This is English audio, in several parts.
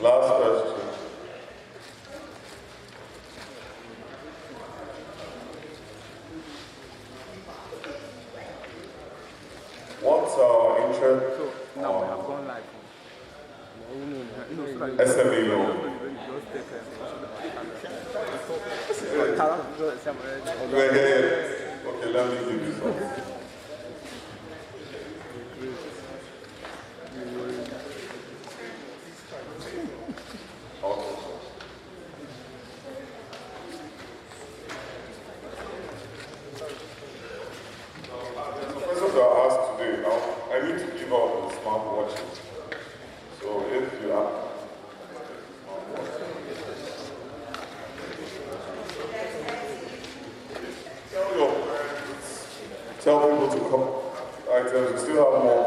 Last question. What's our interest? So now we have gone live. SME loan. Okay, let me give you some. Okay. So questions are asked today. Now, I need to give out the smartwatches. So if you have tell people to come. Items, we still have more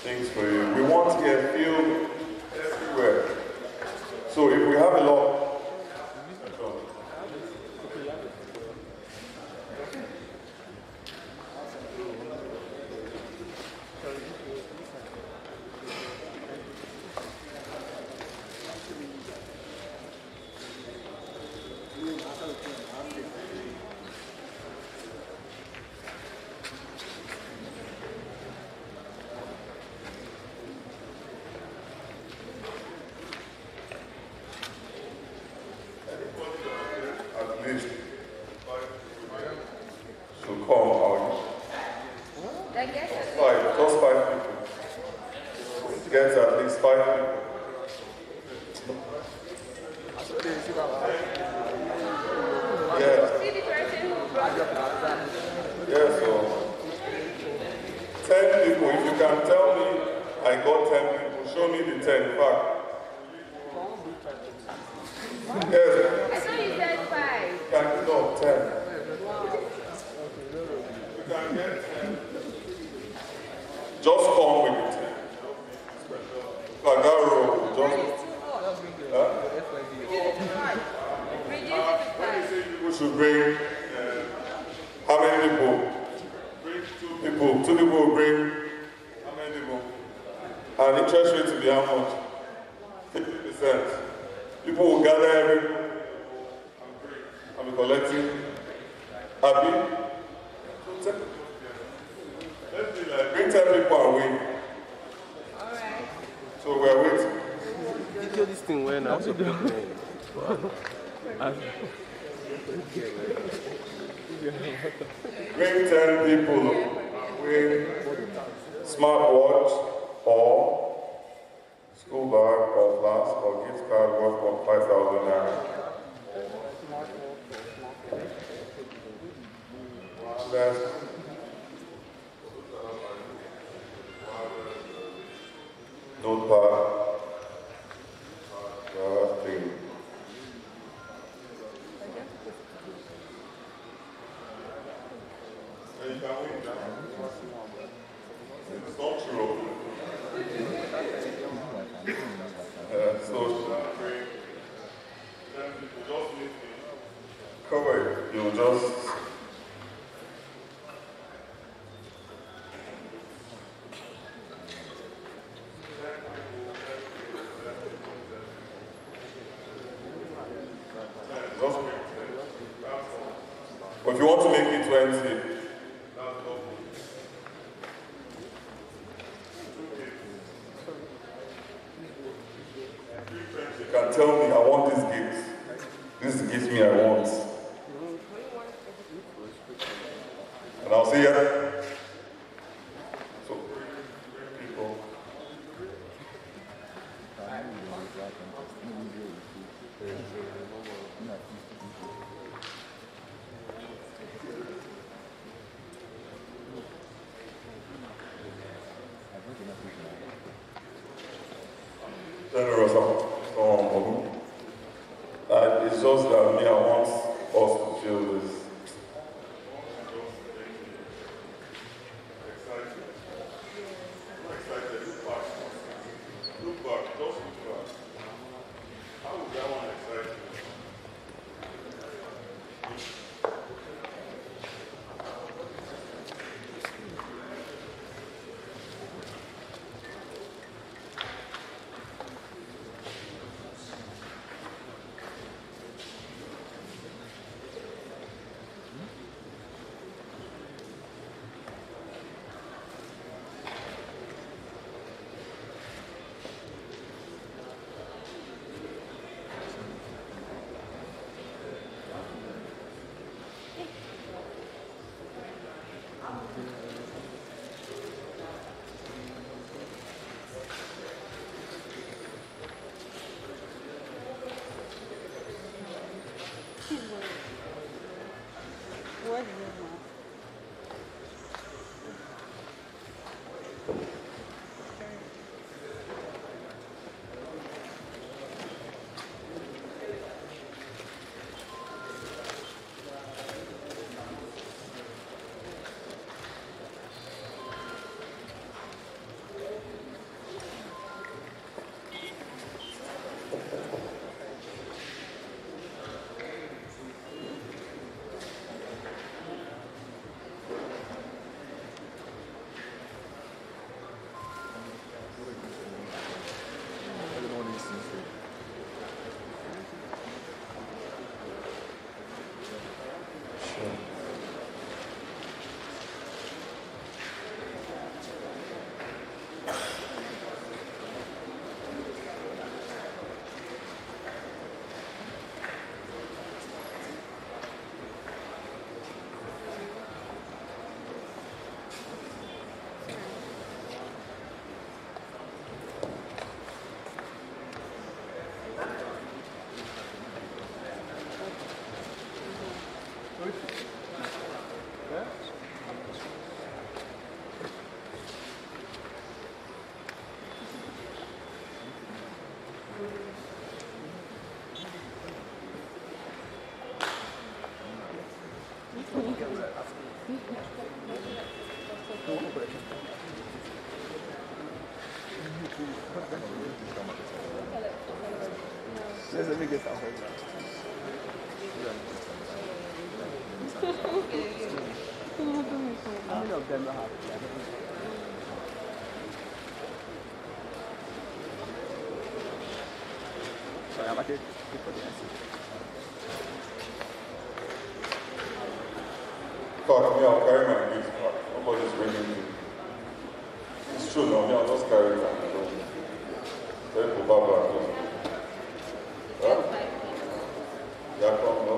things for you. We want to get filled everywhere. So if we have a lot, bring 10 people with smartwatch or school bag or flask or gift card worth 5,000 naira. Notepad. Thing. It's not true. So cover it. You just but if you want to make it 20, you can tell me, I want this gift. This gives me I want. And I'll say, yeah. So, people. Generous, it's just that me, I want us to feel this. Let's let me get some. How many of them have? Sorry, I'm actually for the answer. God, me, I'll carry my gift. Nobody's bringing me. It's true, no, me, I'll just carry it. Very probable. Huh? Yeah, come, no?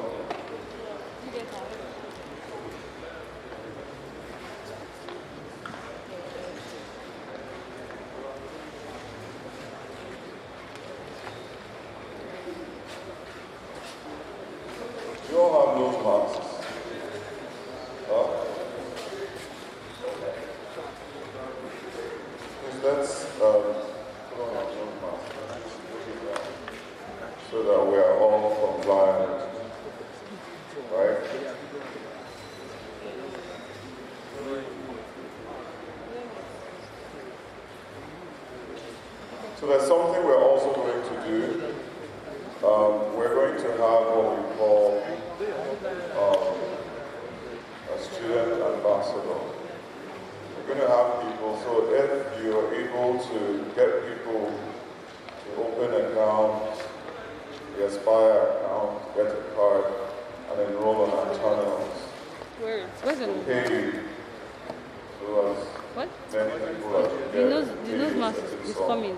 You all have nose masks. Let's put on our nose masks so that we are all compliant, right? So there's something we're also going to do. We're going to have what we call a student ambassador. We're going to have people, so if you're able to get people to open accounts, the Aspire account, get a card, and enroll on our channels, Where's the we'll pay you. So as what? many people as you get, The nose mask is coming.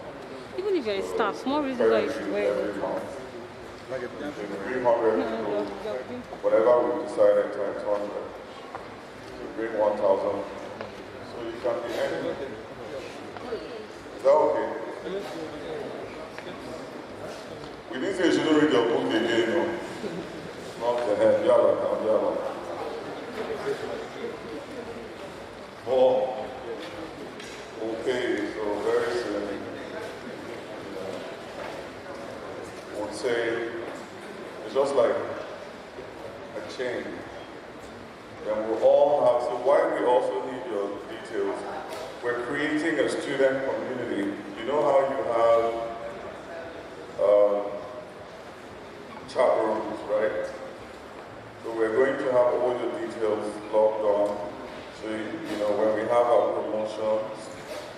Even if you're a staff, small reason why you should wear it. every month. 300 people, whatever we decided times 100. So bring 1,000. So you can be any. Is that okay? We didn't say you shouldn't read your book again, no. Not the head, yalla. Oh, okay, so very soon. Would say it's just like a chain. Then we'll all have, so why we also need your details, we're creating a student community. You know how you have chat rooms, right? So we're going to have all your details logged on. So, you know, when we have our promotions,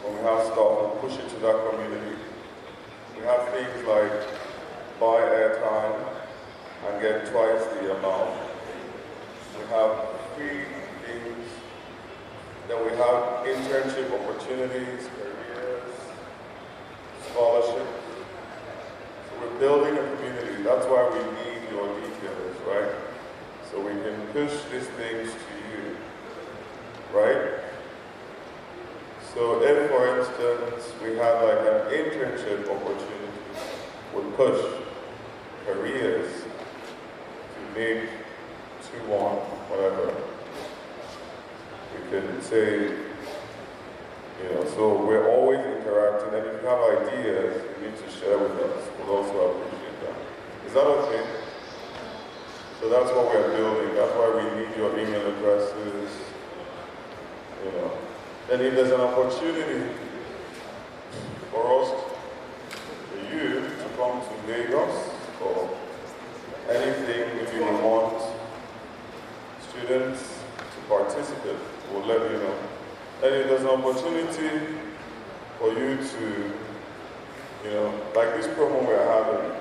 when we have stuff, we'll push it to that community. We have things like buy airtime and get twice the amount. We have free things. Then we have internship opportunities, careers, scholarships. So we're building a community. That's why we need your details, right? So we can push these things to you, right? So if, for instance, we have like an internship opportunity, we'll push careers to make 2-1, whatever. We can say, you know, so we're always interacting, and if you have ideas, you need to share with us. We'll also appreciate that. Is that okay? So that's what we're building. That's why we need your email addresses, you know. And if there's an opportunity for us, for you to come to Lagos, or anything, if you want students to participate, we'll let you know. And if there's an opportunity for you to, you know, like this program we're having,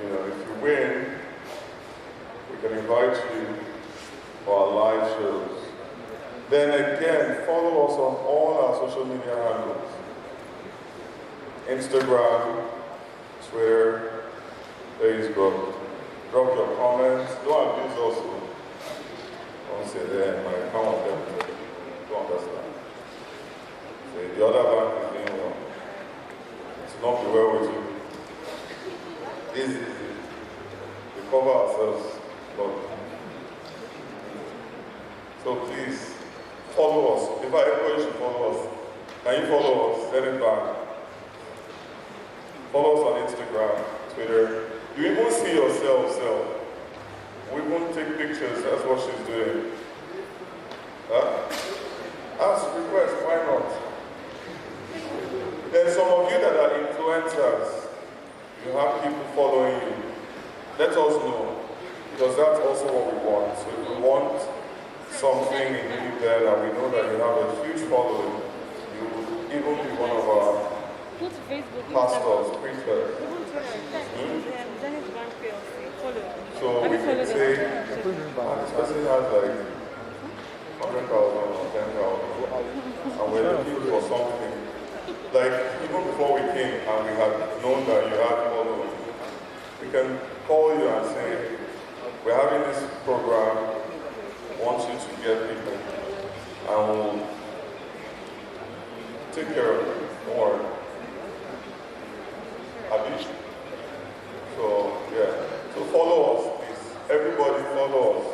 you know, if you win, we can invite you for our live shows. Then again, follow us on all our social media handles. Instagram, Twitter, Facebook. Drop your comments. Don't abuse also. Don't say that my account them. Don't understand. Say the other bank is doing well. It's not be well with you. This is it. We cover ourselves. But so please follow us. If everybody should follow us. Can you follow us? Send it back. Follow us on Instagram, Twitter. You even see yourself, We won't take pictures, that's what she's doing. Huh? Ask request, why not? There's some of you that are influencers. You have let us know, because that's also what we want. So if we want something in you there, and we know that you have a huge following, you will even be one of our Go to Facebook, pastors, preachers. Zenith Bank PLC. Follow. So we can say, this person has like 100,000 or 10,000, and we're looking for something. Like, even before we came and we had known that you had following, we can call you and say, we're having this program, want you to get people, and we'll take care of it. Don't worry. Abi? So, yeah. So follow us, please. Everybody follow us.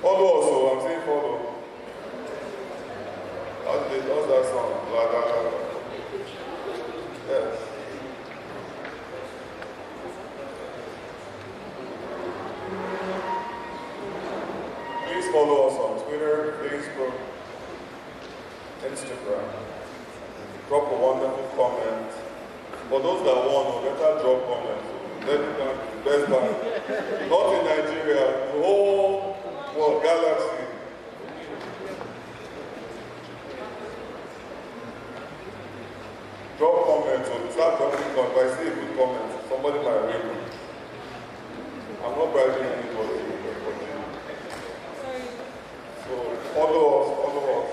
Follow us, so I'm saying follow. How's that sound? Blah, blah, blah. Yes. Please follow us on Twitter, Facebook, Instagram. Drop a wonderful comment. For those that want, better drop comments. Let it down to the best bank. Not in Nigeria, the whole world, galaxy. Drop comments, or start dropping comments. If I see a good comment, somebody might read it. I'm not bribing anybody. So follow us, follow us.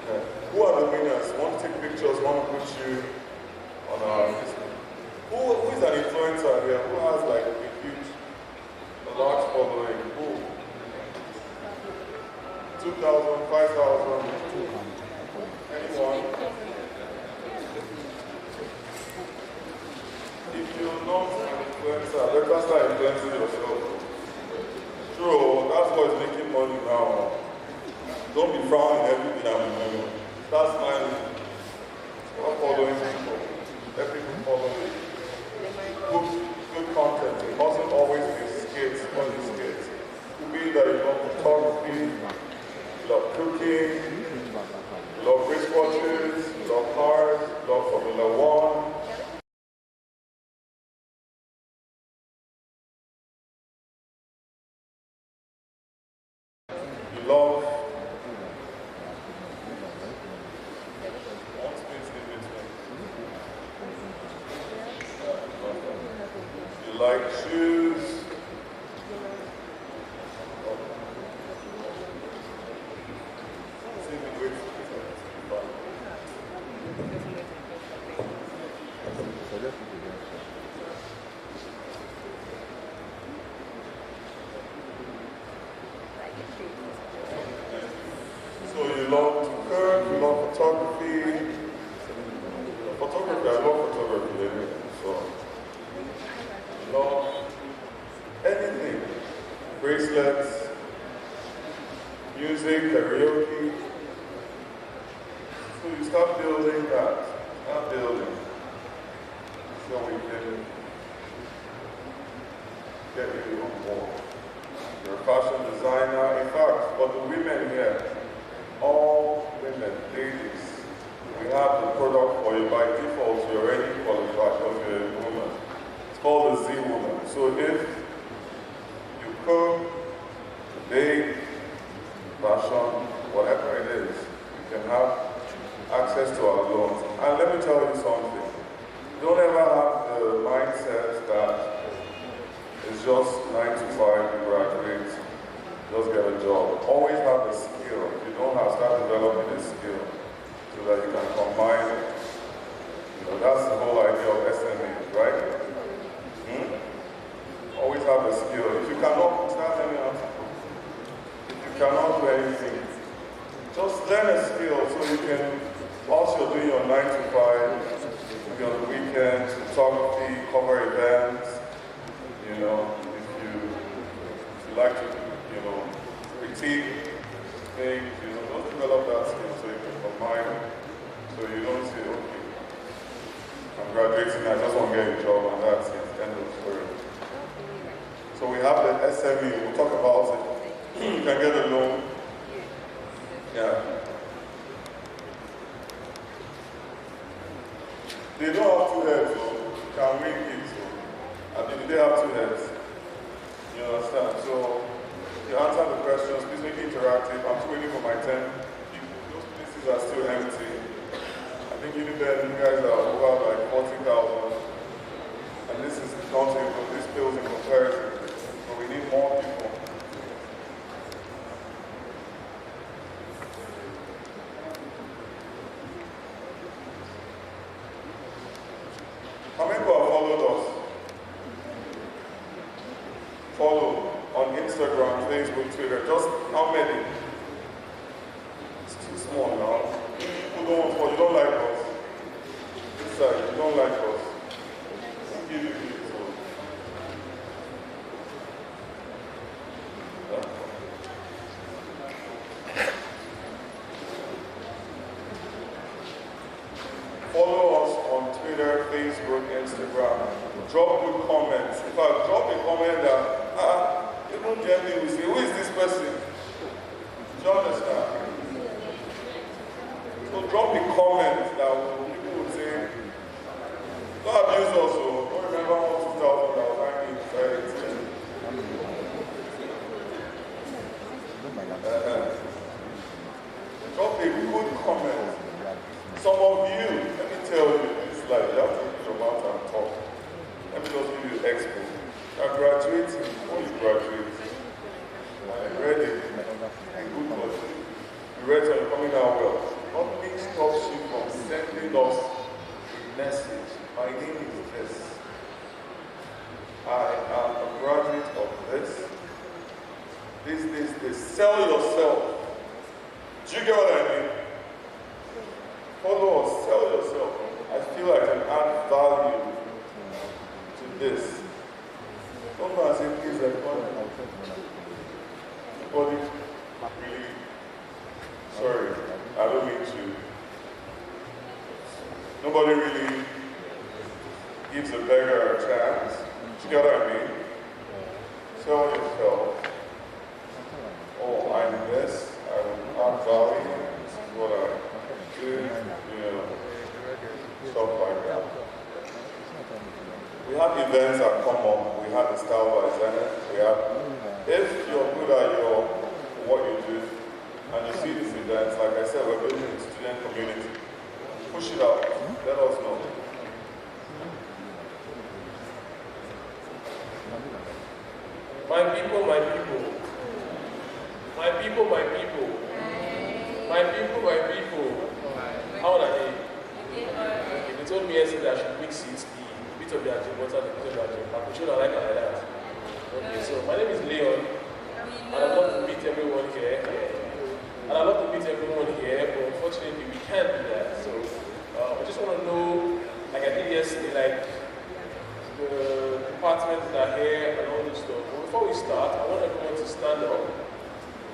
Okay. Who are the winners? Want to take pictures, want to put you on our list. Who is an influencer here? Who has like a large following? Who? 2,000, 5,000? Anyone? If you're not an influencer, better start influencing yourself. True, that's what's making money now. Don't be frowning everything I'm doing. Start smiling. Start following people. Let people follow you. Good content. It mustn't always be skits, funny skits. It could be that you love photography, you love cooking, you love wristwatches, you love cars, you love Formula One. You love one space in between. You like shoes. See me wait for So you love to cook, you love photography. Photography, I love photography anyway. So you love anything. Bracelets, music, karaoke. So you start building that. Start building. So we can get you on board. You're a fashion designer. In fact, for the women here, all women, ladies, we have the product for you. By default, you're already qualified because you're a woman. It's called the Z Woman. So if you cook, bake, fashion, whatever it is, you can have access to our loans. And let me tell you something. Don't ever have the mindset that it's just 9 to 5, you graduate, just get a job. Always have a skill. If you don't have, start developing a skill so that you can combine it. You know, that's the whole idea of SME, right? Always have a skill. If you cannot, start learning how to cook. If you cannot do anything, just learn a skill so you can, whilst you're doing your 9 to 5, maybe on the weekends, photography, cover events, you know, if you like to, you know, critique things, you know, don't develop that skill so you can combine it. So you don't say, okay, I'm graduating, I just want to get a job and that's it, end of the story. So we have the SME, we'll talk about it. You can get a loan. Yeah. They don't have two heads, so can win it. So, I mean, they have two heads. You understand? So, you answer the questions, please make it interactive. I'm still waiting for my 10 people. Those places are still empty. I think you guys are over like 40,000. And this is nothing, but this pales in comparison. So we need more people. How many people have followed us? Follow on Instagram, Facebook, Twitter. Just how many? It's too small now. People don't want to follow. You don't like us. This side, you don't like us. We'll give you this. Follow us on Twitter, Facebook, Instagram. Drop good comments. In fact, drop a comment that, even gently we say, who is this person? Do you understand? So drop a comment that people would say, don't abuse us, so don't remember all 2000 that was hanging inside it. Drop a good comment. Some of you, let me tell you, it's like you have to open your mouth and talk. Let me just give you expo. You're graduating, before you graduate, ready, good college. You ready, you're coming out well. Nothing stops you from sending us a message. My name is this. I am a graduate of this. This. Sell yourself. Do you get what I mean? Follow us, sell yourself. I feel I can add value to this. Don't go and say, please, everybody really, sorry, I don't mean to. Nobody really gives a beggar a chance. Do you get what I mean? Sell yourself. Oh, I'm this, I will add value. This is what I do, stuff like that. We have events that come up. We have the style by Zenith. If you're good at what you do, and you see these events, like I said, we're building a student community. Push it out. Let us know. My people, my people. My people, my people. My people, my people. How old are they? They told me yesterday I should mix it, the bit of the agent water, the bit of the agent. I'm sure I like it like that. Okay, so my name is Leon, and I'd love to meet everyone here. But unfortunately we can't do that. So I just want to know, like I did yesterday, like the departments that are here and all this stuff. But before we start, I want everyone to stand up.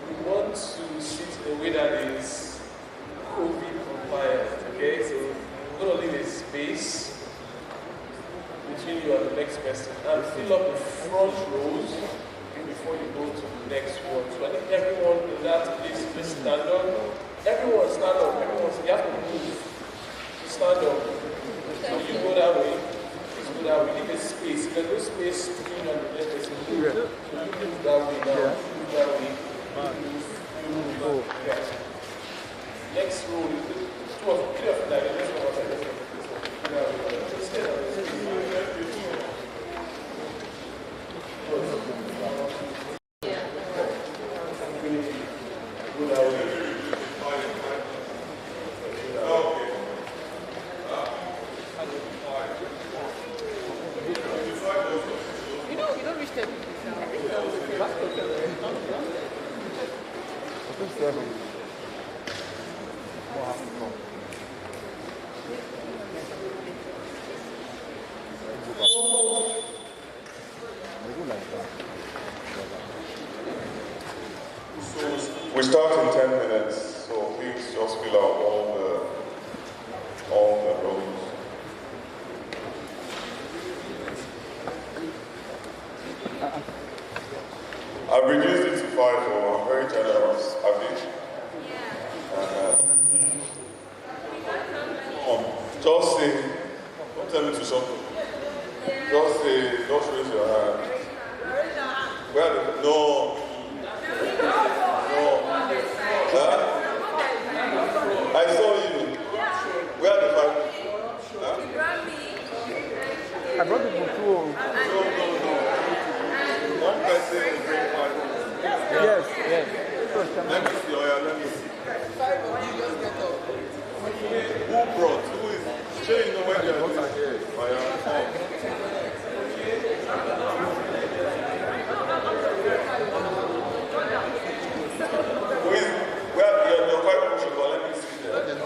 We want to sit in a way that is COVID compliant, okay? So we're going to leave a space between you and the next person and fill up the front rows before you go to the next one. So I think everyone in that place, please stand up. Everyone stand up. Everyone, you have to move. So stand up. So you go that way. Please go that way. Leave a space. There's no space between you and the next person. So you move that way now. Move that way. Yeah. Next row, two of you like this one. You don't reach the We start in 10 minutes, so please just fill out all the rows. I've reduced it to 5, so I'm very generous. Have you? Yeah. Just say, person will bring 5 people. Yes, yes. Let me see, oh yeah, let me see. Who brought? Who is? Sure, you know where they are doing? Oh yeah. Who is? Well, your 5 people should go. Let me see them.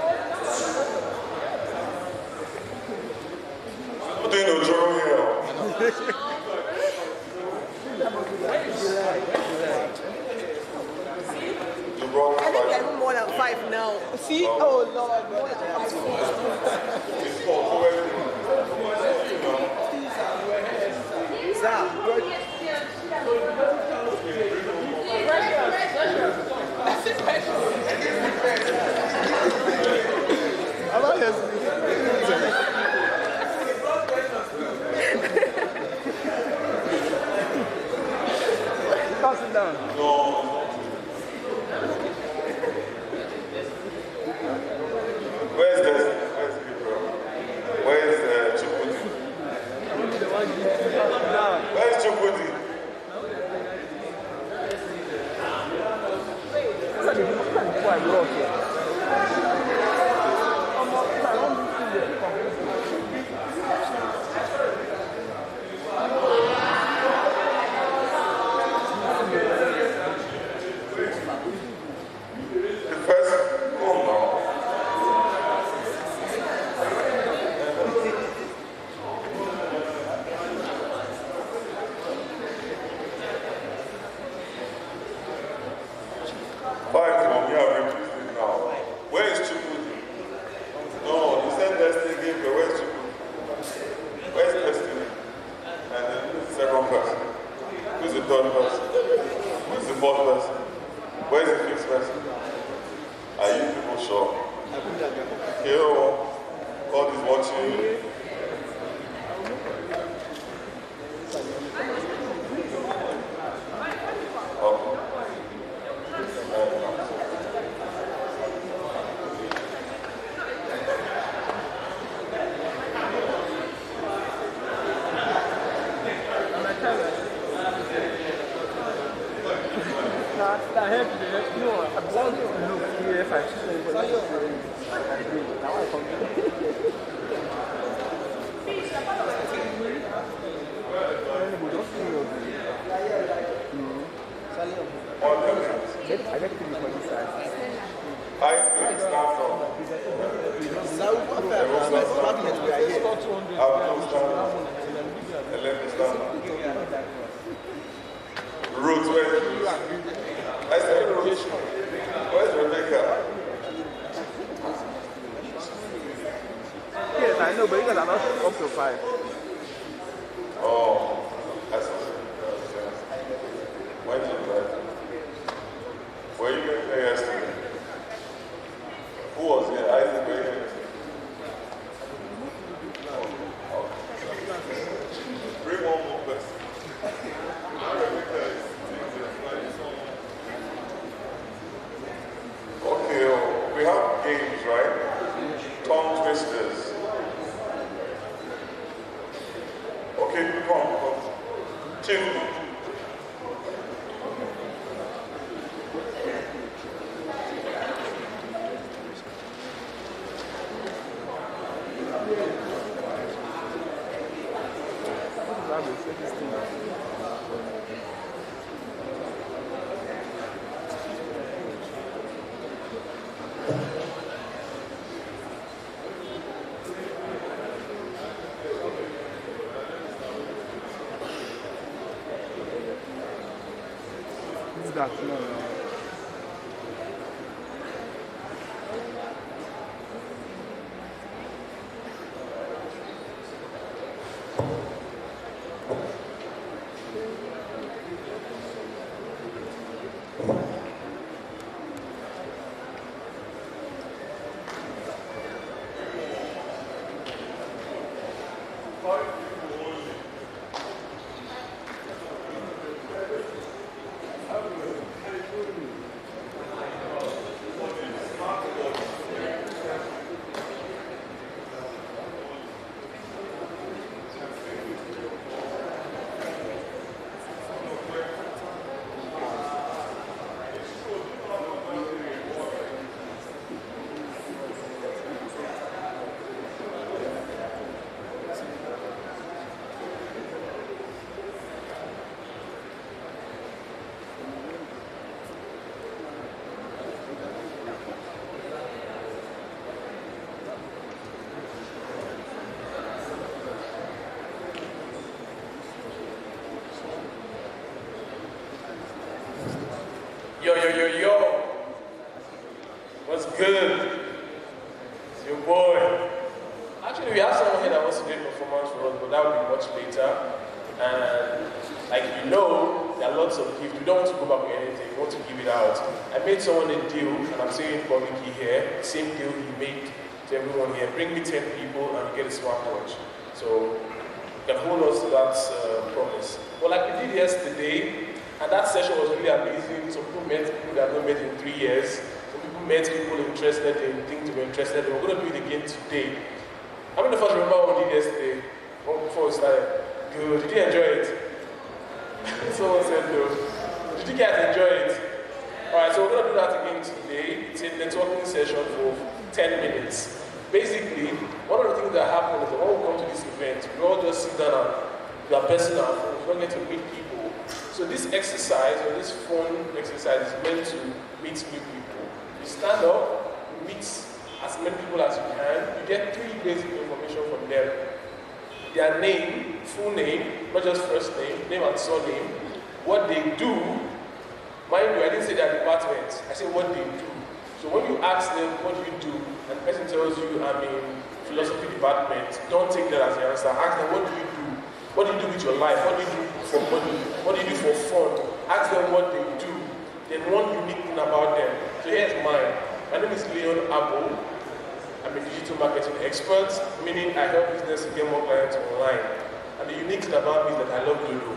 What do you know, Joe here? You brought I think 5. they're even more than 5 now. See? Oh, Lord. More than 5. It's 4. So where is it? Sir, Pass it down. No. Where's this? Where's Gabriel? Where's Chukwudi? Where's Chukwudi? Before I brought here. The first, oh no. Five from here, reduced it now. Where is Chukwudi? No, you said Destiny gave you. Where's Chukwudi? Where's Destiny? And then who's the second person? Who's the third person? Who's the fourth person? Where's the fifth person? Are you people sure? Here, God is watching you. Okay. I have no, I'm going to look here if I choose. Now I come. I get to be for this side. I think start from. Ruth, where's Ruth? I said Ruth. Where's Rebecca? Yes, I know, but you guys are not up to 5. Oh, that's when did you play? Were you going to play yesterday? Who was here? I think we were here. Bring one more person. Okay, we have games, right? Tongue twisters. Okay, come on. Chief. That, no. good? It's your boy. Actually, we have someone here that wants to do a performance for us, but that will be much later. And like you know, there are lots of gifts. We don't want to go back with anything. We want to give it out. I made someone a deal, and I'm saying it publicly here. Same deal he made to everyone here. Bring me 10 people, and you get a smartwatch. So you can hold us to that promise. But like we did yesterday, and that session was really amazing. Some people met people that have not met in 3 years. Some people met people interested in things we were interested in. We're going to do it again today. How many of us remember what we did yesterday? Before we started? Good. Did you enjoy it? Someone said no. Did you guys enjoy it? Alright, so we're going to do that again today. It's a networking session for 10 minutes. Basically, one of the things that happen is that when we come to this event, we all just sit down and we are personal phones. We don't get to meet people. So this exercise, or this fun exercise, is meant to meet new people. You stand up, you meet as many people as you can. You get 3 basic information from them. Their name, full name, not just first name and surname, what they do. Mind you, I didn't say their department, I said what they do. So when you ask them, what do you do? And the person tells you, I'm in philosophy department, don't take that as the answer. Ask them, what do you do? What do you do with your life? What do you do for money? What do you do for fun? Ask them what they do. Then one unique thing about them. So here's mine. My name is Leon Abel. I'm a digital marketing expert, meaning I help business to get more clients online. And the unique thing about me is that I love Dodo.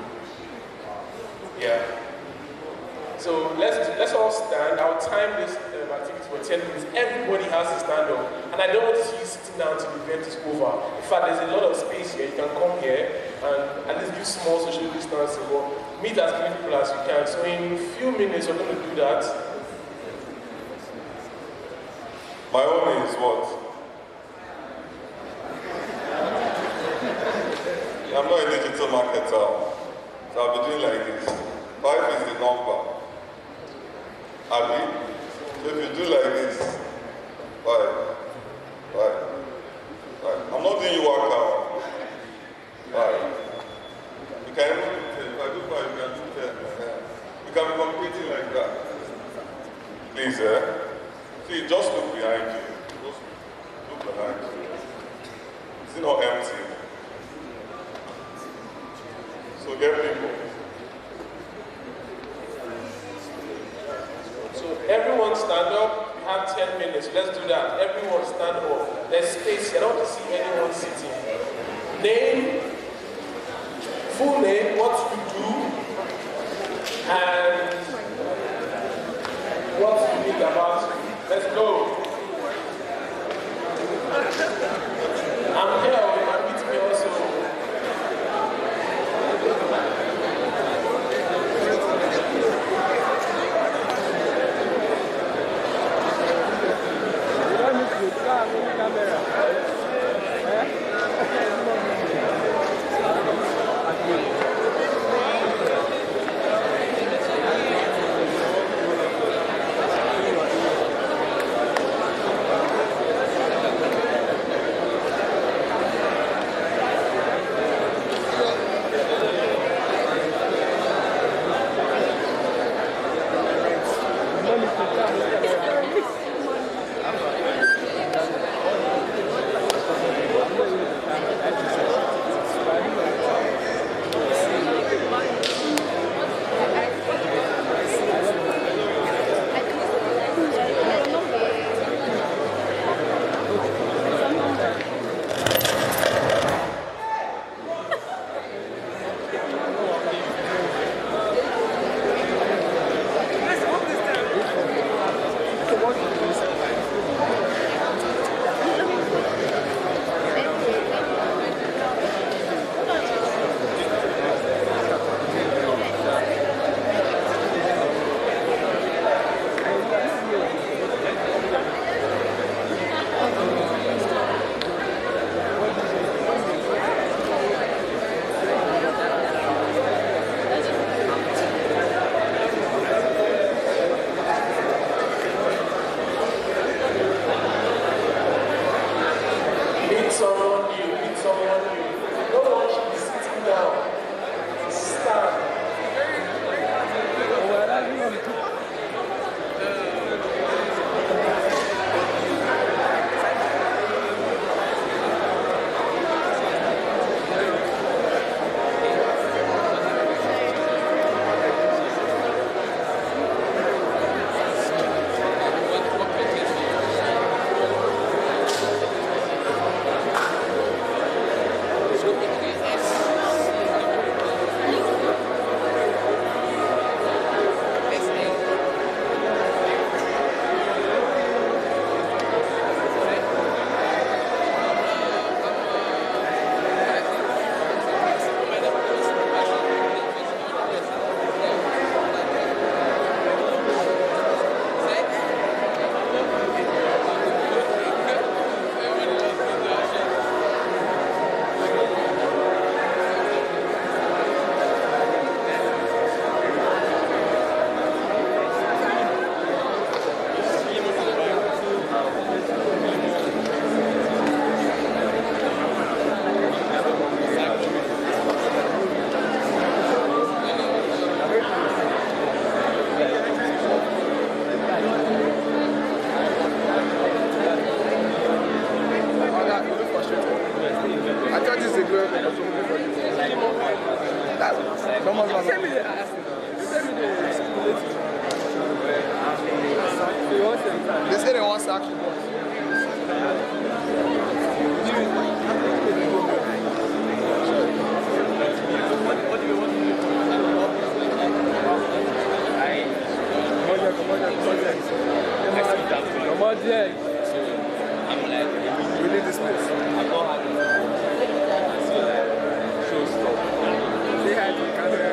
Yeah. So let's all stand. I'll time this activity for 10 minutes. Everybody has to stand up. And I don't want to see you sitting down until the event is over. In fact, there's a lot of space here. You can come here and at least do small social distancing or meet as many people as you can. So in a few minutes, we're going to do that. My own is what? I'm not a digital marketer, so I'll be doing like this. 5 is the number. Abi? So if you do like this, 5. I'm not doing you workout. 5. You can even do 10. If I do 5, you can do 10. You can be competing like that. Please, see, just look behind you. Just look behind you. Is it not empty? So get people. So everyone stand up. We have 10 minutes. Let's do that. Everyone stand up. There's space. I don't want to see anyone sitting. Name, full name, what you do, and what's unique about you. Let's go. I'm here. You can meet me also. send me the ass. You send me the they say they want action box. What do you want to do? Come on, Jay. I'm like, we need this place. I'm not happy. Show stop. Say hi to the camera.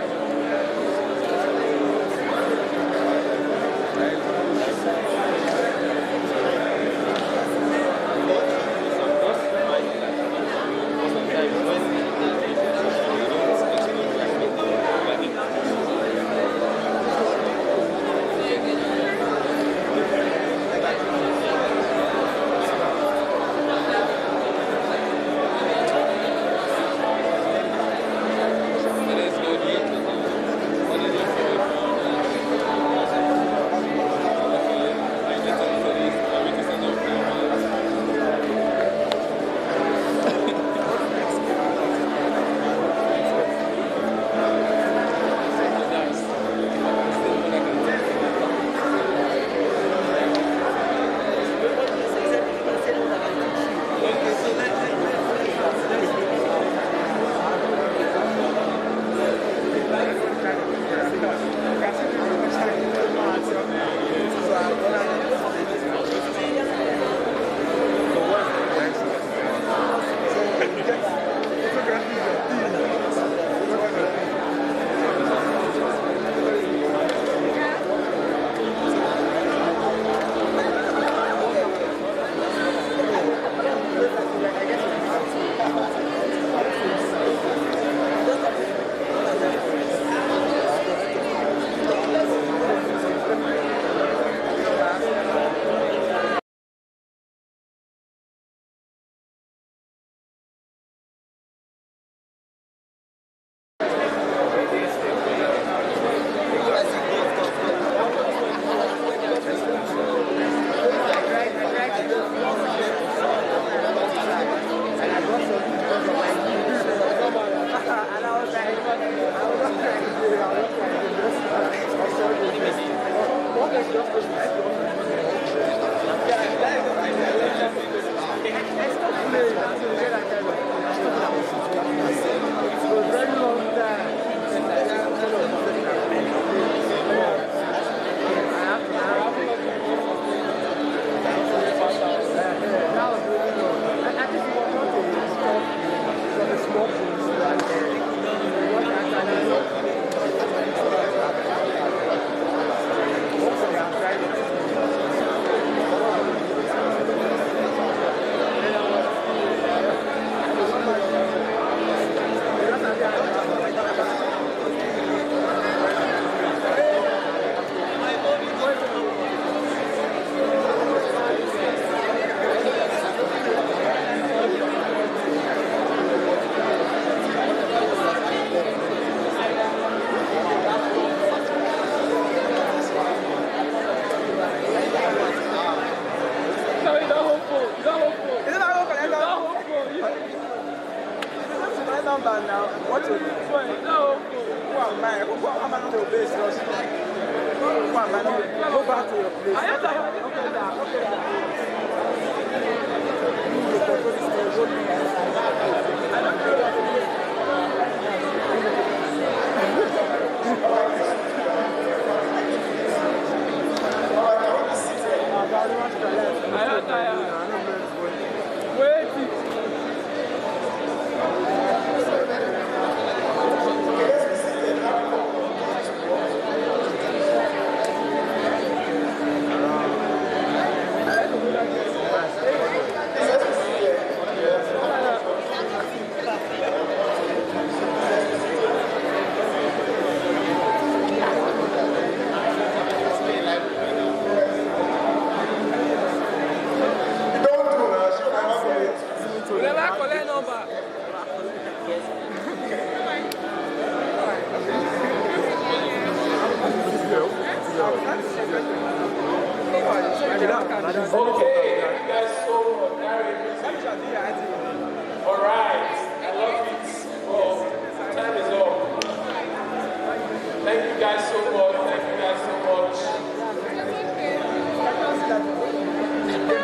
Thank you guys so much. Thank you guys so much.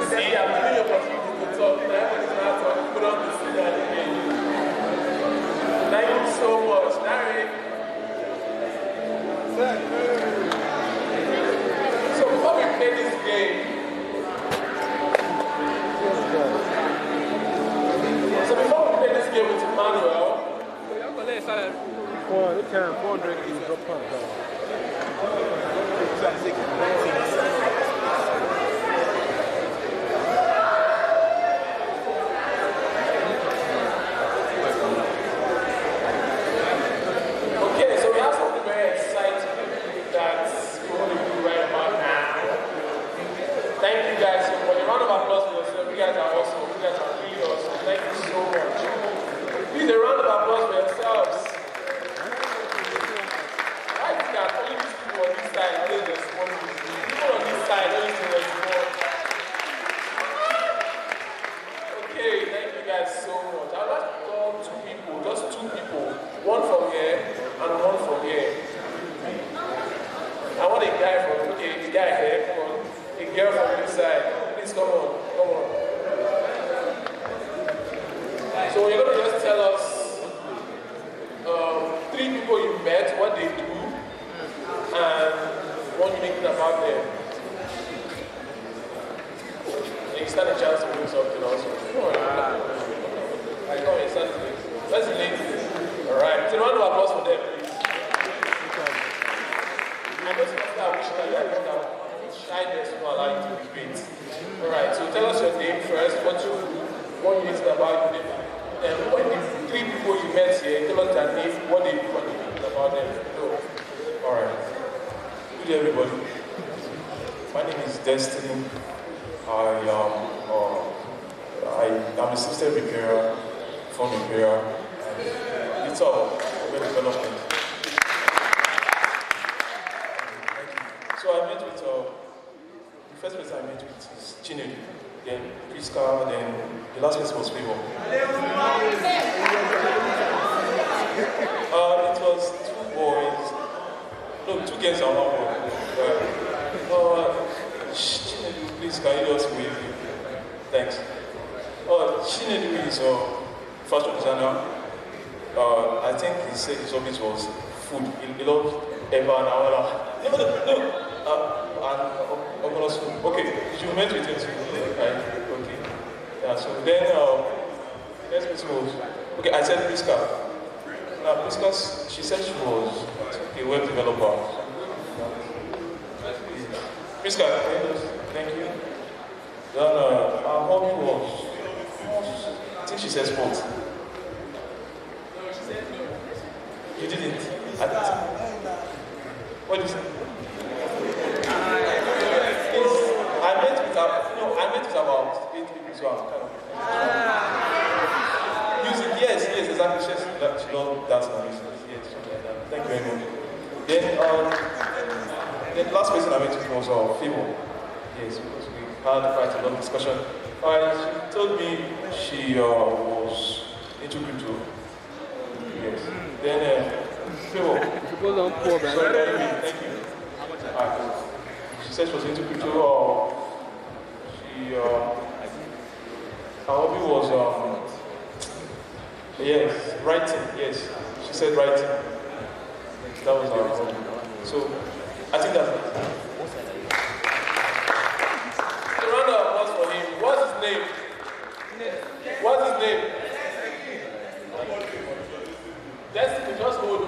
See, I'm giving you opportunity to talk. Everybody's not talking. Put on the scene again. Thank you so much. Larry. So before we play this game, with Emmanuel. Okay, so we have something very exciting that we're going to do right about now. Thank you guys so much. A round of applause for yourself. You guys are awesome. You guys are really awesome. Thank you so much. Please, a round of applause for yourselves. I think that only these people on this side know the small music. People on this side know the respond. Okay, thank you guys so much. I'd like to call two people, just two people. One from here and one from here. I want a guy from, okay, the guy here, come on. A girl from this side. Please come on, come on. So you're going to just tell us three people you met, what they do, and one unique thing about them. And you stand a chance to do something also. Come on, stand please. Let's relate. Alright, so a round of applause for them, please. I know some people are wishing that they are shyness will allow you to be great. Alright, so tell us your name first, what unique thing about your name. And when the three people you met here, tell us their name, what they do, what they do about them. So, alright. Good day, everybody. My name is Destiny. I'm a system repairer, phone repairer, and it's all web development. So I met with, the first person I met with is Chinedu, then Priska, then the last person was Favor. It was two boys, no, two girls and one boy. Chinedu, please, can you just wave? Thanks. Chinedu is a fashion designer. I think he said his hobbies was food. He loves Eva and Awala. No. Okay, you met with him too, right? Okay. Yeah, so then, next person was, okay, I said Priska. Now, Priska, she said she was a web developer. Priska, thank you. Then, our hobby was, I think she said sports. You didn't? I didn't. What did you say? I met with about 8 people, so I'm kind of music. Yes, exactly. She loves dancing and music. Yes, something like that. Thank you very much. Then the last person I met with was Favor. Yes, because we had quite a long discussion. She told me she was into crypto. Yes. Then Favor. Sorry, thank you. She said she was into crypto. Her hobby was writing. Yes, she said writing. That was her hobby. So I think that's it. A round of applause for him. What's his name? What's his name? Destiny, just hold on.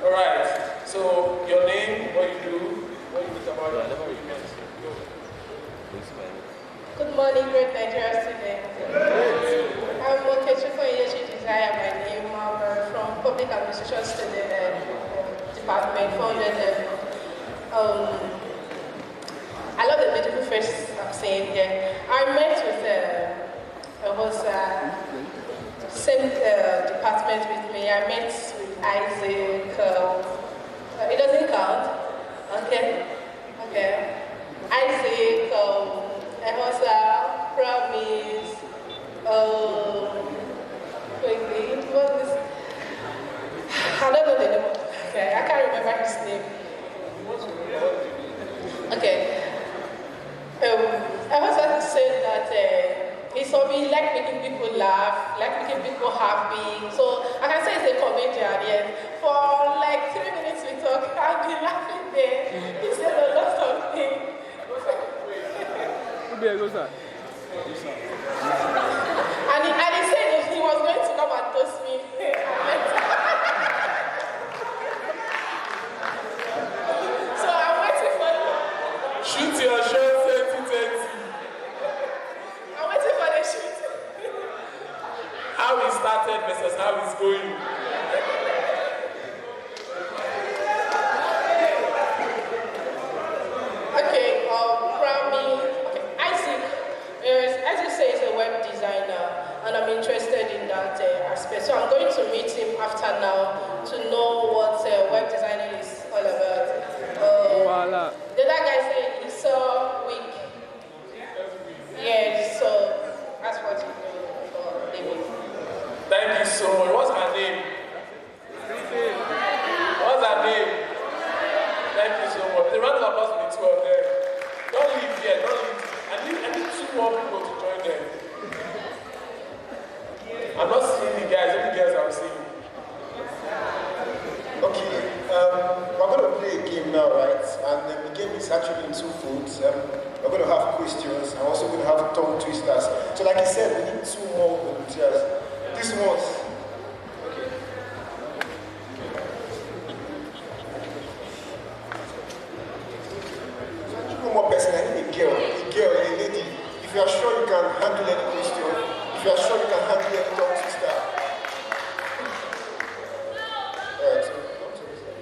Alright, so your name, what you do, what you think about it. Good morning, great Nigerian students. I'm Okechukwu Iyechi Desire by name. I'm from Public Administration Student Department, 400. I love the beautiful face I'm seeing here. I met with same department with me. I met with Isaac. It doesn't count. Okay. Isaac, Ehosa, Promise, I don't know the name guy. I can't remember his name. Okay. I was about to say that his hobby like making people laugh, like making people happy. So I can say it's a comedian, yes. For like 3 minutes we talk, I've been laughing there. He said a lot of things. Who be a good sir? And he said that he was going to come and toast me. So I'm waiting for Shoot your shot 2020. I'm waiting for the shoot. How it started versus how it's going. Okay, Isaac. Isaac says he's a web designer, and I'm interested in that aspect. So I'm going to meet him after now to know what web designing is all about. Voila. The other guy said he saw week. Yes, so that's what you do for living. Thank you so much. What's her name? What's her name? Thank you so much. The round of applause for the two of them. Don't leave yet, don't leave. I need 2 more people to join them. I'm not seeing the guys, only girls I'm seeing. Okay, we're going to play a game now, right? And the game is actually in 2 folds. We're going to have questions and also going to have tongue twisters. So like I said, we need 2 more volunteers. This one's one more person. I need a girl, a lady. If you are sure you can handle any question, if you are sure you can handle any tongue twister. Alright, so tongue twister.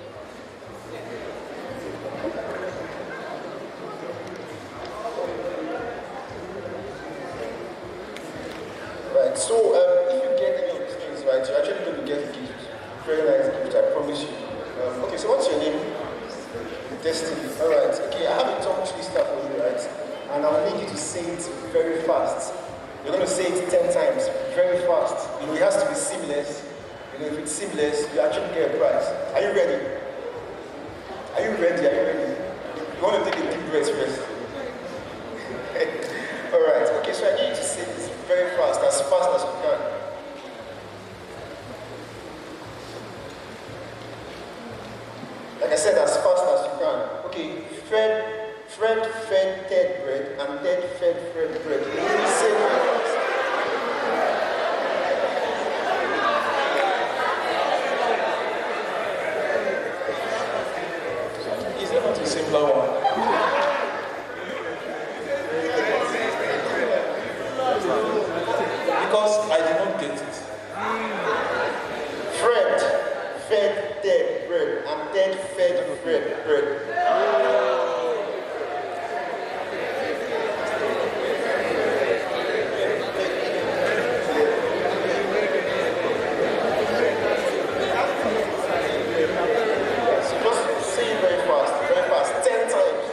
Right, so if you get any of these things right, you're actually going to get a gift. Very nice gift, I promise you. Okay, so what's your name? Destiny. Alright, okay, I have a tongue twister for you, right? And I'll need you to say it very fast. You're going to say it 10 times, very fast. You know, it has to be seamless. You know, if it's seamless, you actually get a prize. Are you ready? Are you ready? Are you ready? You want to take a deep breath first? Alright, okay, so I need you to say this very fast as you can. Like I said, as fast as you can. Okay, Fred fed Ted bread, and Ted fed Fred bread. Say very fast. Is there not a simpler one? Because I did not get it. Fred fed Ted bread, and Ted fed Fred bread. So just say it very fast, 10 times.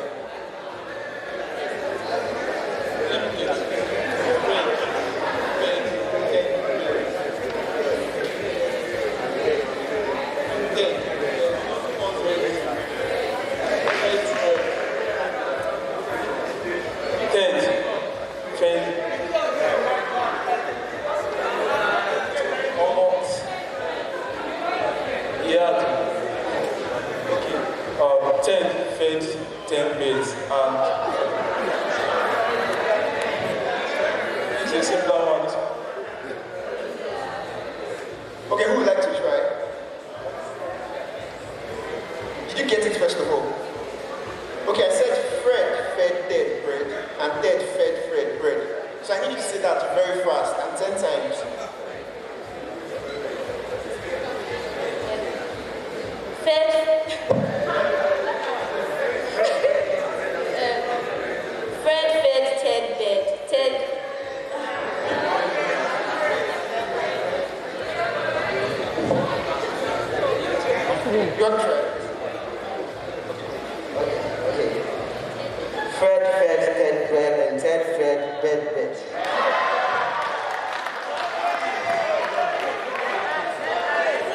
Okay, who would like to try? Did you get it first of all? Okay, I said Fred fed Ted bread and Ted fed Fred bread. So I need you to say that very fast and 10 times. Fred fed Ted bed. Ted. Your turn. Okay. Fred fed Ted bread and Ted fed bed.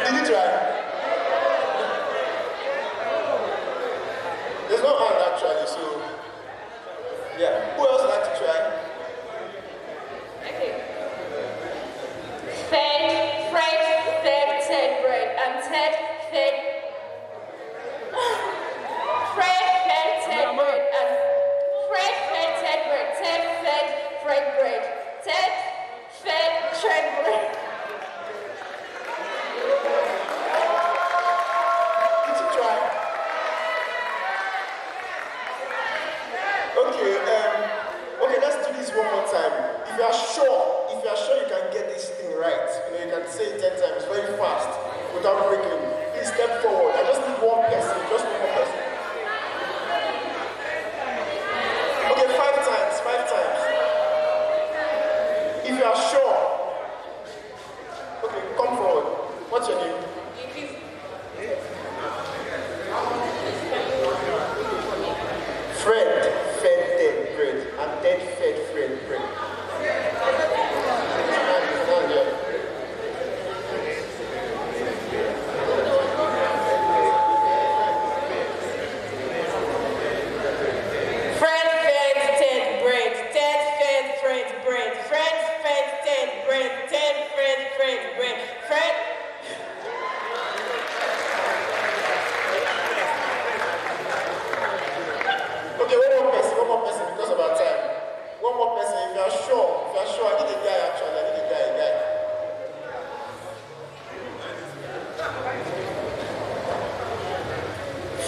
Did you try?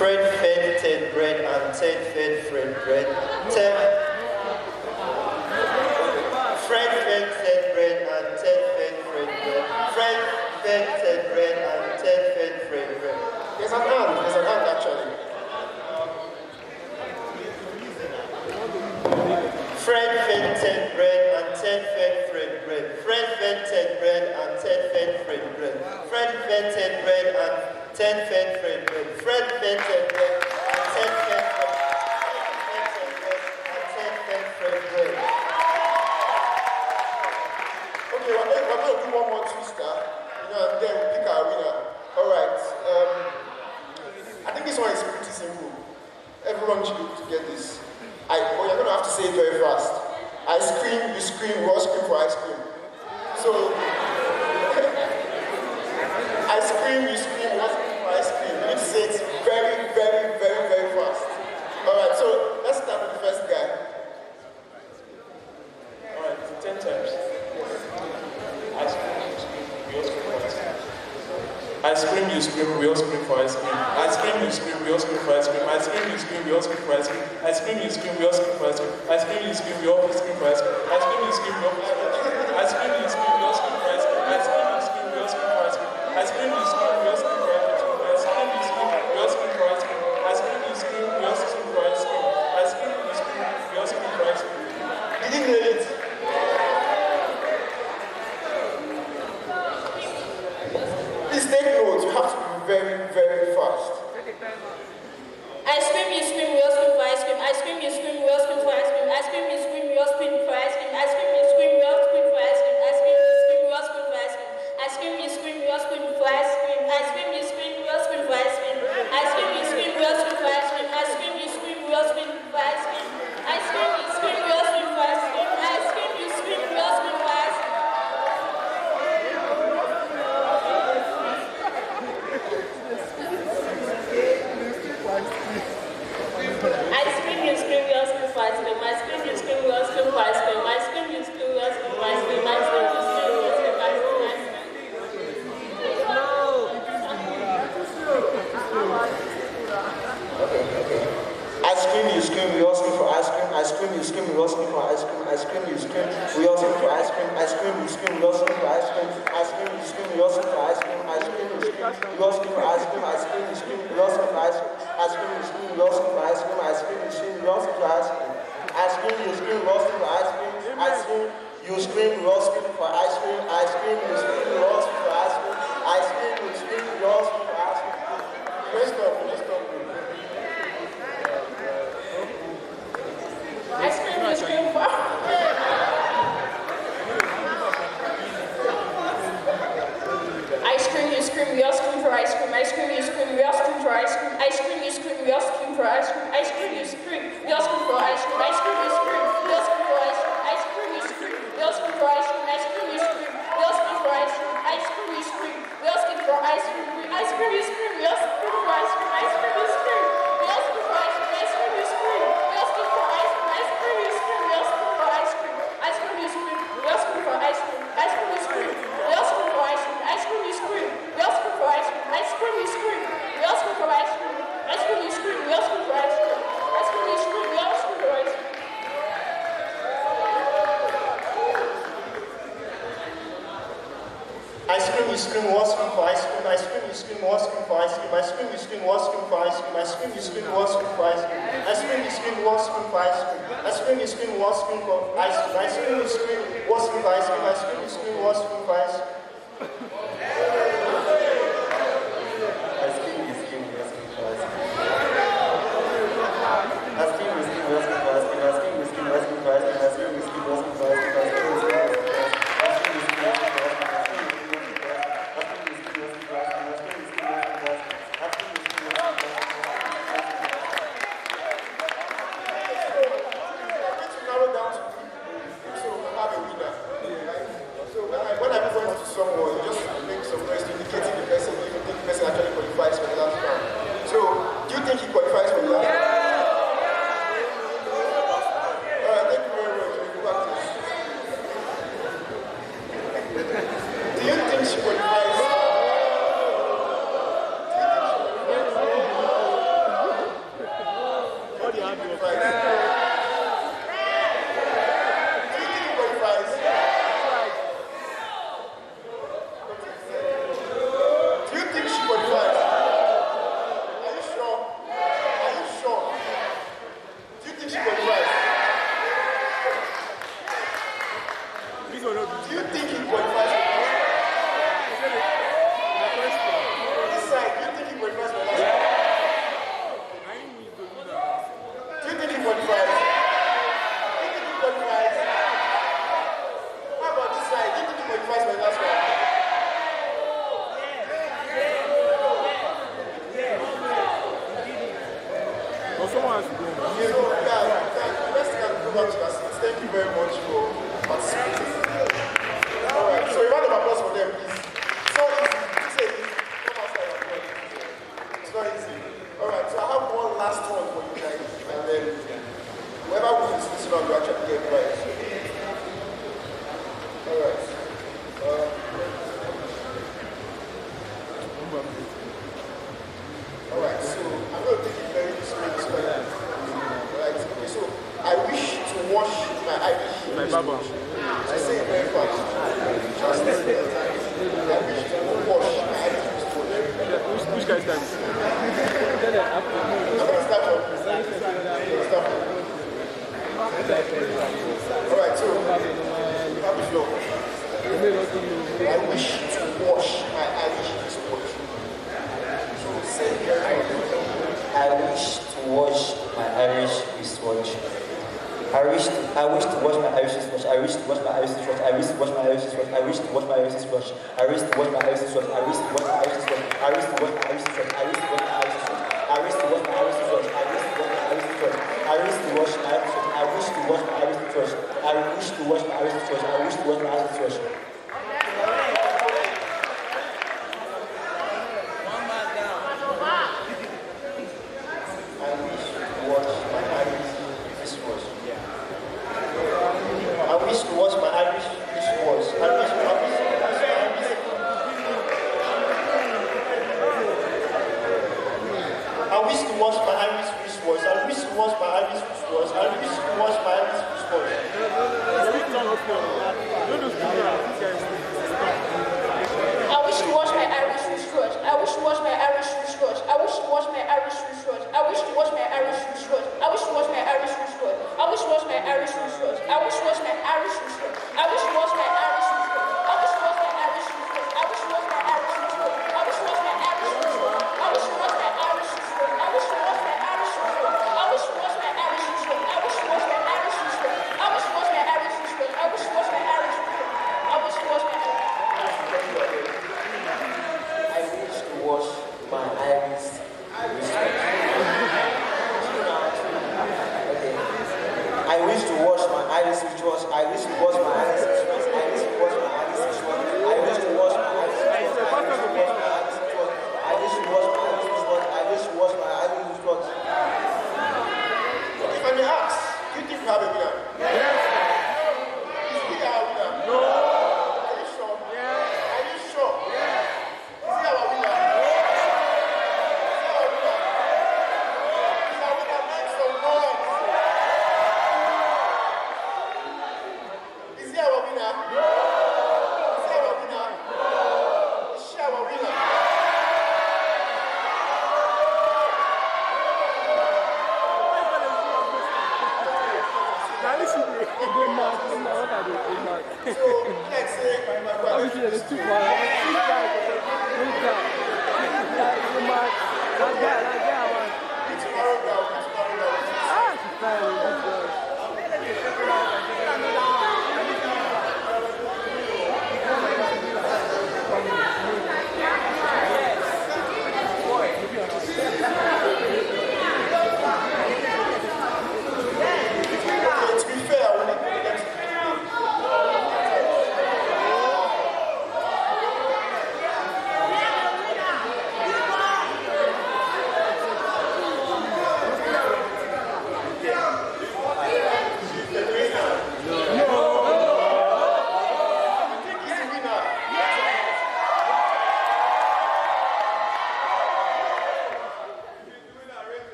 Fred fed Ted bread and Ted fed Fred bread. Fred fed Ted bread and Ted fed Fred bread. Fred fed Ted bread and Ted fed Fred bread. There's an hand actually. Fred fed Ted bread and Ted fed Fred bread. Fred fed Ted bread and Ted fed Fred bread. Fred fed Ted bread and Ted fed Fred bread. Fred fed Ted bread and Ted fed Fred bread. Okay, we're going to do one more twister, and then we pick our winner. Alright, I think this one is pretty simple. Everyone should get this. But you're going to have to say it very fast. I scream, you scream, we all scream for ice cream. So, I scream, you scream, we all scream for ice cream. You need to say it very, very, very, very fast. Alright, so let's start with the first guy. Alright, 10 times. I scream, you scream, we all scream for ice cream. I scream, you scream, we all scream for ice cream. I scream, you scream, we all scream for ice cream. I scream, you scream, we all scream for ice cream. I scream, you scream, we all scream for ice cream. I scream, you scream, we all scream for ice cream. I scream, you scream, we all scream for ice cream. I scream, you scream, we all scream for ice cream. I scream, you scream, we all scream for ice cream. I scream, you scream, we all scream for ice cream. I scream, you scream, we all scream for ice cream. I scream, you scream, we all scream for ice cream. Did you nail it? Please take notes. You have to be very, very fast. I scream, you scream, we all scream for ice cream. I scream, you scream, we all scream for ice cream. I scream, you scream, we all scream for ice cream. I scream, you scream, we all scream for ice cream. I scream, you scream, we all scream for ice cream. I scream, you scream, we all scream for ice cream. I scream, you scream, we all scream for ice cream. I scream, you scream, we all scream for ice cream. I scream, you scream, we all scream for ice cream. I scream, you scream, we all scream for ice cream. I scream, you scream, we all scream for ice cream. I scream, you scream, we all scream for ice cream. I scream, you scream, we all scream for ice cream. I scream, you scream, we all scream for ice cream. I scream, you scream, we all scream for ice cream. I scream, you scream, we all scream for ice cream. I scream, you scream, we all scream for ice cream. I scream, you scream, we all scream for ice cream. I scream, you scream, we all scream for ice cream. I scream, you scream, we all scream for ice cream. I scream, you scream, we all scream for ice cream. I scream, you scream, we all scream for ice cream. I scream, you scream, we all scream for ice cream. I scream, you scream, we all scream for ice cream. I scream, you scream, we all scream for ice cream. I scream, you scream, we all scream for ice cream. I scream, you scream, we all scream for ice cream. I scream, you scream, we all scream for ice cream. Let's stop. I scream, you scream for I scream, you scream, we all scream for ice cream. I scream, you scream, we all scream for ice cream. I scream, you scream, we all scream for ice cream. I scream, you scream, we all scream for ice cream. I scream, you scream, we all scream for ice cream. I scream, you scream, we all scream for ice cream. I scream, you scream, we all scream for ice cream. I scream, you scream, we all scream for ice cream. I scream, you scream, we all scream for ice cream. I scream, you scream, we all scream for ice cream. I scream, you scream, we all scream for ice cream. I scream, you scream, we all scream for ice cream. I scream, you scream, we all scream for ice cream. I scream, you scream, we all scream for ice cream. I scream, you scream, we all scream for ice cream. I scream, you scream, we all scream for ice cream. I scream, you scream, we all scream for ice cream. I scream, you scream, we all scream for ice cream. I scream, you scream, we all scream for ice cream. I scream, you scream, we all scream for ice cream. I scream, you scream, we all scream for ice cream. I scream, you scream, we all scream for ice cream. I scream, you scream, we all scream for ice cream. I scream, you scream, we all scream for ice cream. I scream, you scream, we all scream for ice cream. I scream, you scream, we all scream for ice cream. When I'm going to someone, just make some someone has to go. So, let's go back to our seats. Thank you very much for participating. Alright, so a round of applause for them, please. So easy. Come outside and play. It's not easy. Alright, so I have one last one for you guys, and then whoever wins this round will actually get right. Alright. Alright, so I'm going to take it very straight. Alright, okay, so I wish to wash my Irish wristwatch. Just say it very fast. Just say it. I wish to wash my Irish wristwatch. Which guy's that? I'm going to start from you. Alright, so you have the floor. I wish to wash my Irish wristwatch. So say it very fast. I wish to wash my Irish wristwatch. I wish to wash my Irish wristwatch. I wish to wash my Irish wristwatch. I wish to wash my Irish wristwatch. I wish to wash my Irish wristwatch. I wish to wash my Irish wristwatch. I wish to wash my Irish wristwatch. I wish to wash my Irish wristwatch. I wish to wash my Irish wristwatch. I wish to wash my Irish wristwatch. I wish to wash my Irish wristwatch. I wish to wash my Irish wristwatch. I wish to wash my Irish wristwatch. I wish to wash my Irish wristwatch.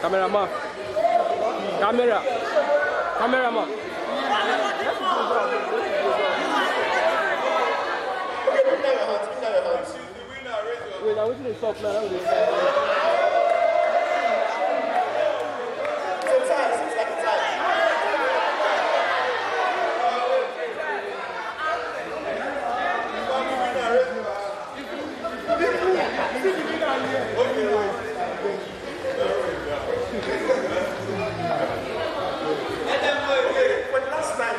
Cameraman. Cameraman. Okay, bring down your hands. Wait, now what's the stop now? It's a tie. It's like a tie. Okay, for the last time,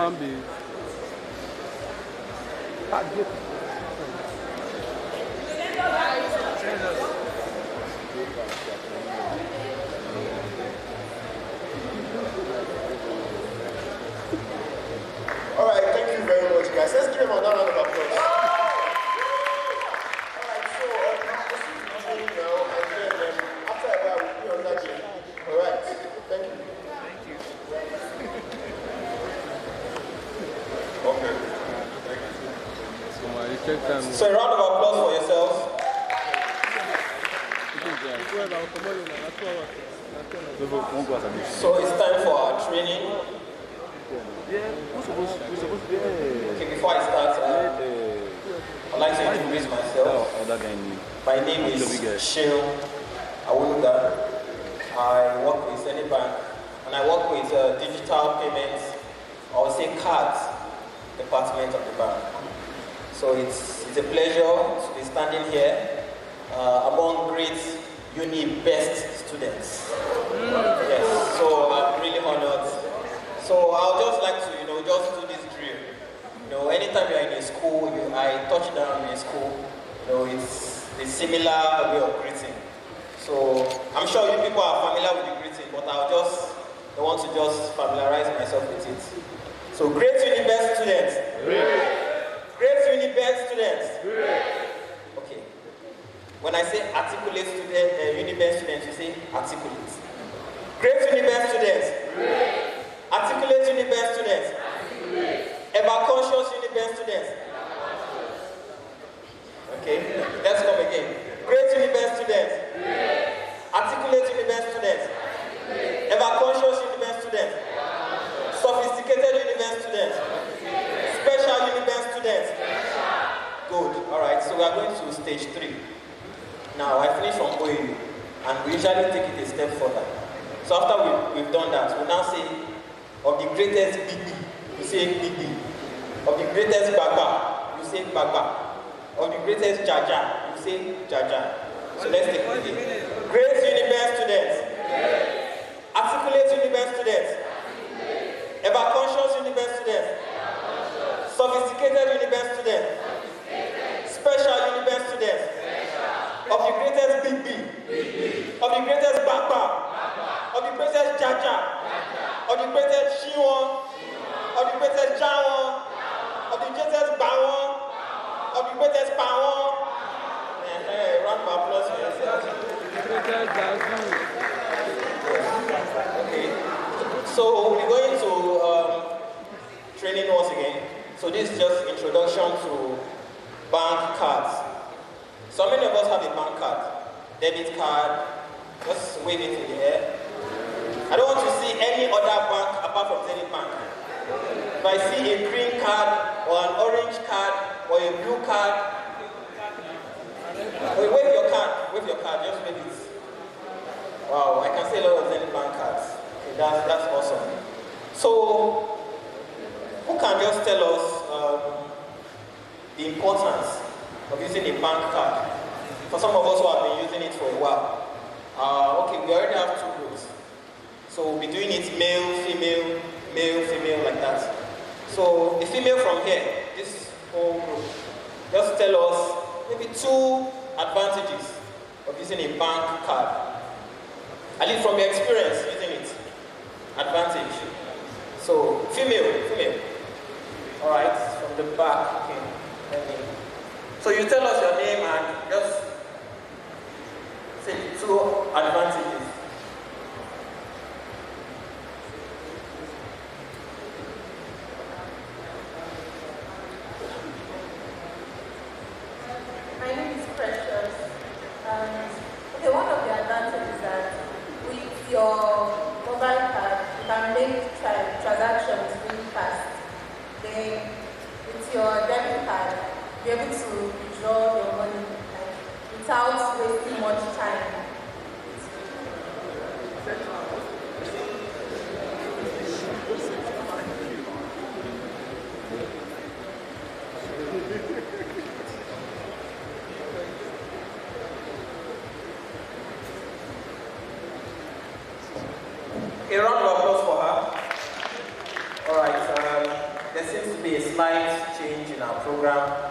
can be. All right, thank you very much, guys. Let's give them another round of applause. All right, so this is training now, and then after a while we'll be on that game. All right, thank you. Okay. So a round of applause for yourselves. So it's time for our training. Okay, before I start, I'd like to introduce myself. My name is Shil Awoluga. I work with Zenith Bank, and I work with digital payments, I would say cards, department of the bank. So it's a pleasure to be standing here among great uni best students. Yes, so I'm really honored. So I'll just like to, just do this drill. Anytime you're in a school, I touch down in a school, it's a similar way of greeting. So I'm sure you people are familiar with the greeting, but I want to just familiarize myself with it. So great uni best students. Great uni best students. Okay. When I say articulate student, uni best students, you say articulate. Great uni best students. Articulate uni best students. Ever conscious uni best students. Okay. Let's come again. Great uni best students. Articulate uni best students. Ever conscious uni best students. Sophisticated uni best students. Special uni best students. Good. All right. So we are going to stage 3. Now I finished from OAU, and we usually take it a step further. So after we've done that, we now say of the greatest BB, you say BB. Of the greatest Baba, you say Baba. Of the greatest Jaja, you say Jaja. So let's take it again. Great uni best students. Articulate uni best students. Ever conscious uni best students. Sophisticated uni best students. Special uni best students. Of the greatest BB. Of the greatest Baba. Of the greatest Jaja. Of the greatest Shiwon. Of the greatest Jawon. Of the greatest Bawon. Of the greatest Pawon. Round of applause for yourself. Okay. So we're going to training once again. So this is just introduction to bank cards. So many of us have a bank card, debit card. Just wave it in the air. I don't want to see any other bank apart from Zenith Bank. If I see a green card or an orange card or a blue card, wave your card, just wave it. Wow, I can see a lot of Zenith Bank cards. Okay, that's awesome. So, who can just tell us the importance of using a bank card? For some of us who have been using it for a while. Okay, we already have 2 groups. So we'll be doing it male, female, like that. So the female from here, this whole group, just tell us maybe 2 advantages of using a bank card. At least from your experience using it. Advantage. So female. All right, from the back. Okay. So you tell us your name and just say 2 advantages. My name is Precious. Okay, one of the advantages is that with your mobile card, you can make transactions really fast. Then with your debit card, you're able to withdraw your money without wasting much time. A round of applause for her. All right. program.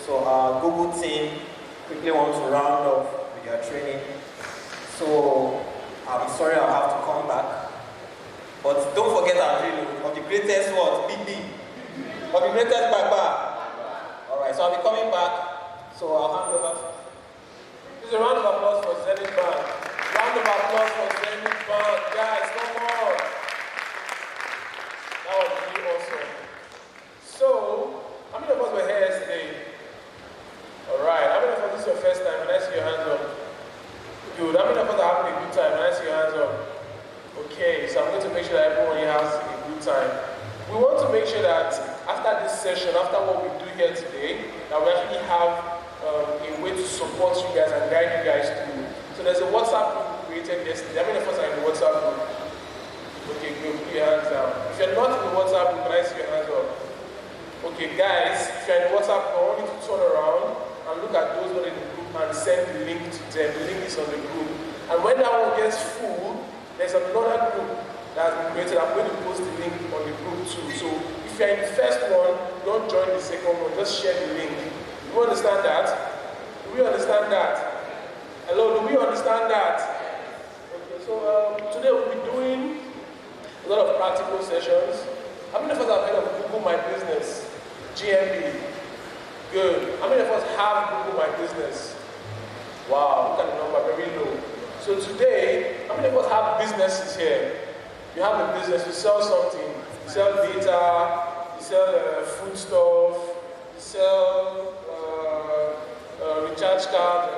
So our Google team quickly want to round off with their training. So I'm sorry I'll have to come back. But don't forget our drill of the greatest what? Big B. Of the greatest Papa. Alright, so I'll be coming back. So I'll hand over. This is a round of applause for Zenith Band. Round of applause for Zenith Band. Guys, come on. That was really awesome. So, how many of us were here yesterday? Alright, how many of us this is your first time? Can I see your hands up? Good. How many of us are having a good time? Can I see your hands up? Okay, so I'm going to make sure that everyone here has a good time. We want to make sure that after this session, after what we do here today, that we actually have a way to support you guys and guide you guys through. So there's a WhatsApp group created yesterday. How many of us are in the WhatsApp group? Okay, good. Put your hands down. If you're not in the WhatsApp group, can I see your hands up? Okay, guys, if you're in the WhatsApp group, I want you to turn around and look at those who are in the group and send the link to them. The link is on the group. And when that one gets full, there's another group that has been created. I'm going to post the link on the group too. So if you're in the first one, don't join the second one, just share the link. Do you understand that? Do we understand that? Hello, do we understand that? Okay, so today we'll be doing a lot of practical sessions. How many of us have heard of Google My Business? GMB. Good. How many of us have Google My Business? Wow, look at the number, very low. So today, how many of us have businesses here? You have a business, you sell something. You sell data, you sell food stuff, you sell recharge cards,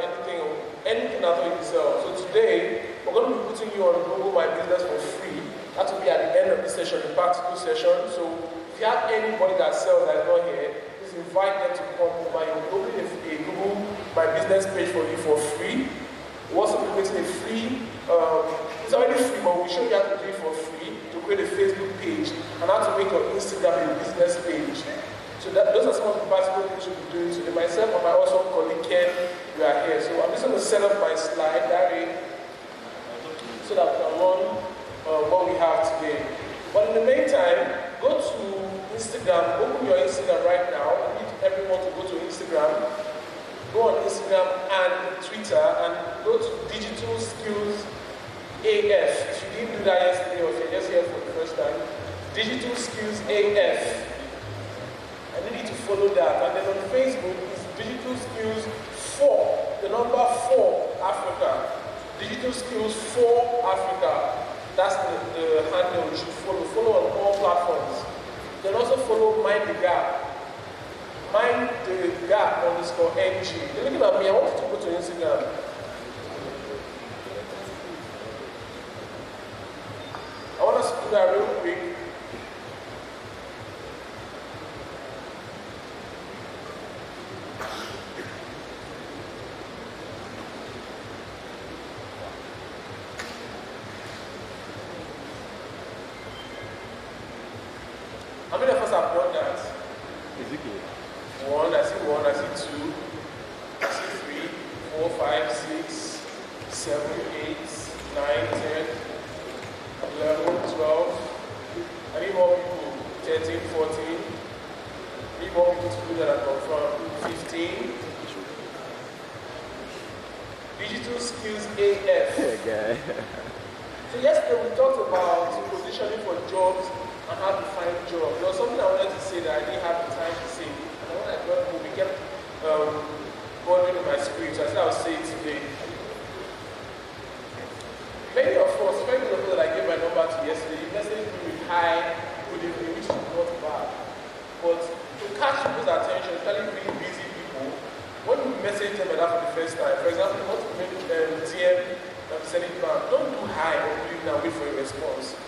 anything at all you sell. So today, we're going to be putting you on Google My Business for free. That will be at the end of this session, the practical session. So if you have anybody that sells that is not here, please invite them to come over. You'll open a Google My Business page for you for free. We're also creating a free, it's already free, but we'll show you how to do it for free, to create a Facebook page, and how to make your Instagram a business page. So those are some of the practical things we'll be doing today. Myself and my also colleague Ken, we are here. So I'm just going to set up my slide, Larry, so that we can run what we have today. But in the meantime, go to Instagram, open your Instagram right now. I need everyone to go to Instagram. Go on Instagram and Twitter and go to Digital Skills AF. If you didn't do that yesterday or if you're just here for the first time, Digital Skills AF. I need you to follow that. And then on Facebook is Digital Skills 4, the number 4 Africa. Digital Skills 4 Africa. That's the handle you should follow. Follow on all platforms. You can also follow Mind the Gap. Mind the Gap _NG. You're looking at me, I want you to go to Instagram. I want us to do that real quick. How many of us have done that? One, I see 2, I see 3, 4, 5, 6, 7, 8, 9, 10, 11, 12. I need more people. 13, 14. I need more people to do that and confirm. 15. Digital Skills AF. So yesterday we talked about positioning for jobs and how to find jobs. There was something I wanted to say that I didn't have the time to say. And when I got home, we kept bothering in my spirit. So I said I'll say it today. Many of us that I gave my number to yesterday, you messaged me with hi, good evening, which is not bad. But to catch people's attention, especially really busy people, when you message them like that for the first time, for example, you want to make DM Zenith Band, don't do hi or good evening and wait for a response.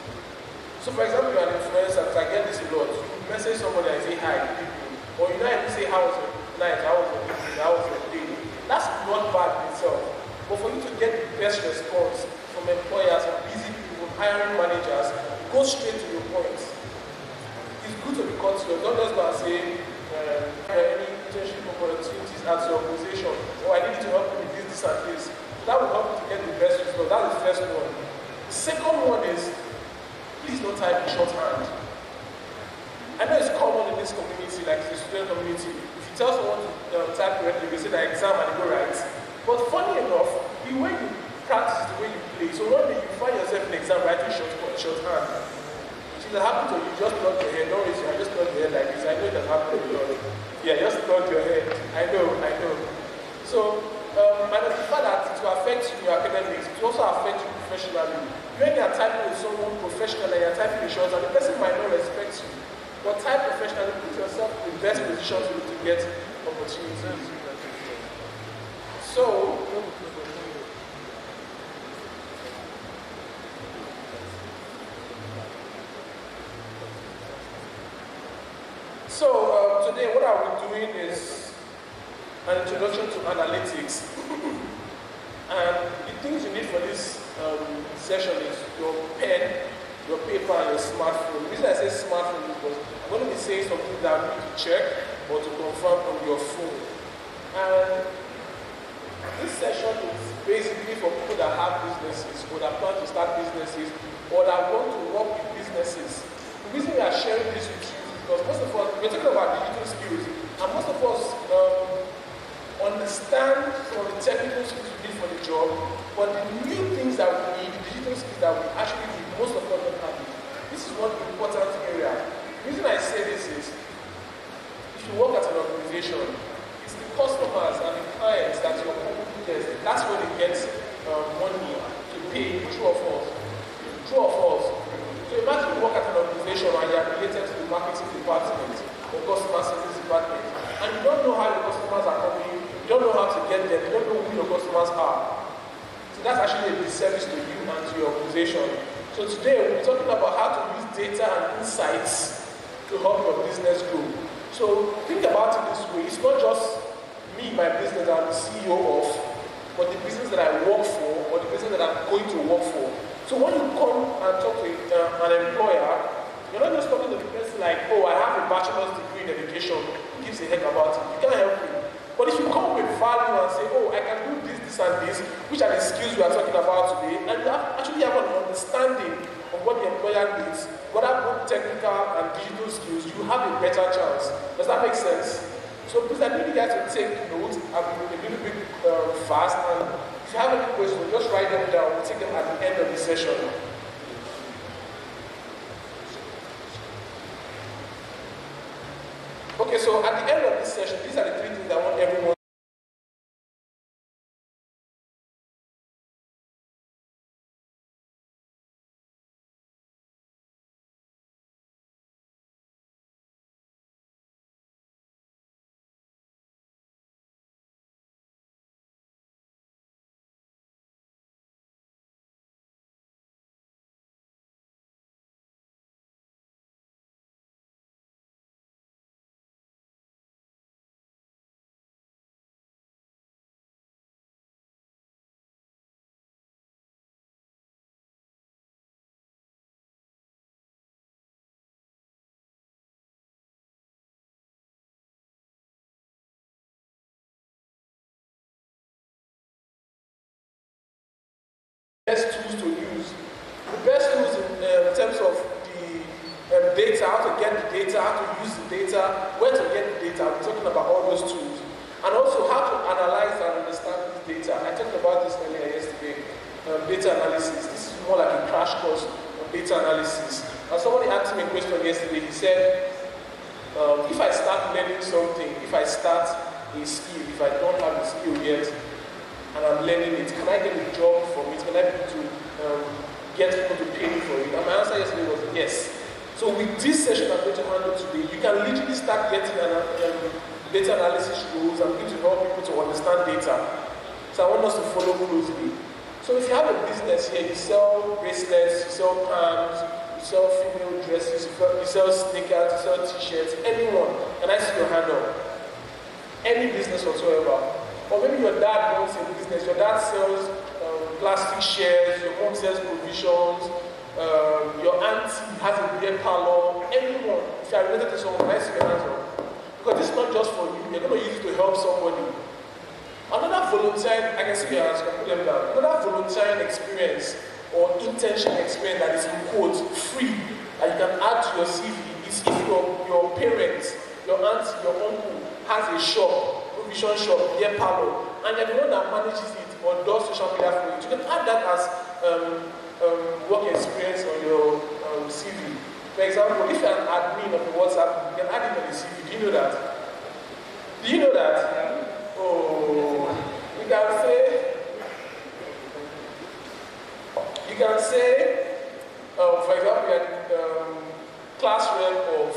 So for example, you're an influencer, because I get this a lot. You message somebody and say hi to people. Or you know, you say, how was your night, how was your evening, how was your day. That's not bad in itself. But for you to get the best response from employers and busy people, hiring managers, go straight to your point. It's good to be courteous. Don't just go and say, any internship opportunities at your organization, or I need you to help me with this and this. That will help you to get the best result. That's the first one. The second one is, please don't type in shorthand. I know it's common in this community, like the student community. If tell someone to type correctly, you say the exam and you go right. But funny enough, the way you practice is the way you play. So one day you find yourself in exam writing shorthand. It has happened to you, just plug your head, don't raise your hand, just plug your head like this. I know it has happened to you. Yeah, just plug your head. I know. So, minus the fact that it will affect you in your academics, it will also affect you professionally. When you are typing with someone professional and you are typing in short, and the person might not respect you, but type professionally, put yourself in the best position to get opportunities. So today what I will be doing is an introduction to analytics. And the things you need for this session is your pen, your paper, and your smartphone. The reason I say smartphone is because I'm going to be saying something that you need to check or to confirm on your phone. And this session is basically for people that have businesses or that plan to start businesses or that want to work with businesses. The reason we are sharing this with you is because most of us, we're talking about digital skills, and most of us understand some of the technical skills we need for the job, but the new things that we need, the digital skills that we actually need, most of us don't have it. This is one important area. The reason I say this is, if you work at an organization, it's the customers and the clients that your company gets. That's where they get money to pay true or false. True or false. So imagine you work at an organization and you are related to the marketing department or customer service department, and you don't know how your customers are coming, you don't know how to get them, you don't know who your customers are. So that's actually a disservice to you and to your organization. So today we'll be talking about how to use data and insights to help your business grow. So think about it this way, it's not just me, my business that I'm the CEO of, but the business that I work for or the business that I'm going to work for. So when you come and talk to an employer, you're not just talking to the person like, oh, I have a bachelor's degree in education, who gives a heck about it? You can't help me. But if you come with value and say, oh, I can do this and this, which are the skills we are talking about today, and you actually have an understanding of what the employer needs, whether both technical and digital skills, you have a better chance. Does that make sense? So please, I need you guys to take notes. I'll be a little bit fast, and if you have any questions, just write them down. We'll take them at the end of the session. Okay, so at the end of this session, these are the three things I want everyone. Best tools to use. The best tools in terms of the data, how to get the data, how to use the data, where to get the data. We're talking about all those tools. And also how to analyze and understand this data. I talked about this earlier yesterday. Data analysis. This is more like a crash course on data analysis. And somebody asked me a question yesterday. He said, if I start learning something, if I start a skill, if I don't have a skill yet, and I'm learning it, can I get a job from it? Can I be to get people to pay me for it? And my answer yesterday was yes. So with this session I'm going to handle today, you can literally start getting data analysis rules and going to help people to understand data. So I want us to follow closely. So if you have a business here, you sell bracelets, you sell pants, you sell female dresses, you sell sneakers, you sell t-shirts, anyone, can I see your hand up? Any business whatsoever. Or maybe your dad owns a business, your dad sells plastic shares, your mom sells provisions, your auntie has a beer parlor, anyone, if you are related to someone, can I see your hands up? Because this is not just for you, you're going to use it to help somebody. Another volunteering, I can see your hands, can put them down. Another volunteering experience or internship experience that is in quotes free, that you can add to your CV is if your parents, your auntie, your uncle, has a shop, provision shop, beer parlor, and you're the one that manages it or does social media for it. You can add that as work experience on your CV. For example, if you're an admin of the WhatsApp, you can add it on the CV. Do you know that? Do you know that? Oh, you can say, for example, you're class rep of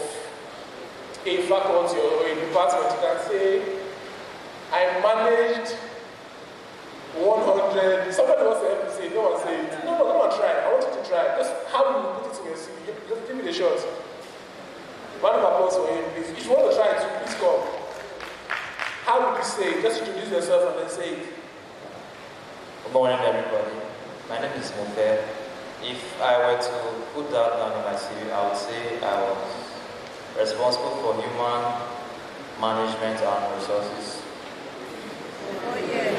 a faculty or a department. You can say, I managed 100. Somebody wants to help me say it. No one say it. No, come on, try. I want you to try. Just how you put it in your CV. Just give me the shot. Round of applause for him, please. If you want to try it, please come. How would you say it? Just introduce yourself and then say it. Good morning, everybody. My name is Mufe. If I were to put that down in my CV, I would say I was responsible for human management and resources. Oh, yeah.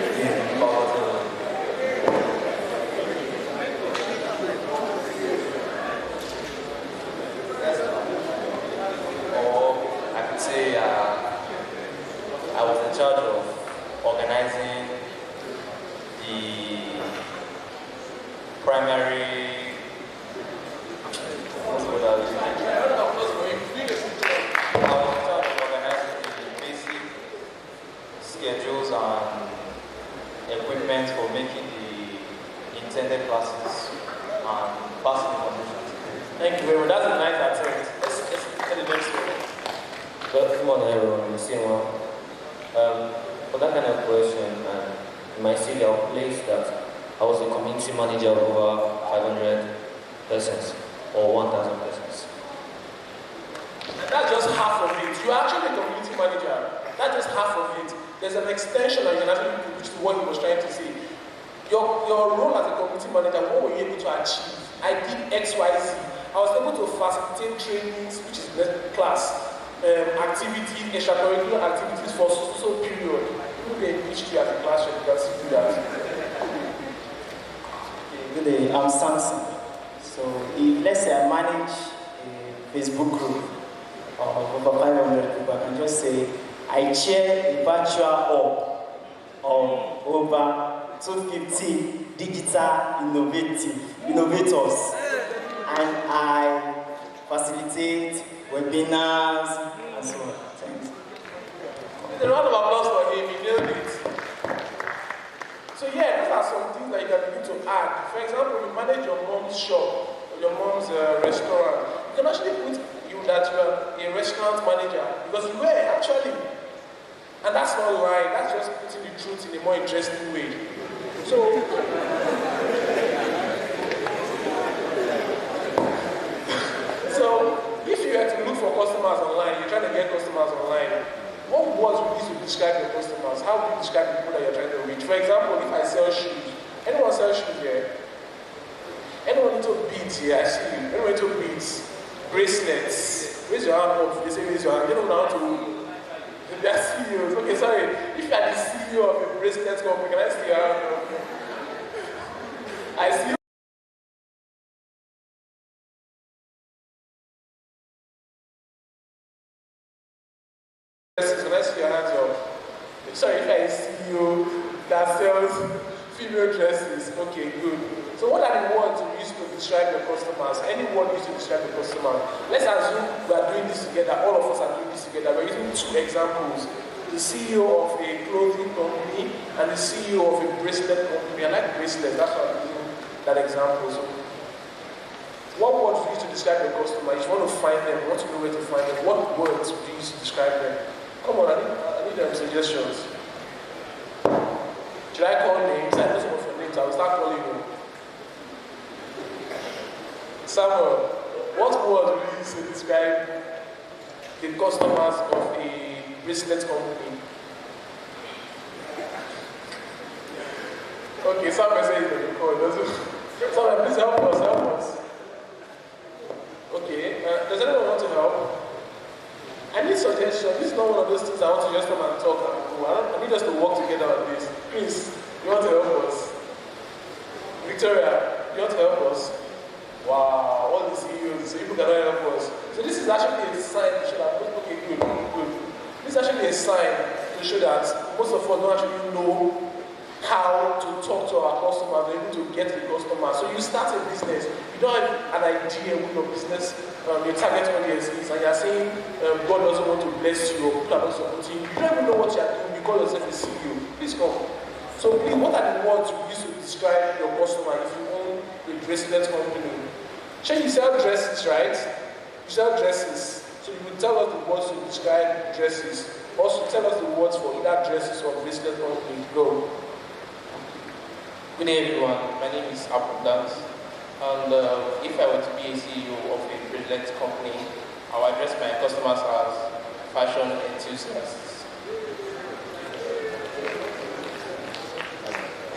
Or I could say I was in charge of organizing the primary. What's the word I was using? I was in charge of organizing the basic schedules and equipment for making the intended classes and passing information. Thank you very much. That's a nice attempt. Let's get the next one. Good morning, everyone. I'm seeing one. For that kind of question, in my CV, I'll place that I was a community manager of over 500 persons or 1,000 persons. And that's just half of it. You're actually a community manager. That's just half of it. There's an extension that you can actually do, which is what he was trying to say. Your role as a community manager, what were you able to achieve? I did X, Y, Z. I was able to facilitate trainings, which is the class, activities, extracurricular activities for so period. Who they engaged you as a class, you can see that. Good day, I'm Samson. So, if let's say I manage a Facebook group of over 500 people, I can just say I chair a virtual hub of over 250 digital innovators, and I facilitate webinars and so on. Thanks. A round of applause for him, he nailed it. So yeah, those are some things that you can begin to add. For example, you manage your mom's shop, or your mom's restaurant. You can actually put that you are a restaurant manager, because you were actually. And that's not lying, that's just putting the truth in a more interesting way. So, if you were to look for customers online, you're trying to get customers online, what words would you use to describe your customers? How would you describe the people that you're trying to reach? For example, if I sell shoes, anyone sell shoes here? Anyone into beads here? I see you. Anyone into beads? Bracelets? Raise your hand up. They say raise your hand. You don't know how to. They are CEOs. Okay, sorry. If you are the CEO of a bracelet company, can I see your hand up? I see. Can I see your hands up? Sorry, if I see you that sells female dresses. Okay, good. So what are the words you use to describe your customers? Any word used to describe your customer? Let's assume we are doing this together. All of us are doing this together. We're using two examples. The CEO of a clothing company and the CEO of a bracelet company. I like bracelets. That's why I'm using that example. So what words do you use to describe your customer? If you want to find them, you want to know where to find them, what words do you use to describe them? Come on, I need them suggestions. Should I call names? I know some of your names. I will start calling you. Samuel, what word will you use to describe the customers of a bracelet company? Okay, Samuel says that you call. Samuel, please help us. Okay, does anyone want to help? I need suggestions. This is not one of those things I want to just come and talk and go. I need us to work together on this. Please, you want to help us? Victoria, you want to help us? Wow, all the CEOs, so people cannot help us. So this is actually a sign you should have put, okay, good. This is actually a sign to show that most of us don't actually know how to talk to our customers, they're able to get the customer. So you start a business, you don't have an idea who your business, your target audience is, and you're saying God doesn't want to bless you or people are not supporting you. You don't even know what you're doing because yourself is CEO. Please come. So please, what are the words you use to describe your customer if you own a bracelet company? Sure, you sell dresses, right? You sell dresses. So you will tell us the words to describe dresses. Also tell us the words for either dresses or bracelet company. Go. Good day everyone, my name is Abundance, and if I were to be a CEO of a bracelet company, I will address my customers as fashion enthusiasts.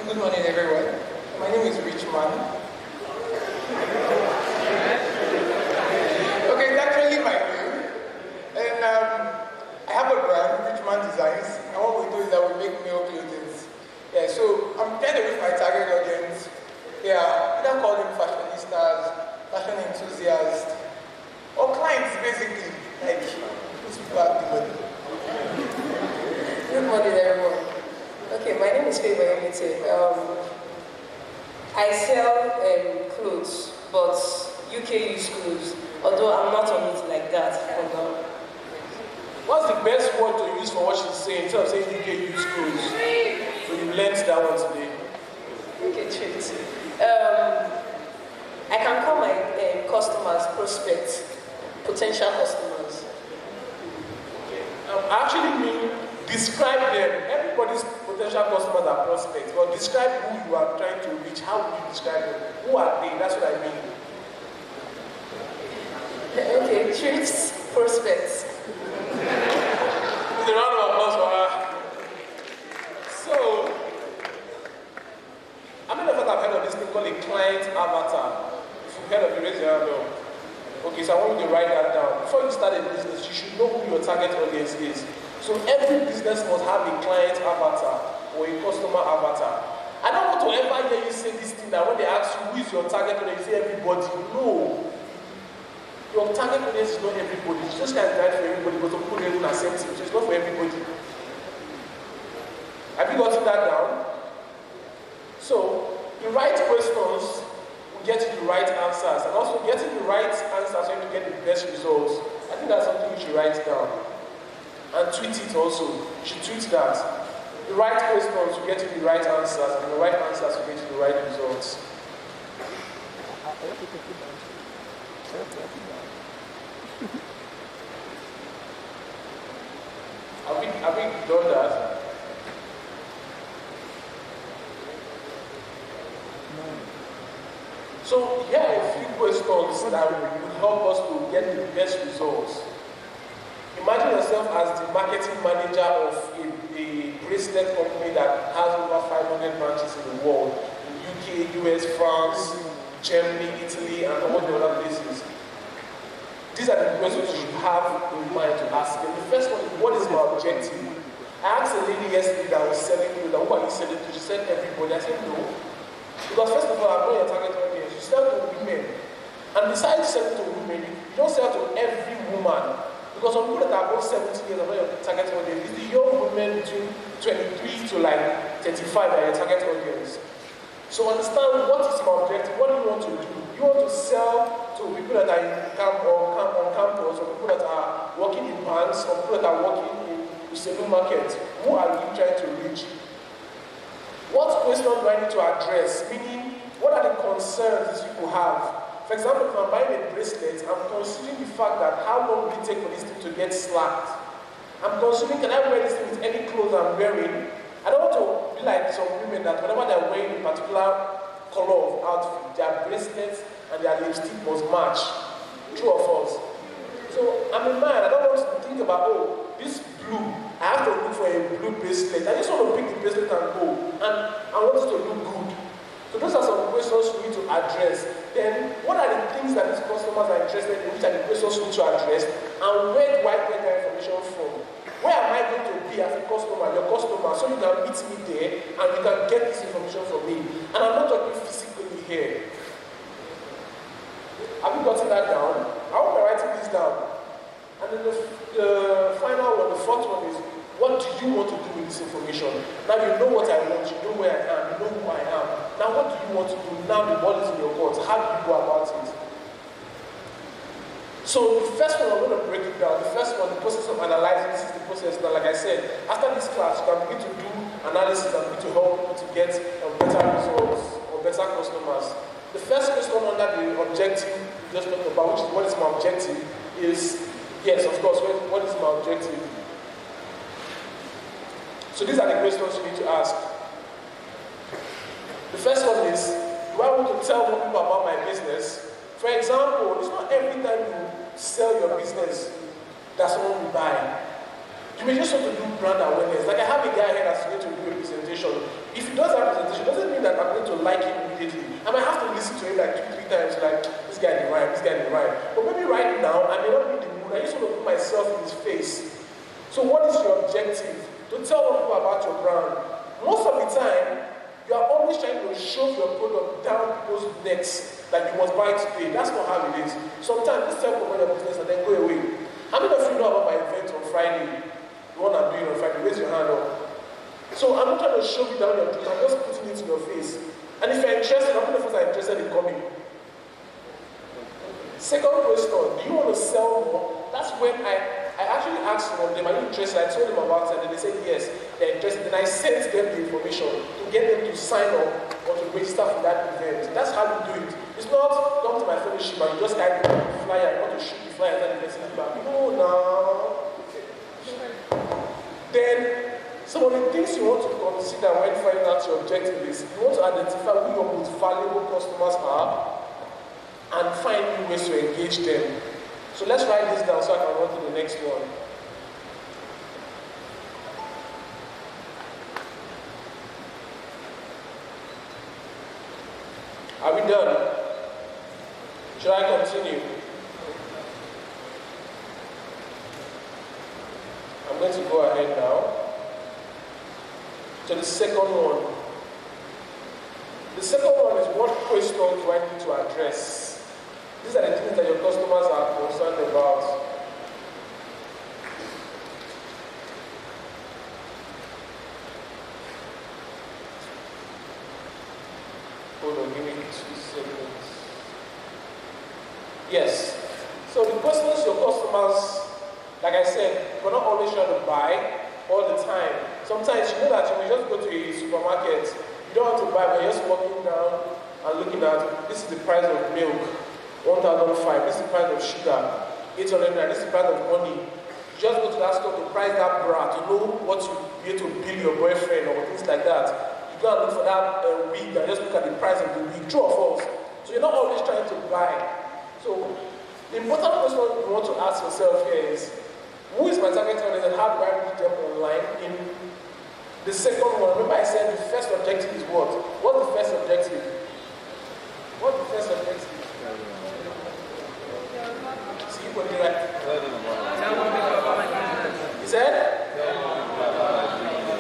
Good morning everyone, my name is Richman. Okay, it's actually my name, and I have a brand, Richman Designs, and what we do is that we make male clothing. Yeah, so I'm trying to reach my target audience. Yeah, either call them fashionistas, fashion enthusiasts, or clients basically. Like, these people have the money. Good morning, everyone. Okay, my name is Favor Emite. I sell clothes, but UK use clothes, although I'm not on it like that for now. What's the best word to use for what she's saying instead of saying UK use clothes? So you learned that one today. Okay, treat. I can call my customers prospects, potential customers. I actually mean describe them. Everybody's potential customers are prospects, but describe who you are trying to reach. How would you describe them? Who are they? That's what I mean. Okay, treats, prospects. It's a round of applause for her. So, how many of us have heard of this thing called a client avatar? If you've heard of it, raise your hand up. Okay, so I want you to write that down. Before you start a business, you should know who your target audience is. So every business must have a client avatar or a customer avatar. I don't want to ever hear you say this thing that when they ask you who is your target audience, you say everybody. No. Your target audience is not everybody. It's just kind of right for everybody, but some people don't even accept it. So it's not for everybody. Have you gotten that down? So, the right questions will get you the right answers. And also, getting the right answers when you get the best results. I think that's something you should write down. And tweet it also. You should tweet that. The right questions will get you the right answers, and the right answers will get you the right results. Have we done that? So here are a few questions that will help us to get the best results. Imagine yourself as the marketing manager of a bracelet company that has over 500 branches in the world, in UK, US, France, Germany, Italy, and all the other places. These are the questions you should have in mind to ask them. The first one is, what is my objective? I asked a lady yesterday that was selling clothes, who are you selling to? She said, everybody. I said, no. Because first of all, I know your target audience. You sell to women. And besides selling to women, you don't sell to every woman. Because some people that are above 70 years are not your target audience. It's the young women between 23 to like 35 that are your target audience. So understand what is my objective, what do you want to do? You want to sell to people that are in camp or on campus, or people that are working in banks, or people that are working in the saloon market. Who are you trying to reach? What question do I need to address? Meaning, what are the concerns these people have? For example, if I'm buying a bracelet, I'm considering the fact that how long will it take for this thing to get slacked? I'm considering, can I wear this thing with any clothes I'm wearing? I don't want to be like some women that whenever they're wearing a particular color of outfit, their bracelets and their lipstick must match. True or false? So I'm a man, I don't want to think about, oh, this blue, I have to look for a blue bracelet. I just want to pick the bracelet and go. And I want it to look good. So those are some questions we need to address. Then, what are the things that these customers are interested in? Which are the questions we need to address? And where do I get that information from? Where am I going to be as a customer, your customer, so you can meet me there and you can get this information from me? And I'm not talking physically here. Have you gotten that down? I hope you're writing this down. And then The final one, the fourth one is, what do you want to do with this information? Now you know what I want, you know where I am, you know who I am. Now what do you want to do? Now the ball is in your court. How do you go about it? So the first one, I'm going to break it down. The first one, the process of analyzing, this is the process. Now, like I said, after this class, you can begin to do analysis and begin to help people to get better results or better customers. The first question under the objective we just talked about, which is what is my objective, is, yes, of course, what is my objective? So these are the questions you need to ask. The first one is, do I want to tell more people about my business? For example, it's not every time you sell your business that someone will buy. You may just want to do brand awareness. Like I have a guy here that's going to do a presentation. If he does that presentation, it doesn't mean that I'm going to like him immediately. I might have to listen to him like 2-3 times, like, this guy didn't rhyme, this guy didn't rhyme. But maybe right now, I may not be in the mood. I just want to put myself in his face. So what is your objective? To tell people about your brand. Most of the time, you are always trying to shove your product down people's necks, like you must buy today. That's not how it is. Sometimes just tell people your business and then go away. How many of you know about my event on Friday? The one I'm doing on Friday, raise your hand up. So I'm not trying to shove it down your throat, I'm just putting it in your face. And if you're interested, how many of us are interested in coming? Second question, do you want to sell more? That's when I actually asked some of them, are you interested? I told them about it and they said yes, they're interested. Then I sent them the information to get them to sign up or to register for that event. That's how we do it. It's not come to my fellowship and you just carry the flyer, you want to shoot the flyer and then the person back. No, no. Then some of the things you want to consider when finding out your objective is you want to identify who your most valuable customers are and find new ways to engage them. So let's write this down so I can run to the next one. Are we done? Should I continue? I'm going to go ahead now to the second one. The second one is, what questions do I need to address? These are the things that your customers are concerned about. Hold on, give me 2 seconds. Yes. So the questions your customers, like I said, we're not always trying to buy all the time. Sometimes you know that you may just go to a supermarket, you don't want to buy, but you're just walking down and looking at, this is the price of milk, 1,005, this is the price of sugar, 800, this is the price of honey. You just go to that store to price that bra, to know what you need to bill your boyfriend or things like that. You go and look for that wig and just look at the price of the wig, true or false. So you're not always trying to buy. So the important question you want to ask yourself here is, who is my target audience and how do I reach them online? In the second one, remember I said the first objective is what? What's the first objective? What's the first objective? See, you put it right. He said?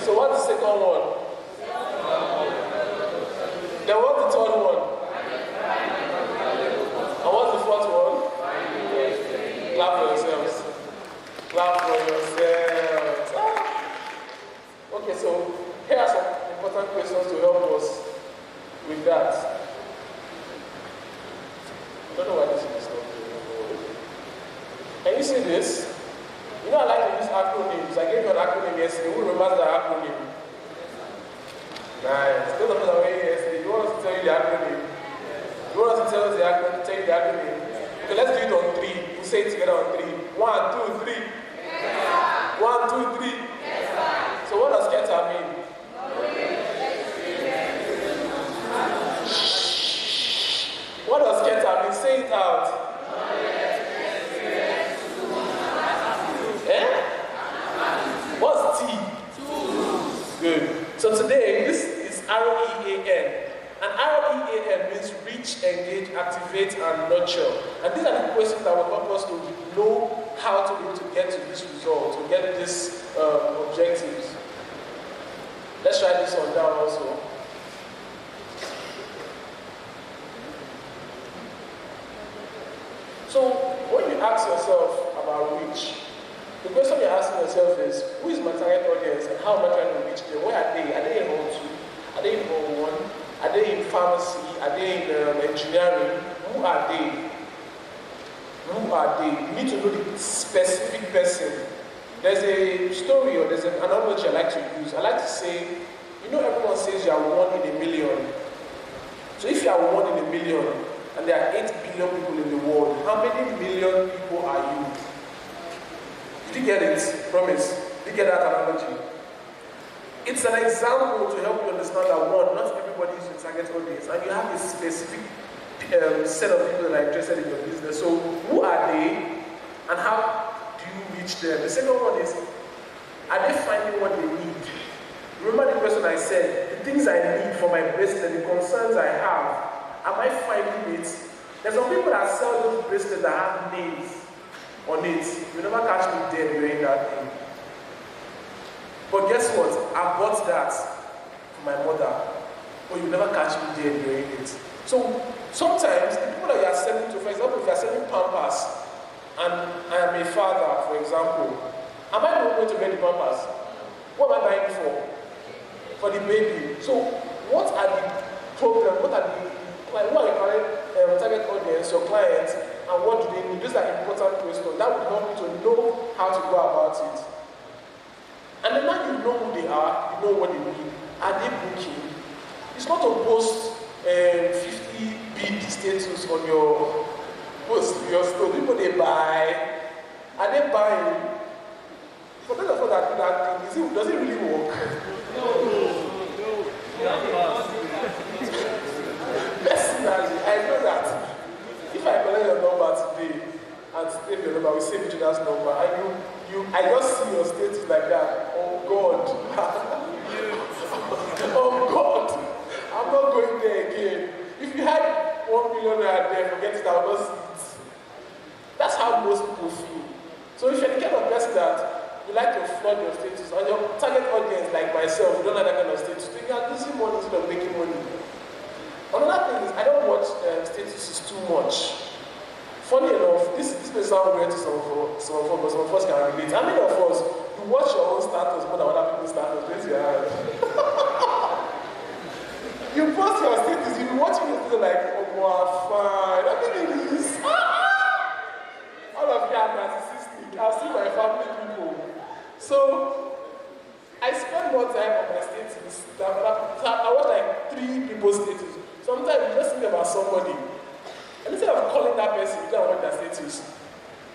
So what's the second one? Then what's the third one? And what's the fourth one? Clap for yourselves. Clap for yourselves. Okay, so here are some important questions to help us with that. I don't know why this is not doing. Can you see this? You know I like to use acronyms. I gave you an acronym yesterday. Who remembers the acronym? Nice. Those of us that were here yesterday, you want us to tell you the acronym? You want us to tell us the acronym? Tell you the acronym? Okay, let's do it on 3. We'll say it together on 3. 1, 2, 3. Yes, 1, 2, 3. Yes, so what does KETA mean? What does KETA mean? Say it out. Eh? What's T? Good. So today, this is REAN. And REAN means reach, engage, activate, and nurture. And these are the questions that will help us to know how to be able to get to this result, to get these objectives. Let's write this one down also. So when you ask yourself about reach, The question you're asking yourself is, who is my target audience and how am I trying to reach them? Where are they? Are they in Hall 2? Are they in Hall 1? Are they in pharmacy? Are they in engineering? Who are they? Who are they? You need to know the specific person. There's a story or there's an analogy I like to use. I like to say, you know, everyone says you are 1 in a million. So if you are 1 in a million and there are 8 billion people in the world, how many million people are you? Did you get it? Promise. Did you get that analogy? It's an example to help you understand that one, not everybody is your target audience, and you have a specific set of people that are interested in your business. So who are they and how do you reach them? The second one is, are they finding what they need? Remember the question I said, the things I need for my business, the concerns I have, am I finding it? There's some people that sell those bracelets that have names on it. You never catch me dead wearing that thing. But guess what? I bought that for my mother. But you never catch me dead wearing it. So sometimes the people that you are selling to, for example, if you are selling Pampers, and I am a father, for example, am I not going to wear the Pampers? What am I buying for? For the baby. So what are the problems? What are the who are your target audience, your clients, and what do they need? These are important questions. That would help you to know how to go about it. And then now you know who they are, you know what they need. Are they booking? It's not to post 50 bid status on your post, your store. People they buy. Are they buying? For those of us that do that thing, does it really work? No. Personally, I know that if I collect your number today and save your number, we save each other's number, and I just see your status like that. Oh God. Oh God. I'm not going there again. If you had 1 million there, forget it, I'll not see it. That's how most people feel. So if you're the kind of person that you like to flood your status, and your target audience, like myself, you don't have that kind of status, then you are losing money instead of making money. Another thing is, I don't watch statuses too much. Funny enough, this may sound weird to some of us, but some of us can relate. How many of us, you watch your own status more than other people's status? Raise your hand. You post your status, you be watching it, feel like, oh, wow, fine. I mean, it is. All of you are narcissistic. I'll see my family people. So, I spend more time on my status than other people. I watch like 3 people's status. Sometimes you just think about somebody. And instead of calling that person, you don't want their status.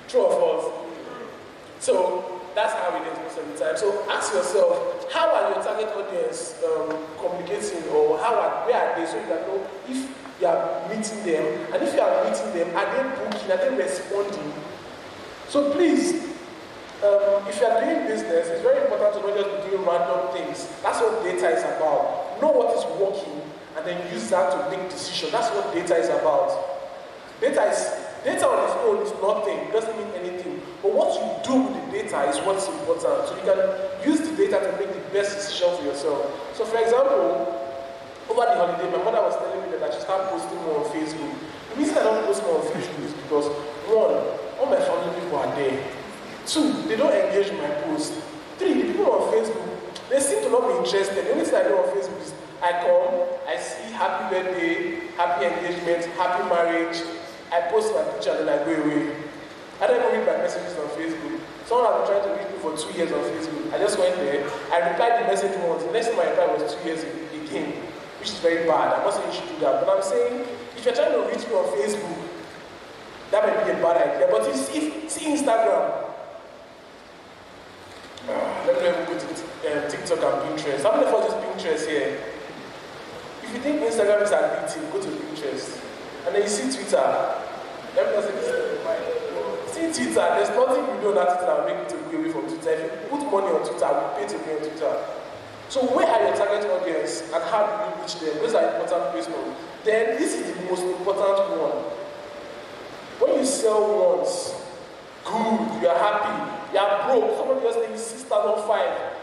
True or false? So, that's how it is most of the time. So, ask yourself, how are your target audience communicating, or where are they, so you can know if you are meeting them, and if you are meeting them, are they booking, are they responding? So please, if you are doing business, it's very important to not just be doing random things. That's what data is about. Know what is working, and then use that to make decisions. That's what data is about. Data on its own is nothing, it doesn't mean anything. But what you do with the data is what's important. So you can use the data to make the best decision for yourself. So for example, over the holiday, my mother was telling me that I should start posting more on Facebook. The reason I don't post more on Facebook is because, one, all my family people are there. 2, they don't engage my post. 3, the people on Facebook, they seem to not be interested. The only thing I do on Facebook is I come, I see happy birthday, happy engagement, happy marriage. I post my picture and then I go away. I don't even read my messages on Facebook. Someone has been trying to reach me for 2 years on Facebook. I just went there, I replied the message once. The next time I replied was 2 years again, which is very bad. I'm not saying you should do that, but I'm saying if you're trying to reach me on Facebook, that might be a bad idea. But if see Instagram, let me go to TikTok and Pinterest. How many of us use Pinterest here? If you think Instagram is addictive, go to Pinterest. And then you see Twitter. Everyone says this is mine. See Twitter, there's nothing you do on that Twitter that will make you to go away from Twitter. If you put money on Twitter, we pay to be on Twitter. So where are your target audience and how do you reach them? Those are important questions. Then this is the most important one. When you sell once, good, you are happy, you are broke, somebody just needs 6,500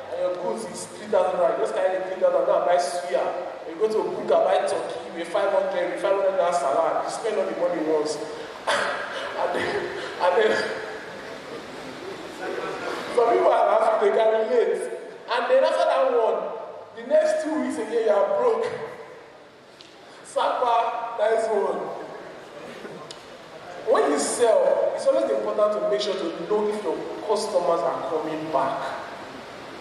and your goods is 3,000 rand. You just carry the 3,000 and buy suya. You go to a book and buy turkey with 500 salad. You spend all the money once. and then Some people are asking, they can relate. And then after that one, the next 2 weeks again, you are broke. Sapa, nice one. When you sell, it's always important to make sure to know if your customers are coming back.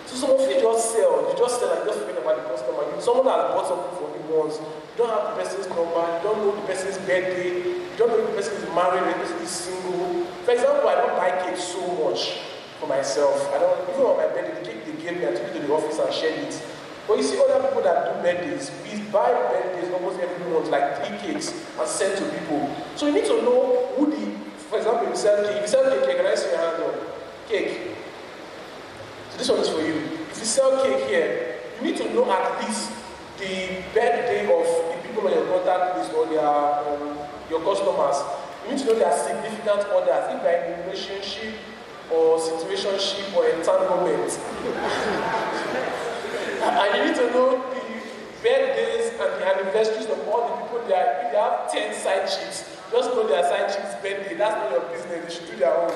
So some of you just sell and just forget about the customer. Someone has bought something for you once, you don't have the person's number, you don't know the person's birthday, you don't know if the person is married, the person is single. For example, I don't buy cake so much for myself. Even on my birthday, the cake they gave me, I took it to the office and shared it. But you see other people that do birthdays, we buy birthdays almost every month, like 3 cakes, and send to people. So you need to know who for example, if you sell cake, can I see your hand up? Cake. So this one is for you. If you sell cake here, you need to know at least the birthday of the people on your contact list or your customers. You need to know their significant others, if they're in a relationship or situationship or entanglement. And you need to know the birthdays and the anniversaries of all the people there. If they have 10 side chicks, just know their side chick's birthday. That's not your business. They should do their own.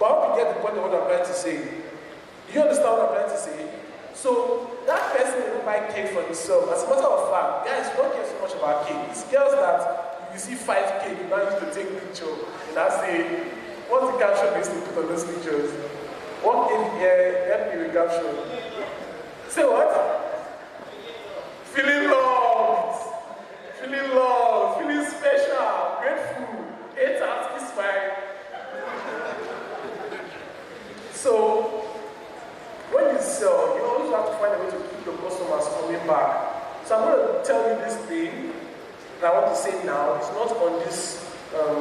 But I hope you get the point of what I'm trying to say. Do you understand what I'm trying to say? So that person will buy cake for himself. As a matter of fact, guys, don't care so much about cake. It's girls that you see 5 cake, you now used to take picture. And I say, what's the caption they used to put on those pictures? What cake here? Help me with caption. Say what? Feeling loved. Feeling loved. Feeling special. Grateful. 8 out is fine. So, when you sell, you always have to find a way to keep your customers coming back. So I'm going to tell you this thing that I want to say now. It's not on this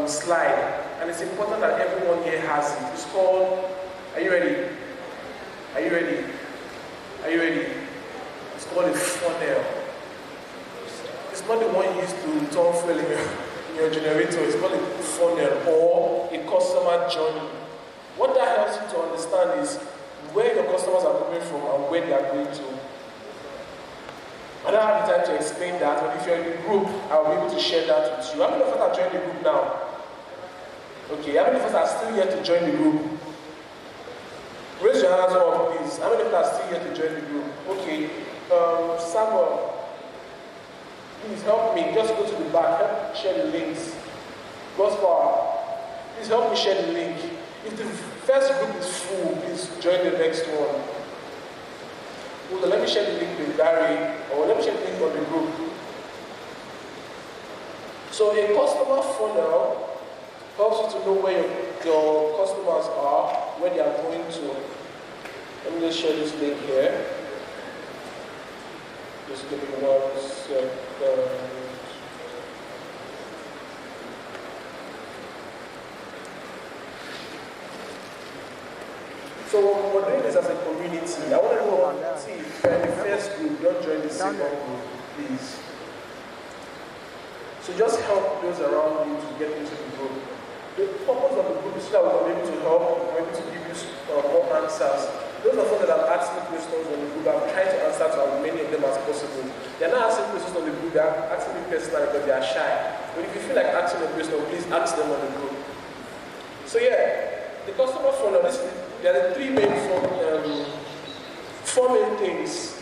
slide. And it's important that everyone here has it. It's called, are you ready? Are you ready? Are you ready? It's called a funnel. It's not the one you used to turn fuel in your generator. It's called a funnel or a customer journey. What that helps you to understand is where your customers are coming from and where they are going to. I don't have the time to explain that, but if you're in the group, I'll be able to share that with you. How many of us are joining the group now? Okay, how many of us are still yet to join the group? Raise your hands up, please. How many of us are still here to join the group? Okay. Samuel, please help me. Just go to the back. Help me share the links. Gospel, please help me share the link. If the first group is full, please join the next one. Hold on, let me share the link with Barry, or let me share the link on the group. So a customer funnel helps you to know where your customers are, where they are going to. Let me just share this link here. Just give me 1 second. So we're doing this as a community. I want everyone to see if you're in the first group, don't join the second group, please. So just help those around you to get into the group. The purpose of the group is so that we'll be able to help, we'll be able to give you more answers. Those of us that have asked me questions on the group, I'm trying to answer to as many of them as possible. They're not asking questions on the group, they're asking me personally because they are shy. But if you feel like asking a question, please ask them on the group. So yeah, the customer funnel, there are 3 main 4 main things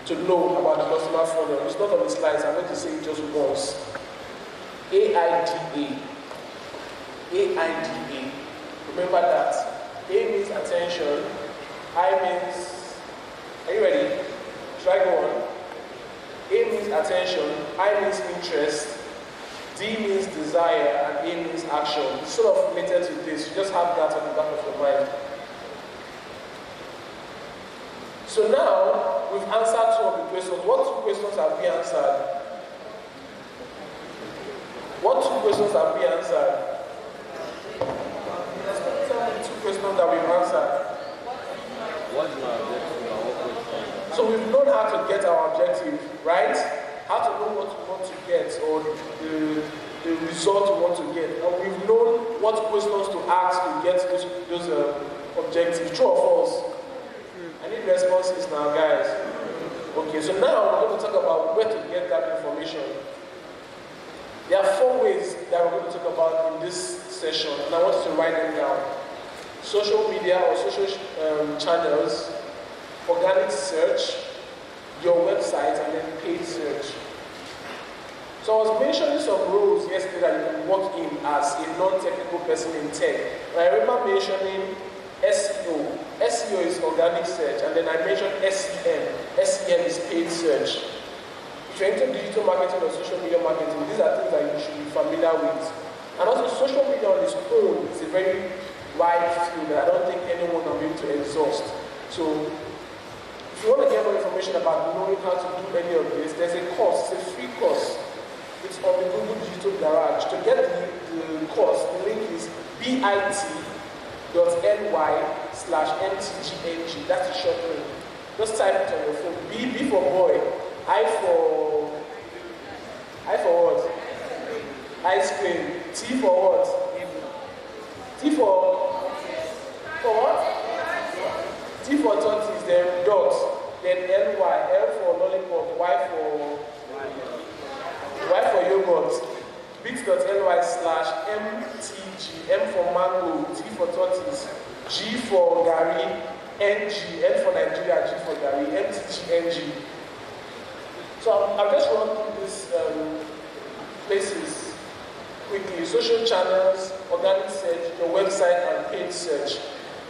to know about the customer funnel. It's not on the slides, I'm going to say it just once. AIDA. AIDA. Remember that. A means attention. I means, are you ready? Should I go on? A means attention. I means interest. D means desire. And A means action. It's sort of related to this. You just have that on the back of your mind. So now, we've answered 2 of the questions. What 2 questions have we answered? What 2 questions have we answered? Tell me 2 questions that we've answered. What's my objective? So we've known how to get our objective, right? How to know what we want to get or the result we want to get. And we've known what questions to ask to get those objectives. True or false? I need responses now, guys. Okay, so now we're going to talk about where to get that information. There are 4 ways that we're going to talk about in this session, and I want you to write them down. social media or social channels, organic search, your website, and then paid search. So I was mentioning some roles yesterday that you can work in as a non-technical person in tech. And I remember mentioning SEO. SEO is organic search, and then I mentioned SEM. SEM is paid search. If you're into digital marketing or social media marketing, these are things that you should be familiar with. And also social media on its own is a very wide field that I don't think anyone will be able to exhaust. So if you want to get more information about knowing how to do any of this, there's a course, it's a free course. It's on the Google Digital Garage. To get the course, the link is bit.ly/mtgng. That's the short link. Just type it on your phone. B for boy. I for what? Ice cream. T for what? T for what? T for tortoise, then dot, then LY, L for lollipop, Y for yogurt, bit.ly/mtg, M for mango, T for tortoise, G for Gary, NG, N for Nigeria, G for Gary, MTGNG. So I'll just run through these places quickly. Social channels, organic search, your website, and paid search.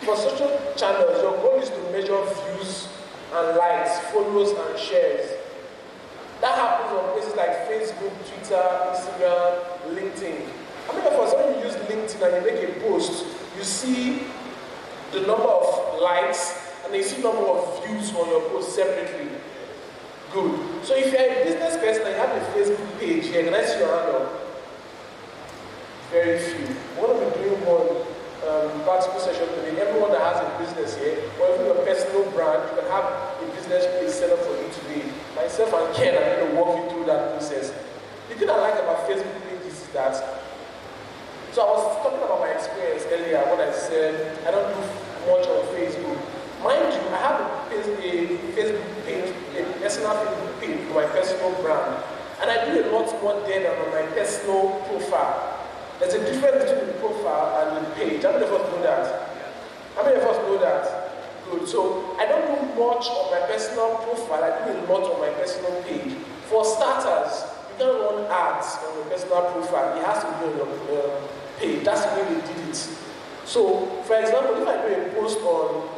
For social channels, your goal is to measure views and likes, follows, and shares. That happens on places like Facebook, Twitter, Instagram, LinkedIn. I mean, for some you use LinkedIn and you make a post, you see the number of likes and you see the number of views on your post separately. Good. So if you're a business person and you have a Facebook page here, can I see your hand up? Very few. We're going to be doing one practical session today. Everyone that has a business here, or even a personal brand, you can have a business page set up for you today. Myself and Ken are going to walk you through that process. The thing I like about Facebook pages is that, so I was talking about my experience earlier when I said I don't do much on Facebook. Mind you, I have a Facebook page, a personal Facebook page for my personal brand, and I do a lot more there than on my personal profile. There's a difference between the profile and the page. How many of us know that? How many of us know that? Good. So I don't do much on my personal profile. I do a lot on my personal page. For starters, you can't run ads on your personal profile. It has to be on your page. That's the way they did it. So, for example, if I do a post on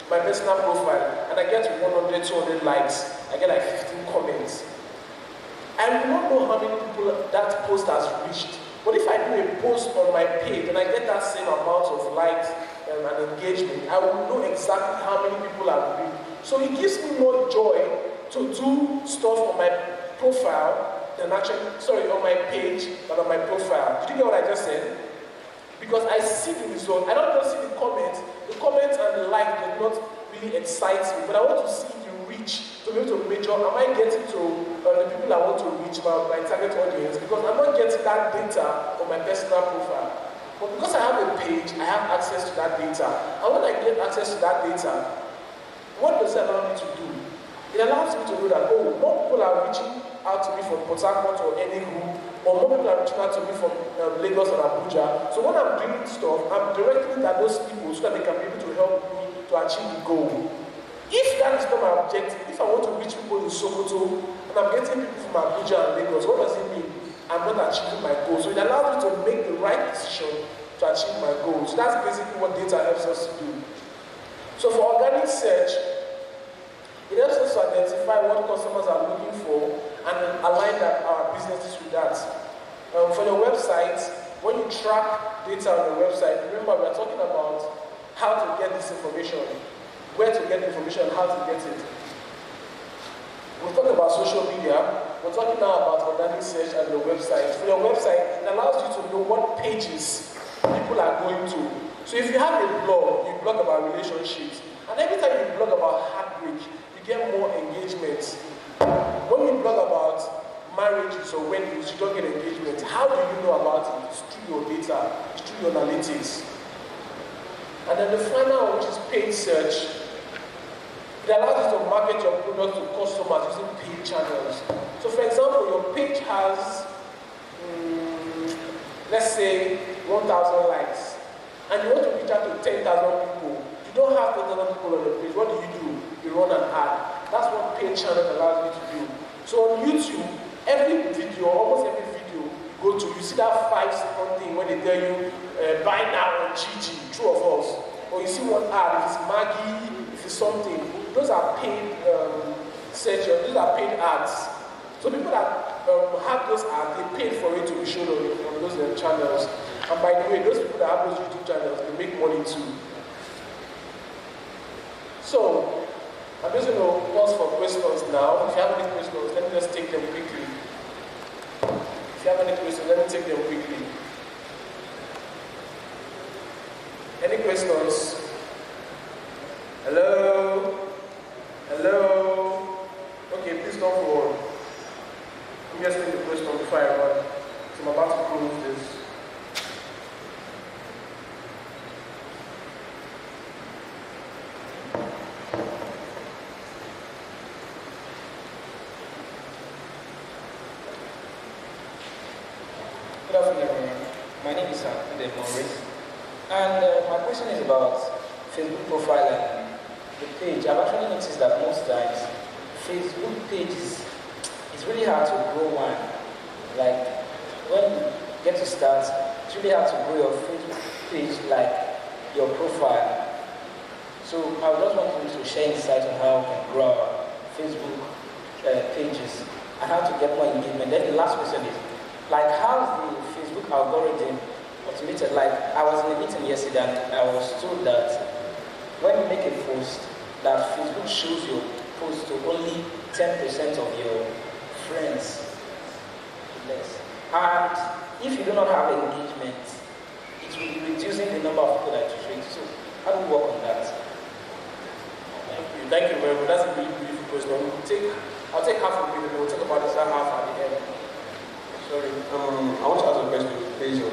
my personal profile and I get 100, 200 likes, I get like 15 comments. I will not know how many people that post has reached. But if I do a post on my page and I get that same amount of likes and engagement, I will know exactly how many people have reached. So it gives me more joy to do stuff on my profile than on my page than on my profile. Did you get what I just said? Because I see the result. I don't just see the comments. The comments and the like do not really excite me, but I want to see the reach to be able to measure, am I getting to the people I want to reach, my target audience? Because I'm not getting that data on my personal profile. But because I have a page, I have access to that data. And when I get access to that data, what does it allow me to do? It allows me to know that, oh, more people are reaching out to me from Port Harcourt or any group, or more people are reaching out to me from Lagos or Abuja. So when I'm doing stuff, I'm directing at those people so that they can be able to help me to achieve the goal. If that is not my objective, if I want to reach people in Sokoto, and I'm getting people from Abuja and Lagos, what does it mean? I'm not achieving my goal. So it allows me to make the right decision to achieve my goal. So that's basically what data helps us to do. So for organic search, it helps us to identify what customers are looking for and align our businesses with that. For your website, when you track data on your website, remember we're talking about how to get this information, where to get the information, how to get it. We'll talk about social media. We're talking now about organic search and your website. For your website, it allows you to know what pages people are going to. So if you have a blog, you blog about relationships, and every time you blog about heartbreak, you get more engagement. When you blog about marriages or weddings, you don't get engagement. How do you know about it? It's through your data, it's through your analytics. And then the final one, which is paid search, it allows you to market your product to customers using paid channels. So for example, your page has, let's say, 1,000 likes. and you want to reach out to 10,000 people, you don't have 10,000 people on your page. What do? You run an ad. That's what paid channel allows you to do. So on YouTube, every video, almost every video you go to, you see that 5-second thing when they tell you, buy now on Gigi, true or false. Or you see one ad, if it's Maggie, if it's something, those are paid those are paid ads. So people that have those ads, they paid for it to be shown on those channels. And by the way, those people that have those YouTube channels, they make money too. So, I'm just going to pause for questions now. If you have any questions, let me just take them quickly. If you have any questions, let me take them quickly. Any questions? Hello? Hello? Okay, please come forward. Let me just take the question before I run. So I'm about to close this. Good afternoon, everyone. My name is Dave Morris, and my question is about Facebook profile and the page. I've actually noticed that most times Facebook pages, it's really hard to grow one. Like when you get to start, it's really hard to grow your Facebook page like your profile. So I just want you to share insight on how we can grow our Facebook pages and how to get more engagement. Then the last question is, like, how is the Facebook algorithm automated? Like, I was in a meeting yesterday and I was told that when you make a post, that Facebook shows your post to only 10% of your friends. Less. And if you do not have engagement, it will be reducing the number of people that you train. So, how do we work on that? Thank you very much. That's a really beautiful question. I'll take half of it and we'll talk about this half at the end. Sorry. I want to ask a question based on.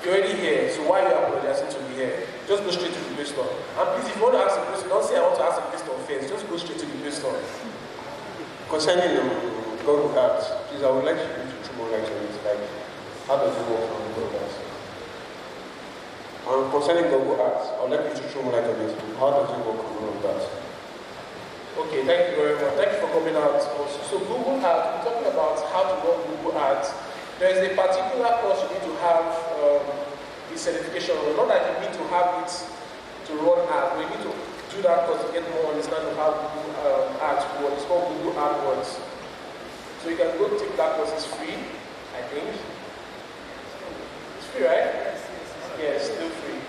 You're already here, so why are you apologizing to be here? Just go straight to the question. And please, if you want to ask a question, don't say I want to ask a question first. Just go straight to the question. Concerning Google Ads, please, I would like you to throw more light on it. Like, how does it work on Google Ads? Concerning Google Ads, I would like you to throw more light on it. How does it work on Google Ads? Okay, thank you very much. Thank you for coming out also. So Google Ads, we're talking about how to run Google Ads. There is a particular course you need to have the certification on. Not that you need to have it to run ads, but you need to do that course to get more understanding of how Google Ads work. It's called Google AdWords. So you can go take that course. It's free, I think. It's free, right? Yes, still free.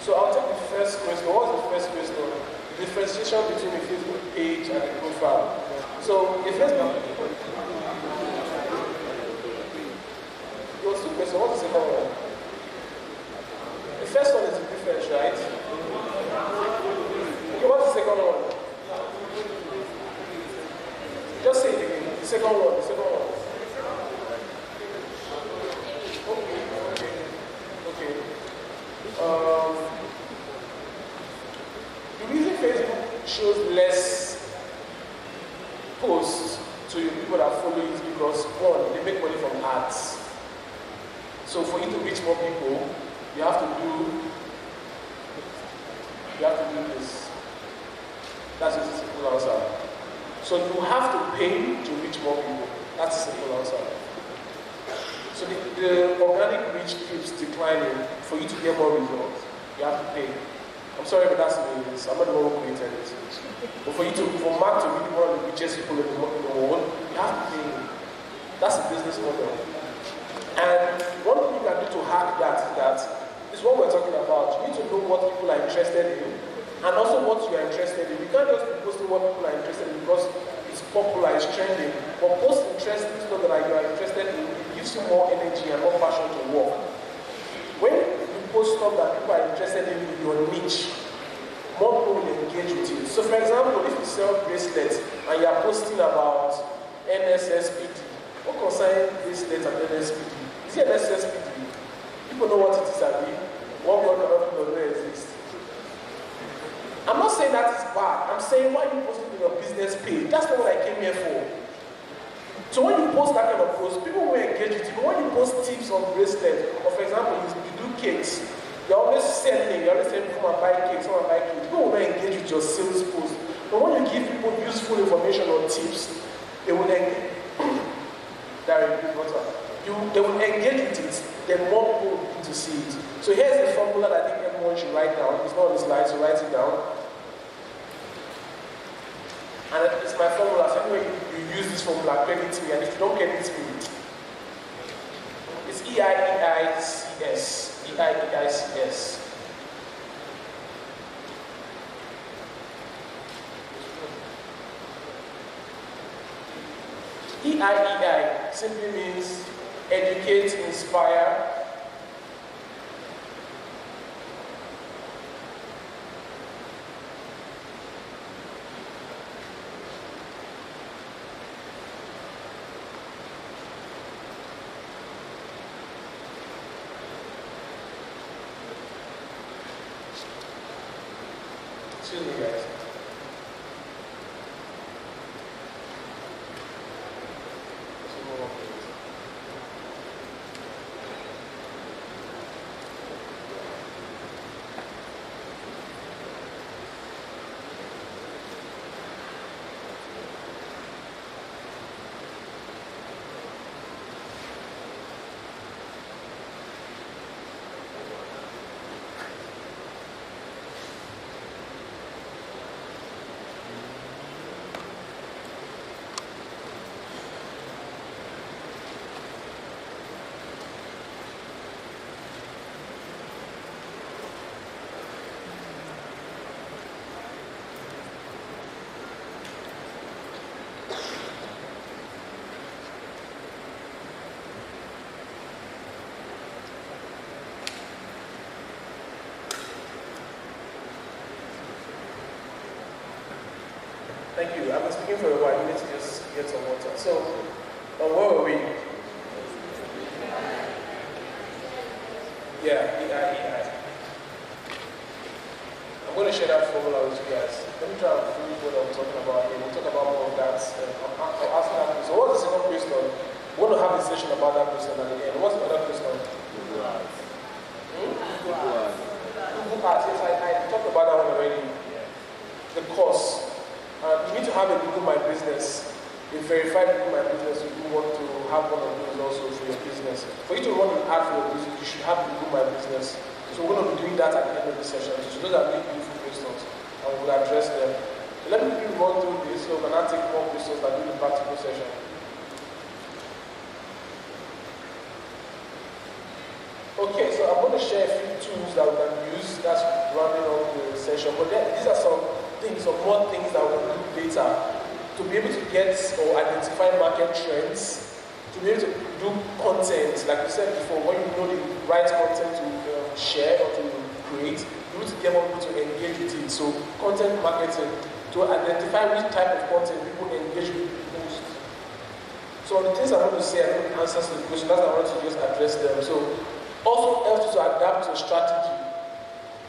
So I'll take the first question. What was the first question? Differentiation between a Facebook page and a profile. So the first one, it was two questions. What's the second one? The first one is the difference, right? Okay, what's the second one? Just say it again. The second one. Okay. The reason Facebook shows less posts to your people that follow you is because, one, they make money from ads. So for you to reach more people, you have to do this. That's just a simple answer. So you have to pay to reach more people. That's a simple answer. So the organic reach keeps declining. For you to get more results, you have to pay. I'm sorry, but that's the way it is. I'm not the one who created it. But for Mark to be one of the richest people in the world, you have to pay. That's the business model. And one thing you can do to hack that is what we're talking about. You need to know what people are interested in and also what you are interested in. You can't just be posting what people are interested in because it's popular, it's trending. But post interesting stuff that you are interested in, it gives you more energy and more passion to work. When you post stuff that people are interested in your niche, more people will engage with you. So for example, if you sell bracelets and you are posting about NSSPD, what concerns bracelets and NSPD? Is it NSSPD? People know what it is, Abi. What God cannot do does not exist. I'm not saying that is bad. I'm saying why you posting in your business page. That's not what I came here for. So when you post that kind of post, people will engage with you. But when you post tips on bracelets, or for example, you do cakes, you're always selling, you're always saying, come and buy cakes, come and buy cakes. People will not engage with your sales post. But when you give people useful information or tips, they will engage. They will engage with it, then more people will begin to see it. So here's the formula that I think everyone should write down. It's not on the slide, so write it down. And it's my formula. So anyway, you use this formula, credit me, and if you don't credit me, it's EIEICS. EIEICS. EIEI simply means educate, inspire, excuse me guys. Thank you. I've been speaking for a while. You need to just get some water. So, where were we? Yeah, EIEI. I'm going to share that formula with you guys. Let me try and prove what I'm talking about here. We'll talk about more of that. I'll ask that. So, what's the second question? We're going to have a session about that question at the end. What's the other question? Google Ads. Google Ads. Yes, I talked about that one already. The course. You need to have a Google My Business, a verified Google My Business. You do want to have one of those also for your business. For you to run an ad for your business, you should have Google My Business. So we're going to be doing that at the end of the session. So those are really beautiful questions, and we'll address them. So let me quickly run through this, so we can now take more questions and do the practical session. Okay, so I'm going to share a few tools that we can use. That's running on the session. But then, these are some things or more things that we can do later to be able to get or identify market trends, to be able to do content, like we said before, when you know the right content to share or to create, you need to get more people to engage with it. So content marketing, to identify which type of content people engage with the most. So the things I want to say, I don't answer to the question, that's why I want to just address them. So also helps you to adapt your strategy.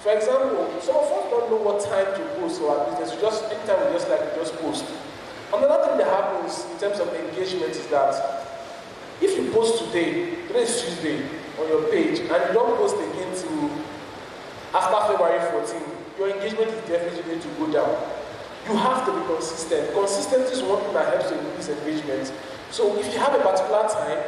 For example, some of us don't know what time to post for our business. Anytime we just post. Another thing that happens in terms of engagement is that if you post today is Tuesday, on your page, and you don't post again till after February 14, your engagement is definitely going to go down. You have to be consistent. Consistency is one thing that helps to increase engagement. So if you have a particular time,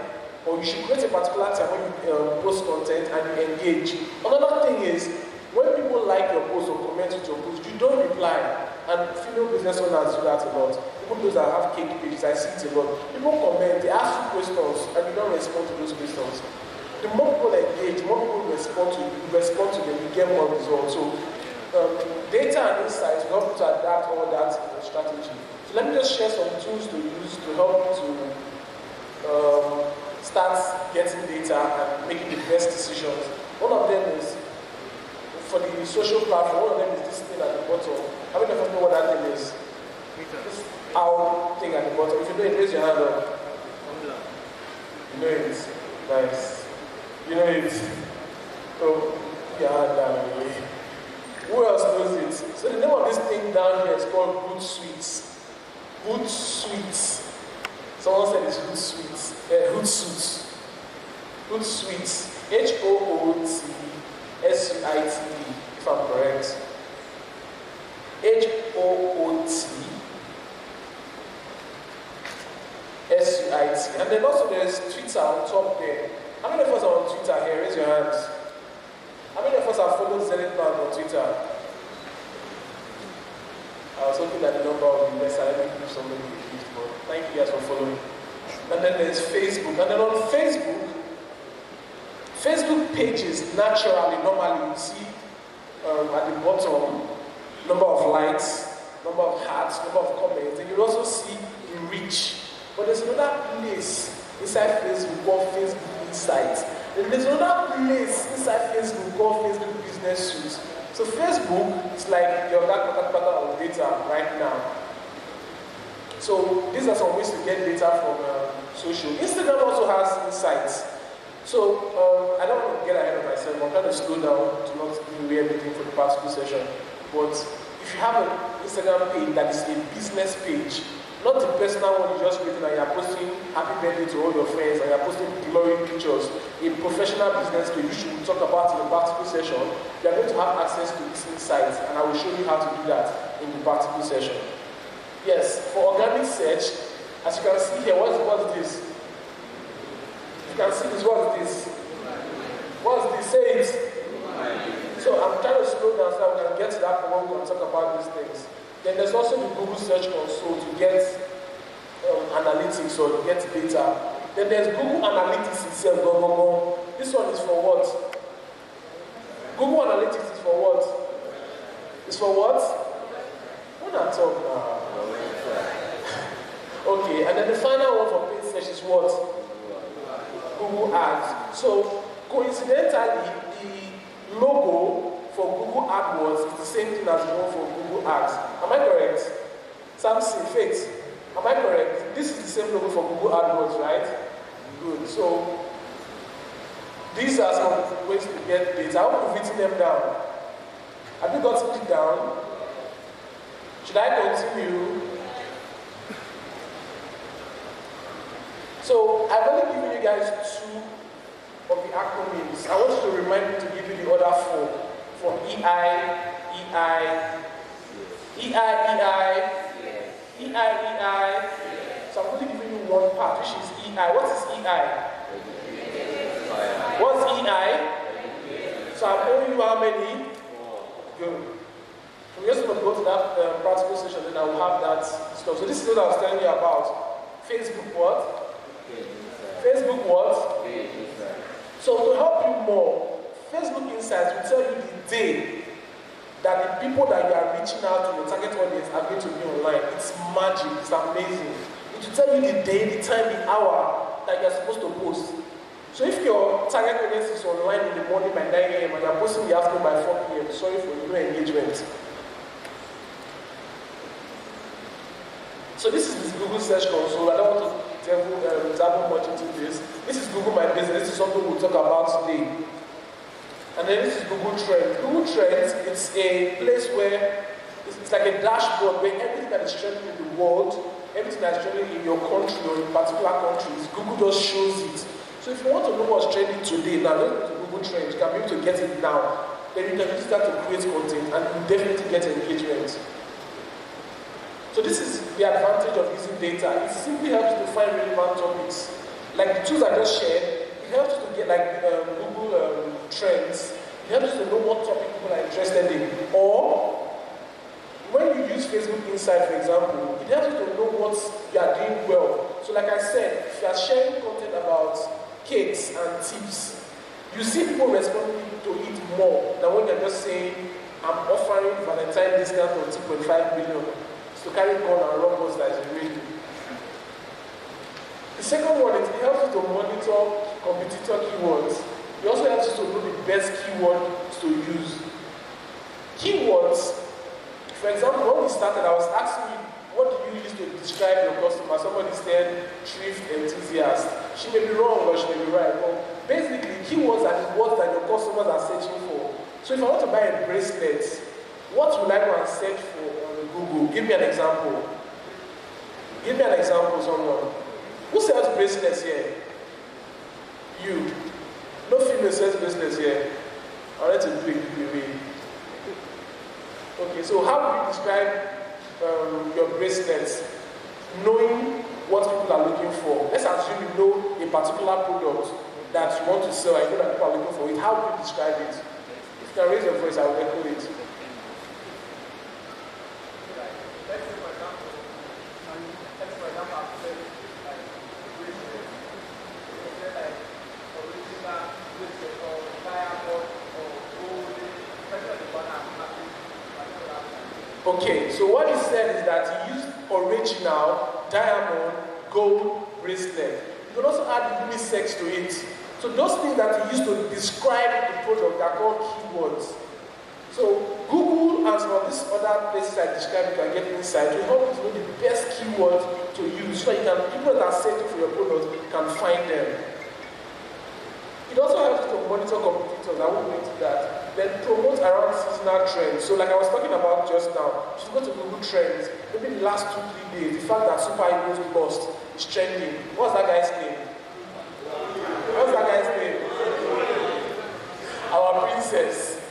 or you should create a particular time when you post content and you engage. Another thing is, when people like your post or comment with your post, you don't reply. And female business owners do that a lot. People those that have cake pages, I see it a lot. People comment, they ask you questions, and you don't respond to those questions. The more people engage, the more people respond to them, you get more results. So data and insights will help you to adapt all that strategy. So let me just share some tools to use to help you to start getting data and making the best decisions. One of them is for the social platform. One of them is this thing at the bottom. How many of us know what that thing is? This owl thing at the bottom. If you know it, raise your hand up. You know it. Nice. You know it. So, yeah, damn it. Who else knows it? So the name of this thing down here is called Good Sweets. Good Sweets. Someone said it's Hootsuite. Hootsuite. H-O-O-T-S-U-I-T-E, if I'm correct. H-O-O-T-S-U-I-T. And then also there's Twitter on top there. How many of us are on Twitter here? Raise your hands. How many of us have followed Zenith on Twitter? I was hoping that the number would be less. I didn't give somebody a gift, but thank you guys for following. And then there's Facebook. And then on Facebook pages, naturally, normally you see at the bottom, number of likes, number of hearts, number of comments, and you also see the reach. But there's another place inside Facebook called Facebook Insights. And there's another place inside Facebook called Facebook Business Suite. So Facebook is like your pattern of data right now. So these are some ways to get data from social. Instagram also has insights. So I don't want to get ahead of myself. I'm trying to slow down to not give away everything for the past two sessions. But if you have an Instagram page that is a business page, not the personal one you just created and you're posting happy birthday to all your friends and you're posting glory pictures, a professional business page, which we will talk about in the practical session, you are going to have access to these insights, and I will show you how to do that in the practical session. Yes, for organic search, as you can see here, what's this? You can see this, what's this? What's this? Say it. So I'm trying to slow down so we can get to that point when we talk about these things. Then there's also the Google Search Console to get analytics or to get data. Then there's Google Analytics itself. This one is for what? Google Analytics is for what? It's for what? When I talk now. Okay, and then the final one for paid search is what? Google Ads. So coincidentally, the logo for Google AdWords is the same thing as the one for Google Ads. Am I correct? Samson, Faith, am I correct? This is the same logo for Google AdWords, right? Good. So these are some ways to get data. I hope you've written them down. Have you gotten it down? Should I continue? So I've only given you guys 2 of the acronyms. I want you to remind me to give you the other 4. For EI. So I'm only giving you one part, which is EI. What is EI? What's EI? So I'm owing you how many? Good. So we're just going to go to that practical session, then I will have that stuff. So this is what I was telling you about. Facebook what? Facebook what? So to help you more, Facebook Insights will tell you the day that the people that you are reaching out to, your target audience, are going to be online. It's magic, it's amazing. It will tell you the day, the time, the hour that you are supposed to post. So if your target audience is online in the morning by 9 a.m. and you are posting in the afternoon by 4 p.m., sorry for no engagement. So this is the Google Search Console. I don't want to dive much into this. This is Google My Business. This is something we'll talk about today. And then this is Google Trends. Google Trends, it's a place where it's like a dashboard where everything that is trending in the world, everything that is trending in your country or in particular countries, Google just shows it. So if you want to know what's trending today, now look at Google Trends. You can be able to get it now. Then you can use that to create content and you definitely get engagement. So this is the advantage of using data. It simply helps you to find relevant topics. Like the tools I just shared, it helps you to get like Google Trends. It helps you to know what topic people are interested in. Or when you use Facebook Insight, for example, it helps you to know what you are doing well. So like I said, if you are sharing content about cakes and tips, you see people responding to it more than when they're just saying, I'm offering Valentine discount of 2.5 billion. To carry gun and robots that is real. The second one, it helps you to monitor competitor keywords. It also helps you to know the best keywords to use. Keywords, for example, when we started, I was asking you, what do you use to describe your customer? Somebody said, thrift enthusiast. She may be wrong or she may be right. But basically, keywords are the words that your customers are searching for. So if I want to buy a bracelet, what will I go and search for on Google? Give me an example. Give me an example, someone. Who sells bracelets here? You. No female sells bracelets here. I want to do it giveaway. Okay, so how do you describe your bracelets? Knowing what people are looking for. Let's assume you know a particular product that you want to sell and you know that people are looking for it. How do you describe it? If you can raise your voice, I will echo it. Okay, so what he said is that he used original, diamond, gold bracelet. You can also add unisex to it. So those things that he used to describe the product are called keywords. So Google and some of these other places I described, you can get insight to help you to know the best keywords to use so you can, people that are searching for your product can find them. It also helps you to monitor competitors. I won't go into that. Then promote around seasonal trends. So like I was talking about just now, if you go to Google Trends, maybe the last 2-3 days, the fact that Super Eagles lost is trending. What's that guy's name? What's that guy's name? Our princess.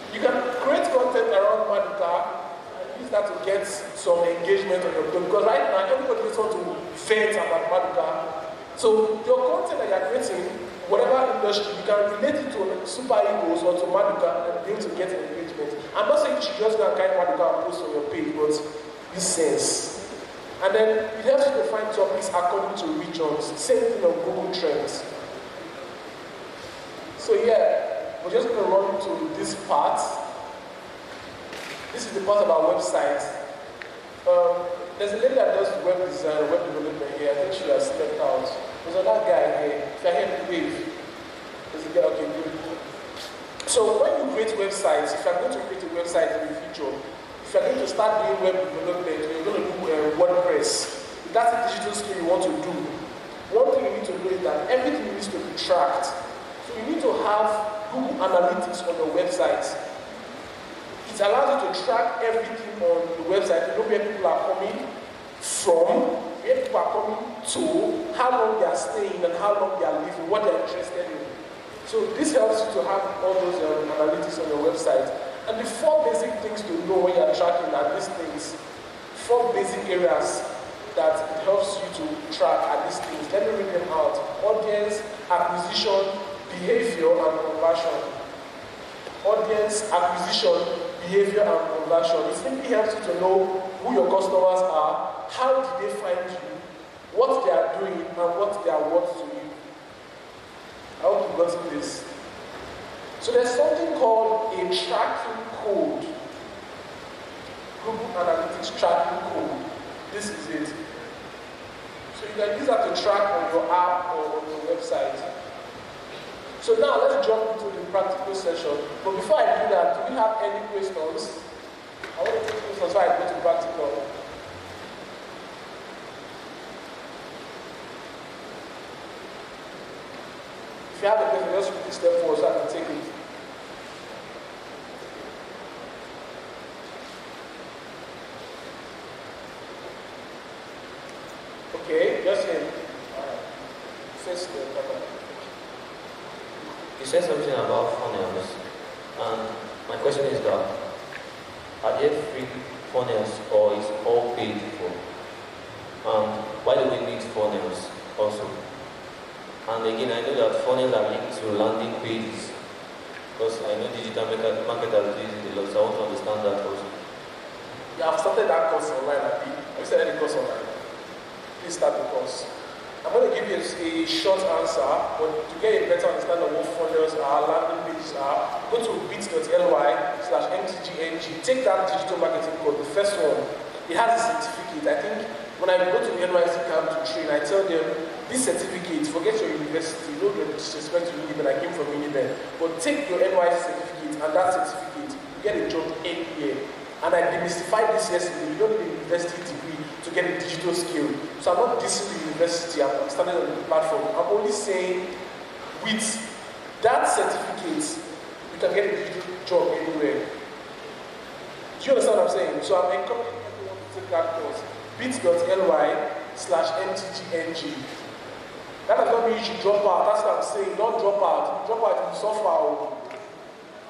You can create content around Maduka and use that to get some engagement on your blog. Because right now, everybody just wants to vent about Maduka. So your content that you're creating, whatever industry, you can relate it to Super Eagles or to Maduka and be able to get engagement. I'm not saying you should just go and carry Maduka and post on your page, but this sense. And then it helps you to find topics according to regions. Same thing on Google Trends. So yeah, we're just going to run to this part. This is the part of our website. There's a lady that does web design, web development here. I think she has stepped out. There's another guy here. If you're here, wave. There's a guy, okay, good. So when you create websites, if you're going to create a website in the future, if you're going to start doing web development, you're going to do WordPress. If that's a digital skill you want to do, one thing you need to know is that everything needs to be tracked. So you need to have Google Analytics on your website. It allows you to track everything on the website. You know where people are coming from, where people are coming to, how long they are staying, and how long they are living, what they are interested in. So this helps you to have all those analytics on your website. And the 4 basic things to know when you are tracking are these things. 4 basic areas that it helps you to track are these things. Let me read them out. Audience, acquisition, behavior, and conversion. Audience, acquisition, behavior, and conversion. It simply helps you to know who your customers are, how did they find you, what they are doing, and what they are worth to you. I hope you've gotten this. So there's something called a tracking code. Google Analytics tracking code. This is it. So you can use that to track on your app or on your website. So now let's jump into the practical session. But before I do that, do we have any questions? I want to take questions before I go to practical. If you have a question, just quickly step forward so I can take it. Okay, just in. Alright. Face the camera. You said something about funnels, and my question is that, are there free funnels or is all paid for? And why do we need funnels also? And again, I know that funnels are linked to landing pages, because I know digital marketers do it a lot, so I want to understand that also. You have started that course online, have you started the course online? Please start the course. I'm going to give you a short answer, but to get a better understanding of what funnels are, landing pages are, go to bit.ly/mtgng. Take that digital marketing code, the first one. It has a certificate. I think when I go to the NYC camp to train, I tell them, this certificate, forget your university, you don't get disrespect to Uniben, I came from Uniben, but take your NYC certificate and that certificate, you get a job anywhere. And I demystified this yesterday, you don't need a university degree to get a digital skill. So I'm not dissing the university, I'm standing on the platform. I'm only saying, with that certificate, you can get a digital job anywhere. Do you understand what I'm saying? So I'm encouraging everyone to take that course. bit.ly/mtgng. /mtgng. That does not mean you should drop out. That's what I'm saying. Don't drop out. If you drop out, you suffer.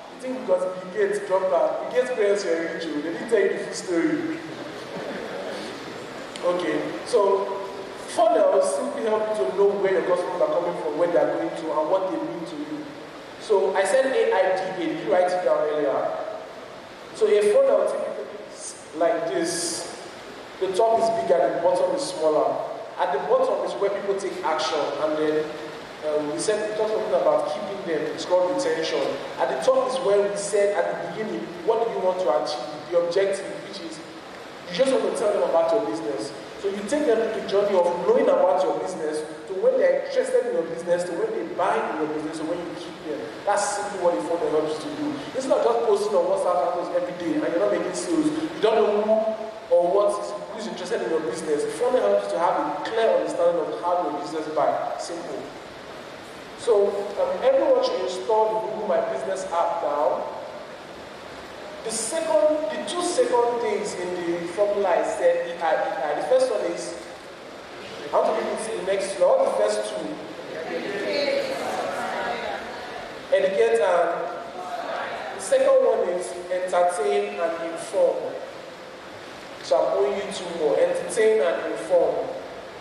You think because Bill Gates dropped out. Bill Gates' parents were rich. They didn't tell you the full story. Okay, so funnels simply help you to know where your customers are coming from, where they are going to, and what they mean to you. So I said AIDA. Did you write it down earlier? So a funnel typically is like this. The top is bigger, the bottom is smaller. At the bottom is where people take action, and then we talked about keeping them. It's called retention. At the top is where we said at the beginning, what do you want to achieve? The objective, which is you just want to tell them about your business. So you take them through the journey of knowing about your business, to when they're interested in your business, to when they buy in your business, to when you keep them. That's simply what the funnel helps you to do. It's not just posting on WhatsApp status every day and you're not making sales. You don't know who or who's interested in your business. The funnel helps you to have a clear understanding of how your business buy. Simple. So everyone should install the Google My Business app now. The two second things in the formula I said, EI. The first one is, how to give it to the next two? What the first two? Educate and the second one is entertain and inform. So I'm owing you two more, entertain and inform.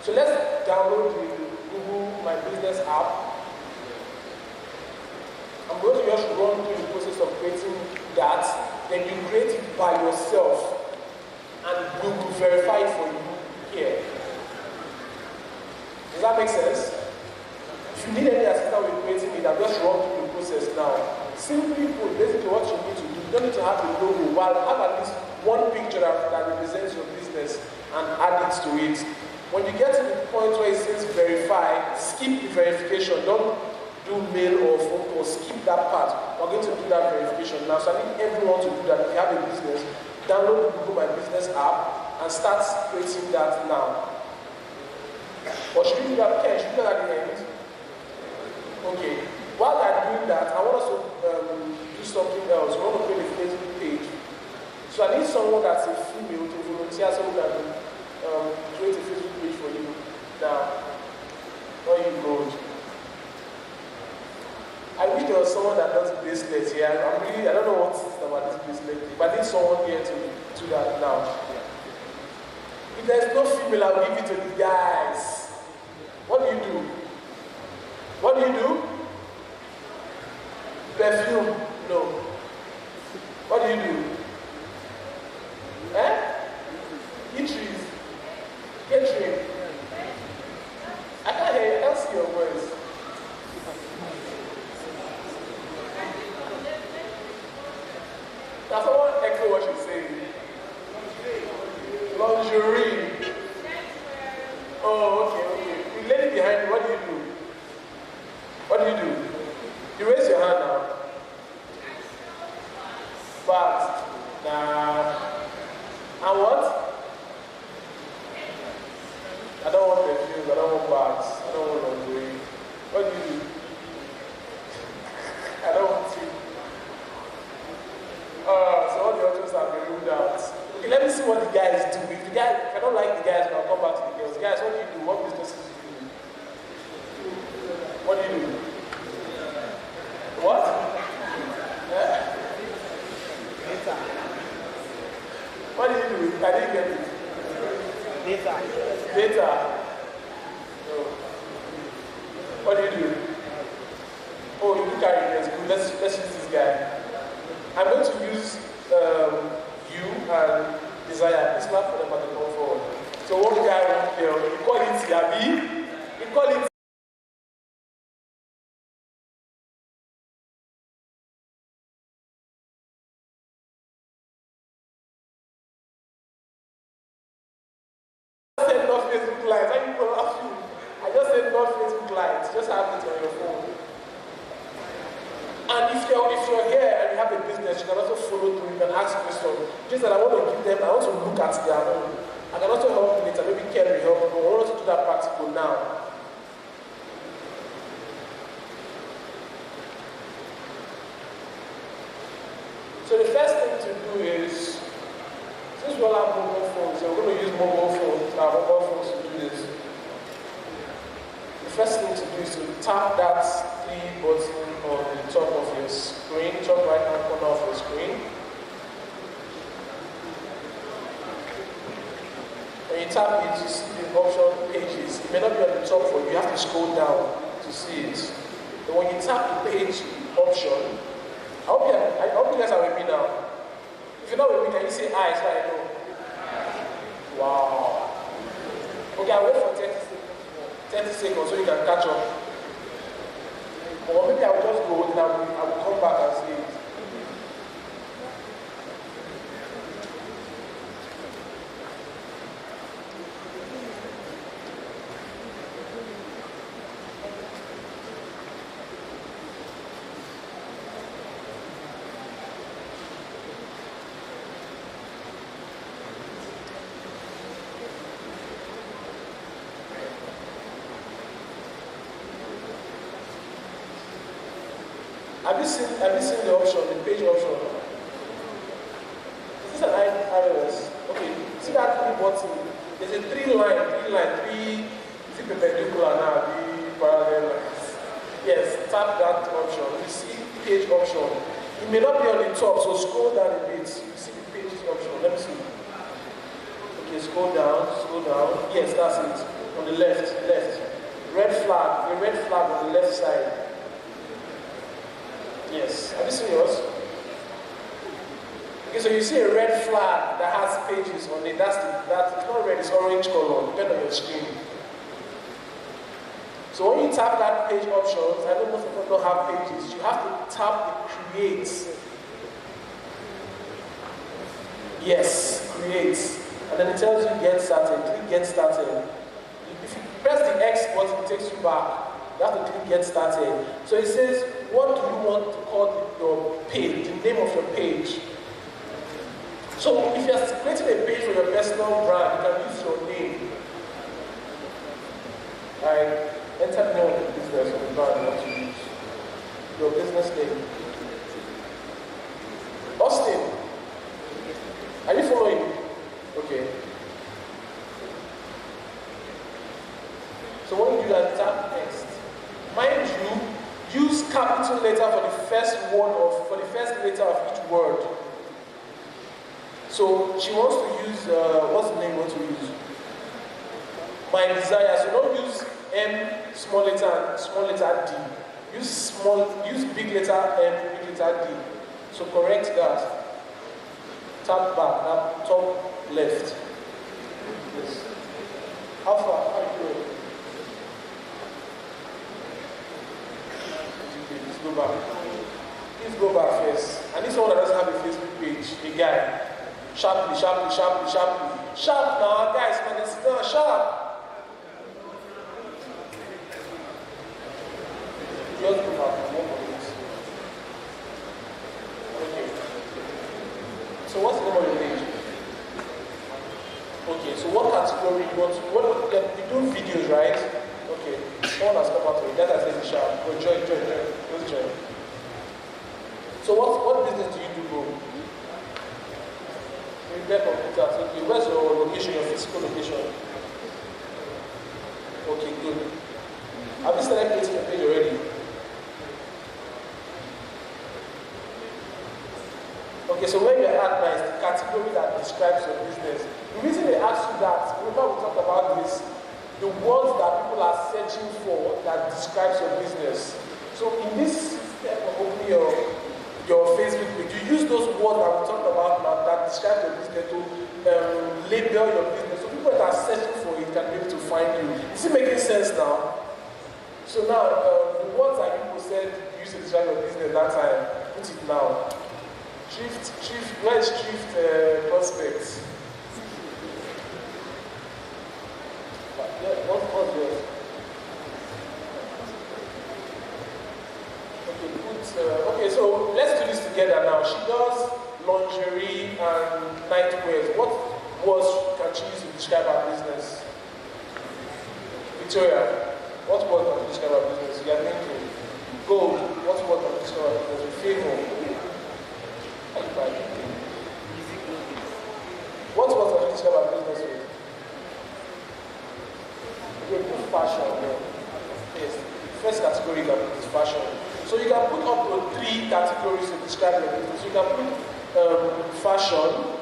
So let's download the Google My Business app. I'm going to just run through the process of creating that. Then you create it by yourself and we will verify it for you here. Does that make sense? If you need any assistance with creating it, I'll just run through the process now. Simply put, basically what you need to do, you don't need to have the logo, but have at least one picture that represents your business and add it to it. When you get to the point where it says verify, skip the verification. Don't do mail or phone call, skip that part. We're going to do that verification now. So I need everyone to do that. If you have a business, download the Google My Business app and start creating that now. Or should we do that? Okay, should we do that at the end? Okay. While I'm doing that, I want us to do something else. We want to create a Facebook page. So I need someone that's a female to volunteer, someone that will create a Facebook page for you. Now, where you go? I wish there was someone that does bracelets here. I don't know what it's about this bracelet, but I need someone here to do that now. If there's no female, I'll give it to the guys. What do you do? What do you do? Perfume? No. What do you do? Eateries? Catering? I can't hear you. I can't see your voice. Now someone echo what she's saying. Lingerie. Oh, okay. The lady behind you, what do you do? What do you do? You raise your hand now. Bags. Nah. And what? I don't want perfumes, I don't want bags, I don't want lingerie. What do you do? I don't want to. So all the options have been ruled out. Okay, let me see what the guys do. If I don't like the guys, I'll come back to the girls. Guys, what do you do? What businesses do you do? What do you do? What? What do you do? I didn't get it. Data. No. What do you do? Oh, you do carry this. Good. Let's use this guy. I'm going to use you and Desire. Please clap for them at the come forward. So one guy won't tell. You call it Yabi. You call it. I said not Facebook Live. I didn't laugh you. I just said not Facebook Live. Just have it on your phone. And if you're here and you have a business, you can also follow through, you can ask questions. Just that I want to give them, I want to look at their own. I can also help you later, maybe Kerry help, but I want to do that practical now. So the first thing to do is, since we all have mobile phones, so we're going to use mobile phones to do this. first thing to do is to tap that 3 button on the top of your screen, top right hand corner of your screen. When you tap it, you see the option pages. It may not be on the top for you, you have to scroll down to see it. But when you tap the page option, I hope you guys are with me now. If you're not with me, can you say I so I know? Wow. Okay, I'll wait for 30 seconds so you can catch up. Or maybe I'll just go and I will come back and see it. Have you seen the option, the page option? Is this an iOS? Okay, see that 3 button? There's a 3 line, 3, is it perpendicular now, 3 parallel lines? Yes, tap that option. You see page option. It may not be on the top, so scroll down a bit. You see the page option. Let me see. Okay, scroll down. Yes, that's it. On the left. Red flag, a red flag on the left side. Yes. Have you seen yours? Okay, so you see a red flag that has pages on it. That's it's not red, it's orange color, depending on your screen. So when you tap that page options, I know most people don't have pages, you have to tap the create. Yes, create. And then it tells you get started. Click get started. If you press the X button, it takes you back. You have to click get started. So it says, what do you want to call your page, the name of your page? So if you're creating a page for your personal brand, you can use your name. Like, enter the name of the business or the brand you want to use. Your business name. Austin, are you following? Okay. So when you do that, tap next. Mind you, use capital letter for the first letter of each word. So she wants to use what's the name you want to use? My desire. So don't use M small letter D. Use big letter M, big letter D. So correct that. Tap back, that top left. Yes. How far? How are you doing? Please go back. Please go back first. I need someone that doesn't have a Facebook page. A guy. Sharply. Sharp now, guys, man, it's not sharp. Just go back. Okay. So what's the name of your page? Okay, so what category you want to, you do videos, right? Okay, someone has come out to it. That has said sharp. Go join. Let's join. So what business do you do, bro? Repair computers. Okay, where's your location, your physical location? Okay, good. Have you started creating your page already? Okay, so where you're at now is the category that describes your business. The reason they ask you that, remember we talked about this, the words that people are searching for that describes your business. So in this step of opening your Facebook page, you use those words that we talked about now that describe your business to label your business. So people that are searching for it can be able to find you. Is it making sense now? So now, the words that people said you used to describe your business that time, put it now. Where is thrift prospects? What's yours? Okay, so let's do this together now. She does lingerie and nightwear. What words can she use to describe her business? Victoria, what word can you describe her business? You are thinking. Gold, what word can you describe her business? Favor. What word can you describe her business with? Okay, good fashion. Yeah. first category you can put is fashion. So you can put up to 3 categories to describe your business. You can put fashion.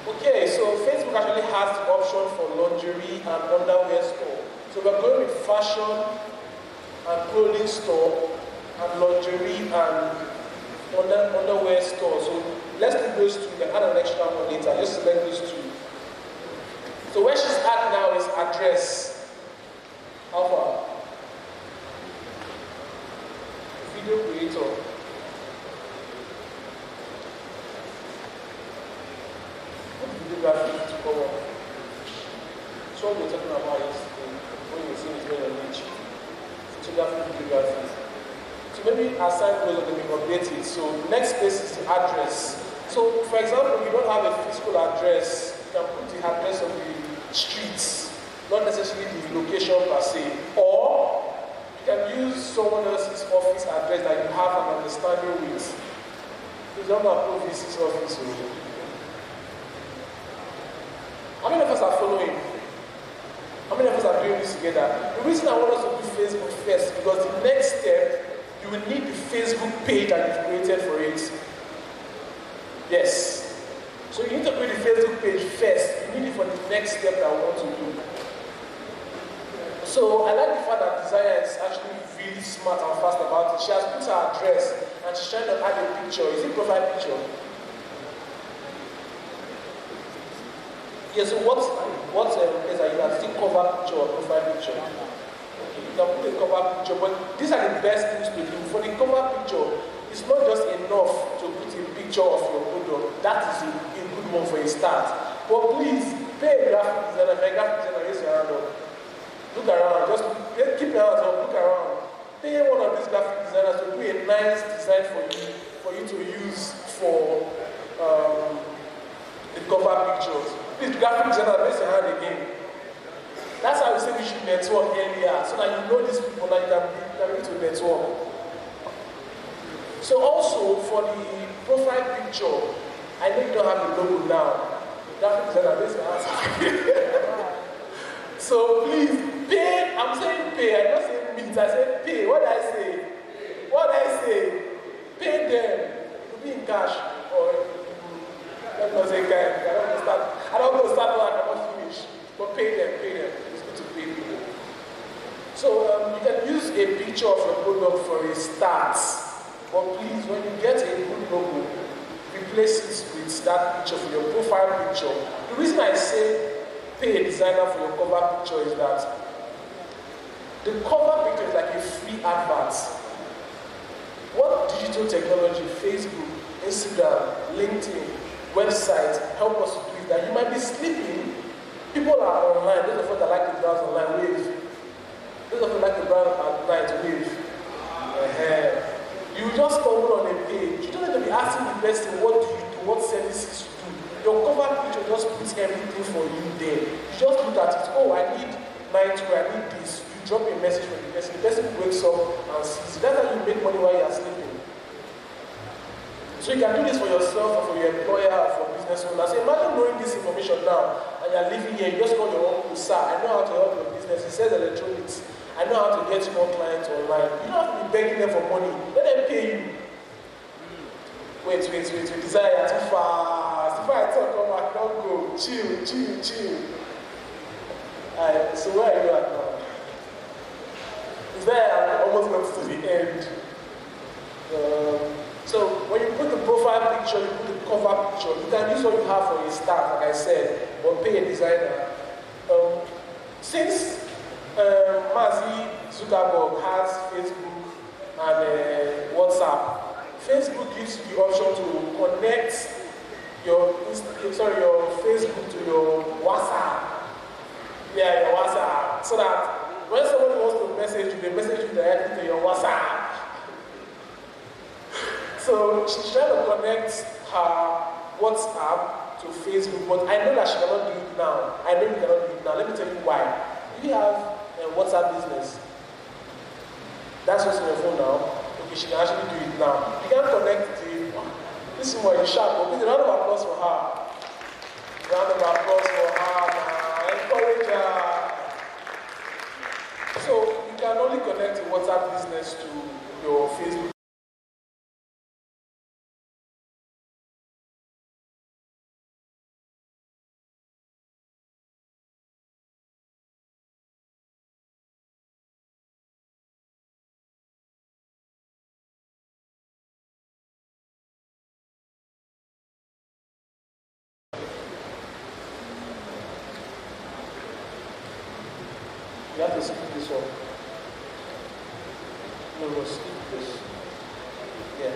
Okay, so Facebook actually has the option for lingerie and underwear store. So we're going with fashion and clothing store and lingerie and underwear store. So let's do those two, then add an extra one later. Just select those two. So where she's at now is address. How far? Video creator. Videography to cover. So what we're talking about is when you see it when you're rich. Photography, videography. So maybe assign those and then we update it. So next space is the address. So for example, if you don't have a physical address, you can put the address of the streets, not necessarily the location per se. Or you can use someone else's office address that you have an understanding with. Please don't approve this office. How many of us are following? How many of us are doing this together? The reason I want us to do Facebook first, because the next step, you will need the Facebook page that you've created for it. Yes. So you need to create the Facebook page first. You need it for the next step that we want to do. So I like the fact that Desire is actually really smart and fast about it. She has put her address and she's trying to add a picture. Is it profile picture? Yes, so what is that you can still cover picture or profile picture? Okay, you can put a cover picture, but these are the best things to do. For the cover picture, it's not just enough to put a picture of your product. That is a good one for a start. But please, pay a graphic designer. If a graphic designer, raise your hand up. Look around, just keep your hands up, look around. Pay one of these graphic designers to do a nice design for you to use for the cover pictures. Please, graphic designer, raise your hand again. That's how we say we should network earlier, so that you know these people that you can be able to network. So also, for the profile picture, I know you don't have the logo now. Graphic designer, raise your hand. So please, pay. I'm saying pay, I'm not saying meet, I said pay. What did I say? What did I say? Pay them. It will be in cash or let me say cash. I don't want to start what I cannot finish. But pay them. It's good to pay people. So you can use a picture of your product for a start. But please, when you get a good logo, replace it with that picture for your profile picture. The reason I say pay a designer for your cover picture is that the cover picture is like a free advert. What digital technology, Facebook, Instagram, LinkedIn, websites help us to do is that you might be sleeping, people are online, those of us that like to browse online, wave. Those of us that like to browse online, wave. You just stumble on a page, you don't need to be asking the person what do you do, what services you do. Your cover picture just puts everything for you there. You just look at it, oh, I need nightwear, I need this. You drop a message for the person wakes up and sees it. That's how you make money while you are sleeping. So you can do this for yourself or for your employer or for business owner. So imagine knowing this information now and you're living here, you just call your own sir, I know how to help your business. It says electronics. I know how to get more clients online. You don't have to be begging them for money. Let them pay you. Wait. Desire too fast. If I talk, come back, don't go. Chill. Alright, so where are you at now? Desire almost got to the end. So when you put the profile picture, you put the cover picture, you can use what you have for a start, like I said, but pay a designer. Since Mazi Zuckerberg has Facebook and WhatsApp, Facebook gives you the option to connect your Facebook to your WhatsApp. Yeah, your WhatsApp. So that when someone wants to message you, they message you directly to your WhatsApp. So she's trying to connect her WhatsApp to Facebook, but I know that she cannot do it now. I know you cannot do it now. Let me tell you why. Do you have a WhatsApp business? That's what's on your phone now. Okay, she can actually do it now. You can connect to it. This is more sharp, but please, a round of applause for her. Round of applause for her, man. Encourage her. So you can only connect a WhatsApp business to your Facebook. You have to skip this one. No, skip this. Yeah.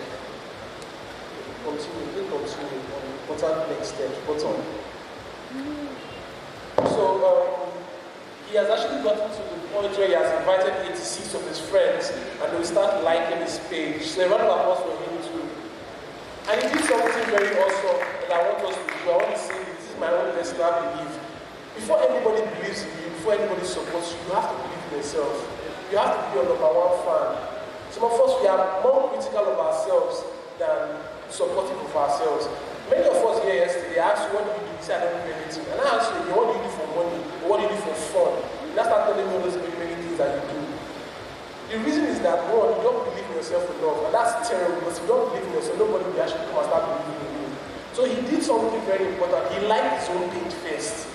Continue, continue. Important next step. Button. So, he has actually gotten to the point where he has invited 86 of his friends and they will start liking his page. So, a round of applause for him too. And he did something very awesome that I want us to do. I want to say this is my own personal belief. Before anybody believes in you, before anybody supports you, you have to believe in yourself. You have to be your number one fan. Some of us, we are more critical of ourselves than supportive of ourselves. Many of us here yesterday asked you, what do you do? You say, I don't do anything. And I asked you, what do you do for money? Or what do you do for fun? You now start telling me all those many things that you do. The reason is that, one, you don't believe in yourself enough. And that's terrible, because if you don't believe in yourself, nobody will actually come and start believing in you. So he did something very important. He liked his own page first.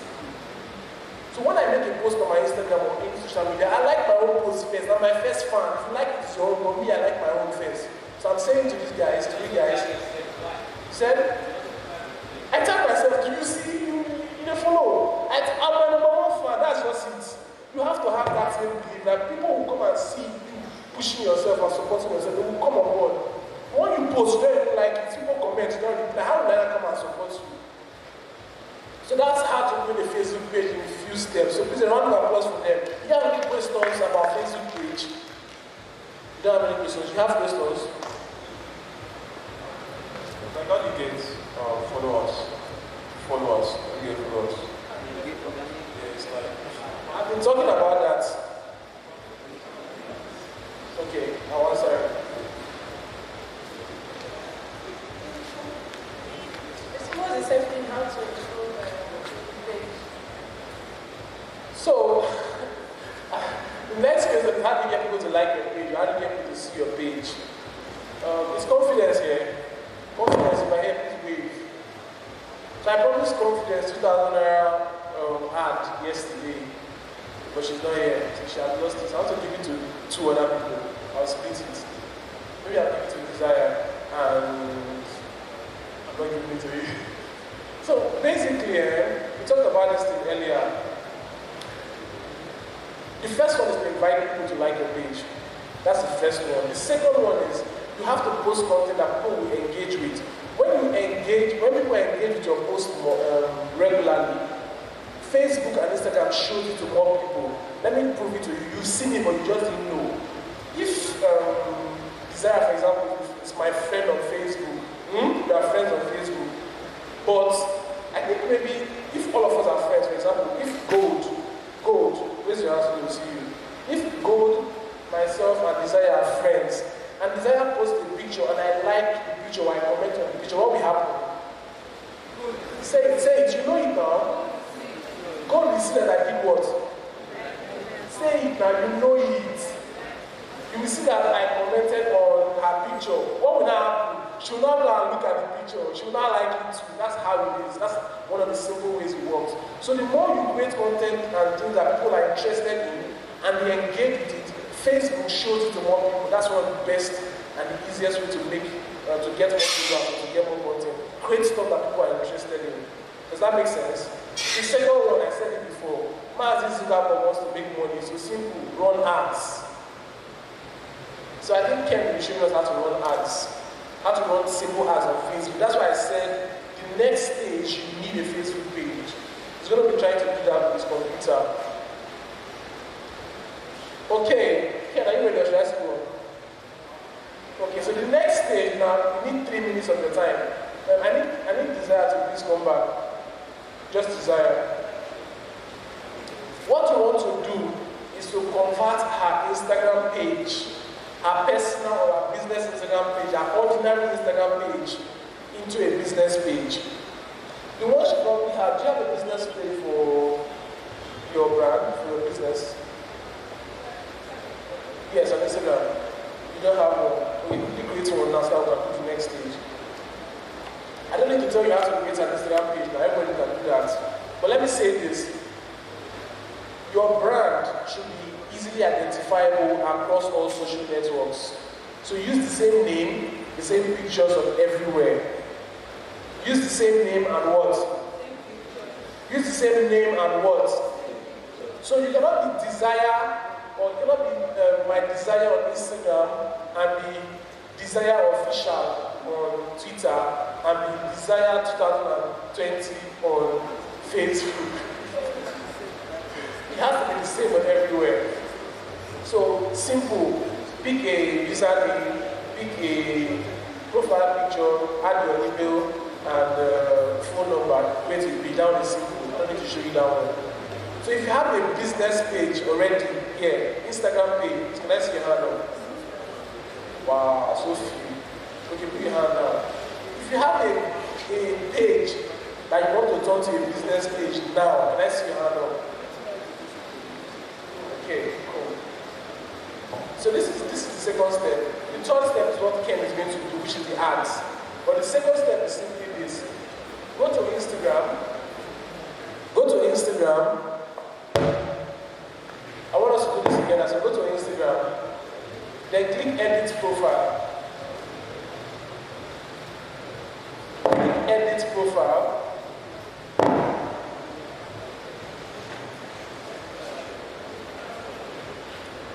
So when I make a post on my Instagram or any social media, I like my own post first. I'm my first fan. If you like it, it's your own, but me, I like my own first. So I'm saying to these guys, to you guys, said, I tell myself, do you see you don't follow? I'm my number one fan, that's just it. You have to have that same belief that people will come and see you pushing yourself and supporting yourself, they will come on board. When you post, you don't even like it, people comment, you don't reply, how will I come and support you? So that's how to build a Facebook page in a few steps. So please, a round of applause for them. If you have any questions about Facebook page, you don't have any questions. You have questions? Like how do you get followers? Followers. How do you get followers? Yes, like, I've been talking about that. Okay, I'll answer it. It's more the same thing how to improve page. So, the next question is how do you get people to like your page? How do you get people to see your page? It's confidence here. Confidence, if I hear, please wave. So I promised confidence 2,000 naira ad yesterday, but she's not here. So she has lost it. I want to give it to 2 other people. I'll split it. Maybe I'll give it to Desire, and I'm not giving it to you. So basically, we talked about this thing earlier. The first one is to invite people to like your page. That's the first one. The second one is you have to post content that people will engage with. When people engage with your post regularly, Facebook and Instagram shows it to more people. Let me prove it to you. You've seen it, but you just didn't know. If Desire, for example, is my friend on Facebook, we are friends on Facebook, but I think maybe if all of us are friends, for example, if Gold, raise your hands so to see you. If Gold, myself, and Desire are friends, and Desire posts a picture, and I like the picture, or I comment on the picture, what will happen? Say it, you know it now. God will see that I did what? Say it now, you know it. You will see that I commented on her picture. What will now happen? She will not go and look at the picture. She will not like it too. That's how it is. That's one of the simple ways it works. So the more you create content and things that people are interested in, and they engage with it, Facebook shows it to more people. That's one of the best and the easiest way to make, to get more people and to get more content. Create stuff that people are interested in. Does that make sense? The second one, I said it before. Mazi Zuckerberg wants to make money. So simple, run ads. So I think Ken will show us how to run ads. How to run simple ads on Facebook. That's why I said the next stage you need a Facebook page. He's going to be trying to do that with his computer. Okay, Ken, are you ready or should I go on? Okay, so the next stage now, you need 3 minutes of your time. I need Desire to please come back. Just Desire. What you want to do is to convert her Instagram page, her personal or her business Instagram page, her ordinary Instagram page, into a business page. The one she probably had, do you have a business page for your brand, for your business? Yes, on Instagram. You don't have one. We quickly create one now so I can go to the next stage. I don't need to tell you how to create an Instagram page, now everybody can do that. But let me say this. Your brand should be easily identifiable across all social networks. So use the same name, the same pictures of everywhere. Use the same name and what? Use the same name and what? So you cannot be Desire, or you cannot be My Desire on Instagram and be Desire Official on Twitter and be Desire 2020 on Facebook. It has to be the same on everywhere. So simple. Pick a username, pick a profile picture, add your email and phone number. Wait till be down is simple. I don't need to show you that one. So if you have a business page already here, Instagram page, can I see your hand up? Wow, so few. Okay, put your hand down. If you have a page that you want to turn to a business page now, can I see your hand up? Okay, cool. So this is the second step. The third step is what Ken is going to do, which is the ads. But the second step is simply this. Go to Instagram. Go to Instagram. I want us to do this together. So go to Instagram. Then click Edit Profile. Click Edit Profile.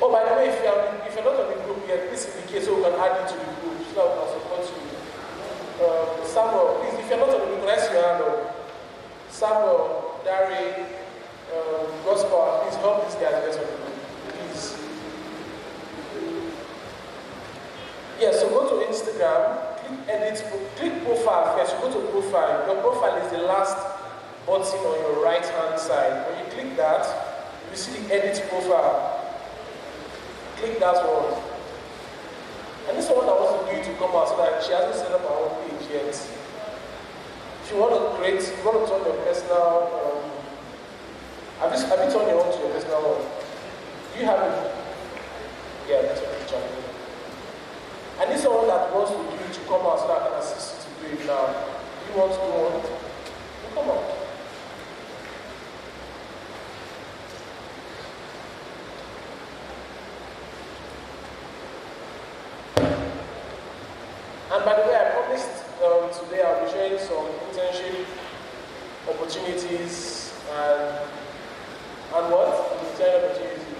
Oh, by the way, if you're not on the group yet, please indicate so we can add you to the group so that we can support you. Samuel, please, if you're not on the group, let's your hand up. Samuel, Dari, Gospel, please help these guys get on the group. Please. Yeah, so go to Instagram, click Edit, click Profile first. You go to Profile. Your profile is the last button on your right hand side. When you click that, you see the Edit Profile. Click that one. And this is one I want to do to come out so that she hasn't set up her own page yet. If you want to create, if you want to turn your personal, have you turned your own to your personal one? Do you have it? Yeah, that's what I'm trying to do. And this is one that wants to do to come out so that I can assist you to do it now. Do you want to do one? Come on. And by the way, I promised today I'll be sharing some internship opportunities and what? Internship opportunities.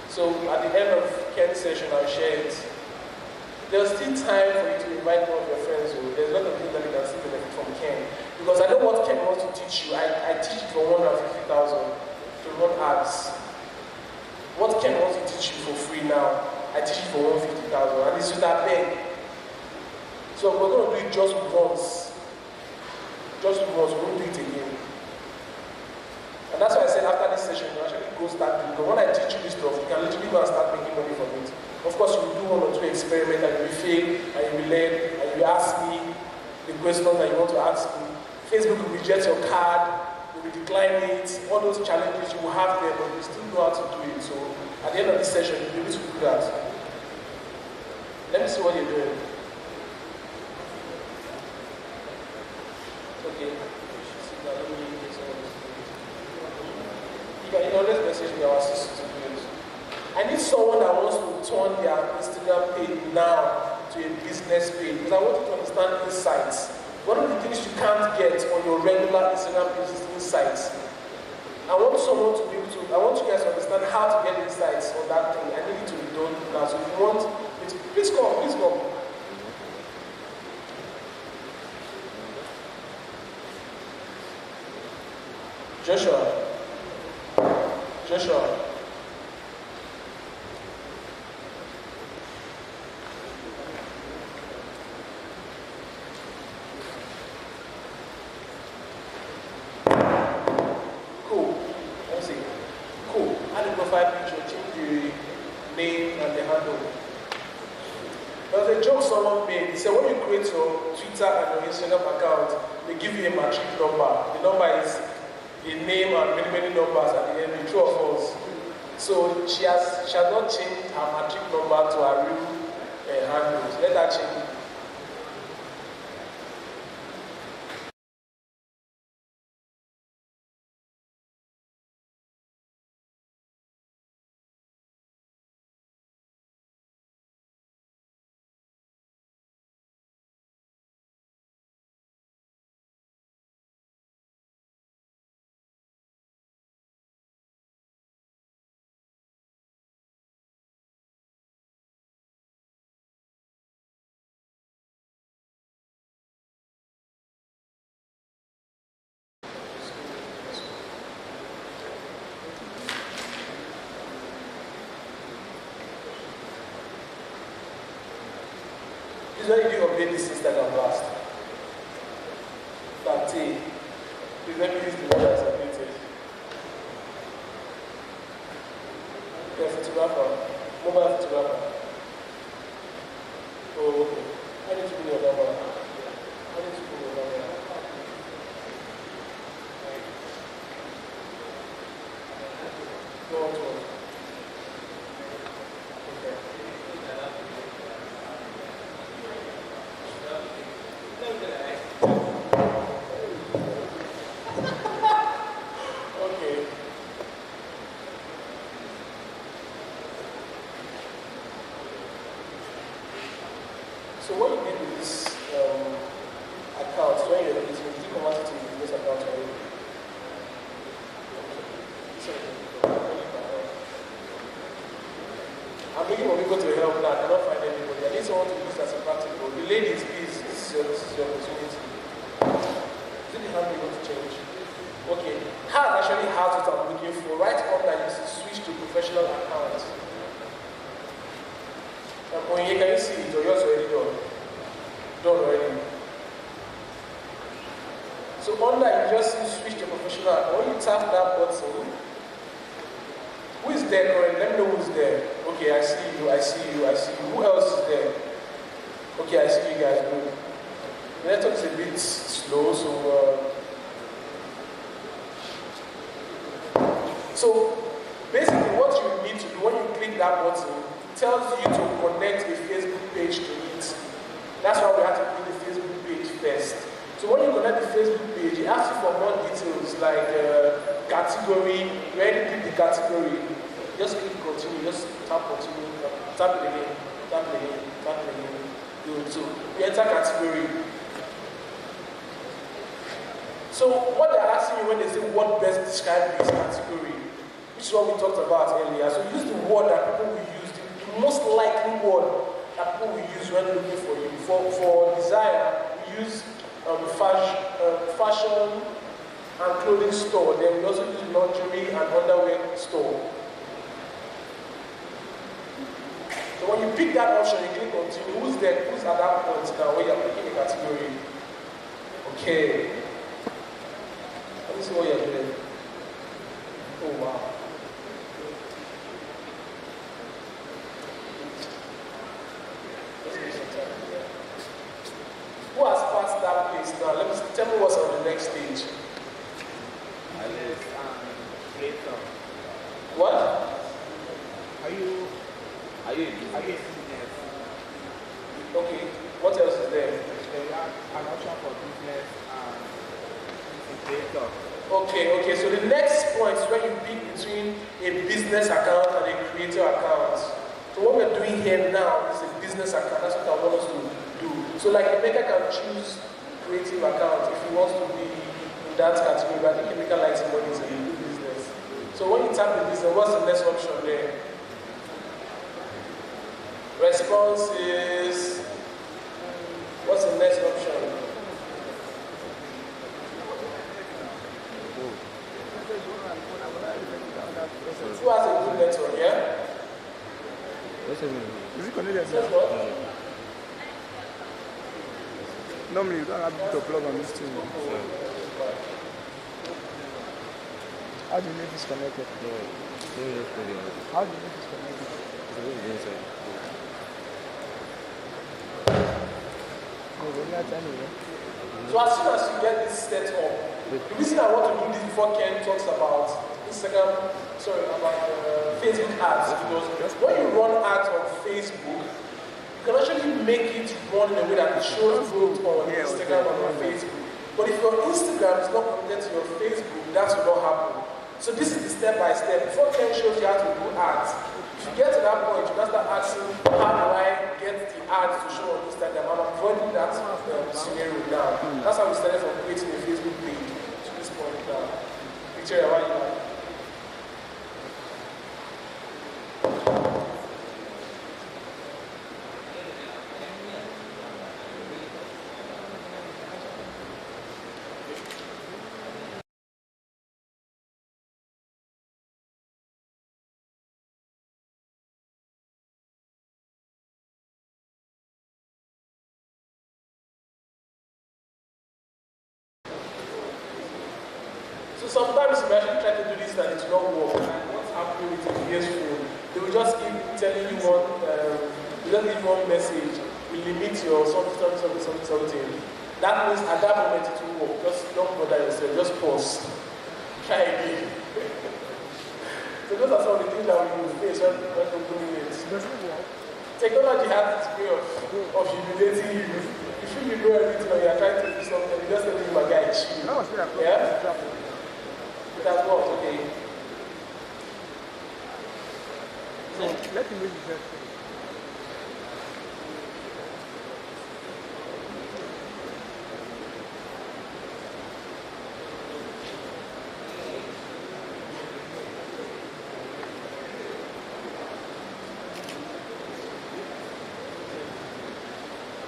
So at the end of Ken's session, I'll share it. There's still time for you to invite one of your friends. So there's a lot of things that you can still benefit from Ken. Because I know what Ken wants to teach you. I teach it for 150,000 to run ads. What Ken wants to teach you for free now, I teach it for 150,000, and it's with that big. So we're going to do it just once. Just once, we won't do it again. And that's why I said after this session, you actually go start doing it. Because when I teach you this stuff, you can literally go and start making money from it. Of course, you will do one or two experiments, and you will fail, and you will learn, and you will ask me the questions that you want to ask me. Facebook will reject your card, you will decline it, all those challenges you will have there, but you still know how to do it. So at the end of this session, you'll be able to do that. Let me see what you're doing. It's okay. You can always message me, our assistant to do it. I need someone that wants to turn their Instagram page now to a business page, because I want you to understand insights. One of the things you can't get on your regular Instagram page is insights. I want someone to be able to, I want you guys to understand how to get insights on that thing. I need it to be done now. So if you want, please come, please come. Joshua. profile picture, change the name and the handle. There was a joke someone made. He said when you create your Twitter and your Instagram account, they give you a matric number. The number is a name and many numbers at the end, the true or false. So she has not changed her matric number to her real handle. So let her change it. This is why you do update this Instagram last. But please let me use the word as updated. Okay, photographer, mobile photographer. Oh, okay. I need to put your number. Go on to it. Okay. So what you did with this account, so when you convert it to a business account already? I'm looking for people to help now. I cannot find anybody. I need someone to use as a practical. The ladies, please, this is your opportunity. Is it the hand you want to change? Okay. How actually has what I'm looking for. Right on that you switch to professional account. When you can see it, or yours already done. Done already. So on that you just switch to professional account. When you tap that button, who is there currently? Let me know who's there. Okay, I see you, I see you, I see you. Who else is there? Okay, I see you guys. Good. The network is a bit slow, so basically what you need to do when you click that button, it tells you to connect a Facebook page to it. That's why we have to click the Facebook page first. So when you connect the Facebook page, it asks you for more details like category. You already click the category. Just click continue, just tap continue, tap it again, tap it again, tap it again. Good. So you enter category. So what they're asking you when they say what best describes this category, which is what we talked about earlier. So use the word that people will use, the most likely word that people will use when looking for you. For desire, we use fashion and clothing store. Then we also use lingerie and underwear store. So when you pick that option, you click continue. Who's there? Who's at that point now when you're picking a category? Okay. Let me see what you're doing. Oh wow. Who has passed that place now? Tell me what's on the next stage. Creator. What? Are you a business? Okay. What else is there? They have an option for business and creator. Okay. So the next point is when you pick between a business account and a creator account. So what we're doing here now is a business account. That's what I want us to do. So like Emeka can choose creative account if he wants to be in that category, but I think Emeka likes money to do business. So when you tap the business, what's the next option there? Responses. What's the next option? Who has a good network, yeah? Is it connected? Normally you don't have to plug on this thing. How do you know if it's connected? No, how do you know if it's connected? So as soon as you get this set up, the reason I want to do this before Ken talks about Facebook ads, because when you run ads on Facebook, you can actually make it run in a way that it shows growth on Instagram and on Facebook. But if your Instagram is not connected to your Facebook, that will not happen. So this is the step by step. Before Ken shows you how to do ads, if you get to that point, you can start asking, how do I get the ads to show on Instagram? I'm avoiding that scenario now. That's how we started from creating a Facebook page to this point now. Victoria, why you like? So sometimes we actually try to do this and it will not work. And what's happening with the PS phone? They will just keep telling you one message. We limit your something. That means at that moment it will work. Just don't bother yourself. Just pause. Try again. So those are some of the things that we will face when we're doing it. Technology has its way of humiliating you. You feel you know everything or you are trying to do something, you just tell him a guy chill. Yeah? It has worked, okay. So let me read the verse.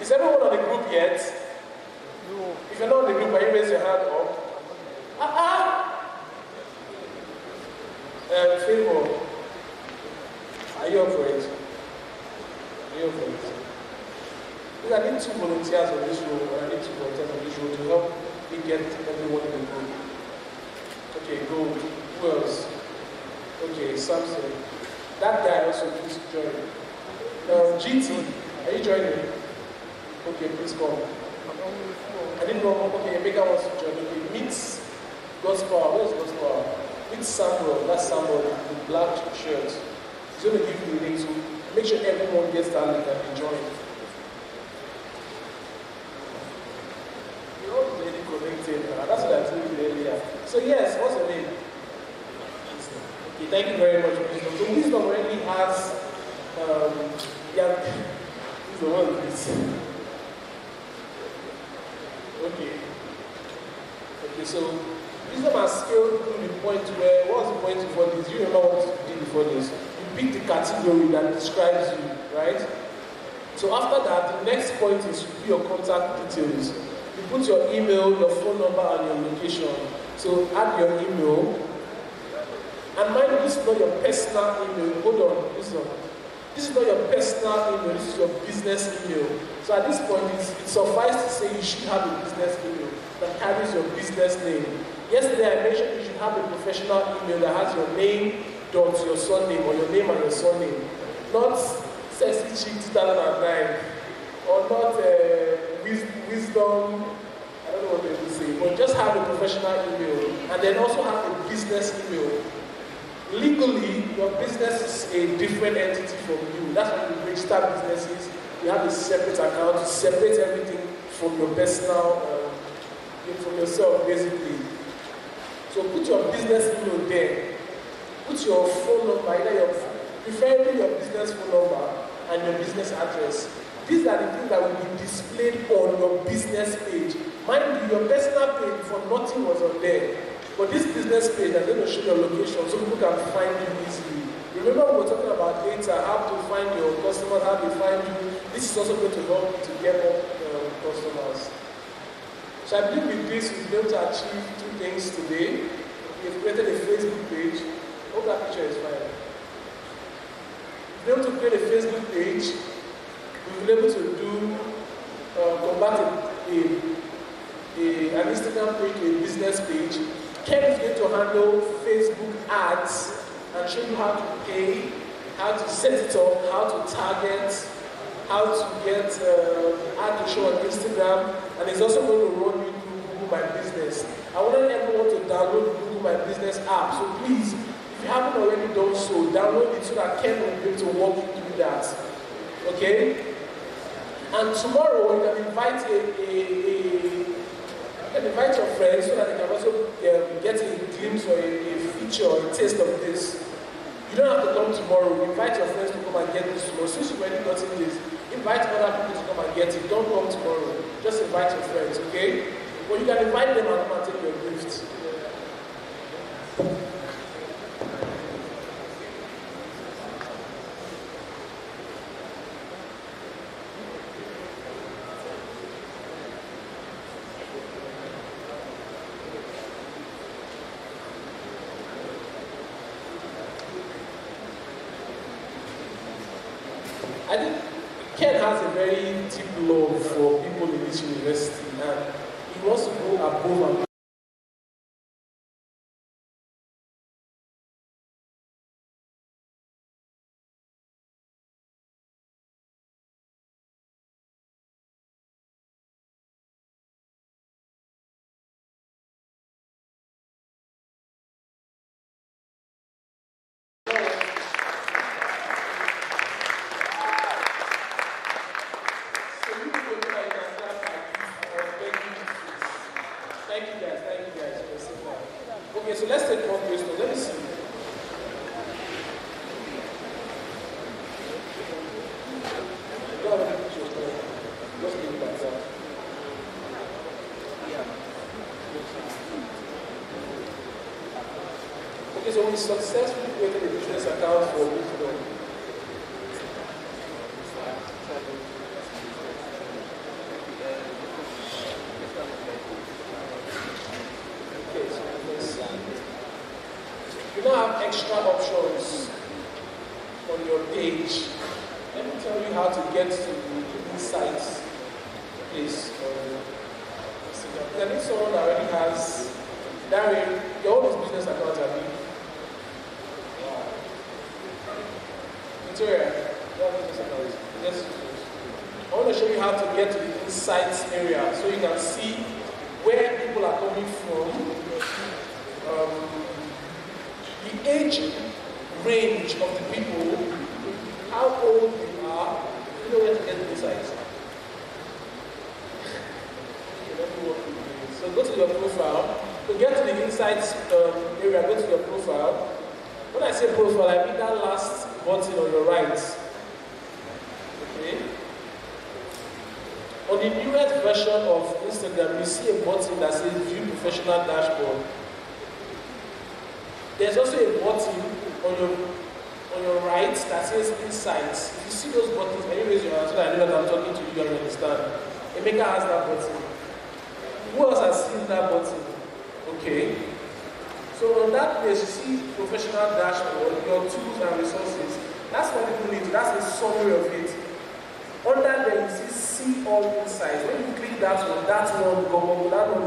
Is everyone on the group yet? No. If you're not on the group, can you raise your hand up? Favor. Are you up for it? Are you up for it? Because I need 2 volunteers on this row, and I need 2 volunteers on this row to help me get everyone in the group. Okay, good. Who else? Okay, Samson. That guy also, please join. GT, are you joining? Okay, please come. I didn't know. Okay, Emeka wants to join. Okay, meet God's power. Where's God's power? Meet Samuel. That's Samuel with the black shirt. He's going to give you the link, so make sure everyone gets that link and join. You're all already connected. That's what I told you earlier. So yes, what's your name? Okay, thank you very much, Wisdom. So Wisdom already has he's the one with this. Okay, so Wisdom has scaled through the point where, what was the point before this? You remember what you did before this? You pick the category that describes you, right? So after that, the next point is you put your contact details. You put your email, your phone number, and your location. So add your email. And mind you, this is not your personal email. Hold on, Wisdom. This is not your personal email, this is your business email. So at this point, it suffices to say you should have a business email that carries your business name. Yesterday I mentioned you should have a professional email that has your name, dot your surname, or your name and your surname. Not Sexy Chick 2009, or not Wisdom, I don't know what they will say, but just have a professional email, and then also have a business email. Legally, your business is a different entity from you. That's why you register businesses. You have a separate account to separate everything from your personal, from yourself, basically. So put your business email there. Put your phone number, preferably your business phone number and your business address. These are the things that will be displayed on your business page. Mind you, your personal page before nothing was on there. But this business page is going to show your location so people can find you easily. Remember we were talking about data, how to find your customers, how to find you. This is also going to help you to get more customers. So I believe with this we've been able to achieve 2 things today. We've created a Facebook page. I hope that picture is fine. We've been able to create a Facebook page. We've been able to do convert an Instagram page to a business page. Ken is going to handle Facebook ads and show you how to pay, how to set it up, how to target, how to get ad to show on Instagram, and he's also going to run you through Google My Business. I want everyone to download the Google My Business app, so please, if you haven't already done so, download it so that Ken will be able to walk you through that. Okay? And tomorrow you can invite invite your friends so that they can also get a glimpse or a feature or a taste of this. You don't have to come tomorrow. Invite your friends to come and get this tomorrow. Since you've already gotten this, invite other people to come and get it. Don't come tomorrow. Just invite your friends, okay? Or you can invite them and come and take your gifts. I think Ken has a very deep love for people in this university, and he wants to go above and okay, so let's take one question. Let me see. Go ahead and put your phone. Just leave it like that. Okay, so we successfully created a business account for Wisdom. You now have extra options on your page. Let me tell you how to get to the insights place. There is someone that already has that way. Your own business account, I mean. Victoria, your business account. Yes. I want to show you how to get to the insights area so you can see where people are coming from. The age range of the people, how old they are, you know where to get the insights. So go to your profile. To get to the insights area, go to your profile. When I say profile, I mean that last button on your right. Okay? On the newest version of Instagram, you see a button that says View Professional Dashboard. There's also a button on your right that says Insights. If you see those buttons, can you raise your hand so that I know that I'm talking to you and you understand? Emeka has that button. Who else has seen that button? Okay. So on that place, you see Professional Dashboard, your tools and resources. That's what people need. That's a summary of it. Under there, you see All Insights. When you click that one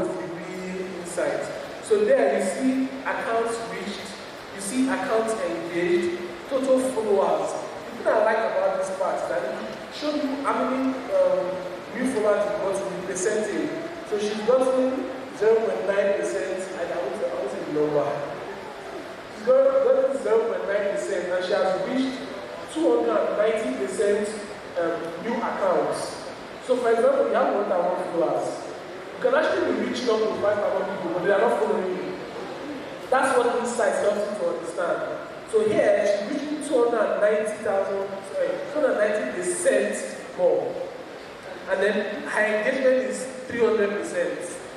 is the real insights. So there you see accounts reached, you see accounts engaged, total followers. The thing I like about this part is that it shows you how many new followers you got in the percentage. So she's gotten 0.9%, and I won't say the number. She's gotten 0.9%, and she has reached 290% new accounts. So for example, you have 1,000 followers. You can actually be reaching up to 5,000 people, but they are not following you. That's what insights helps you to understand. So here, she's reaching 290% more. And then her engagement is 300%.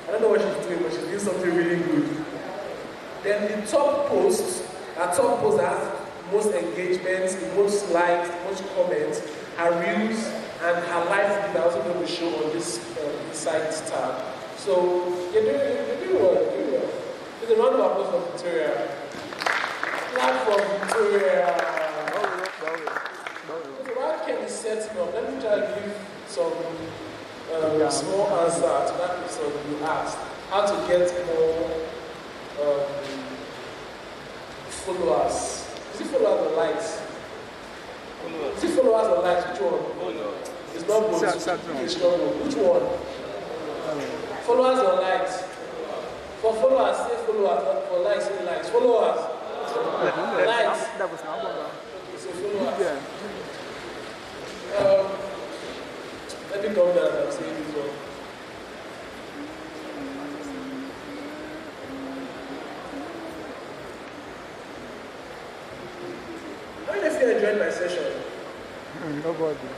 I don't know what she's doing, but she's doing something really good. Then the top post that has most engagements, most likes, most comments, her reels, and her live feed are also going to show on this insights tab. So you're doing well, you're doing well. There's a round of applause for Victoria. Clap for Victoria. So while Ken is setting up, let me try to give some small answer to that question you asked. How to get more followers. Is it followers or likes? Is it followers or likes? Which one? It's not both. It's not both. Which one? Followers or likes? For followers, say followers. For likes, say likes. Followers. Likes. Okay, so followers. Let me come down and I'm saying this one. How many of you enjoyed my session? Nobody.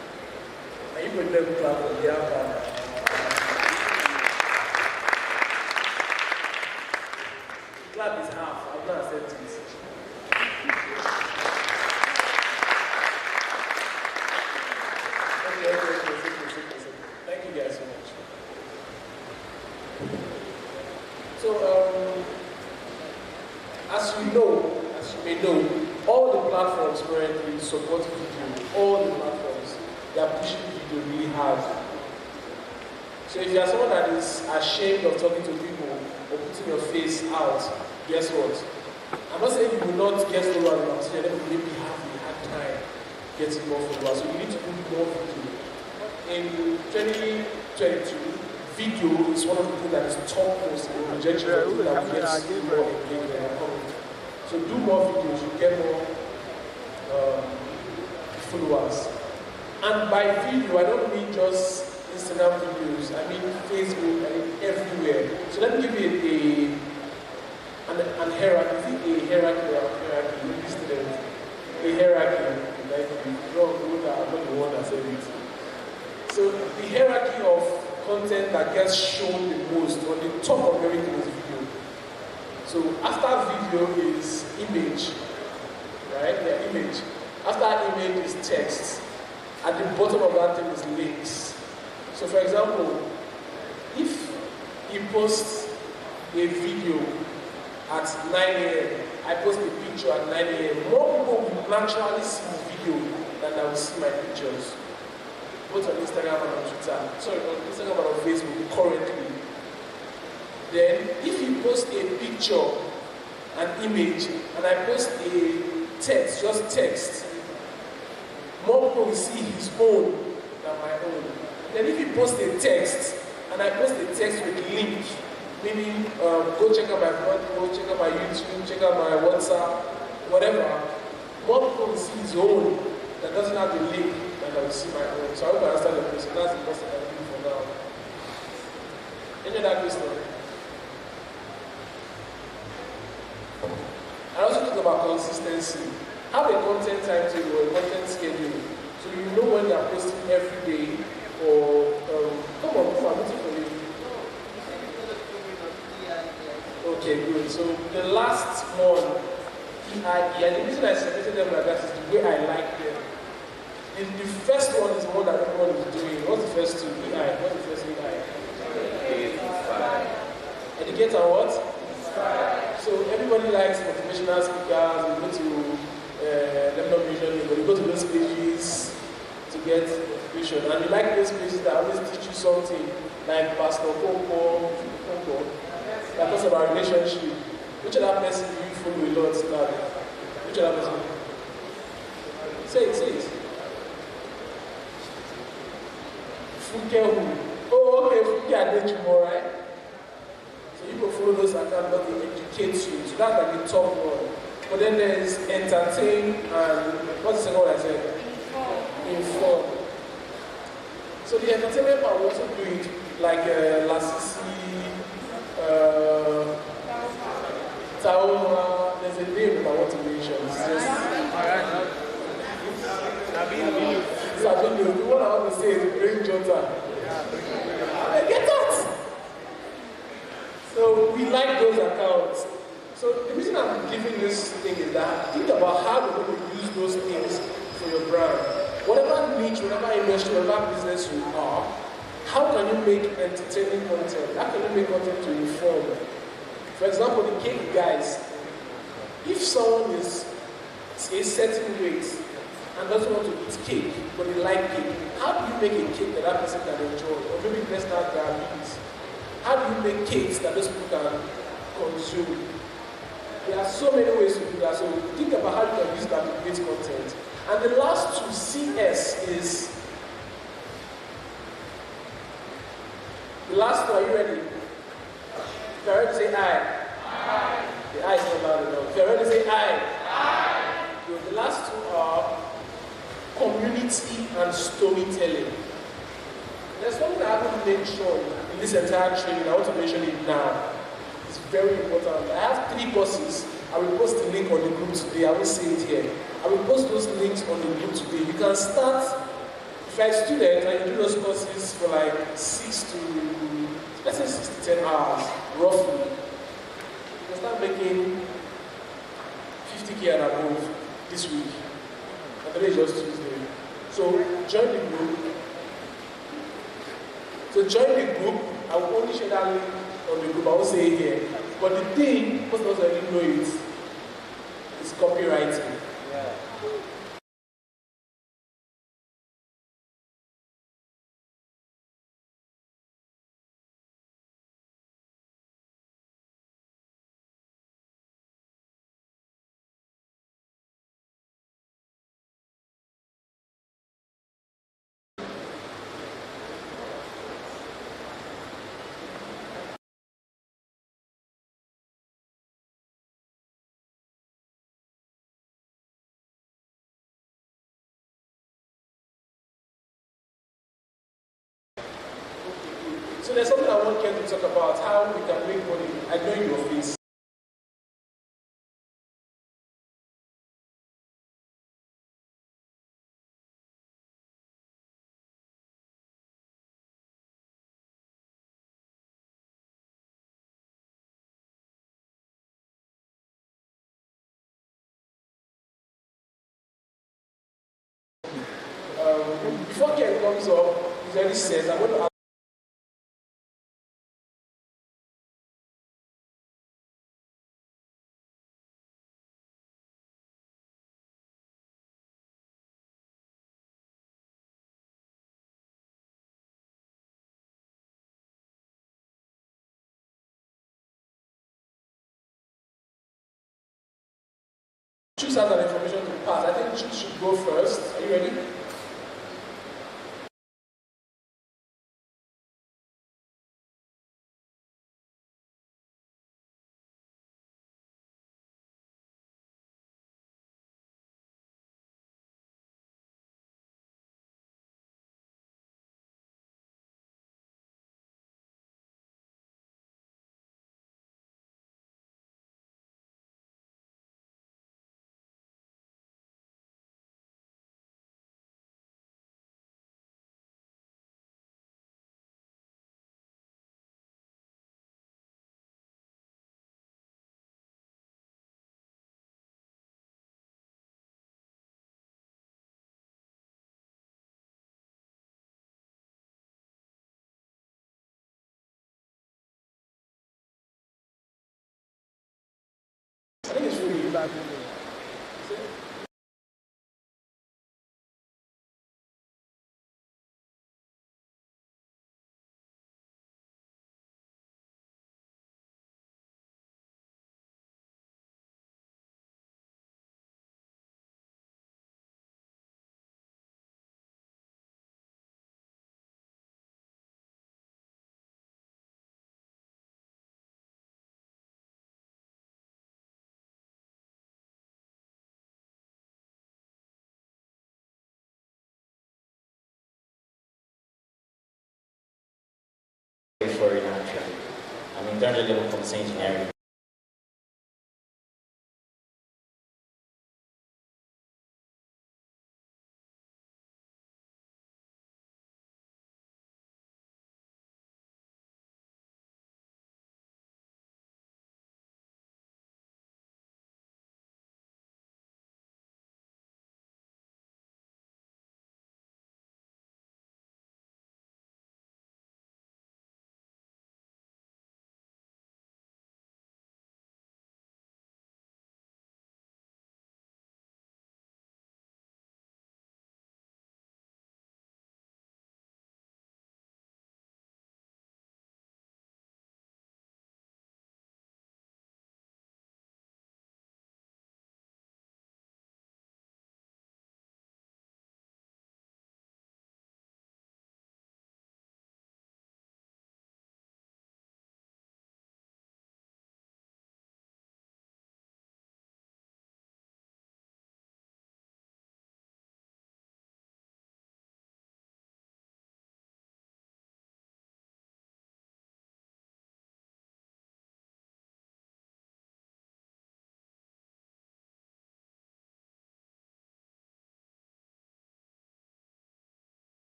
Are you going to let me clap on the other? Clap is half. I'm not accepting it. Okay. Thank you guys so much. So, as you know, as you may know, all the platforms currently support video. All the platforms, they are pushing video really hard. So if you are someone that is ashamed of talking to people or putting your face out, guess what? I'm not saying you will not get followers, I'm saying you maybe have a hard time getting more followers. So you need to do more video. In 2022, video is one of the things that is topmost in the projection that will get more engagement. So do more videos, you get more followers. And by video, I don't mean just Instagram videos, I mean Facebook, I mean everywhere. So let me give you an hierarchy. Is it a hierarchy or a hierarchy? A hierarchy. Like, I'm not the one that said it. So the hierarchy of content that gets shown the most on the top of everything is video. So after video is image, right? Yeah, image. After image is text. At the bottom of that thing is links. So for example, if you post a video at 9 a.m., I post a picture at 9 a.m., more people will naturally see the video than I will see my pictures. Both on Instagram and on Twitter. Sorry, on Instagram and on Facebook currently. Then, if you post a picture, an image, and I post a text, just text, more people will see his own than my own. Then if you post a text, and I post a text with a link, meaning go check out my blog, go check out my YouTube, check out my WhatsApp, whatever, more people will see his own that doesn't have the link than I will see my own. So I hope I understand the question. That's the question I'm doing for now. Any other question? I also talk about consistency. Have a content timetable or a content schedule. So you know when you are posting every day or come on, I'm waiting for you. Okay, good. So the last one, the reason I separated them like that is the way I like them. The first one is the one that everyone is doing. What's the first two? EI. What's the first EI? Educate and what? So everybody likes motivational speakers. We go to let me not mention it, but you go to those pages to get motivation. And you like those pages that always teach you something, like Pastor Popo, that talks about relationship. Which other person do you follow a lot now? Which other person? Say it. Funke who? Oh, okay, Funke Adechimo, right? So you can follow those accounts that will educate you. So that's like the top one. But then there's entertain and what's the second one I said? Inform. So the entertainment part we also do it like Lasisi, Taoma. There's a name that I want to mention. It's just Sabino. The one I want to say is Brain Jota. Get that! So we like those accounts. So the reason I'm giving this thing is that think about how you're going to use those things for your brand. Whatever niche, whatever industry, whatever business you are, how can you make entertaining content? How can you make content to inform? For example, the cake guys. If someone is a certain weight and doesn't want to eat cake, but they like cake, how do you make a cake that person can enjoy? Or maybe let's start diabetes. How do you make cakes that those people can consume? There are so many ways to do that. So think about how you can use that to create content. And the last two, CS, is the last two. Are you ready? If you're ready to say I. The I is not loud enough. If you're ready to say I. So the last two are community and storytelling. There's something I haven't mentioned in this entire training. I want to mention it now. It's very important. I have 3 courses. I will post the link on the group today. I will say it here. I will post those links on the group today. You can start, if you're a student and you do those courses for like 6 to 10 hours, roughly, you can start making 50K and above this week. And today is just Tuesday. So join the group. I will only share that link on the group. I won't say it here. But the thing, most of us already know it, is copywriting. Yeah. So there's something I want Ken to talk about, how we can make money. I know in your face. Before Ken comes up, he already says, I'm going to ask. Choose has an information to pass. I think Choose should go first. Are you ready? I think it's really bad. For in action. I'm in terms of level computer engineering.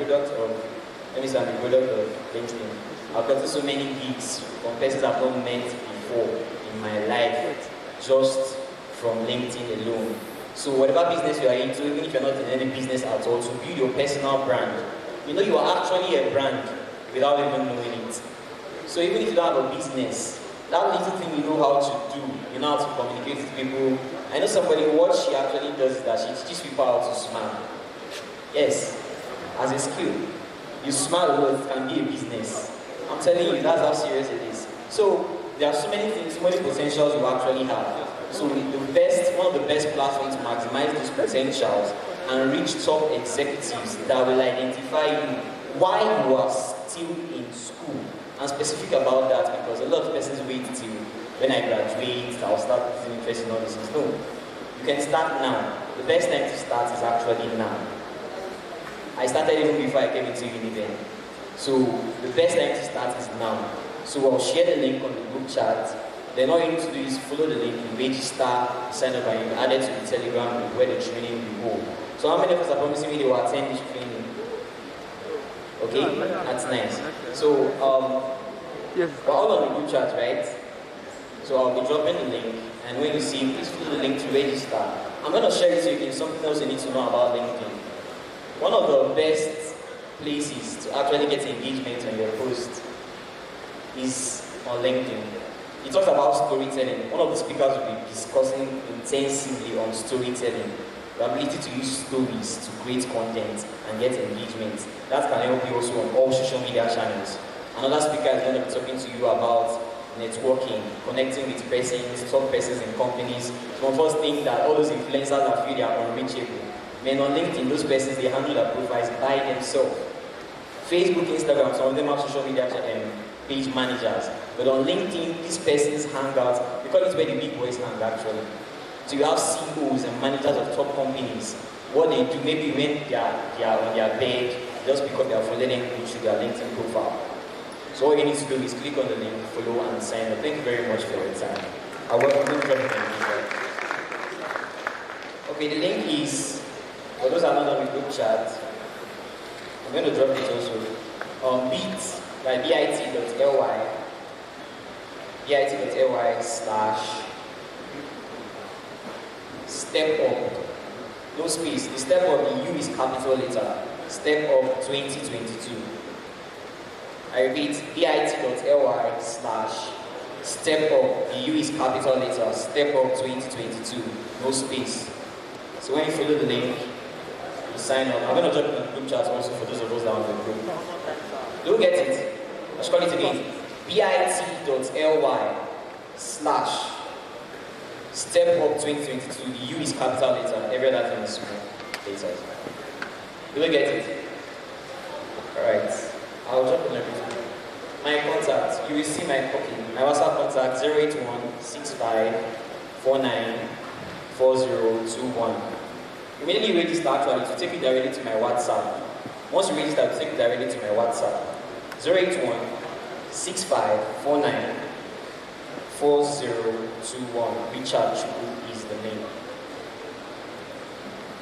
product of, let me say I'm a product of LinkedIn. I've gotten so many gigs from persons I've not met before in my life, just from LinkedIn alone. So whatever business you are into, even if you're not in any business at all, to build your personal brand, you know you are actually a brand without even knowing it. So even if you don't have a business, that little thing you know how to do, you know how to communicate with people. I know somebody, what she actually does is that she teaches people how to smile. Yes, as a skill. You smile a lot, it can be a business. I'm telling you, that's how serious it is. So there are so many things, so many potentials you actually have. So one of the best platforms to maximize these potentials and reach top executives that will identify you while you are still in school. I'm specific about that because a lot of persons wait till when I graduate, I'll start using interest in all these things. No, you can start now. The best time to start is actually now. I started even before I came into uni then. So the best time to start is now. So I'll share the link on the group chat. Then all you need to do is follow the link, register, sign up, and you'll be added to the Telegram group where the training will go. So how many of us are promising me they will attend this training? Okay, that's nice. So we're all on the group chat, right? So I'll be dropping the link, and when you see, please follow the link to register. I'm going to share with you again something else you need to know about LinkedIn. One of the best places to actually get engagement on your post is on LinkedIn. He talks about storytelling. One of the speakers will be discussing intensively on storytelling, the ability to use stories to create content and get engagement. That can help you also on all social media channels. Another speaker is going to be talking to you about networking, connecting with persons, top persons in companies. Some of us think that all those influencers that feel they are unreachable. Men on LinkedIn, those persons, they handle their profiles by themselves. Facebook, Instagram, some of them have social media page managers. But on LinkedIn, these persons hang out, because it's where the big boys hang actually. So you have CEOs and managers of top companies. What they do, maybe when they are on their bed, just because they are following them to their LinkedIn profile. So all you need to do is click on the link, follow and sign up. Thank you very much for your time. I will drop it in the Okay, the link is, for those that are not on the group chat, I'm going to drop it also on bit.ly/step up. No space. The step up, the U is capital letter. Step up 2022. I repeat, bit.ly/step up. The U is capital letter. Step up 2022. No space. So when you follow the link, you sign up. I'm going to drop in the group chat also for those of us that are on the group. Don't get it. Let's call it again. bit.ly/step up 2022. The U is capital letter. Every other thing is small letters. You will get it. Alright. I'll drop in everything. My contact. You will see my WhatsApp contact 081-6549-4021. Immediately register actually to take you directly to my WhatsApp. Once you register, to take you directly to my WhatsApp. 081-6549-4021. Richard Chukwu is the name.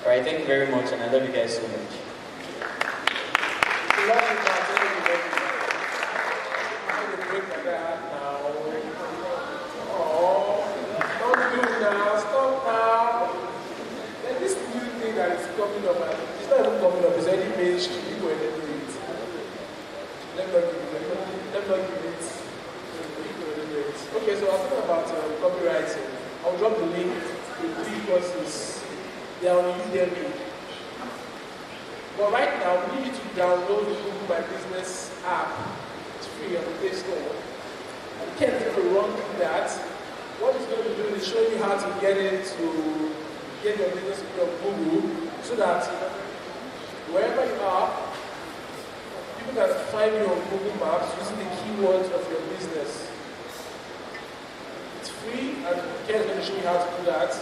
Alright, thank you very much, and I love you guys so much. That is coming up, it's not even coming up, it's already mainstream, people already do it. Let me not give it. Okay, so I was talking about copywriting. I'll drop the link to 3 courses. They are on Udemy. But right now, we need you to download the Google My Business app. It's free on the Play Store. You can't even run through that. What it's going to do is show you how to get your business on Google so that wherever you are, people can find you on Google Maps using the keywords of your business. It's free, and Ken is going to show you how to do that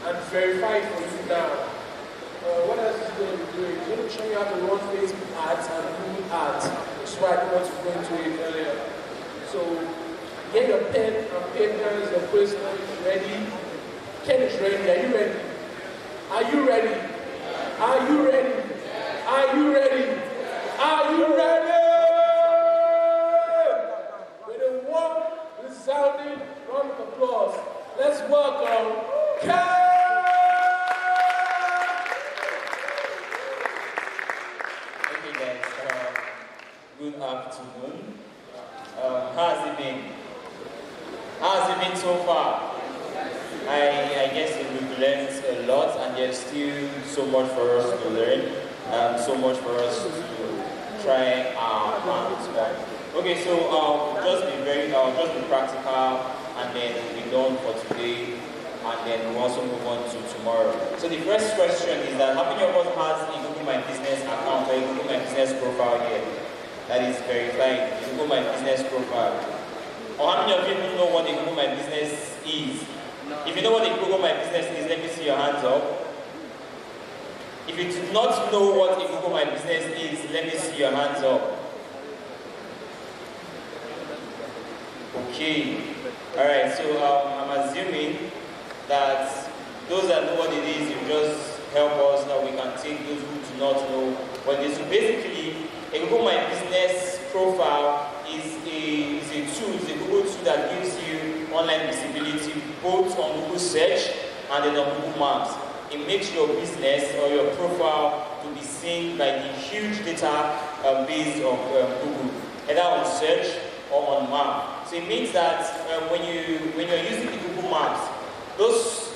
and verify it for you now. What else is he going to be doing? He's going to show you how to run Facebook ads and Google ads. That's why I don't want to go into it earlier. So get your pen and papers, your questions ready. Ken is ready. Are you ready? Are you ready? Are you ready? Are you ready? How has it been? How has it been so far? I guess we've learned a lot, and there's still so much for us to learn, so much for us to try our hands on. Okay, so just be practical, and then we'll be done for today, and then we'll also move on to tomorrow. So the first question is that how many of us has a Google My Business account or a Google My Business profile here? That is verified. Google My Business profile. Or how many of you know what a Google My Business is? If you know what a Google My Business is, let me see your hands up. If you do not know what a Google My Business is, let me see your hands up. Okay. Alright, so I'm assuming that those that know what it is, you just help us that we can take those who do not know what it is. So basically, a Google My Business profile is a tool, it's a Google tool that gives you online visibility both on Google search and then on Google Maps. It makes your business or your profile to be seen by the huge data base of Google, either on search or on map. So it means that when you're using the Google Maps, those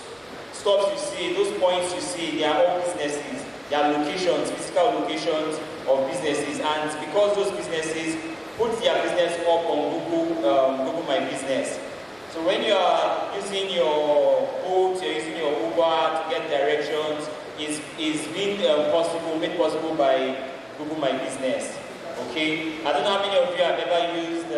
stops you see, those points you see, they are all businesses. They are locations, physical locations of businesses, and because those businesses put their business up on Google My Business. So when you are using your boat, you're using your Uber to get directions, is being made possible by Google My Business. Okay, I don't know how many of you have ever used,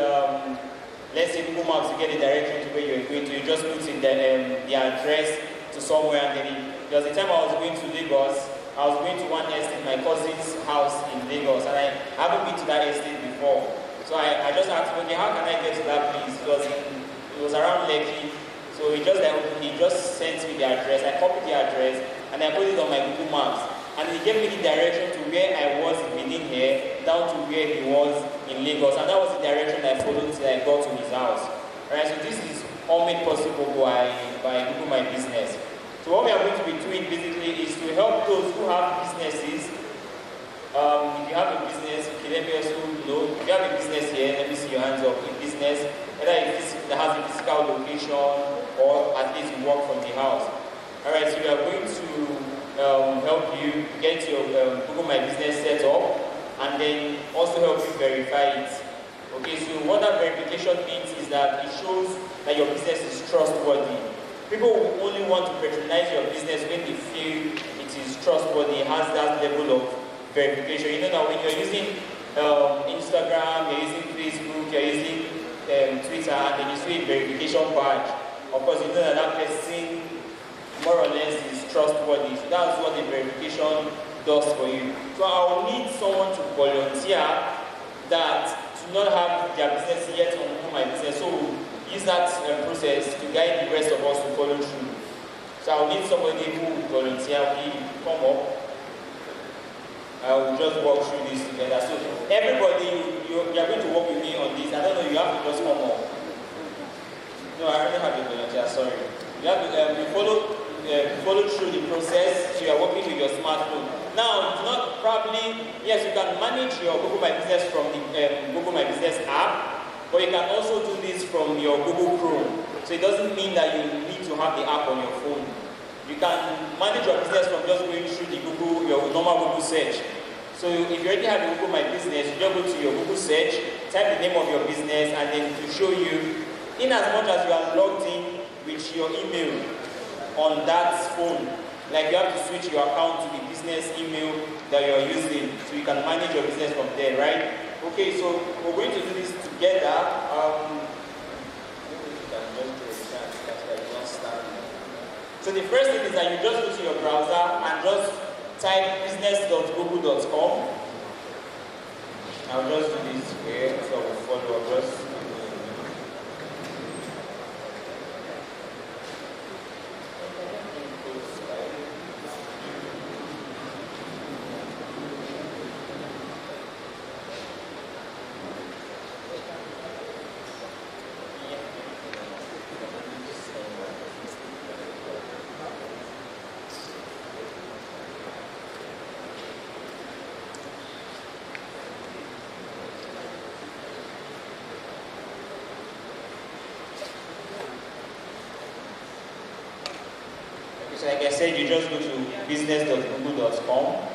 let's say Google Maps to get a direction to where you're going to. You just put in the address to somewhere, and then there was a time I was going to Lagos. I was going to one estate, my cousin's house in Lagos, and I haven't been to that estate before. So I just asked him, okay, how can I get to that place? It was around Lekki. So he just sent me the address. I copied the address and I put it on my Google Maps. And he gave me the direction to where I was within here, down to where he was in Lagos. And that was the direction I followed till I got to his house. Alright, so this is all made possible by Google My Business. So what we are going to be doing basically is to help those who have businesses. If you have a business, okay, let me also know. If you have a business here, let me see your hands up. A business, either that has a physical location or at least you work from the house. Alright, so we are going to help you get your Google My Business set up and then also help you verify it. Okay, so what that verification means is that it shows that your business is trustworthy. People will only want to patronize your business when they feel it is trustworthy, it has that level of verification. You know that when you're using Instagram, you're using Facebook, you're using Twitter, and then you see a verification badge. Of course, you know that that person more or less is trustworthy. So that's what the verification does for you. So I will need someone to volunteer that do not have their business yet on Google My Business. So use that process to guide the rest of us to follow through. So I will need somebody who will volunteer. Come up. I will just walk through this together. So everybody, you are going to work with me on this. I don't know, you have to just come up. No, I already have a volunteer, sorry. You have to follow through the process. So you are working with your smartphone. Now, not probably, yes, you can manage your Google My Business from the Google My Business app. But you can also do this from your Google Chrome. So it doesn't mean that you need to have the app on your phone. You can manage your business from just going through your normal Google search. So if you already have a Google My Business, you just go to your Google search, type the name of your business, and then to show you, in as much as you are logged in with your email on that phone, like you have to switch your account to the business email that you are using, so you can manage your business from there, right? Okay, so we're going to do this together. So the first thing is that you just go to your browser and just type business.google.com. I'll just do this here, so we'll follow up just. So like I said, you just go to business.google.com.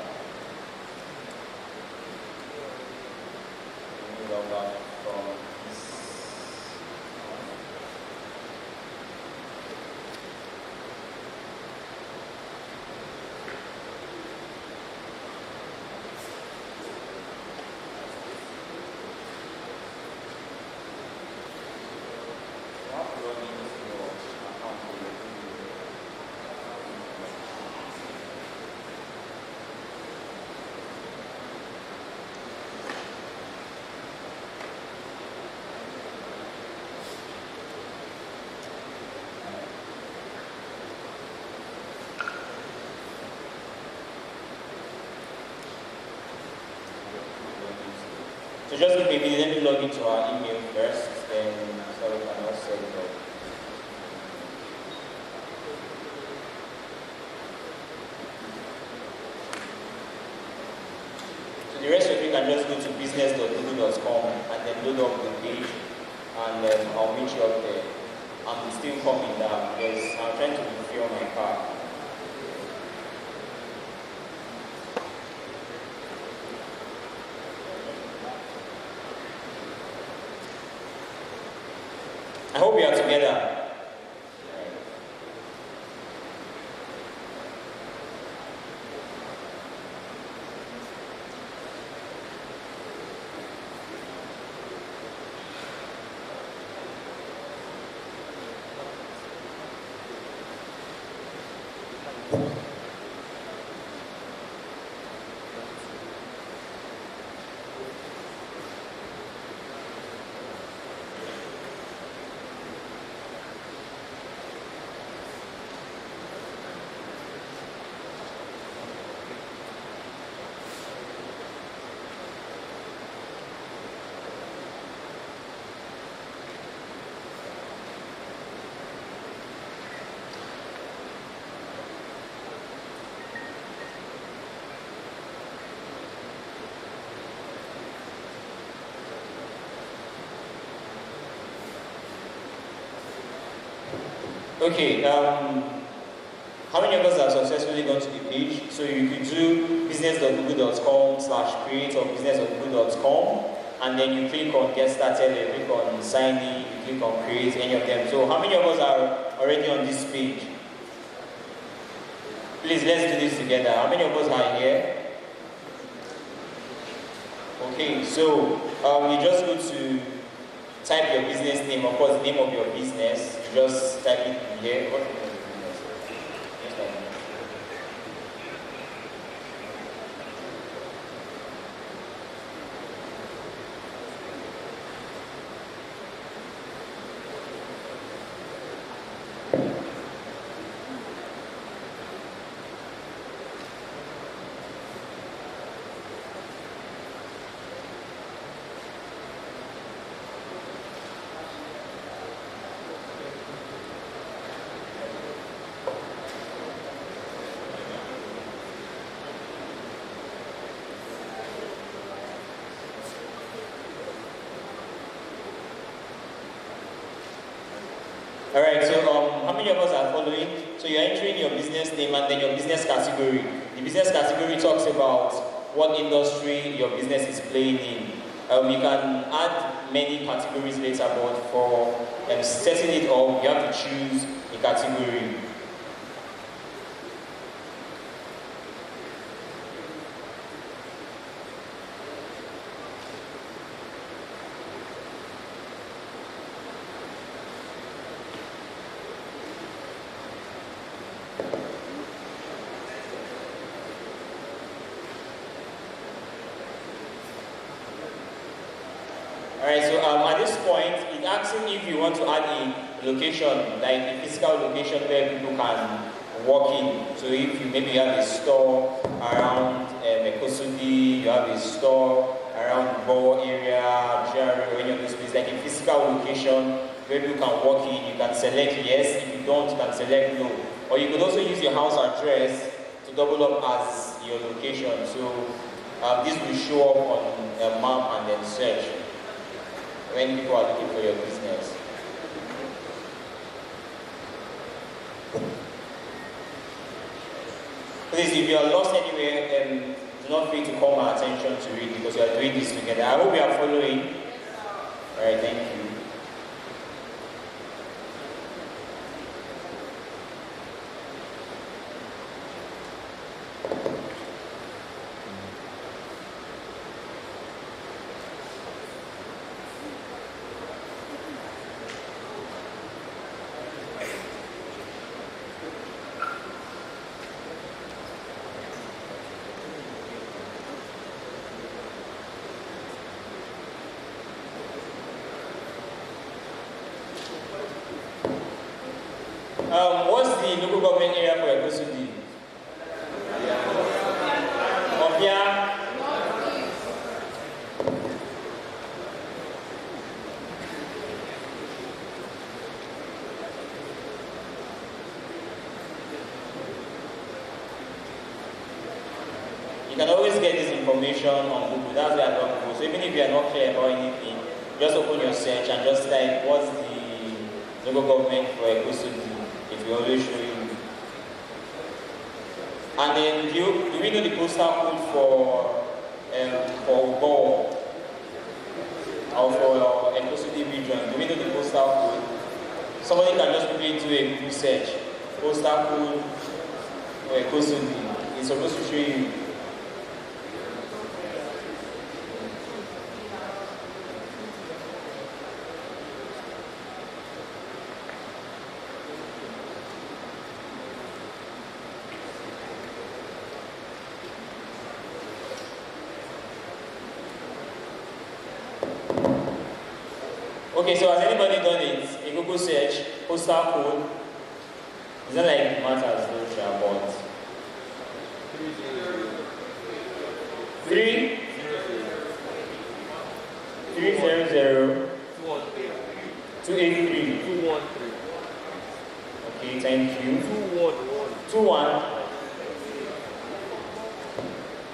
So just maybe let me log into our email first, then so we can all set it up. So the rest of you can just go to business.google.com and then load up the page, and then I'll meet you up there. I'm still coming down because I'm trying to refuel my car. I hope we are together. Okay, how many of us have successfully gone to the page? So you could do business.google.com/create or business.google.com, and then you click on get started, you click on sign in, you click on create, any of them. So how many of us are already on this page? Please, let's do this together. How many of us are here? Okay, so you just go to type your business name, of course, the name of your business. You just type it here. What is your business? Just like that. Alright, so how many of us are following? So you're entering your business name and then your business category. The business category talks about what industry your business is playing in. You can add many categories later, but for setting it up, you have to choose a category. Alright, so at this point, it's asking if you want to add a location, like a physical location where people can walk in. So if maybe you have a store around Ekosudi, you have a store around Bo area, GRA, or any of those places, like a physical location where people can walk in, you can select yes. If you don't, you can select no. Or you could also use your house address to double up as your location. So this will show up on a map and then search when people are looking for your business. Please, if you are lost anywhere, do not free to call my attention to it because we are doing this together. I hope you are following. Alright, thank you. What's the local government area for Ekosudi? Obia. You can always get this information on Google. That's where I love Google. So even if you are not clear about anything, just open your search and just type what's the local government for Ekosudi. It will always show you. And then do we know the postal code for Go or for Ekosudi region? Do we know the postal code? Somebody can just quickly do a Google search. Postal code for Ekosudi. It's supposed to show you. Okay, so has anybody done it? A Google search, postal code. It's not like it matters though, but 300 283 213. Okay, thank you. 21.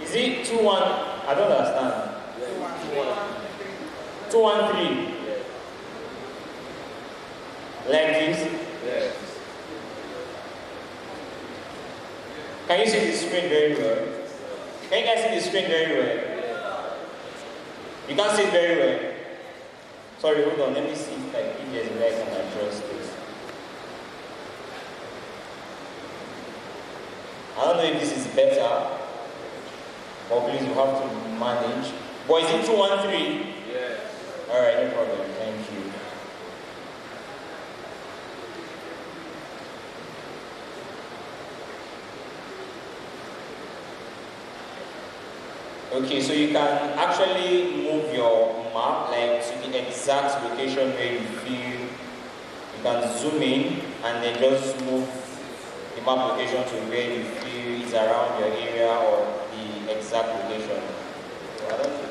Is it 21? I don't understand. 213. Like this? Yes. Can you see the screen very well? Can you guys see the screen very well? You can't see it very well. Sorry, hold on. Let me see if there's a way I can adjust this. I don't know if this is better, but please you have to manage. But is it 213? Yes. Alright, no problem. Thank you. Okay, so you can actually move your map like to the exact location where you feel. You can zoom in and then just move the map location to where you feel is around your area or the exact location. So I don't know.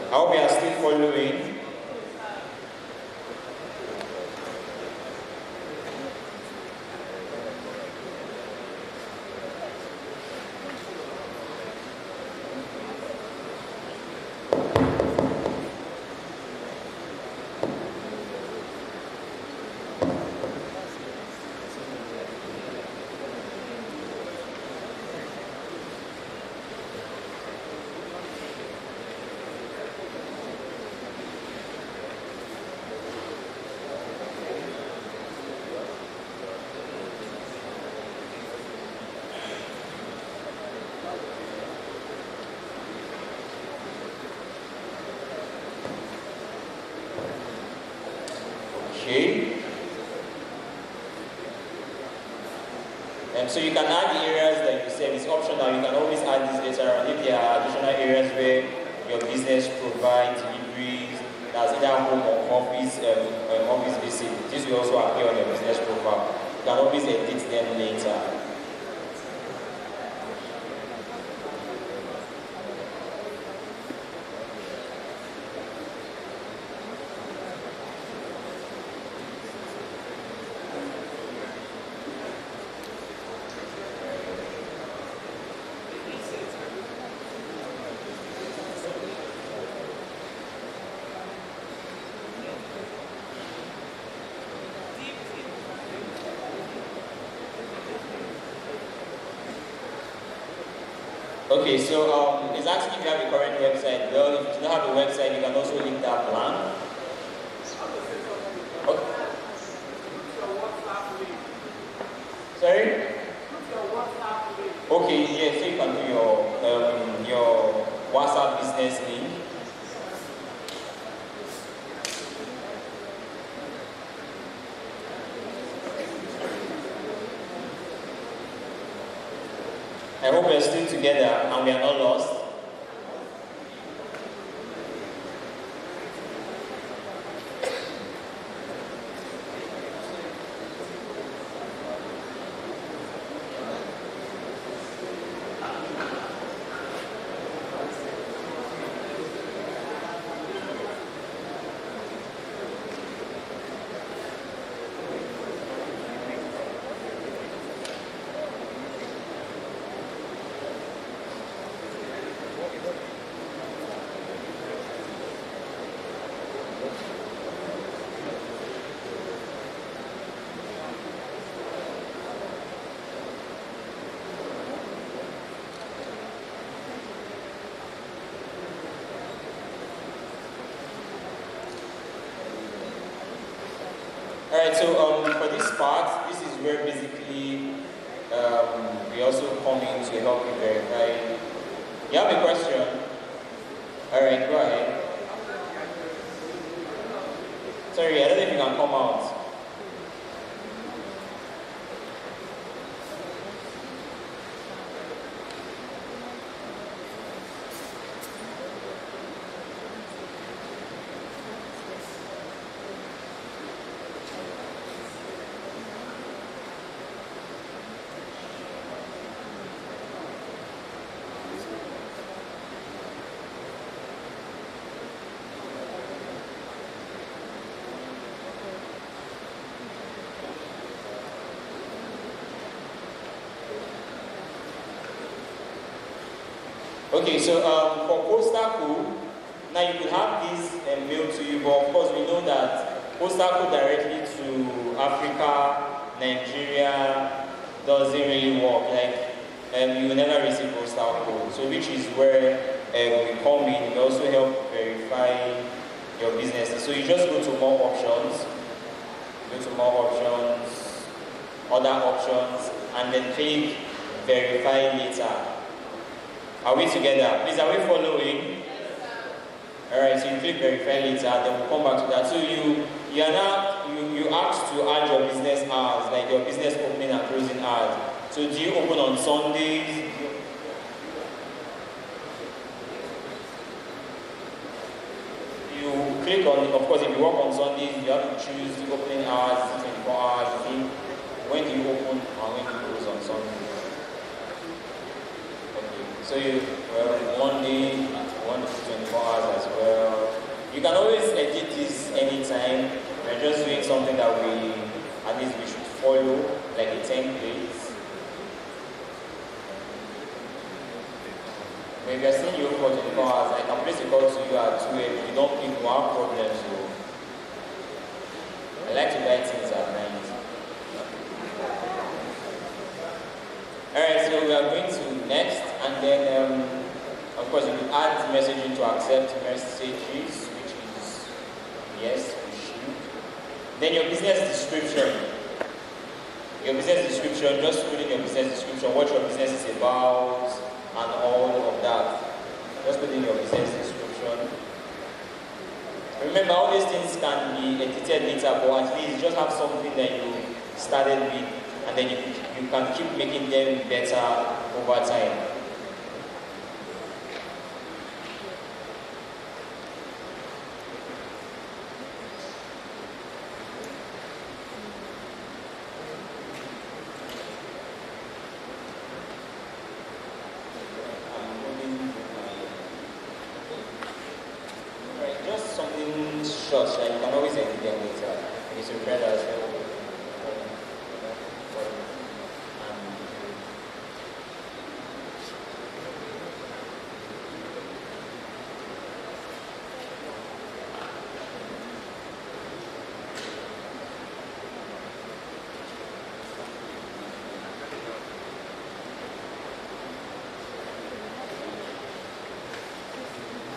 I hope you are still following. Okay. So you can add the areas that you said, it's optional, you can always add this later on. If there are additional areas where your business provides deliveries, that's either home or office visit, this will also appear on your business profile. You can always edit them later. Okay, so it's asking if you have a current website. Well, if you don't have a website, you can also link that blank. Okay. Sorry? Okay, yes, so you can do your WhatsApp business link. I hope we're still together and we are not lost. Alright, so for this part, this is where basically we also come in to help you verify. You have a question? Alright, go ahead. Sorry, I don't know if you can come out. Okay, so for postal code, now you could have this mailed to you, but of course we know that postal code directly to Africa, Nigeria doesn't really work. Like you will never receive postal code. So which is where we come in. We also help verify your business. So you just go to more options, other options, and then click verify later. Are we together? Please, are we following? Alright, so you click verify later, then we'll come back to that. So you ask to add your business hours, like your business opening and closing hours. So do you open on Sundays? You click on, of course, if you work on Sundays, you have to choose the opening hours, 24 hours, when do you open and when do you close on Sundays. So you Monday, 1 to 24 hours as well. You can always edit this anytime. We're just doing something that at least we should follow, like a template. But if you're seeing you for 24 hours, I can place a call to you at 2 a.m. If you don't pick, we have problems. So I like to write things at night. Alright, so we are going to next, and then of course you add messaging to accept messages, which is yes, we should. Then your business description. Just put in your business description, what your business is about, and all of that. Just put in your business description. Remember, all these things can be edited later, but at least just have something that you started with, and then you can keep making them better over time. Just something short, like you can always edit them later. It's your friend as well.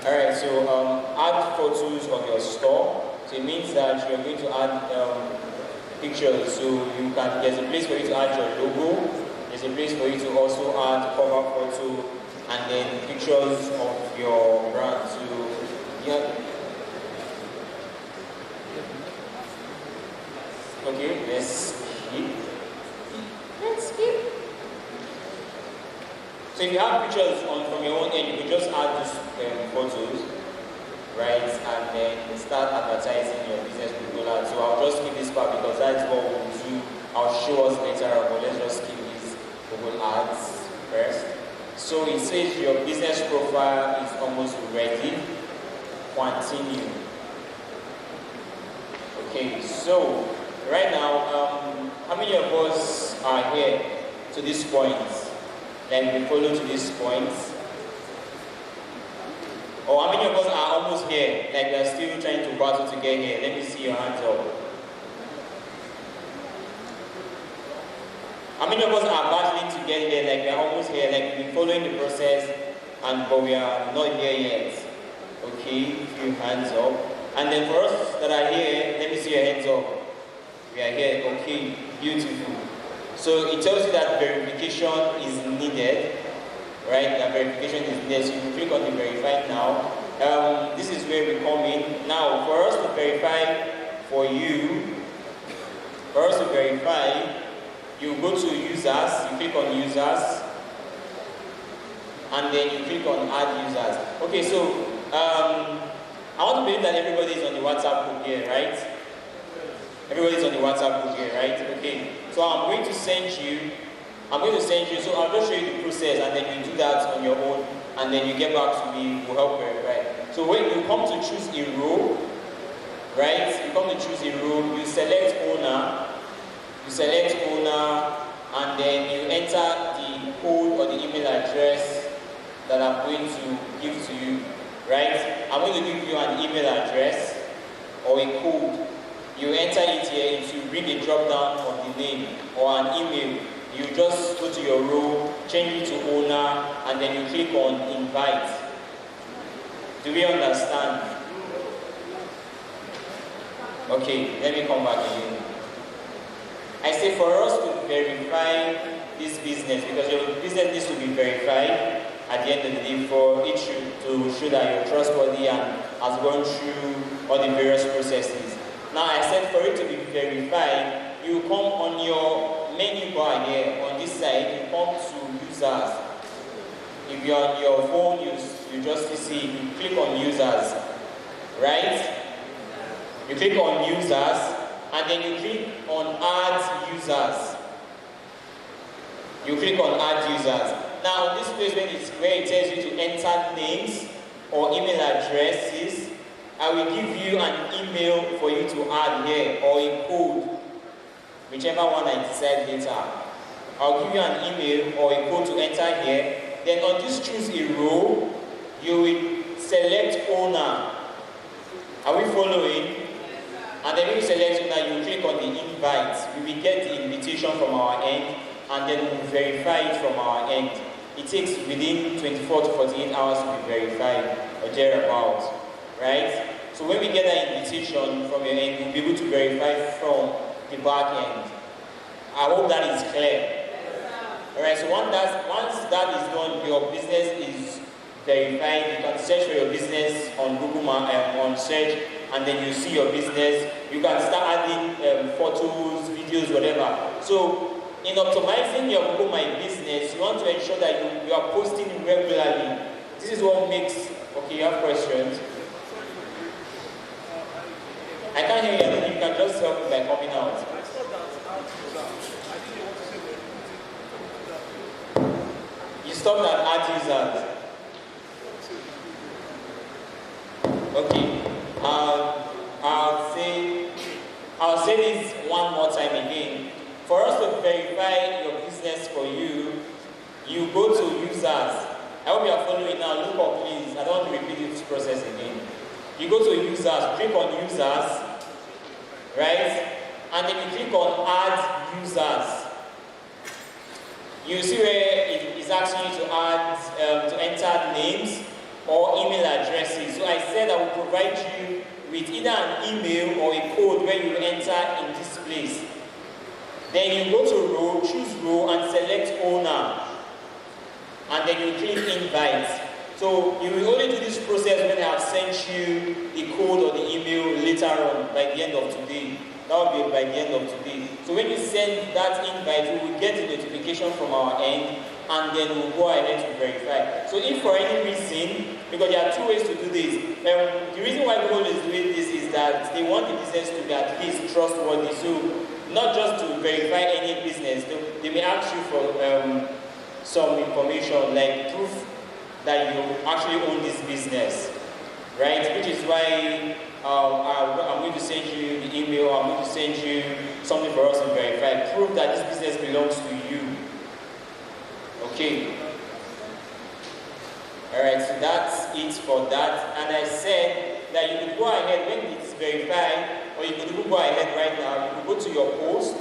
Alright, so add photos of your store. So it means that you're going to add pictures. So you can, there's a place for you to add your logo. There's a place for you to also add cover photo and then pictures of your brand. So yeah. Okay, let's skip. Let's skip. So if you have pictures from your own end, you can just add those photos, right, and then start advertising your business with Google Ads. So I'll just skip this part because that's what we'll do. I'll show us later on, but let's just skip this Google Ads first. So it says your business profile is almost ready. Continue. Okay, so right now, how many of us are here to this point? Then we follow to this point. Or how many of us are almost here? Like we're still trying to battle to get here. Let me see your hands up. How many of us are battling to get here? Like we're almost here. Like we're following the process, but we are not here yet. Okay, a few hands up. And then for us that are here, let me see your hands up. We are here. Okay, beautiful. So it tells you that verification is needed, right? That verification is needed. So you click on the verify now. This is where we come in. Now, for us to verify for you, you go to users, you click on users, and then you click on add users. Okay, so I want to believe that everybody is on the WhatsApp group here, right? Everybody's on the WhatsApp group here, right? Okay. So I'm going to send you, so I'll just show you the process and then you do that on your own and then you get back to me, we'll help verify. So when you come to choose a row, right? You come to choose a row, you select owner, and then you enter the code or the email address that I'm going to give to you, right? I'm going to give you an email address or a code. You enter it here, it will bring a drop down of the name or an email. You just go to your row, change it to owner, and then you click on invite. Do we understand? Okay, let me come back again. I say for us to verify this business, because your business needs to be verified at the end of the day for it to show that you're trustworthy and has gone through all the various processes. Now I said for it to be verified, you come on your menu bar here, on this side, you come to users. If you're on your phone, you just see, you click on users, right? You click on users, and then you click on add users. You click on add users. Now this place where it tells you to enter names or email addresses, I will give you an email for you to add here, or a code, whichever one I decide later. I'll give you an email or a code to enter here. Then on this choose a row, you will select owner. Are we following? And then when you select owner, you click on the invite. We will get the invitation from our end, and then we'll verify it from our end. It takes within 24 to 48 hours to be verified, or thereabouts. Right? So when we get that invitation from your end, we'll be able to verify from the back end. I hope that is clear. Alright, so once that is done, your business is verified. You can search for your business on Google Map, on search, and then you see your business. You can start adding photos, videos, whatever. So in optimizing your Google My Business, you want to ensure that you are posting regularly. This is what makes, okay, you have questions? I can't hear you. I think you can just help me by coming out. You stopped at ad users. Okay. I'll say this one more time again. For us to verify your business for you, you go to users. I hope you are following now. Look up, please. I don't want to repeat this process again. You go to users, click on users, right? And then you click on add users. You see where it is asking you to add, to enter names or email addresses. So I said I will provide you with either an email or a code where you enter in this place. Then you go to row, choose row and select owner. And then you click invite. So you will only do this process when I have sent you the code or the email later on by the end of today. That will be by the end of today. So when you send that invite, we will get the notification from our end and then we'll go ahead to verify. So if for any reason, because there are two ways to do this. The reason why Google is doing this is that they want the business to be at least trustworthy. So not just to verify any business, they may ask you for some information like proof that you actually own this business, right? Which is why I'm going to send you the email, I'm going to send you something for us to verify. Prove that this business belongs to you. Okay. Alright, so that's it for that. And I said that you could go ahead when it's verified, or you could go ahead right now, you could go to your post,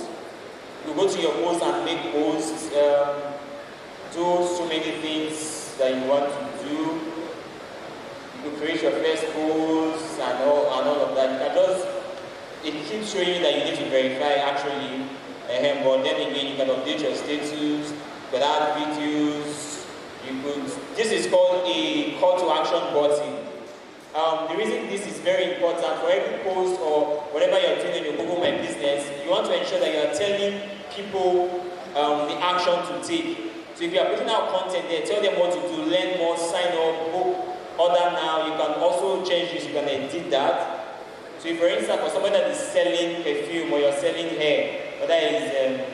you go to your post and make posts, do so many things that you want to do. You could create your first post and all of that. You can just, it keeps showing you that you need to verify actually, but then again you can update your status, you can add videos, you could, this is called a call to action button. The reason this is very important, for every post or whatever you're doing in your Google My Business, you want to ensure that you're telling people the action to take. So if you are putting out content there, tell them what to do, learn more, sign up, book, order now. You can also change this, you can edit that. So if for instance, for somebody that is selling perfume or you're selling hair, whether it's,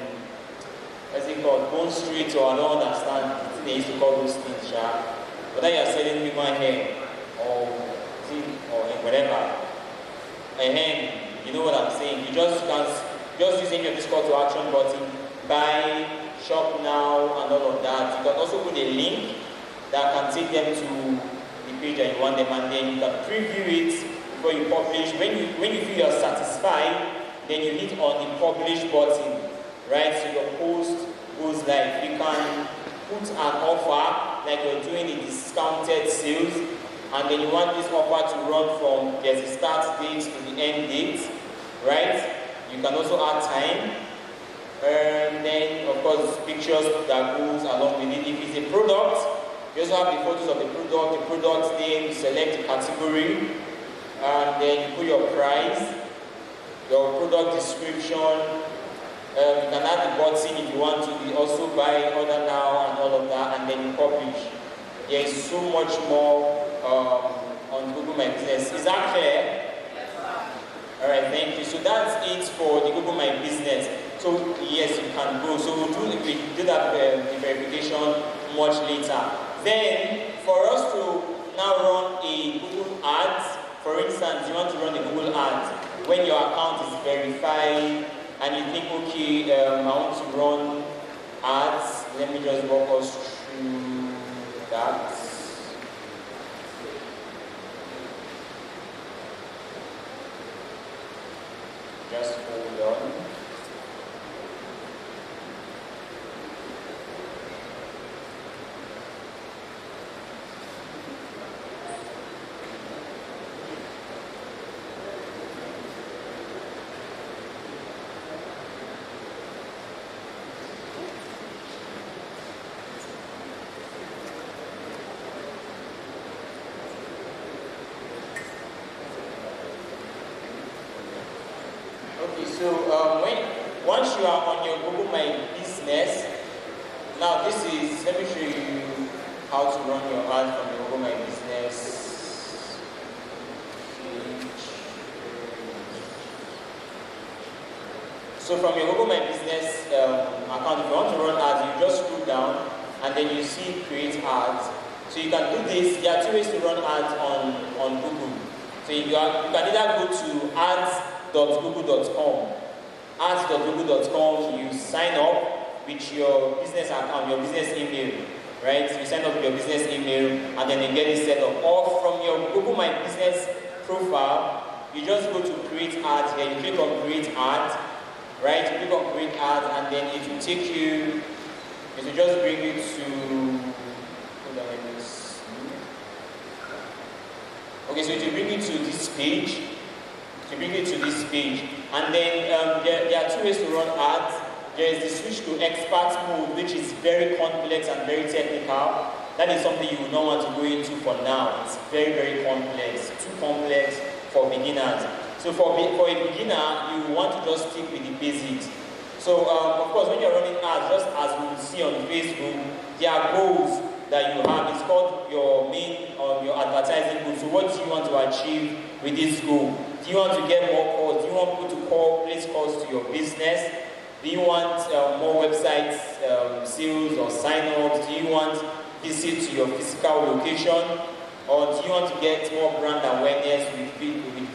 what's it called, Bone Street or I don't understand, they used to call those things, whether you're selling human hair or whatever, you know what I'm saying. You just use any of this call to action button, buy, shop now, and all of that. You can also put a link that can take them to the page that you want them, and then you can preview it before you publish. When you feel you're satisfied, then you hit on the publish button, right? So your post goes live. You can put an offer, like you're doing a discounted sales, and then you want this offer to run from there's a start date to the end date, right? You can also add time, and then of course pictures that goes along with it. If it's a product, you also have the photos of the product name, you select the category, and then you put your price, your product description. You can add the button if you want to. You also buy, order now, and all of that, and then you publish. There is so much more on Google My Business. Is that clear? Alright, thank you. So that's it for the Google My Business. So yes, you can go. So we'll do that the verification much later. Then for us to now run a Google Ads, for instance, you want to run a Google Ads when your account is verified and you think, okay, I want to run ads. Let me just walk us through that. Just hold on. So once you are on your Google My Business, now this is, let me show you how to run your ad from your Google My Business. So from your Google My Business account, if you want to run ads, you just scroll down and then you see create ads. So you can do this. There are two ways to run ads on Google. So you can either go to ads.google.com. Ads.google.com, you sign up with your business account, your business email, right? You sign up with your business email and then you get it set up. Or from your Google My Business profile, you just go to create ads here. You click on create ads. Right, you click on create ads and then it will take you, it will just bring you to, hold on, let me see. Okay, so it will bring you to this page, and then there are two ways to run ads. There is the switch to expert mode, which is very complex and very technical. That is something you will not want to go into for now. It's very, very complex, too complex for beginners. So for a beginner, you want to just stick with the basics. So of course, when you're running ads, just as we will see on Facebook, there are goals that you have. It's called your main your advertising goal. So what do you want to achieve with this goal? Do you want to get more calls? Do you want people to place calls to your business? Do you want more websites, sales or sign-ups? Do you want visit to your physical location? Or do you want to get more brand awareness with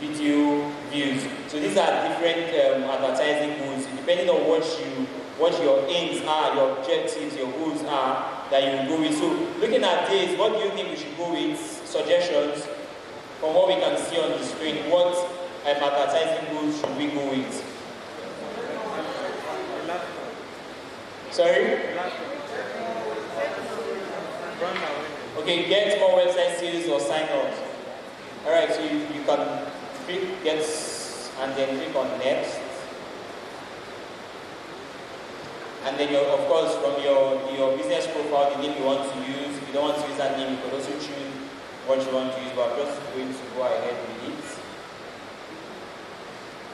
video views? So these are different advertising goals, depending on what your aims are, your objectives, your goals are that you will go with. So looking at this, what do you think we should go with? Suggestions from what we can see on the screen. What advertising goals should we go with? Sorry? Okay, get more website sales or sign-ups. Alright, so you can click get and then click on next. And then of course from your business profile, the name you want to use. If you don't want to use that name, you can also choose what you want to use, but I'm just going to go ahead with it.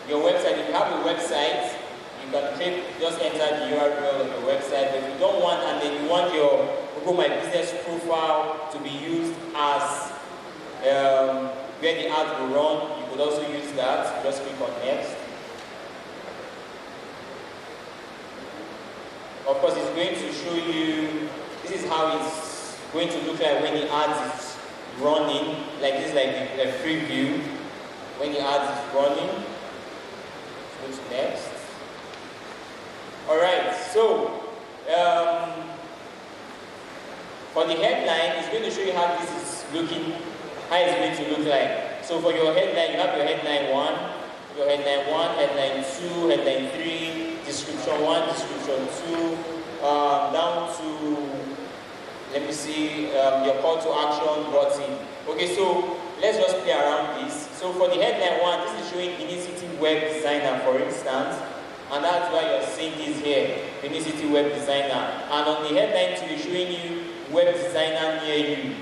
Your website, if you have a website, you can click, just enter the URL of your website. But if you don't want, and then you want your Google My Business profile to be used as where the ad will run, you could also use that. Just click on next. Of course, it's going to show you, this is how it's going to look like when the ad is running, like this, like a preview. When the ad is running, go to next. Alright, so for the headline, it's going to show you how this is looking, how it's going to look like. So for your headline, you have your headline 1, headline 2, headline 3, description 1, description 2, down to, let me see, your call to action button. Okay, so let's just play around this. So for the headline 1, this is showing Unicity Web Designer, for instance. And that's why you're seeing this here, Unicity Web Designer. And on the headline 2, it's showing you Web Designer near you.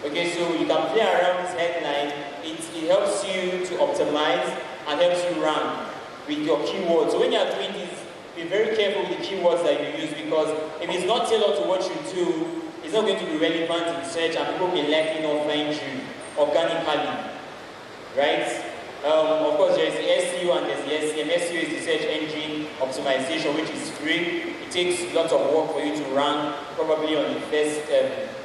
Okay, so you can play around this headline. It helps you to optimize and helps you rank with your keywords. So when you're doing this, be very careful with the keywords that you use, because if it's not tailored to what you do, it's not going to be relevant in search and people will likely not find you organically, right? Of course, there is the SEO and there's the SEM. SEO is the search engine optimization, which is free. It takes lots of work for you to rank probably on the first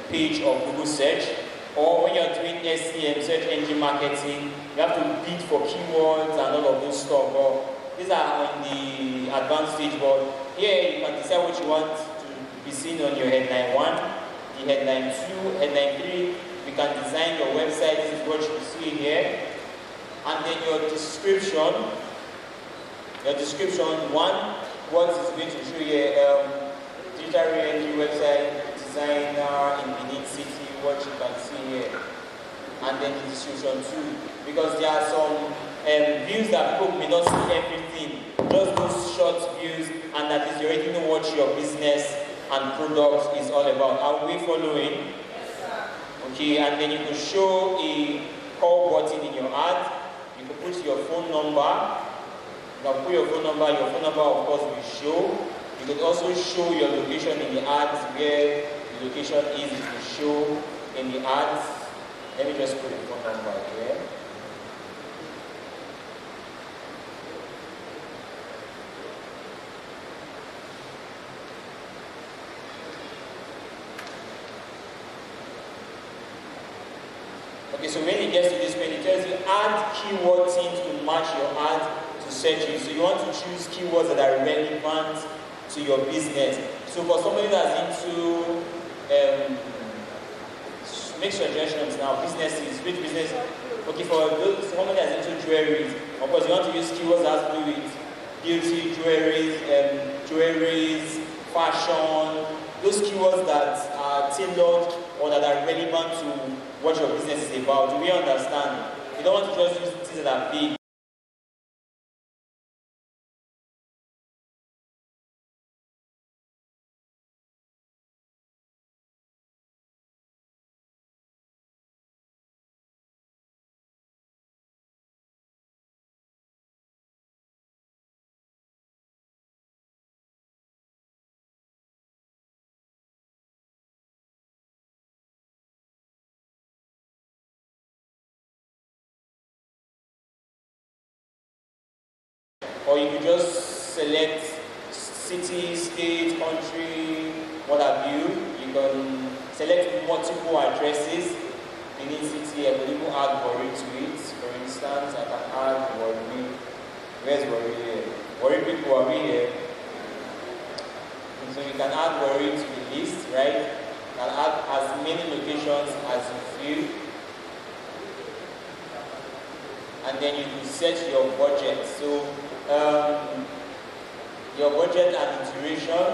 page of Google search. Or when you're doing SEM, search engine marketing, you have to bid for keywords and all of those stuff. But these are on the advanced stage. But here you can decide what you want to be seen on your headline 1, the headline 2, headline 3. You can design your website. This is what you see here. And then your description 1, what is going to show you digital re-entry website designer in Benin City, what you can see here. And then the description 2, because there are some views that people may not see everything, just those short views, and that is you already know what your business and product is all about. Are we following? Yes, sir. Okay, and then you can show a call button in your ad. You can put your phone number, You can put your phone number of course will show. You could also show your location in the ads where the location is, it will show in the ads. Let me just put a phone number here. Okay, so when it gets to this point, it tells you add keyword teams to match your ad to search it. So you want to choose keywords that are relevant to your business. So for somebody that's into make suggestions now, businesses, which business? Okay, for those somebody that's into jewelry, of course you want to use keywords that have to do with beauty, jewelries, fashion, those keywords that are tailored or that are relevant to what your business is about. Do we understand? You don't want to just use things that are big. Or you could just select city, state, country, what have you. You can select multiple addresses in each city. I could even add Warri to it. For instance, I can add Warri. Where's Warri here? Warri people are here. So you can add Warri to the list, right? You can add as many locations as you feel. And then you can set your budget. So your budget and iteration,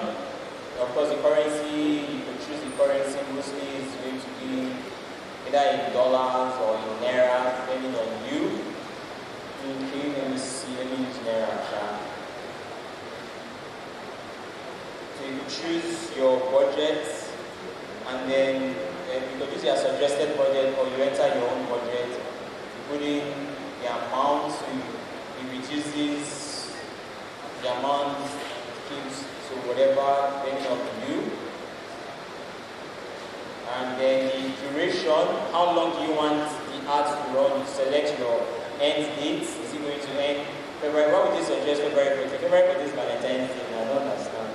of course the currency, you can choose the currency, mostly is going to be either in dollars or in naira, depending on you. Okay, let me see, let me use naira. So you can choose your budget, and then you can use your suggested budget, or you enter your own budget. You put in the amount, so it reduces the amount, keeps, so whatever, depending on you. And then the duration, how long do you want the ad to run? You select your end date. Is it going to end February? Why would you suggest February 14th? February 14th is Valentine's Day, I don't understand.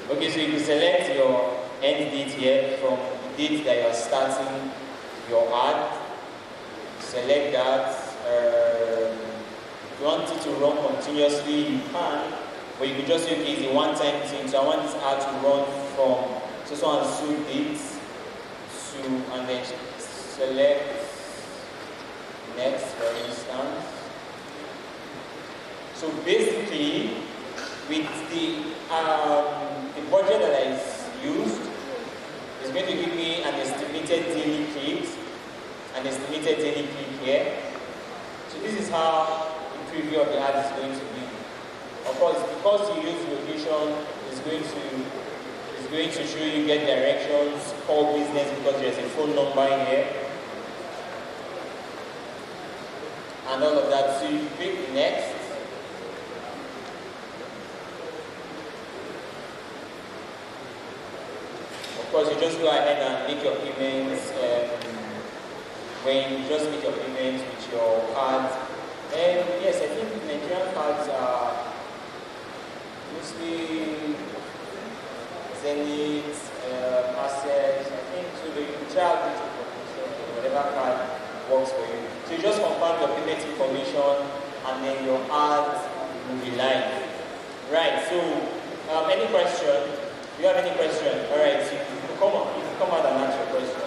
Okay, so you can select your end date here from the date that you are starting your ad. Select that. If you want it to run continuously, you can, but you could just say, okay, it's a one-time thing. So I want this ad to run from so and so dates to, and then select next, for instance. So basically, with the budget that is used, it's going to give me an estimated daily click, here. So this is how the preview of the ad is going to be. Of course, because you use location, it's going to show you get directions, call business because there's a phone number in here, and all of that. So you click next. Of course, you just go ahead and make your payments. When you just make your payments with your cards, and yes, I think Nigerian cards are mostly Zenith, Access. I think so. You can try out whatever card works for you. So you just confirm your payment information, and then your ad will be live. Right. So, any question? Do you have any question? All right. So you can come out and ask your question.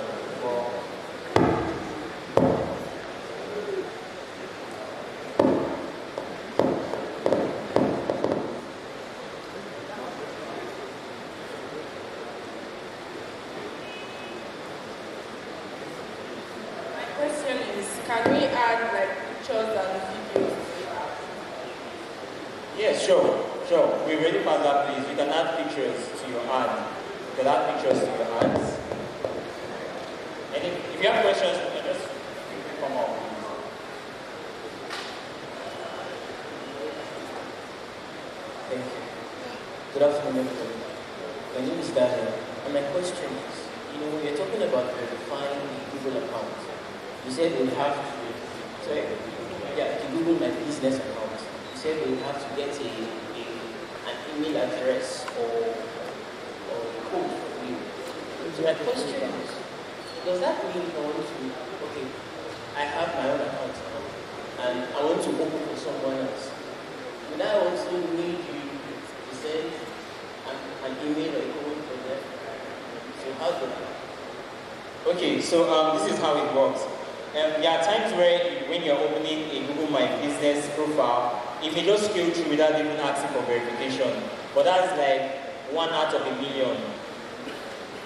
Sure. We already passed that, please. You can add pictures to your ad. You can add pictures to your ads. And if you have questions, you can just come up. Thank you. Good afternoon, everybody. My name is Daniel, and my question is, when you're talking about verifying the Google account, you said we'll have to, to Google my business account, you said we'll have to get an email address or a code from you. So my question is, does that mean I want to, okay, I have my own account now, and I want to open for someone else? Would I also need you to send an email or a code for them? So how do I? Okay, so this is how it works. There are times where when you're opening a Google My Business profile, it may just scroll through without even asking for verification. But that's like 1 out of a million.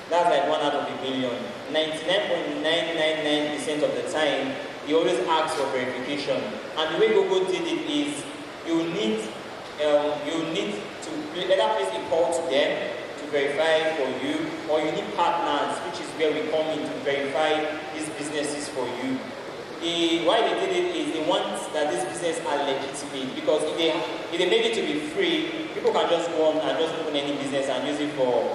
That's like 1 out of a million. 99.999% of the time, you always ask for verification. And the way Google did it is, you need to either place a call to them to verify for you, or you need partners, which is where we come in to verify these businesses for you. Why they did it is they want that these businesses are legitimate, because if they made it to be free, people can just go on and just open any business and use it for,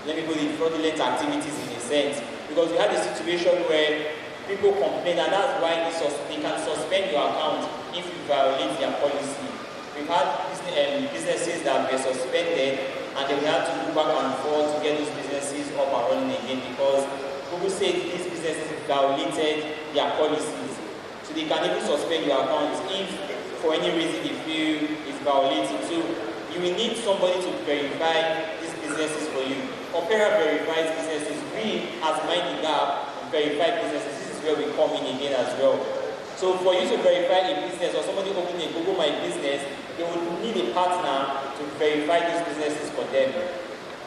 let me put it, fraudulent activities in a sense. Because we had a situation where people complain, and that's why they can suspend your account if you violate their policy. We've had businesses that were suspended, and then we had to go back and forth to get those businesses up and running again, because Google said these businesses violated their policies. So they can even suspend your account if for any reason they feel it's violating. So you will need somebody to verify these businesses for you. Opera verifies businesses. We, as Mind the Gap, verify businesses. This is where we come in again as well. So for you to verify a business or somebody opening a Google My Business, they will need a partner to verify these businesses for them.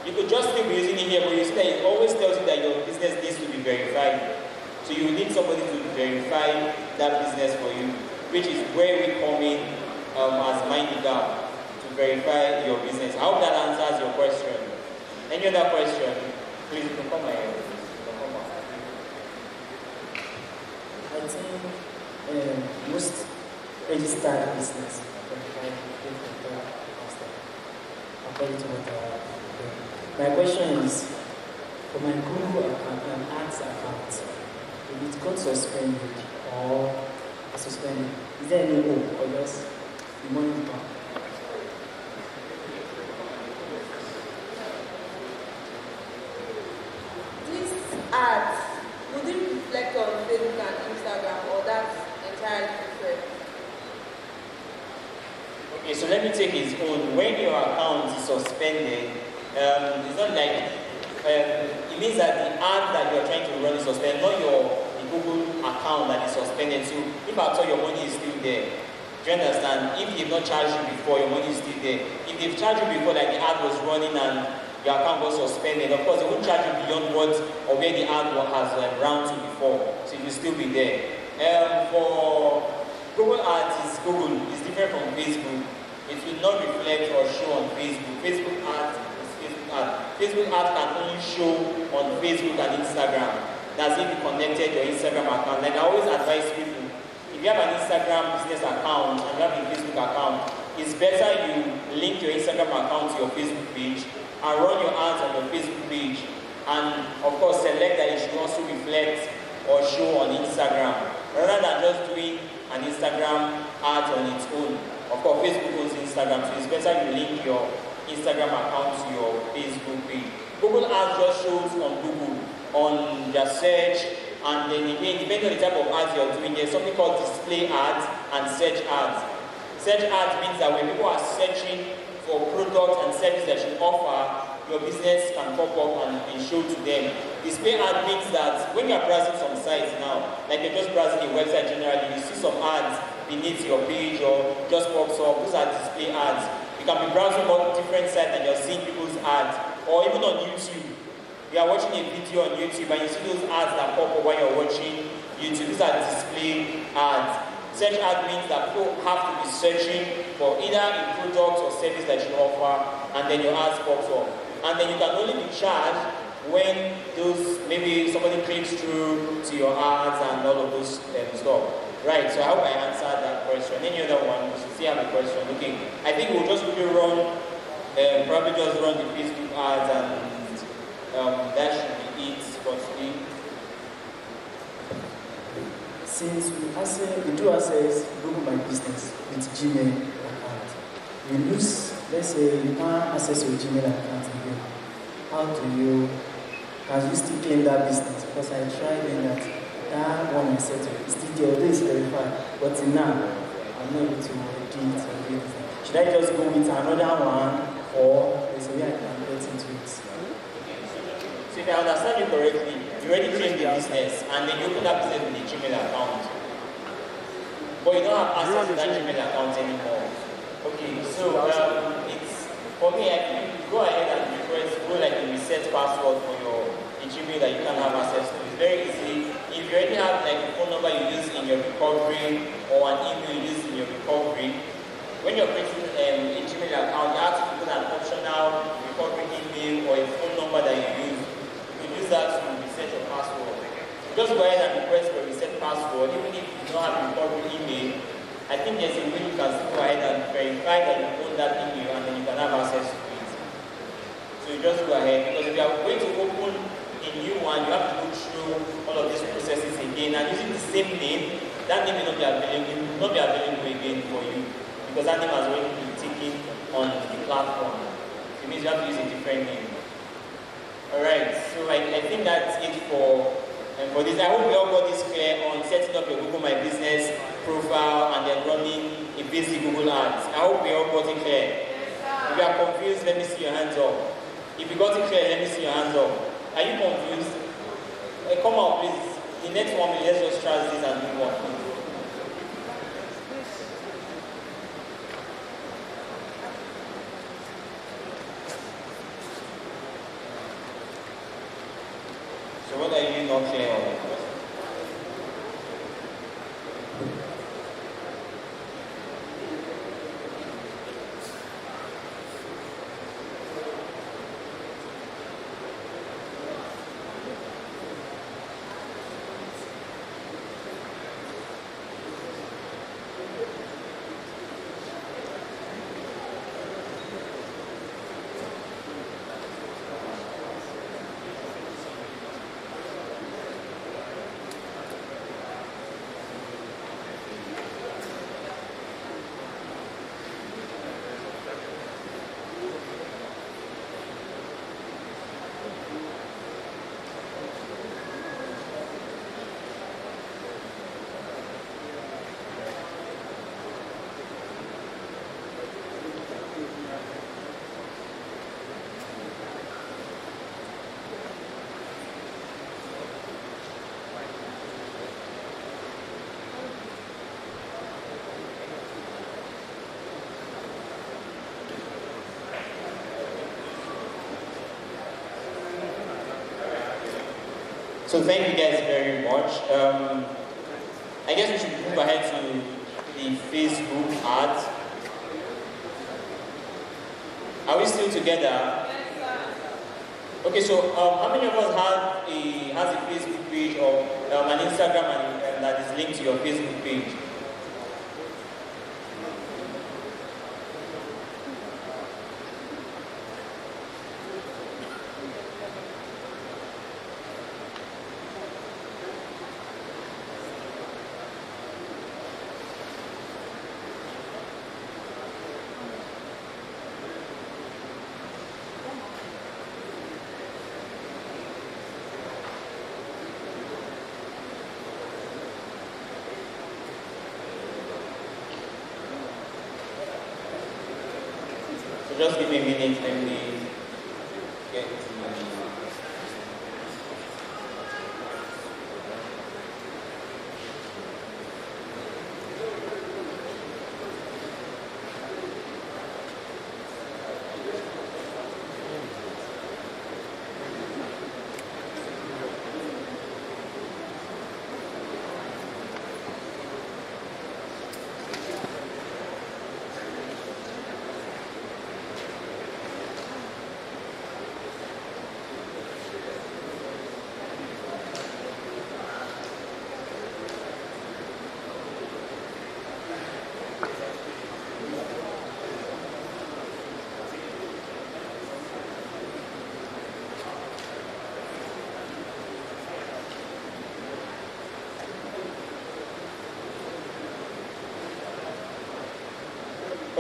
You could just still be using it here, but you see that it always tells you that your business needs to be verified. So you need somebody to verify that business for you, which is where we come in as Mind the Gap to verify your business. I hope that answers your question. Any other question? Please, you can come here. I think most registered business according to what my question is, for my Google account and Ads account, if it got suspended or suspended, is there any hope or just the money back? These ads, would it reflect on Facebook and Instagram, or that's entirely different? Okay, so let me take his own. When your account is suspended, it's not like, it means that the ad that you're trying to run is suspended, not the Google account that is suspended. So if at all your money is still there, do you understand? If they've not charged you before, your money is still there. If they've charged you before, like the ad was running and your account was suspended, of course they won't charge you beyond what or where the ad has ran to before, so it will still be there. For Google Ads, is different from Facebook. It will not reflect or show on Facebook. Facebook Ads is Facebook Ads. Facebook Ads can only show on Facebook and Instagram. That's if you connected your Instagram account. Like I always advise people, if you have an Instagram business account and you have a Facebook account, it's better you link your Instagram account to your Facebook page and run your ads on your Facebook page, and of course select that it should also reflect or show on Instagram, rather than just doing an Instagram ad on its own. Of course, Facebook owns Instagram, so it's better you link your Instagram account to your Facebook page. Google Ads just shows on Google, on their search, and then again, depending on the type of ads you're doing, there's something called display ads and search ads. Search ads means that when people are searching for products and services that you offer, your business can pop up and show to them. Display ad means that when you're browsing some sites now, like you're just browsing a website generally, you see some ads beneath your page or just pops up. Those are display ads. You can be browsing on different sites and you're seeing people's ads. Or even on YouTube. You are watching a video on YouTube and you see those ads that pop up while you're watching YouTube. These are display ads. Search ad means that people have to be searching for either a product or service that you offer, and then your ads pops up. And then you can only be charged when those, maybe somebody clicks through to your ads and all of those stuff. Right, so I hope I answered that question. Any other one? We should see have a question. Okay, I think we'll just quickly run, probably just run the Facebook ads and that should be it for today. Since we do access Google My Business with Gmail account, we lose, let's say you can't access your Gmail account again. How can you still claim that business? Because I tried doing that one I set up, it's still there, although it's verified, but till now, I'm not able to edit or do anything. Should I just go with another one, or there's a way I can get into it? So if I understand you correctly, you already claimed the business and then you open that business with the Gmail account. But you don't have access to that Gmail account anymore. Okay, so it's for me, I think you go ahead and go like a reset password for your Gmail that you can have access to. It's very easy. If you already have like a phone number you use in your recovery or an email you use in your recovery, when you're creating a Gmail account, you have to put an optional recovery email or a phone number that you use. Use that to reset your password. Just go ahead and request for reset password, even if you don't have a recovery email. I think there's a way you can still go ahead and verify that you own that email and then you can have access to it. So you just go ahead, because if you are going to open a new one, you have to go through all of these processes again, and using the same name, that name may not be available again for you, because that name has already been taken on the platform. It means you have to use a different name. Alright, so I think that's it for this. I hope we all got this clear on setting up your Google My Business profile and then running a basic Google Ads. I hope we all got it clear. If you are confused, let me see your hands up. If you got it clear, let me see your hands up. Are you confused? Come out, please. The next 1 minute, let's just try this and move on, please. So what are you not clear on? So thank you guys very much. I guess we should move ahead to the Facebook ads. Are we still together? Okay, so how many of us has a Facebook page or an Instagram and that is linked to your Facebook page? Just give me a minute, let me get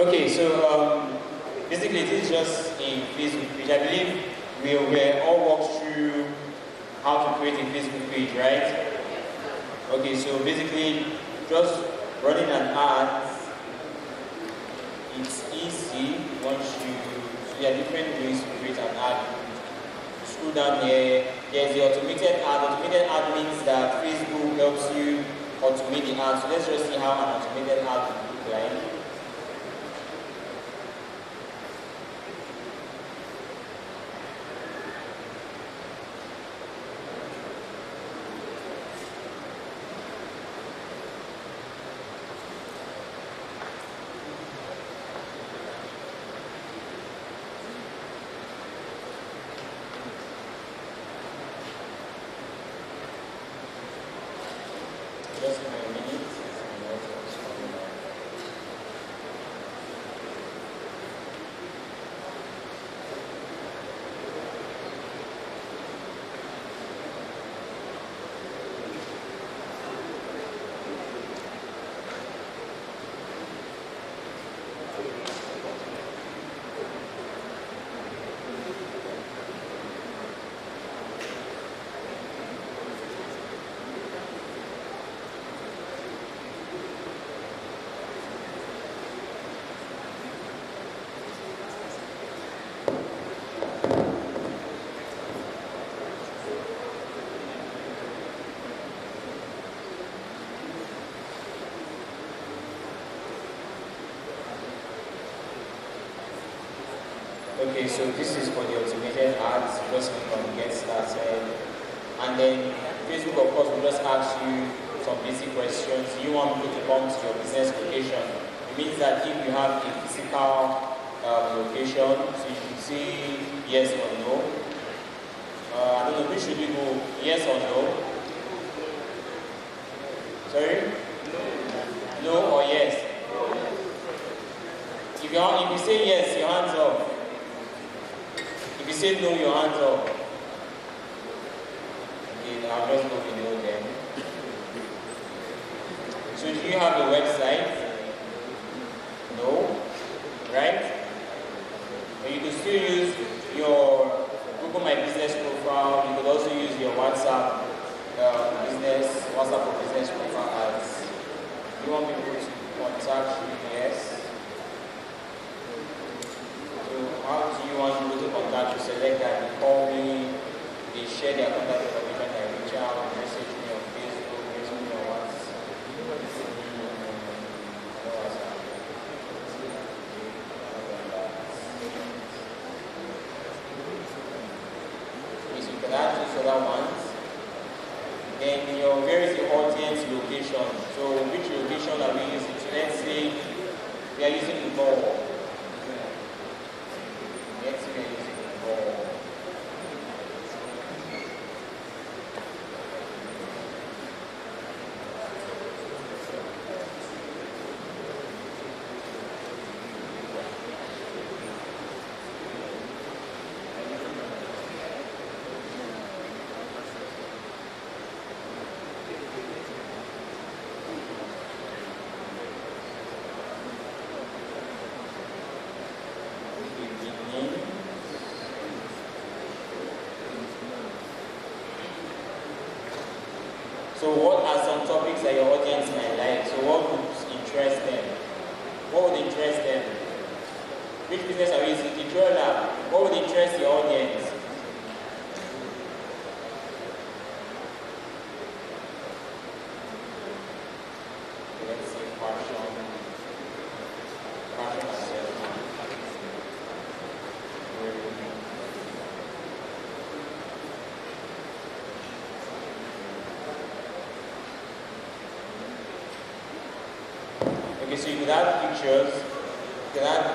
Okay, so basically this is just a Facebook page. I believe we all walked through how to create a Facebook page, right? Okay, so basically just running an ad, it's easy once there are different ways to create an ad. Scroll down here, there's the automated ad. Automated ad means that Facebook helps you automate the ad. So let's just see how an automated ad would look like. Just give me a minute. Okay, so this is for the automated ads. Just click on get started. And then Facebook, of course, will just ask you some basic questions. You want people to come to your business location. It means that if you have a physical location, so you should say yes or no. I don't know, which should you go? Yes or no? Sorry? No or yes? If you say yes, your hands up. If you say no, your hands up. Okay, I'll just go with no then. So do you have a website? No, right? But you could still use your Google My Business profile. You could also use your WhatsApp for business profile ads. You want people to contact you? Yes. How do you want people to contact you? Select that, they call me, they share their contact information, I reach out, message me on Facebook, message me on WhatsApp. So you can add these other ones. Then where is the audience location? So which location are we using? So let's say we are using the ball. So what are some topics that your audience might like? So what would interest them? What would interest them? Which business are we using? The draw lab. What would interest your audience? Let's say fashion. Fashion accessories. Okay, so you could add pictures, you can add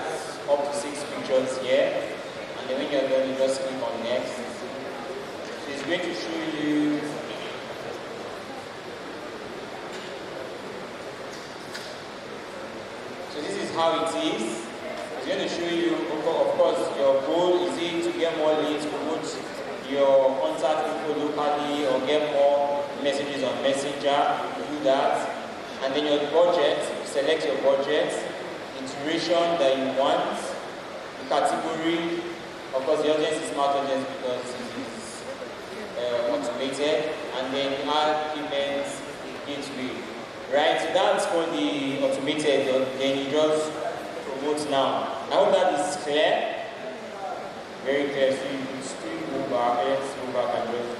up to 6 pictures here, and then when you're done, you just click on next. So it's going to show you so this is how it is. It's going to show you, of course, your goal is it to get more leads, promote your contact info locally, or get more messages on Messenger. Do that. And then your budget, select your budget. iteration that you want, the category, of course the audience is smart audience because it is automated, and then you add payments gateway. Right, so that's for the automated, then you just promote now. I hope that is clear. Very clear. So you can still go back, let's go back and just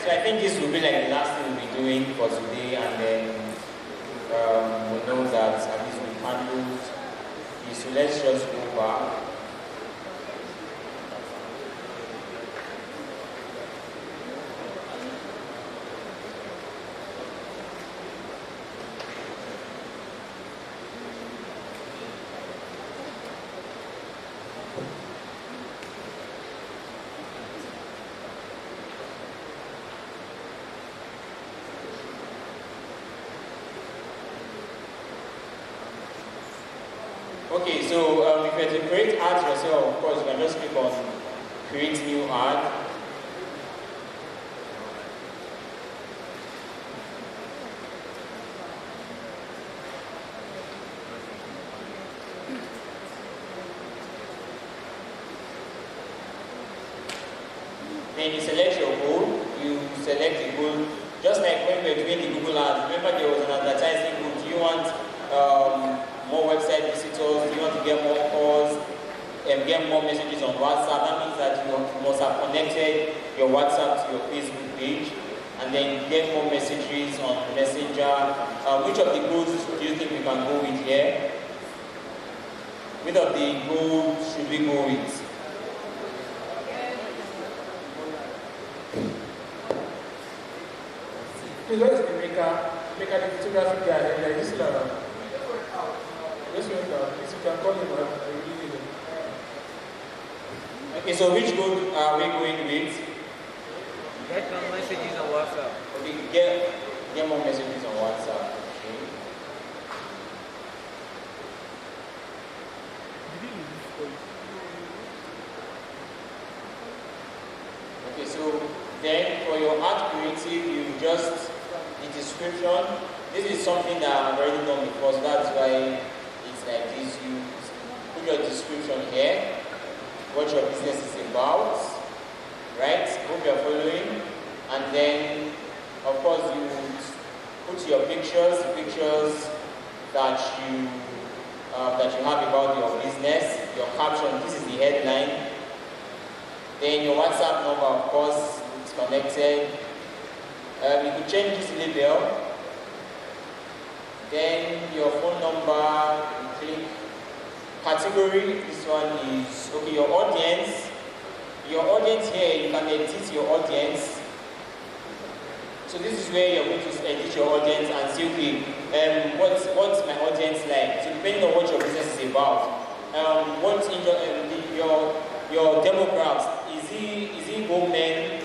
So I think this will be like the last thing we'll be doing for today, and then we know that at least we handled this. So let's just go back. Okay, so if you have to create ads yourself, of course, you can just click on create new ad. Then you select your goal, you select the goal, just like when we were doing the Google ads. Remember there was an advertising goal. Do you want more website visitors? Do you want to get more calls and get more messages on WhatsApp? That means that you must have connected your WhatsApp to your Facebook page, and then get more messages on Messenger. Which of the goals do you think we can go with here? Which of the goals should we go with? Please, where is the maker the photographic guy? Like this is just went out. You can call him out. Okay, so which goal are we going with? Get more messages on WhatsApp. Okay, get more messages on WhatsApp. Okay, so then for your art creative, you just the description. This is something that I've already done before, so that's why it's like this. You put your description here, what your business is about, right? Hope you're following. And then, of course, you put your pictures, the pictures that you have about your business, your caption. This is the headline. Then your WhatsApp number, of course, it's connected. You could change this label. Then your phone number, you click category. This one is okay. Your audience here, you can edit your audience. So this is where you're going to edit your audience and see, okay, what's my audience like? So depending on what your business is about, what's in your demographics, is it both men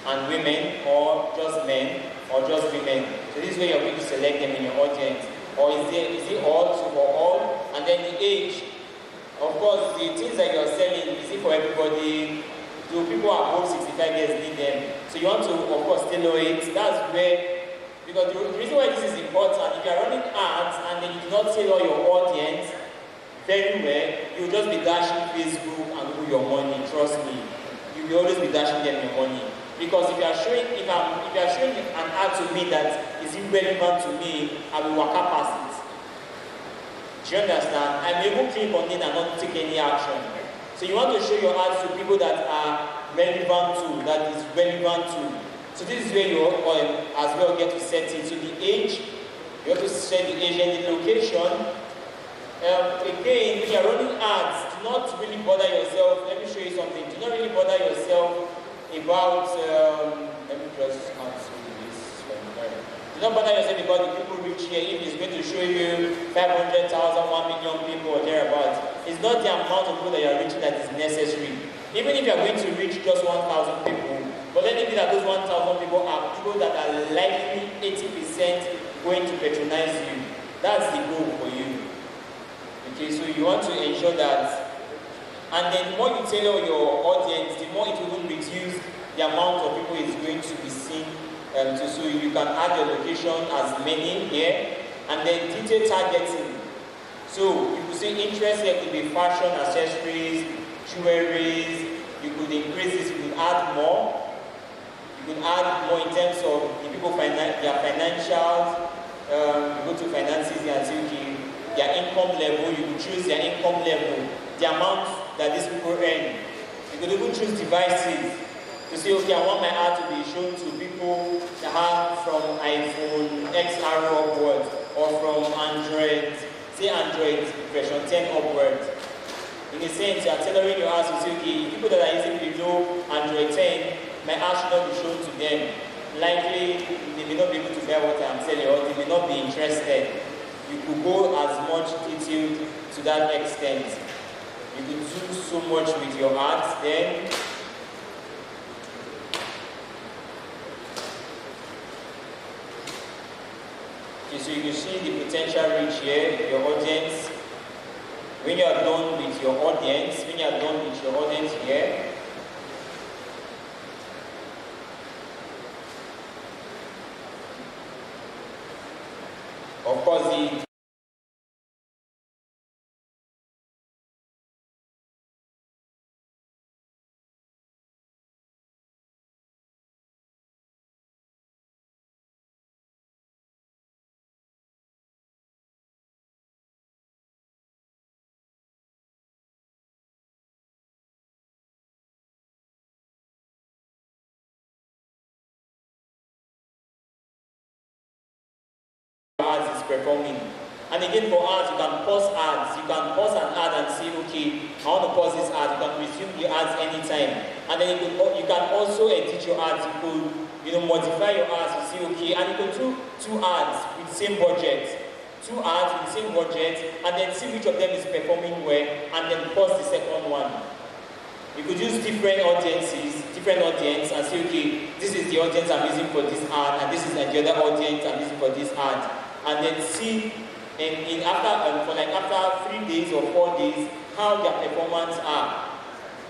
and women, or just men, or just women? So this is where you're going to select them in your audience. Or is it all, so for all? And then the age, of course, the things that you're selling, is it for everybody? Do people above 65 years need them? So you want to, of course, tailor it. That's where, because the reason why this is important, if you're running ads and then you do not tailor your audience very well, you'll just be dashing Facebook and Google your money, trust me. You will always be dashing them your money. Because if you are showing an ad to me that is irrelevant to me, I will walk up past it. Do you understand? I may even click on it and not take any action. So you want to show your ads to people that are relevant to, that is relevant to. So this is where you as well get to set it. So the age, you have to set the age and the location. Again, when you're running ads, do not really bother yourself. Let me show you something. Do not really bother yourself about, let me just cancel this. Do not bother yourself about the people reach here. If it's going to show you 500,000, 1 million people or thereabouts, it's not the amount of people that you're reaching that is necessary. Even if you're going to reach just 1,000 people, But let it be that those 1,000 people are people that are likely 80% going to patronize you. That's the goal for you. Okay, so you want to ensure that, and then the more you tailor your audience, the more it will reduce the amount of people is going to be seen. So you can add your location as many here, and then detail targeting. So you could say interest here could be fashion, accessories, jewelries. You could increase this, you could add more. You could add more in terms of the people their financials. You go to finances and say, okay, their income level. You could choose their income level, the amount that these people earn. You could even choose devices to say, okay, I want my ad to be shown to people that have from iPhone XR upwards or from Android, say Android version 10 upwards. In a sense, you are tailoring your ads to say, okay, people that are using below Android 10, my ad should not be shown to them. Likely, they may not be able to buy what I'm selling, or they may not be interested. You could go as much detailed to that extent. You could do so much with your ads then. Okay, so you can see the potential reach here, your audience. When you are done with your audience, here, of course, the ads is performing. And again, for ads, you can pause ads. You can pause an ad and say, okay, I want to pause this ad. You can resume the ads anytime. And then you can also edit your ads. You could, modify your ads to say, okay, and you can do 2 ads with the same budget. 2 ads with the same budget, and then see which of them is performing well, and then pause the second one. You could use different audience, and say, okay, this is the audience I'm using for this ad, and this is the other audience I'm using for this ad. And then see after 3 days or 4 days how their performance are,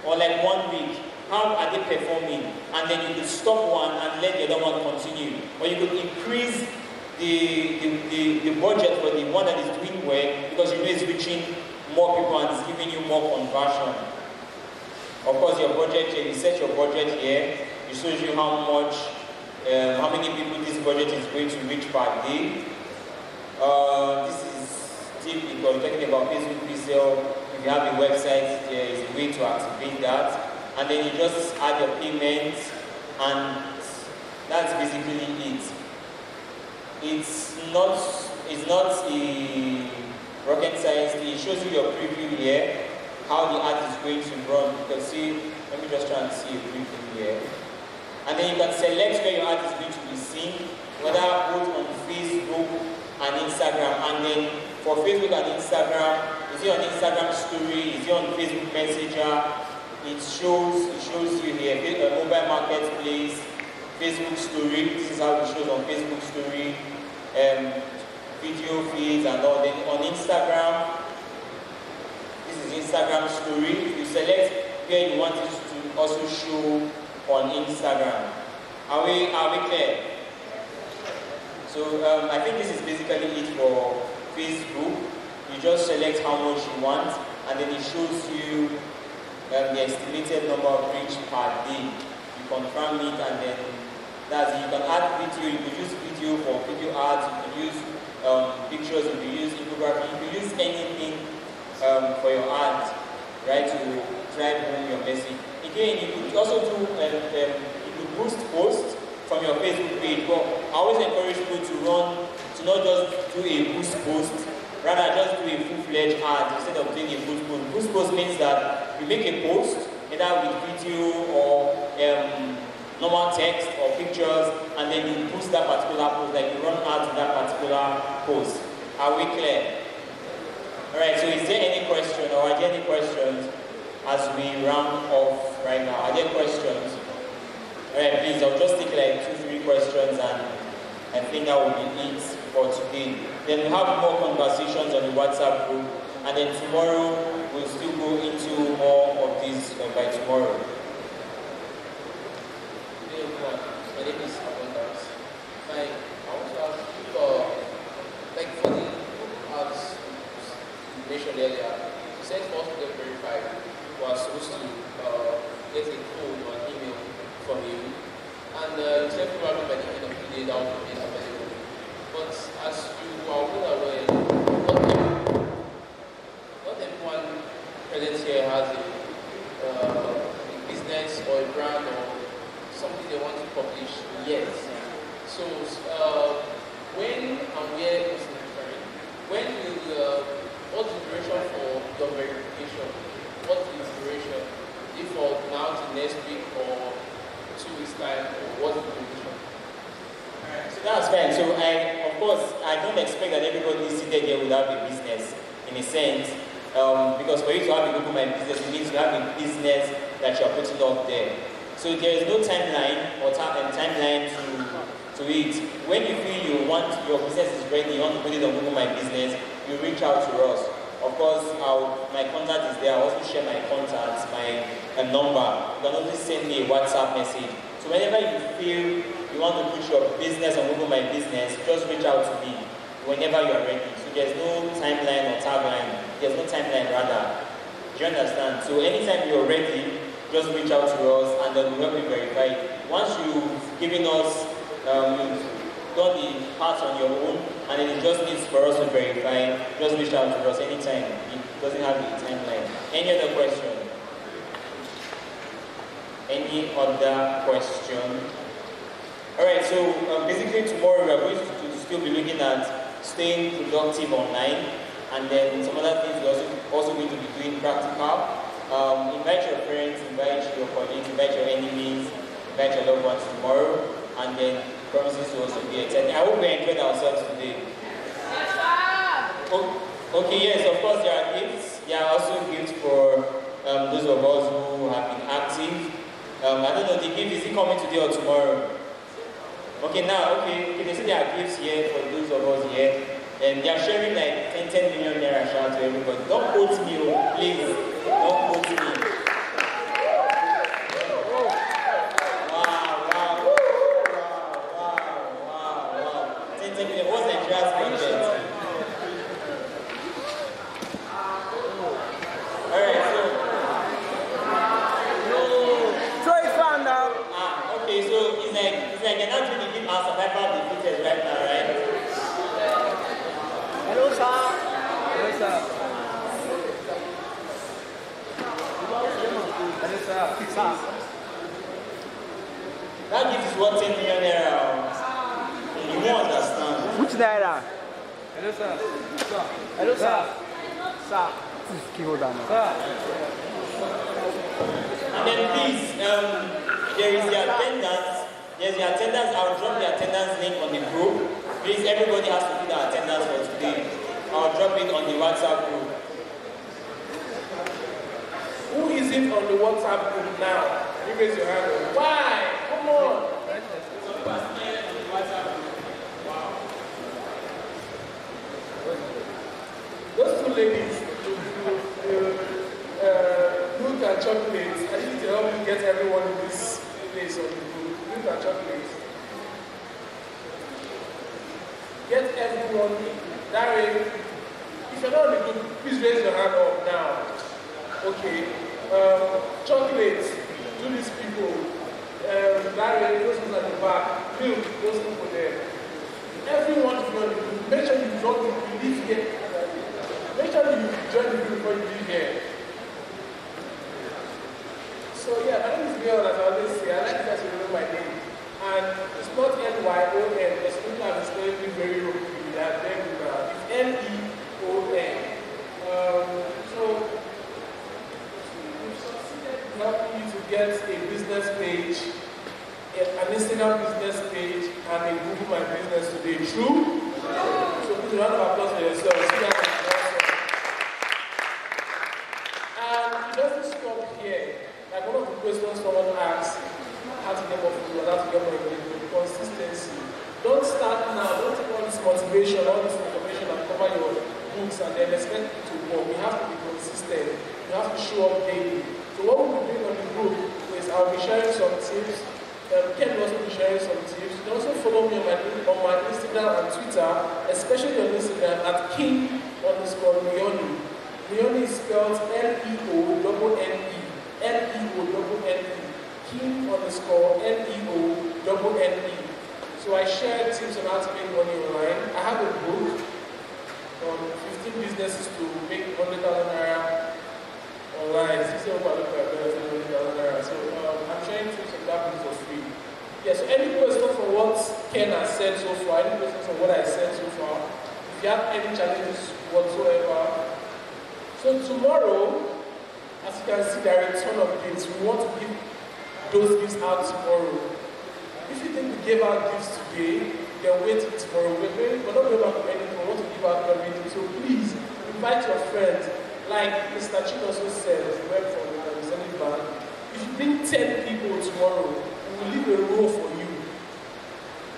or like 1 week, how are they performing, and then you could stop one and let the other one continue, or you could increase the budget for the one that is doing well, because you know it's reaching more people and it's giving you more conversion. Of course, your budget here, you set your budget here, it shows you how much, how many people this budget is going to reach per day. This is typical, you're talking about Facebook resale. If you have a website, there is a way to activate that. And then you just add your payments, and that's basically it. It's not a rocket science. It shows you your preview here, how the ad is going to run. You can see, let me just try and see a preview here. And then you can select where your ad is going to be seen, whether both on Facebook and Instagram. And then for Facebook and Instagram, is it on Instagram story, is it on Facebook Messenger? It shows you here, mobile marketplace, Facebook story. This is how it shows on Facebook story, video feeds and all. Then on Instagram, this is Instagram story. You select where you want it to also show on Instagram. Are we clear? So I think this is basically it for Facebook. You just select how much you want, and then it shows you the estimated number of reach per day. You confirm it, and then that's it. You can add video. You can use video for video ads. You can use pictures. You can use infographic. You can use anything for your ads, right, to drive home your message. Again, you could also do you could boost posts from your Facebook page. But I always encourage people to not just do a boost post, rather just do a full-fledged ad instead of doing a boost post. Boost post means that you make a post, either with video or normal text or pictures, and then you boost that particular post, like you run ads to that particular post. Are we clear? Alright, so is there any question, or are there any questions as we round off right now? Are there questions? Alright, please, I'll just take like 2-3 questions and I think that will be it for today. Then we'll have more conversations on the WhatsApp group, and then tomorrow we'll still go into more of this by tomorrow. Hey everyone, my name is Abundance. I want to ask you, like for the as you mentioned earlier, you said for us to get verified, we are supposed to get a code or an email from you, and you said probably by the end of the day that will be available. But as you are well aware, not everyone present here has a business or a brand or something they want to publish yet. So when and where is it different? When will what's the duration for your verification? What's the duration? If for now to next week or 2 weeks time, or what's the duration? So that's fine. So of course, I don't expect that everybody seated here will have a business in a sense. Because for you to have a Google My Business, it means you have a business that you're putting up there. So there is no timeline or timeline to it. When you feel your business is ready, you want to put it on Google My Business, you reach out to us. Of course, my contact is there. I'll also share my contacts, my number. You can also send me a WhatsApp message. So whenever you feel you want to put your business on Google My Business, just reach out to me whenever you are ready. So there's no timeline or tagline. There's no timeline rather. Do you understand? So anytime you're ready, just reach out to us and then we'll help you verify it. Once you've given us, you've done the part on your own, and then it just needs for us to verify, just reach out to us anytime. It doesn't have a timeline. Any other question? Any other question? Alright, so basically tomorrow we are going to still be looking at staying productive online, and then some other things we're also going to be doing practical. Invite your friends, invite your colleagues, invite your enemies, invite your loved ones tomorrow, and then promises to also be exciting. I hope we enjoyed ourselves today. Okay, yes, of course there are gifts. There are also gifts for those of us who have been active. I don't know, the gift, is it coming today or tomorrow? Okay, now, okay, they say there are gifts here for those of us here. And they are sharing like 10 million naira shout to everybody. Don't quote me, please. Don't quote me. That gift is worth 10 million naira. You won't understand. Which naira? Hello, sir. Hello, sir. Sir. And then please, there is the attendance. There's the attendance. I'll drop the attendance link on the group. Please, everybody has to do the attendance for today. I'll drop it on the WhatsApp group. Who is it on the WhatsApp group now? You raise your hand. Why? Come on. Those two ladies, Milk and Chocolates, I need to help you get everyone in this place on the group. Milk and Chocolates. Get everyone in. That way, if you're not on the group, please raise your hand up now. Okay. Chocolates, do these people. Larry, those people at the back. Milk, those people there. Everyone to be on the group. Make sure you don't leave here. Make sure you join the group before you leave here. So yeah, my name is Leon, as I always say. I like you guys to remember my name. And it's not N-Y-O-N, because people have spelled it very wrong. It's N-E-O-N. So helping you to get a business page, an Instagram business page, and a Google My Business today. True? So please, a round of applause for yourselves. You guys are awesome. And it doesn't stop here. Like one of the questions someone asked, how to get more expect you to work. You have to be consistent. You have to show up daily. So what we'll be doing on the group is I'll be sharing some tips. Ken will also be sharing some tips. You can also follow me on my Instagram and Twitter, especially on Instagram at king_Leone. Leone is spelled Leone. Leone. King_Leone. So I share tips on how to make money online. I have a book on 15 businesses to make 100,000 naira online. So I'm sharing tips on that book for free. Yeah, so any question for what Ken has said so far, any questions on what I said so far, if you have any challenges whatsoever. So tomorrow, as you can see, there are a ton of gifts. We want to give those gifts out tomorrow. If you think we gave out gifts today, then wait till tomorrow. We're not going back to anything. We want to give out everything. So please, invite your friends. Like Mr. Chin also said, went from Zenith Bank. If you bring 10 people tomorrow, we will leave a row for you.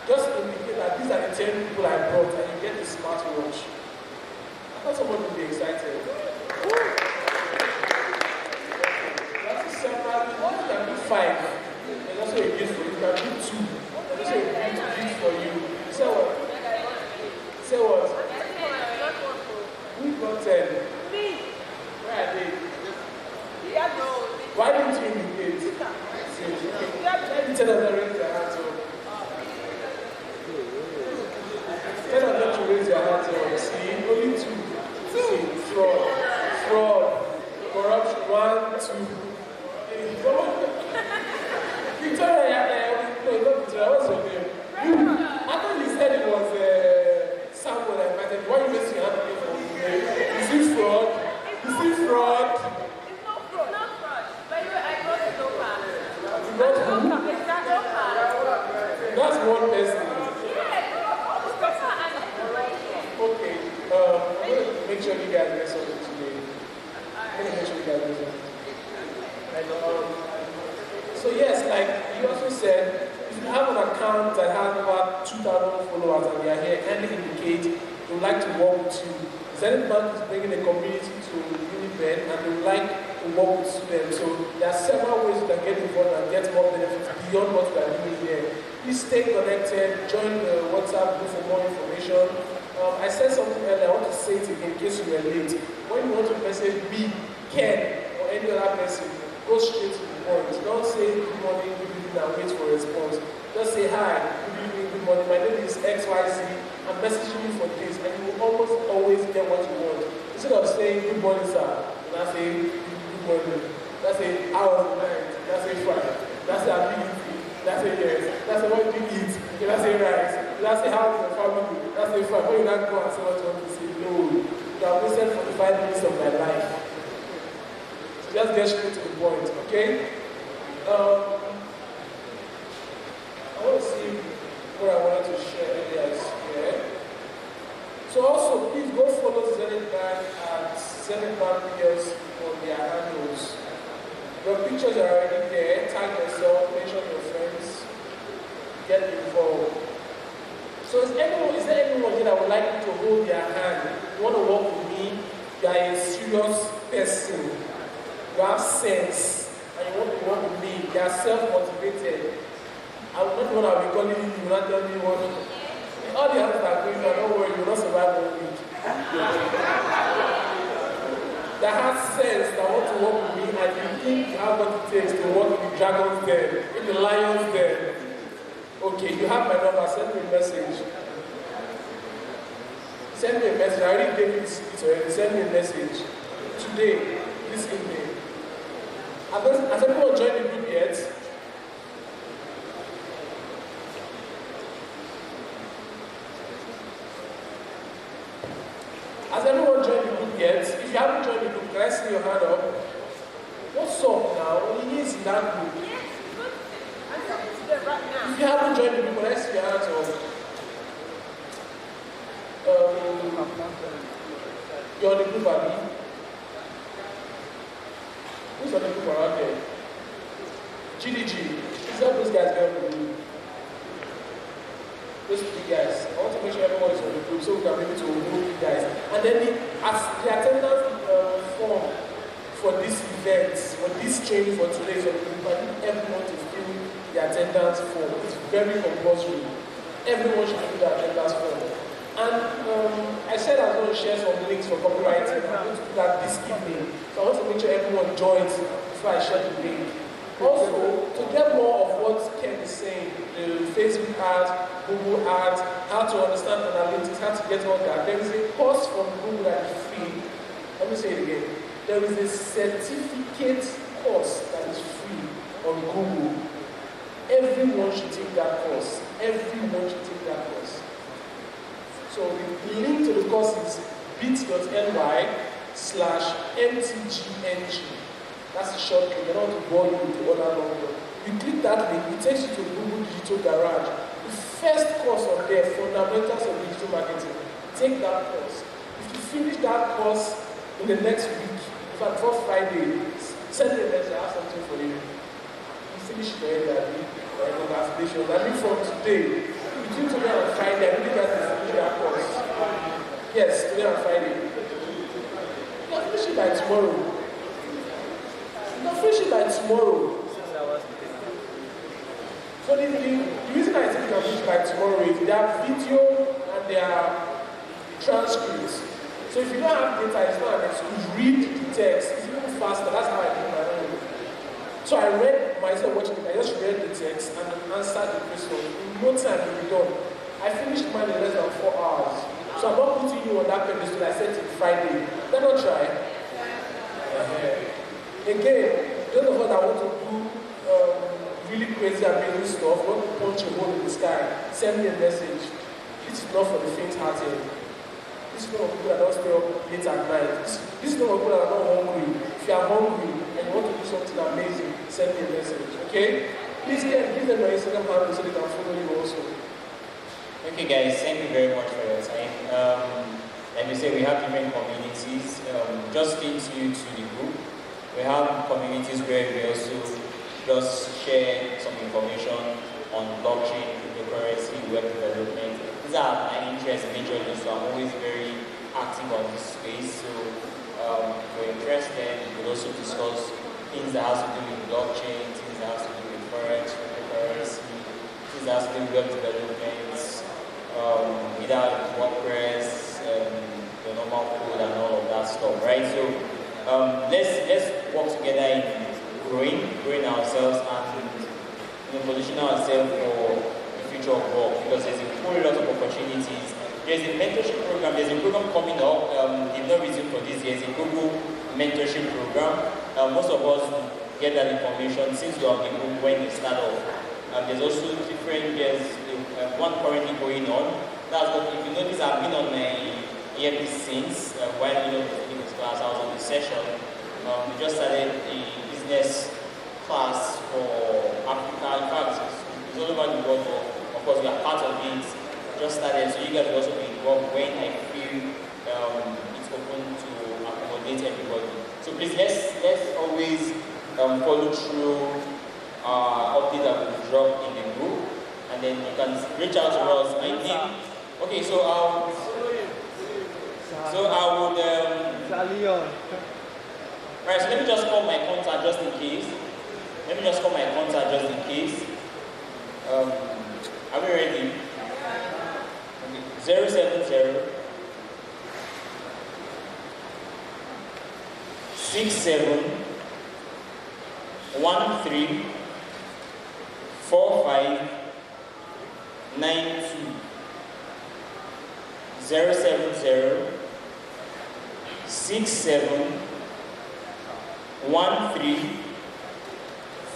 Just indicate that these are the 10 people I brought and you get the smartwatch. I thought someone would be excited. That's a separate, you can do 5. There's also a gift for you. You can do 2. There's also a gift for you. Say what? Say what? Who got 10? Where are they? Why didn't you indicate? Let me tell them to raise their hands up. Tell them to raise their hands up. See, only 2. See, fraud, corruption, 1, 2. Victoria, no, not Victoria, what's your name? I thought you said it was Samuel that invited you. Why you raising your hand again for me? Is it fraud? Is it fraud? It's not fraud. It's not fraud. By the way, I got a local. You got who? That's one person. Okay, I'm going to make sure you guys get something today. I'm going to make sure you guys get something. So yes, like you also said, if you have an account that has about 2,000 followers and they are here, kindly indicate they would like to work with you. Zenith Bank is bringing a community to Unibed and they would like to work with students. So there are several ways you can get involved and get more benefits beyond what we are doing here. Please stay connected, join the WhatsApp group for more information. I said something earlier, I want to say it again in case you were late. When you want to message me, Ken, or any other person, go straight to the point. Don't say good morning, good evening, and wait for a response. Just say hi, good evening, good morning. My name is XYZ. I'm messaging you for this, and you will almost always get what you want. Instead of saying good morning, sir, that's say good morning. That's say how was the night. That's say fine. That's say ability. That's say yes. That's say what did you eat. That's say rice. That's say how is your family. That's say fine. When you not go and say what you want to say, no. You have wasted 45 minutes of my life. Just get straight to the point, okay? I want to see what I wanted to share earlier here. So also, please go follow Zenith Bank at Zenith Bank videos on their handles. Your pictures are already there. Tag yourself, mention your friends, get involved. So is there anyone here that would like me to hold their hand? You want to work with me? You are a serious person. You have sense, and you want to work with me. You are self-motivated. I will not want to be calling you, you will not tell me what. All the others are going on, don't worry, you will not survive 1 week. That has sense, that want to work with me, and you think you have what it takes to work with the dragons there, with the lions there. Okay, you have my number, send me a message. Send me a message, I already gave you this already, send me a message. Today, this evening. Has everyone joined the group yet? Has everyone joined the group yet? If you haven't joined the group, can I see your hand up? What's up now? Only is in that group. If you haven't joined the group, can I see your hands up? You're on the group, Abby? Who's on the group around there? GDG. Is that those guys going to do? those three guys. I want to make sure everyone is on the group so we can be able to remove you guys. And then as the attendance form for this event, for this training for today, so we need everyone to fill the attendance form. It's very compulsory. Everyone should fill the attendance form. And I said I was going to share some links for copywriting. I'm going to do that this evening. So I want to make sure everyone joins before I share the link. Also, to get more of what Ken is saying, the Facebook ads, Google ads, how to understand analytics, how to get all that, there is a course from Google that is free. Let me say it again. There is a certificate course that is free on Google. Everyone should take that course. Everyone should take that course. So the link to the course is bit.ly/mtgng. That's the shortcut. You don't have to bore you with the other number. You click that link, it takes you to Google Digital Garage. The first course on there, Fundamentals of Digital Marketing. Take that course. If you finish that course in the next week, in fact, before Friday, send me a message, I have something for you. You finish it already, congratulations. I mean from today, between today and Friday, I really got to finish that course. Yes, today and Friday. You can finish it by tomorrow. You can finish it by tomorrow. So the reason I think you can finish it by tomorrow is there are video and there are transcripts. So if you don't have data, it's not an excuse. Read the text. It's even faster. That's how I do my own. So I read myself watching it. I just read the text and answered the question. In no time it will be done. I finished mine in less than 4 hours. So I'm not putting you on that pedestal. I said it Friday. Let not try. Again, those of us that want to do really crazy amazing stuff, want to punch a hole in the sky, send me a message. This is not for the faint-hearted. This is not for people that don't stay up late at night. This is not for people that are not hungry. If you are hungry and you want to do something amazing, send me a message. Okay? Please give them my Instagram handle so they can follow you also. Okay guys, thank you very much for your time. Like we said, we have different communities. Just stay tuned to the group. We have communities where we also just share some information on blockchain, cryptocurrency, web development. These are my interests majorly, so I'm always very active on this space. So if you're interested, we will also discuss things that have to do with blockchain, things that have to do with forex, cryptocurrency, things that have to do with web development, either WordPress, the normal code and all of that stuff, right? So let's work together in growing ourselves and position ourselves for the future of work, because there's a whole lot of opportunities. There's a mentorship program. There's a program coming up. They've not resumed for this year. It's a Google mentorship program. Most of us get that information since we're on the group when we start off. There's also there's one currently going on. That's what, if you notice, I've been on my earpiece since while taking this class. I was on the session. We just started a business class for Africa. In fact, it's all over the world, but of course we are part of it. Just started, so you guys will also be involved when I feel it's open to accommodate everybody. So please let's always follow through updates that we drop in the group, and then you can reach out to us. My name. Okay, so I would. Right, so let me just call my contact just in case. Are we ready? 070 67 13 45 92 070 67 13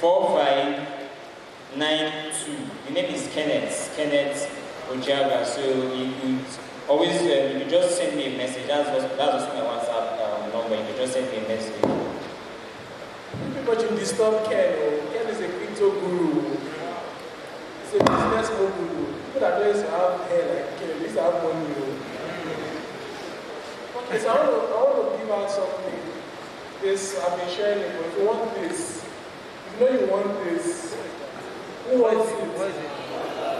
45 92. The name is Kenneth Ojaga. So you could always you could just send me a message. That's also my WhatsApp number. You could just send me a message. People should disturb Ken. Ken is a crypto guru. He's a business guru. People that don't have hair like Ken, at least have money. Okay, so I want to give out something. This I've been sharing it, but if you want this, if you know you want this, who wants it?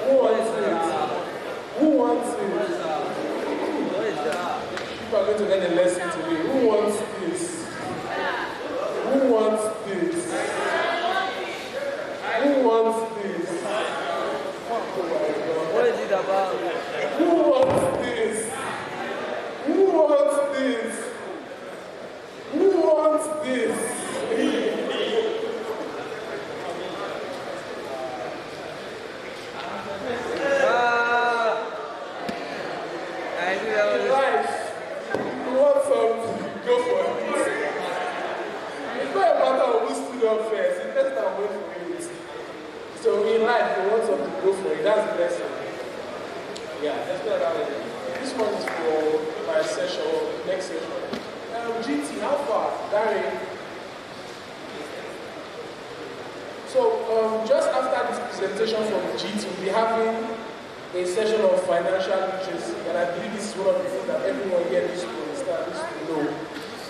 Who wants it? people are going to learn a lesson today. Who wants this? Who wants this? Who wants this? What is it about? Who wants this? Who wants this? Who wants this? Life. You want something, go for it. It's not a matter of who stood up first. It's just that wait for it. So in life, you want something, go for it. That's the lesson. Yeah, that's what I mean. This one is for my session, next session. GT, how far? Gary. So just after this presentation from GT, we'll be having a session of financial literacy, and I believe this is one of the things that everyone here needs to understand, needs to know.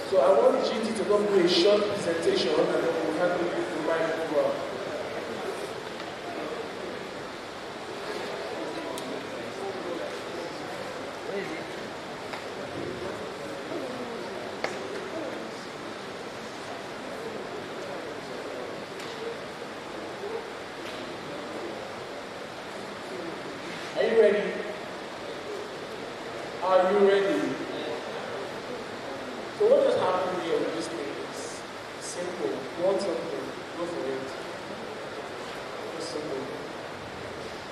So I want GT to come do a short presentation, and then we'll handle it the mic over. Are you ready? Are you ready? So what just happened here with this thing is simple. You want something, go for it. It's simple.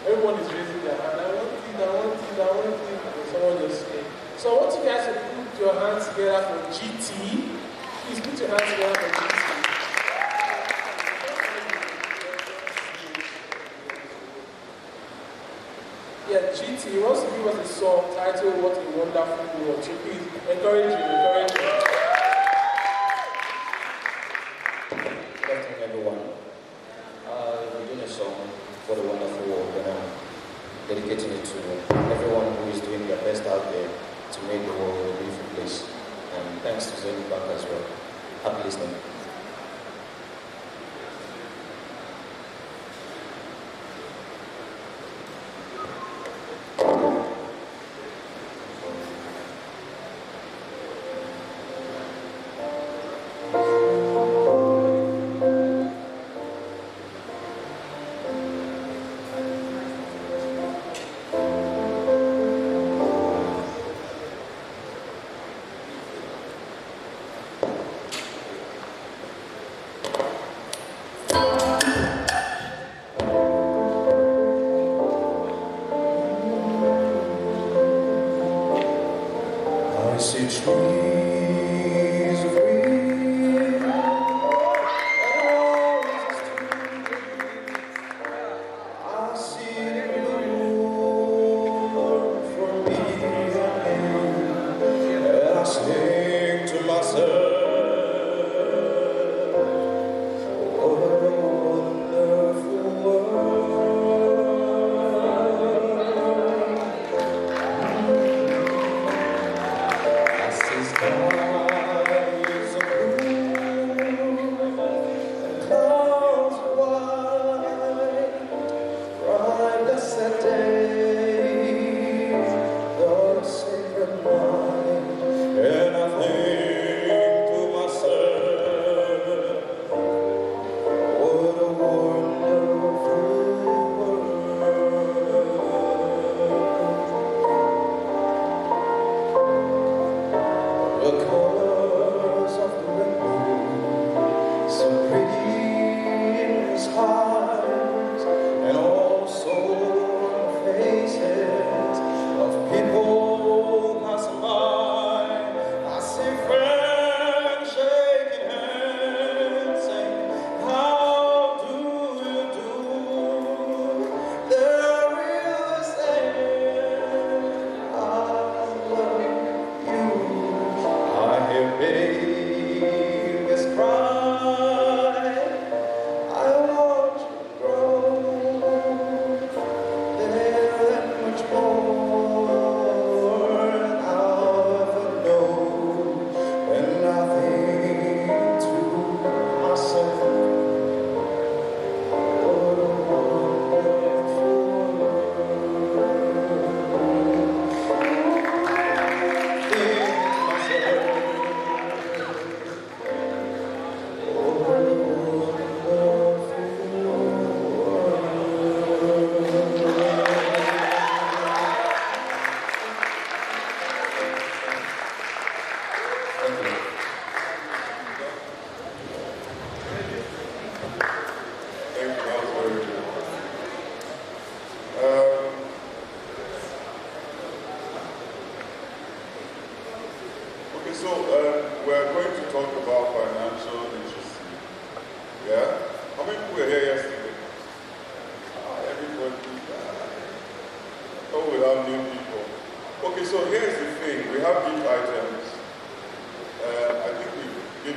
Everyone is raising their hand. I want it, I want it, I want it. And someone just say. So I want you guys to put your hands together for GT. Please put your hands together for GT. Yeah, GT wants to give us a song titled What a Wonderful World. So please encourage him, encourage him. Good afternoon, everyone. We're doing a song, What a Wonderful World, and I'm dedicating it to everyone who is doing their best out there to make the world a beautiful place. And thanks to Zenith Bank as well. Happy listening.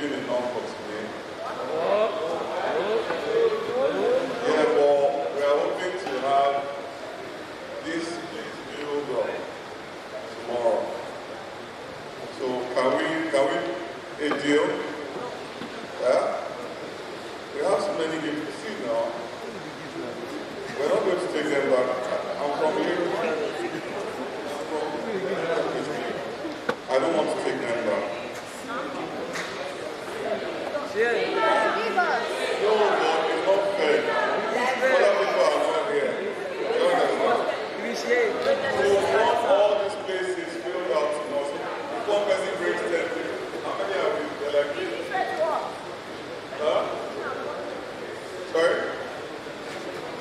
feeding enough for today. Yeah, but we are hoping to have this place built up tomorrow. So can we a deal? Yeah? We have so many games to see now. We're not going to take them back. I'm from here. I don't want to take them back. Yeah. No, but it's not fair. Other people are not here. You understand? So all these places filled out to us. If one person brings 10 people, how many are we? They're like this. Huh? Sorry?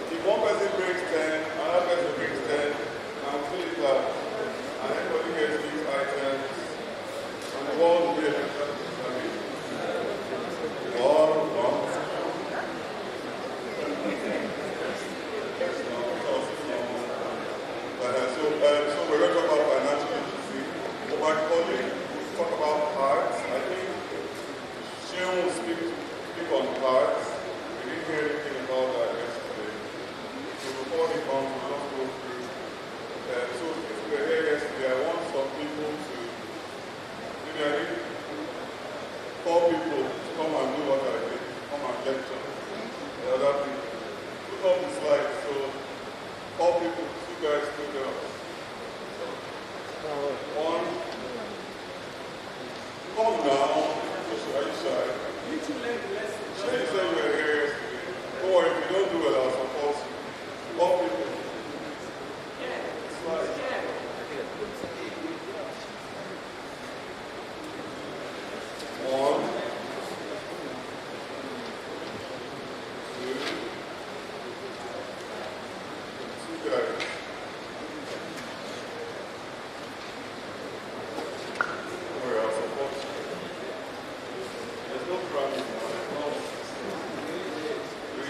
If one person brings 10, another person brings 10, and fill it out, and everybody gets these items, and the world will be a different service. One. So we're going to talk about financial literacy. For my colleague, talk about cards. I think Shion will speak on cards. We didn't hear anything about that yesterday. So before he comes, we'll just go through. So if we were here yesterday, I want some people to, maybe I need 4 people to come and do what I did, come and lecture. The other people. Put up the slides. So 4 people, 2 guys, 2 girls. 1. Come now. Are you shy? You said you were here yesterday. Don't worry, if you don't do it, I'll support you. 4 people. Slides. 1. 2 guys. Don't worry, I'll support you. There's no problem. 3.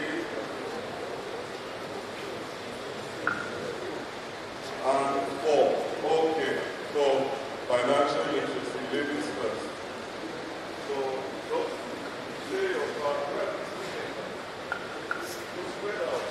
And 4. Okay. So financial literacy, ladies first. So don't say your part right. Spread out.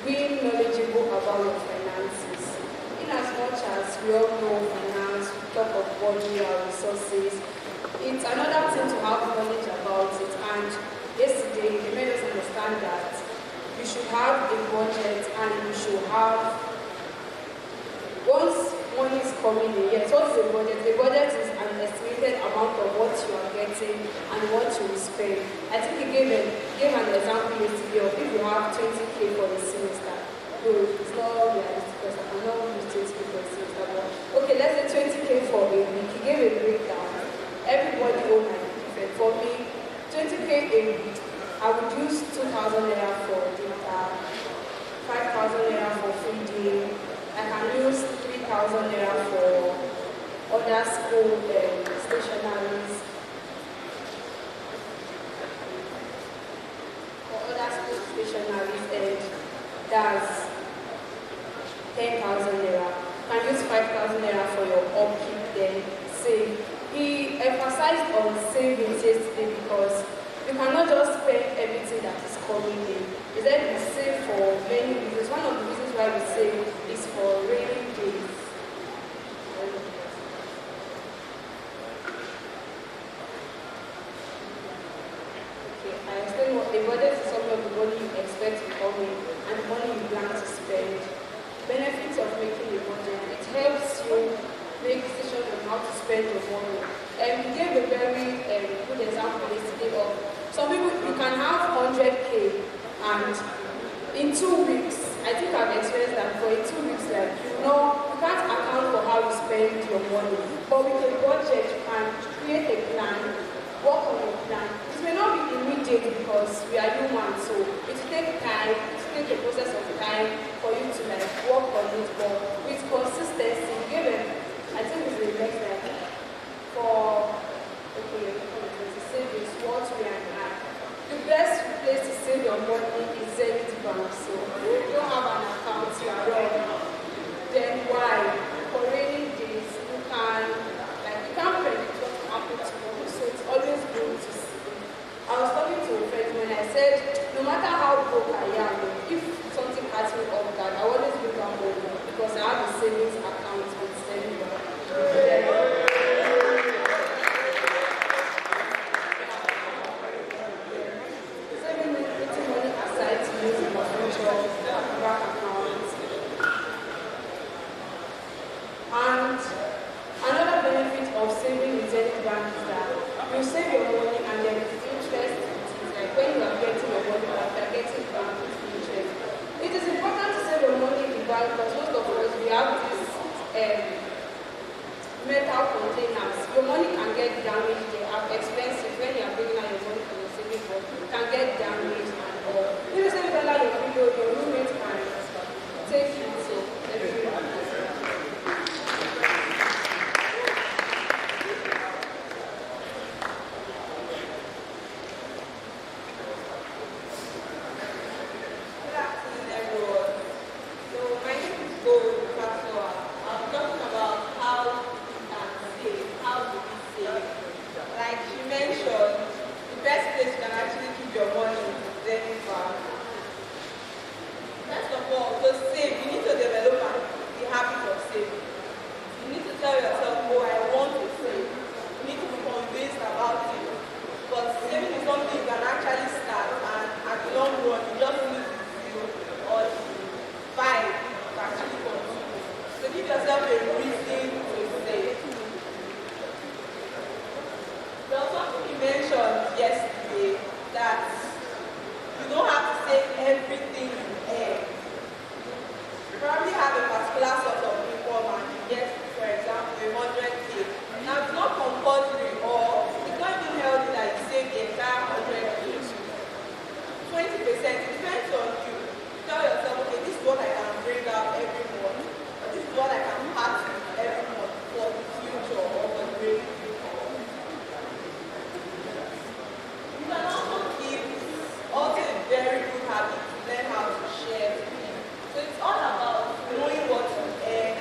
Being knowledgeable about your finances. In as much as we all know finance, we talk of money, our resources, it's another thing to have knowledge about it. And yesterday, they made us understand that we should have a budget and we should have, once money is coming in, yes, what is a budget? The budget is an estimated amount of what you are getting and what you will spend. I think he gave an example yesterday of if you have 20K for the semester. No, it's not realistic because I cannot use 20K for the semester. But okay, let's say 20K for a week. He gave a breakdown. Everybody own an different. For me, 20K a week, I would use 2,000 naira for data, 5,000 naira for feeding. I can use 3,000 naira for other school stationaries. Stationaries, and that's 10,000 naira. You can use 5,000 naira for your upkeep, then save. He emphasized on saving yesterday because you cannot just spend everything that is coming in. He said we save for many reasons. One of the reasons why we save is for rainy days. I explain what the budget is some of the money you expect to come in and the money you plan to spend. Benefits of making a budget, it helps you make decisions on how to spend your money. We gave a very good example yesterday of some people, you can have 100 And in 2 weeks, I think I've experienced that for in 2 weeks, like, you can't account for how you spend your money. But with a budget, you can create a plan, work on your plan. It may not be immediate because we are human, so it will take time, it will take a process of time for you to like work on it. But with consistency, given, I think it's the next like for savings, what we are at. The best place to save your money is Zenith Bank. So if you don't have an account, you are wrong. Then why? For rainy days, you can't predict what will happen tomorrow. So it's always good to save. I was talking to a friend when I said, no matter how broke I am, if something has me off guard, I always bring that home because I have a savings account with Zenith Bank. And another benefit of saving in Zenith Bank is that you save your money and then the interest is like when you are getting your money back, you are getting back with interest. It is important to save your money in the bank because most of us we have these metal containers. Your money can get damaged, they are expensive when you are bringing out your money from your savings box, it can get damaged and all. If you save $1 your video, your roommate can take it, so everyone. Very good habit to learn how to share. So it's all about knowing what to earn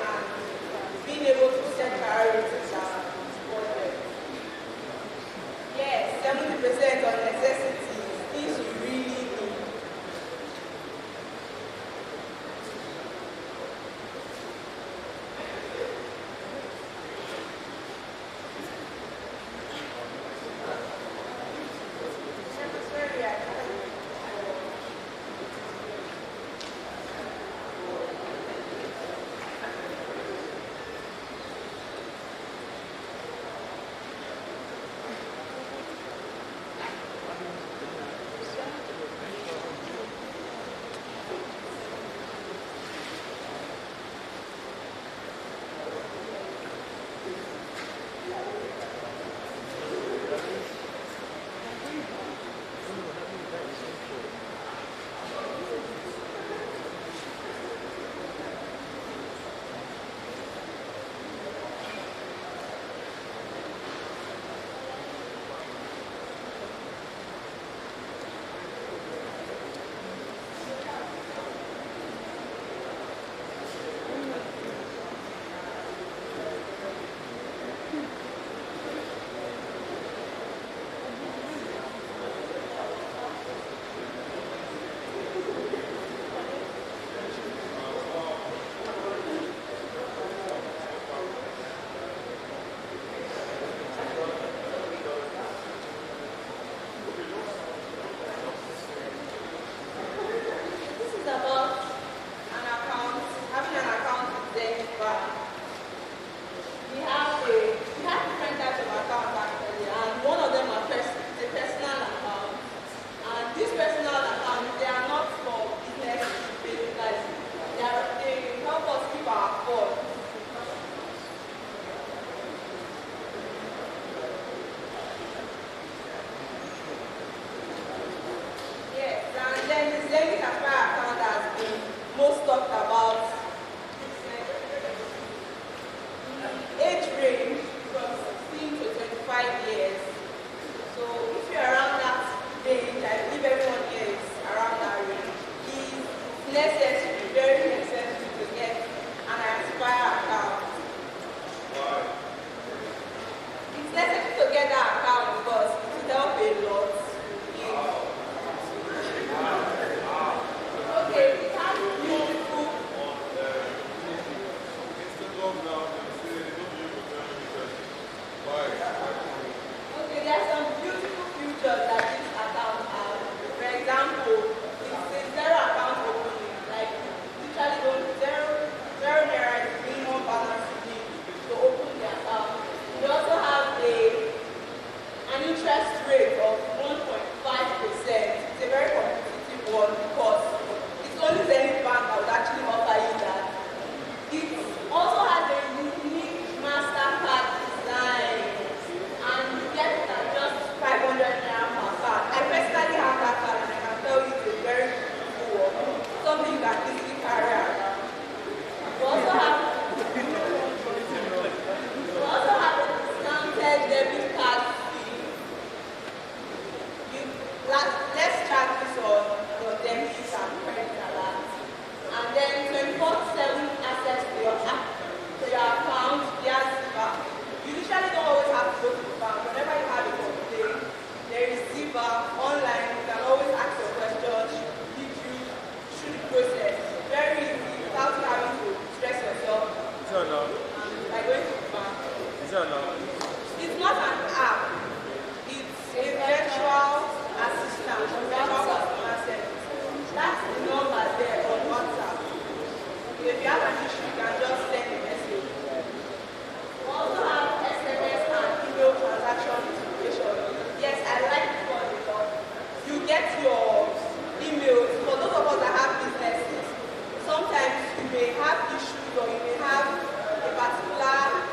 Zenith Aspire account has been most talked about. Age range from 16 to 25 years. So if you're around that range, I believe everyone here is around that range, it's necessary, very necessary to get an Aspire account. It's necessary to get that account because it will help a lot. Okay, it has beautiful. Okay, there's some beautiful features that this account has. For example, it's a zero account opening, like literally zero naira is minimum balance you need to open the account. We also have an interest rate of 1.5%. It's a very competitive one because it's only Zenith Bank that would actually offer you that. It also has a unique MasterCard design, and you get it at just 500 naira per card. I personally have that card, and I can tell you it's a very beautiful one, something you can easily carry around. We also have a discounted debit card fee. Let's charge this on your debit and credit alert, and then 24/7 access to your account via Ziva. You usually don't always have to go to the bank. Whenever you have a complaint, there is Ziva online. You can always ask your questions, lead you through the process. Very easy, without you having to stress yourself. By going to the bank. It's not an app. It's a virtual assistant, a virtual customer service. That's the number there on WhatsApp. If you have an issue, you can just send a message. We also have SMS and email transaction notification. Yes, I like it because you get your emails. For those of us that have businesses, sometimes you may have issues or you may have a particular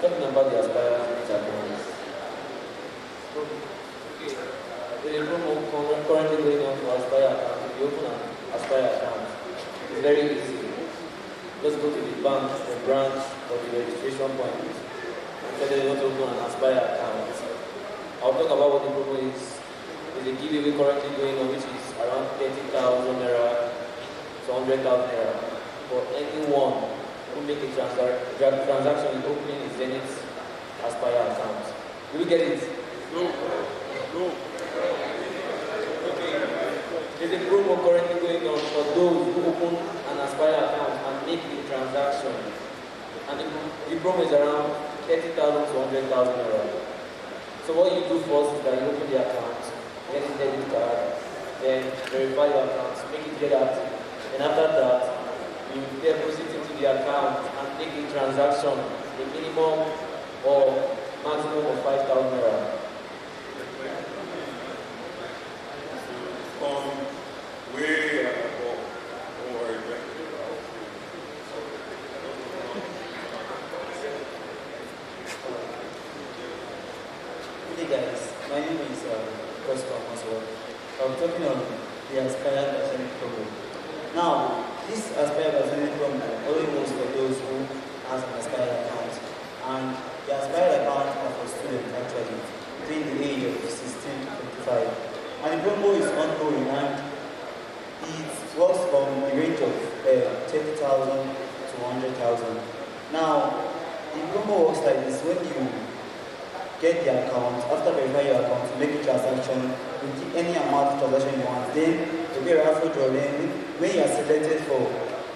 talking about the Aspire accounts. There is a promo currently going on for Aspire account. If you open an Aspire account, it's very easy. Just go to the bank, the branch, or the registration point, and tell them you want to open an Aspire account. I'll talk about what the promo is. There's a giveaway currently going on, which is around 30,000 naira to 100,000 naira for anyone who make a transaction in opening a Zenith Aspire account. Do we get it? No. Okay. There's a promo currently going on for those who open an Aspire account and make the transaction. And the promo is around 30,000 to 100,000 naira. So what you do first is that you open the account, get a debit card, then verify your account, make it get active. And after that, you deposit into the account and make a transaction, a minimum or maximum of 5,000 naira. Way above or talking on the Aspire by Zenith program. Now, this Aspire by Zenith program only works for those who has an Aspire account. And the Aspire account are for students actually, between the age of 16 to 25. And the promo is ongoing and it works from the range of 30,000 to 100,000. Now, the promo works like this: when you get the account, after verifying your account, you make a transaction, you keep any amount of transaction you want, then you get a raffle draw. Then when you are selected for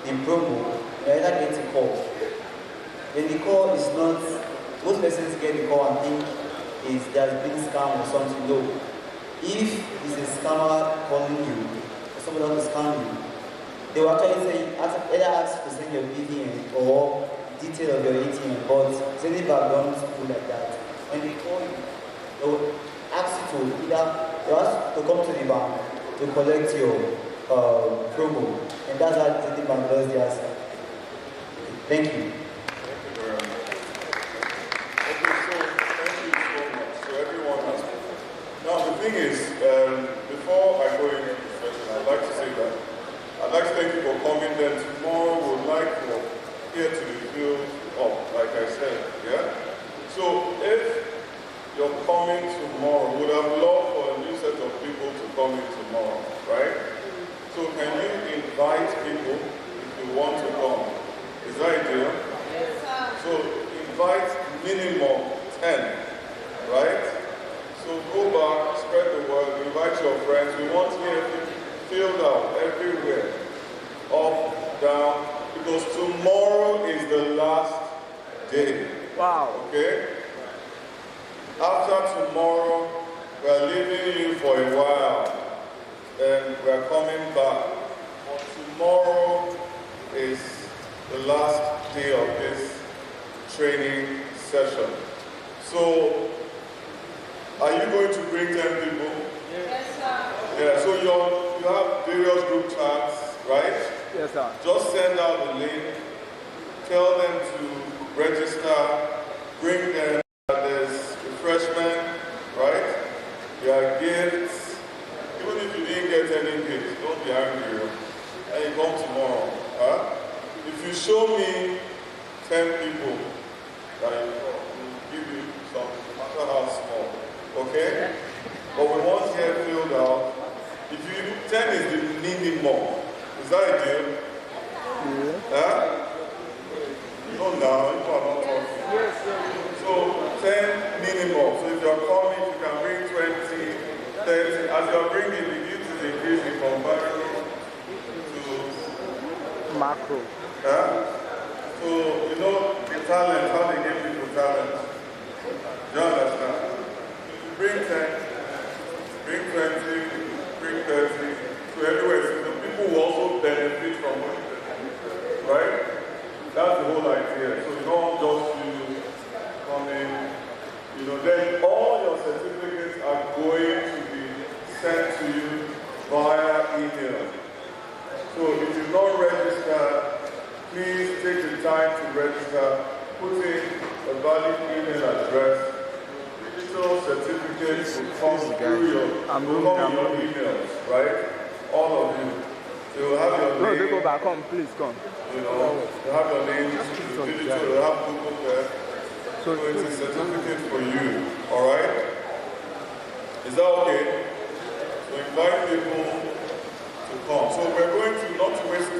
the promo, you either get a call. Then the call is not, most persons get the call and think there's been scam or something. No. If it's a scammer calling you, or somebody else to scam you, they will actually say, either ask to send your BVN or detail of your ATM, but Zenith don't do like that. When they call you, they will ask you to to come to the bank to collect your promo, and that's how Zenith Bank does theirs. Thank you. Now the thing is, before I go into the session, I'd like to say that I'd like to thank you for coming. Then tomorrow we'd like for here to be filled up, like I said, yeah? So if you're coming tomorrow, would have loved for a new set of people to come in tomorrow, right? So can you invite people if you want to come? Is that ideal? Yes, sir. So invite minimum 10, right? So go back, spread the word, invite your friends. We want here filled out everywhere, up, down, because tomorrow is the last day. Wow. Okay? After tomorrow, we are leaving you for a while, then we are coming back. But tomorrow is the last day of this training session. So, are you going to bring 10 people? Yes, sir. Yeah, so you have various group chats, right? Yes, sir. Just send out the link, tell them to register, bring them, there's refreshment, right? There are gifts. Even if you didn't get any gifts, don't be angry. And you come tomorrow. Huh? If you show me 10 people, that will give you some, no matter how small. Okay? But we want here filled out. If you 10 is the minimum. Is that ideal? Yeah. Huh? No, now you are not talking. Yes, so 10 minimum. So if you're coming, you can bring 20, 30. As you're bringing, the gift is increasing from macro to macro. Huh? So you know the talent, how they give people talent. Do you understand? Bring 10, bring 20, bring 30, so everywhere. So the people will also benefit from it, right? That's the whole idea. So you don't just you come in, you know, then all your certificates are going to be sent to you via email. So if you've not registered, please take the time to register, put in a valid email address. Digital certificates will come through your emails, right? All of you. So you'll have your name. No, they go back. Come, please come. You know, you have your name, digital, you have Google there. So it's a certificate for you, all right? Is that okay? So invite people to come. So we're going to, not to waste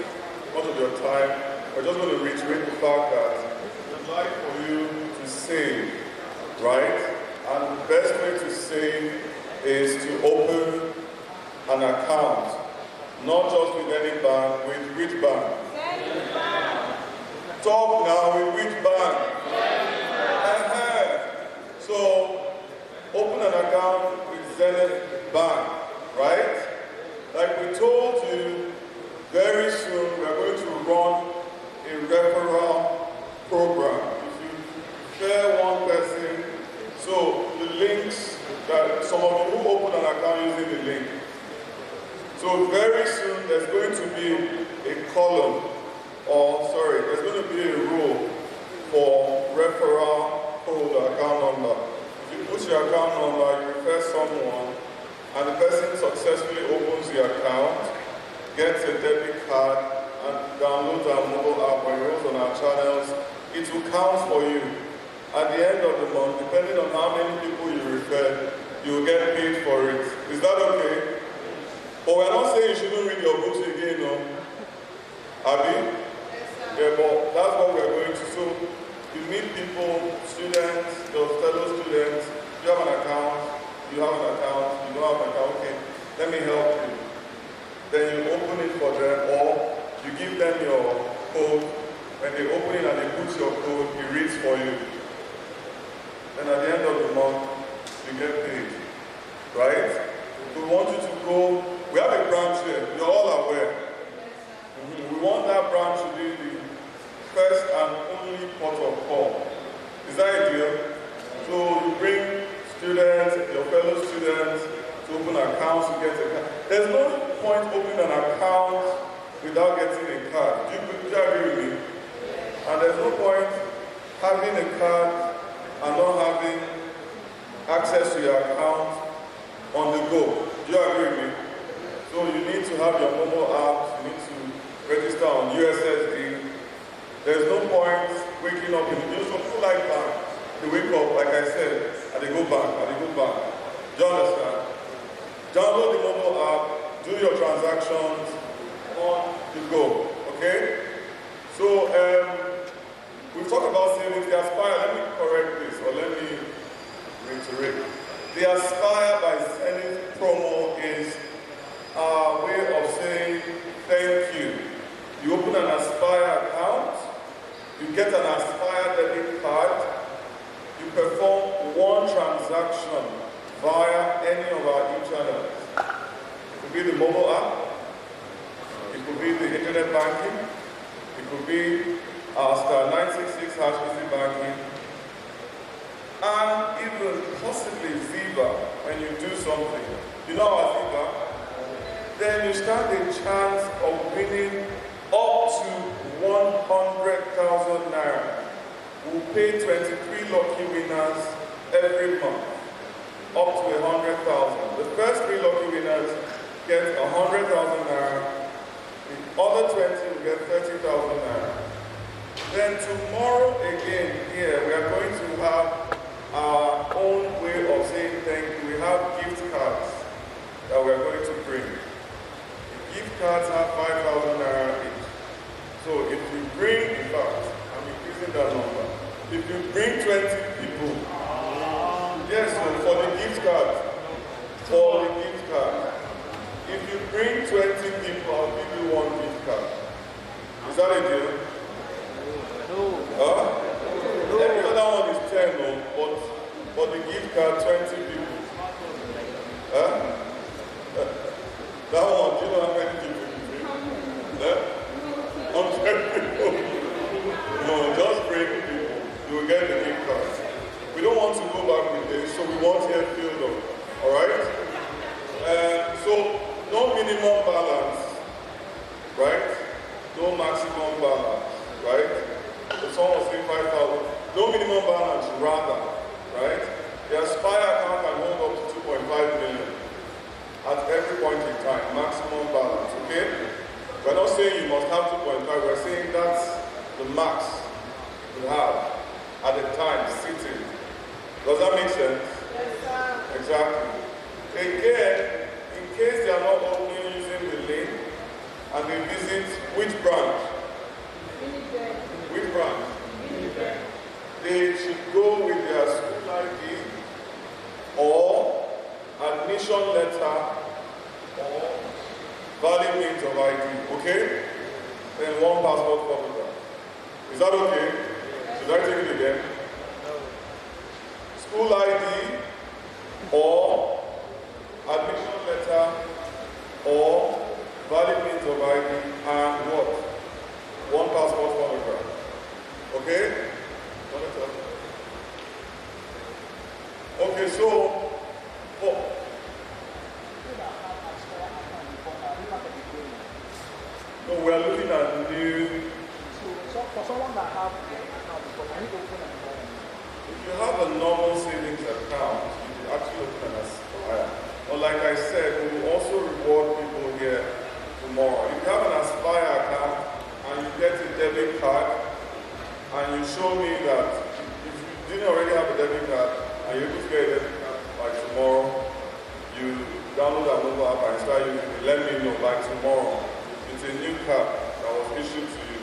much of your time, we're just going to reiterate the fact that we'd like for you to save, right? And the best way to save is to open an account, not just with any bank, with which bank? Zenith Bank. Talk now, with which bank? So, open an account with Zenith Bank, right? Like we told you, very soon we are going to run a referral program. If you share one person, so the links that some of you who open an account using the link. So very soon there's going to be a column, there's going to be a row for referral code account number. If you put your account number, you refer someone and the person successfully opens the account, gets a debit card, and downloads our mobile app or enrolls on our channels, it will count for you. At the end of the month, depending on how many people you refer, you will get paid for it. Is that okay? But we're not saying you shouldn't read your books again, no? Abi? Yeah, but that's what we're going to. So you meet people, students, your fellow students, you have an account, you don't have an account, okay, let me help you. Then you open it for them, or you give them your code. When they open it and they put your code, it reads for you. And at the end of the month, you get paid. Right? We want you to go. We have a branch here. You're all aware. We want that branch to be the first and only port of call. Is that a deal? So you bring students, your fellow students, to open accounts, to get a card. There's no point opening an account without getting a card. Do you agree with me? And there's no point having a card and not having access to your account on the go. Do you agree with me? So you need to have your mobile app, you need to register on USSD. There's no point waking up in the news. Some people like that. They wake up, like I said, and they go back, and they go back. Do you understand? Download the mobile app, do your transactions on the go, okay? So, we've talked about savings. The Aspire, let me correct this, or let me reiterate. The Aspire by Zenith promo is our way of saying thank you. You open an Aspire account, you get an Aspire debit card, you perform one transaction via any of our e-channels. It could be the mobile app, it could be the internet banking, it could be our star 966 hash easy banking, and even possibly Viva when you do something. You know our Viva? Then you stand a chance of winning up to 100,000 naira. We'll pay 23 lucky winners every month, up to 100,000. The first 3 lucky winners get 100,000 naira. The other 20 will get 30,000 naira. Then tomorrow again here, we are going to have our own way of saying thank you. We have gift cards that we are going to bring. The gift cards have 5,000 naira each. So if you bring, in fact, I'm increasing that number. If you bring 20 people, yes, so for the gift card, if you bring 20 people, I'll give you 1 gift card. Is that a deal? Huh? Every other one is 10, no, but the gift card, 20 people. Huh? That one, do you know how many people you bring? Huh? 100 people. No, just bring people. You will get the gift card. We don't want to go back with this, so we want here filled up. Alright? So, no minimum balance. Right? No maximum balance. Right? So someone was saying 5,000. No minimum balance, rather. Right? The Aspire account can hold up to 2.5 million at every point in time. Maximum balance. Okay? We're not saying you must have 2.5. We're saying that's the max you have at the time sitting. Does that make sense? Yes, sir. Exactly. Again, in case they are not opening using the link and they visit which branch? Which branch? They should go with their school ID or admission letter or valid means of ID, okay? Then 1 passport photograph. Is that okay? Should I take it again? School ID or admission letter or valid means of ID and what? 1 passport photograph. Okay? Okay, so no, we are looking at new. So for someone that have because I need to open an account. If you have a normal savings account, you can actually open an Aspire. But like I said, we will also reward people here tomorrow. If you have an Aspire account and you get a debit card and you show me that if you didn't already have a debit card and you're able to get a debit card by tomorrow, you download our mobile app and start using it. Let me know by tomorrow. It's a new card that was issued to you.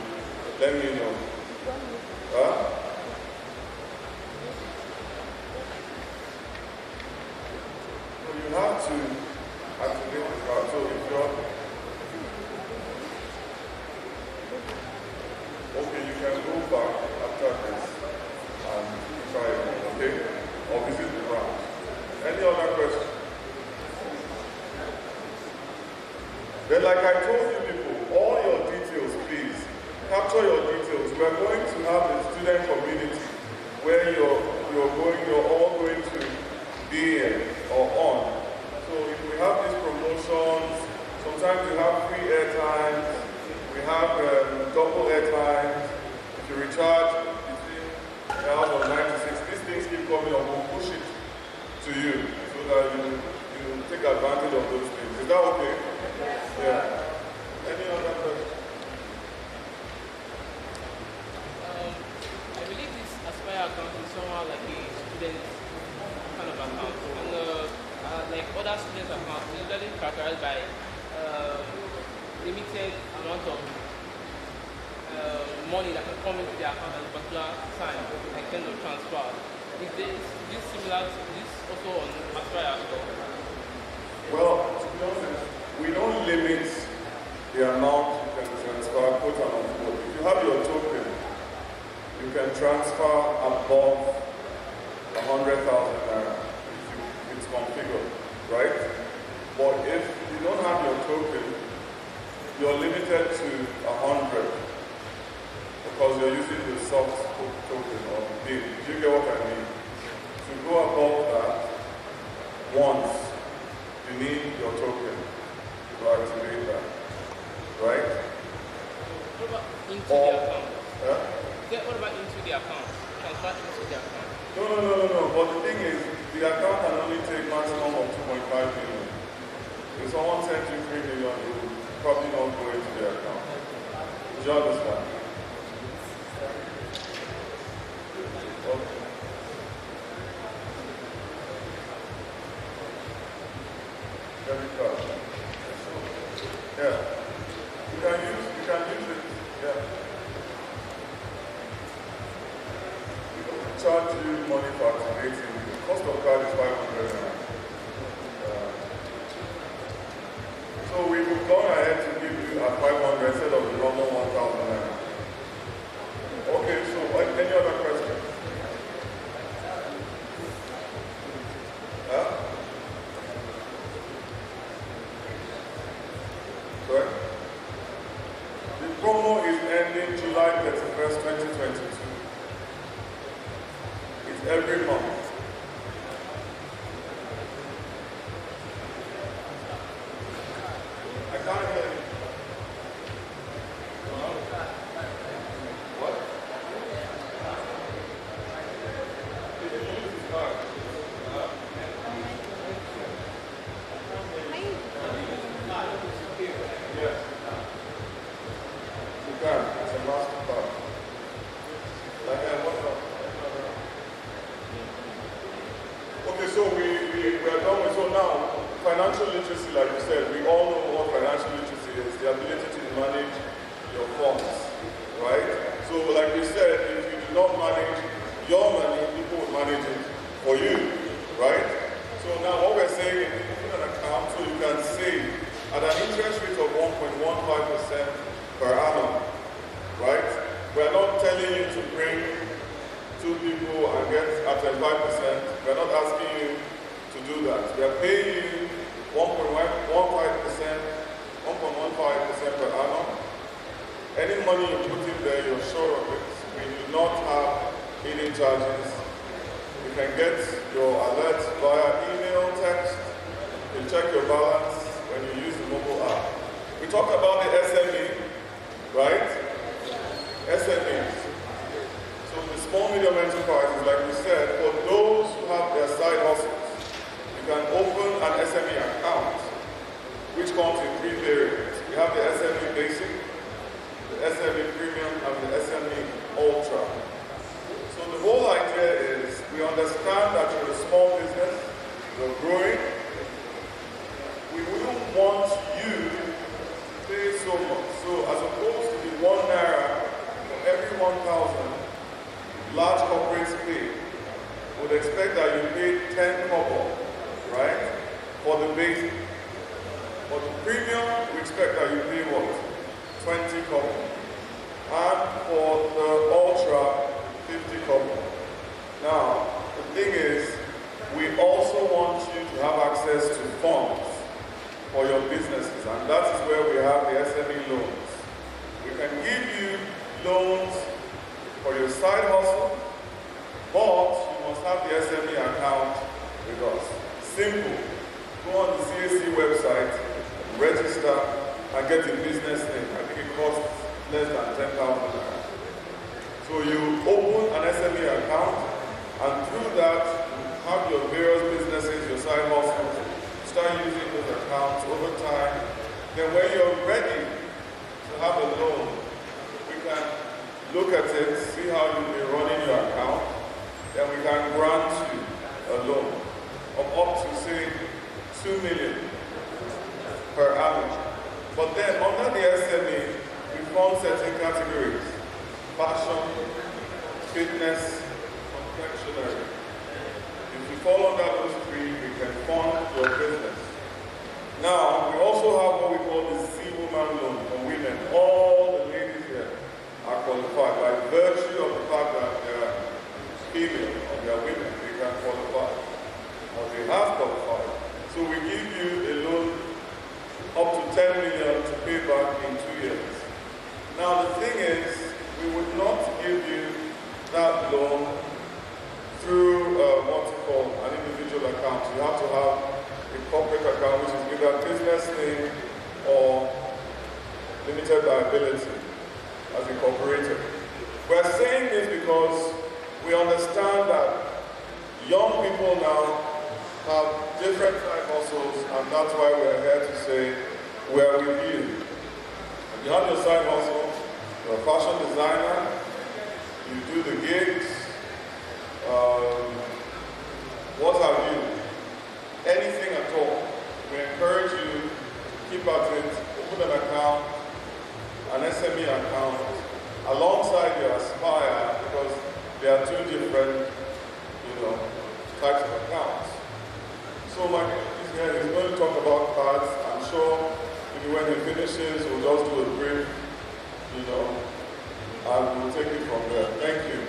Let me know. Huh? So you have to activate the card. So if you're okay, you can go back after this and try it, okay? Or visit the branch. Any other question? Then like I told you people, all your details, please, capture your details. We are going to have a student community where you're all going to be in or on. So if we have these promotions, sometimes we have free airtime, we have double airtime. If you recharge between the hours of 9 to 6, these things keep coming up. We'll push it to you so that you take advantage of those things. Is that okay? Yeah. Any other question? I believe this Aspire account is somehow like a student kind of account. And like other students' accounts, it's usually characterized by limited amount of money that can come into the account at a particular time, like kind of transfer. Is this similar to this also on Aspire as well? Well, to be honest, we don't limit the amount you can transfer, quote and unquote. If you have your token, you can transfer above 100,000 naira if it's configured, right? But if you don't have your token, you're limited to 100 because you're using the soft token or the BIN. Do you get what I mean? To go above that, once you need your token to activate that, right? What about into the account? Yeah? What about into the account? Transfer into the account? No. But the thing is, the account can only take maximum of 2.5 million. If someone sends you 3 million, it will probably not go into the account. Do you understand? Okay. Debit card. Yeah. You can use it. Yeah. We don't charge you money for activating. The cost of card is 500 naira. So we will go ahead to give you at 500 instead of the normal 1,000 naira. Okay, so any other questions? Huh? Correct? The promo is ending July 31st, 2022. It's every month. I can't hear you. What? Did you use this card? Yes. You can. It's a MasterCard. Like what's up? Okay, so we are done with, so now, financial literacy, like you said, we all know what financial literacy is, the ability to manage your funds, right? So like we said, if you do not manage your money, people will manage it for you, right? So now what we're saying is open an account so you can save at an interest rate of 1.15% per annum, right? We're not telling you to bring 2 people and get at 5%. We're not asking you to do that. We are paying you 1.15% per annum. Any money you put in there, you're sure of it. We do not have hidden charges. You can get your alerts via email, text. You can check your balance when you use the mobile app. We talked about the SME, right? SMEs. So the small medium enterprises, like we said, for those who have their side hustles, you can open an SME so much. So as opposed to the 1 naira for every 1,000 large corporates pay, would expect that you pay 10 kobo, right? For the basic. For the premium, we expect that you pay what? 20 kobo. And for the ultra, 50 kobo. Now, the thing is, we also want you to have access to funds for your businesses, and that is where we have the SME loans. We can give you loans for your side hustle, but you must have the SME account with us. Simple. Go on the CAC website, register, and get a business name. I think it costs less than 10,000 naira. So you open an SME account, and through that, you have your various businesses, your side hustles, start using those accounts over time. Then when you're ready to have a loan, we can look at it, see how you'll be running your account, then we can grant you a loan of up to, say, 2 million per annum. But then under the SME, we fund certain categories: fashion, fitness, confectionery. If you fall under those three, we can fund your business. Now, we also have what we call the C-Woman loan for women. All the ladies here are qualified by virtue of the fact that they are female or they are women. They can qualify, or they have qualified. So we give you a loan up to 10 million to pay back in 2 years. Now, the thing is, we would not give you that loan through what's called an individual account. You have to have a corporate account, which is either business name or limited liability as a corporator. We're saying this because we understand that young people now have different side hustles, and that's why we're here to say we're with you. If you have your side hustle, you're a fashion designer, you do the gigs, what have you, anything at all, we encourage you to keep at it, open an account, an SME account, alongside your Aspire, because there are two different, types of accounts. So my is here, he's going to talk about cards. I'm sure maybe when he finishes, we'll just do a brief, and we'll take it from there. Thank you.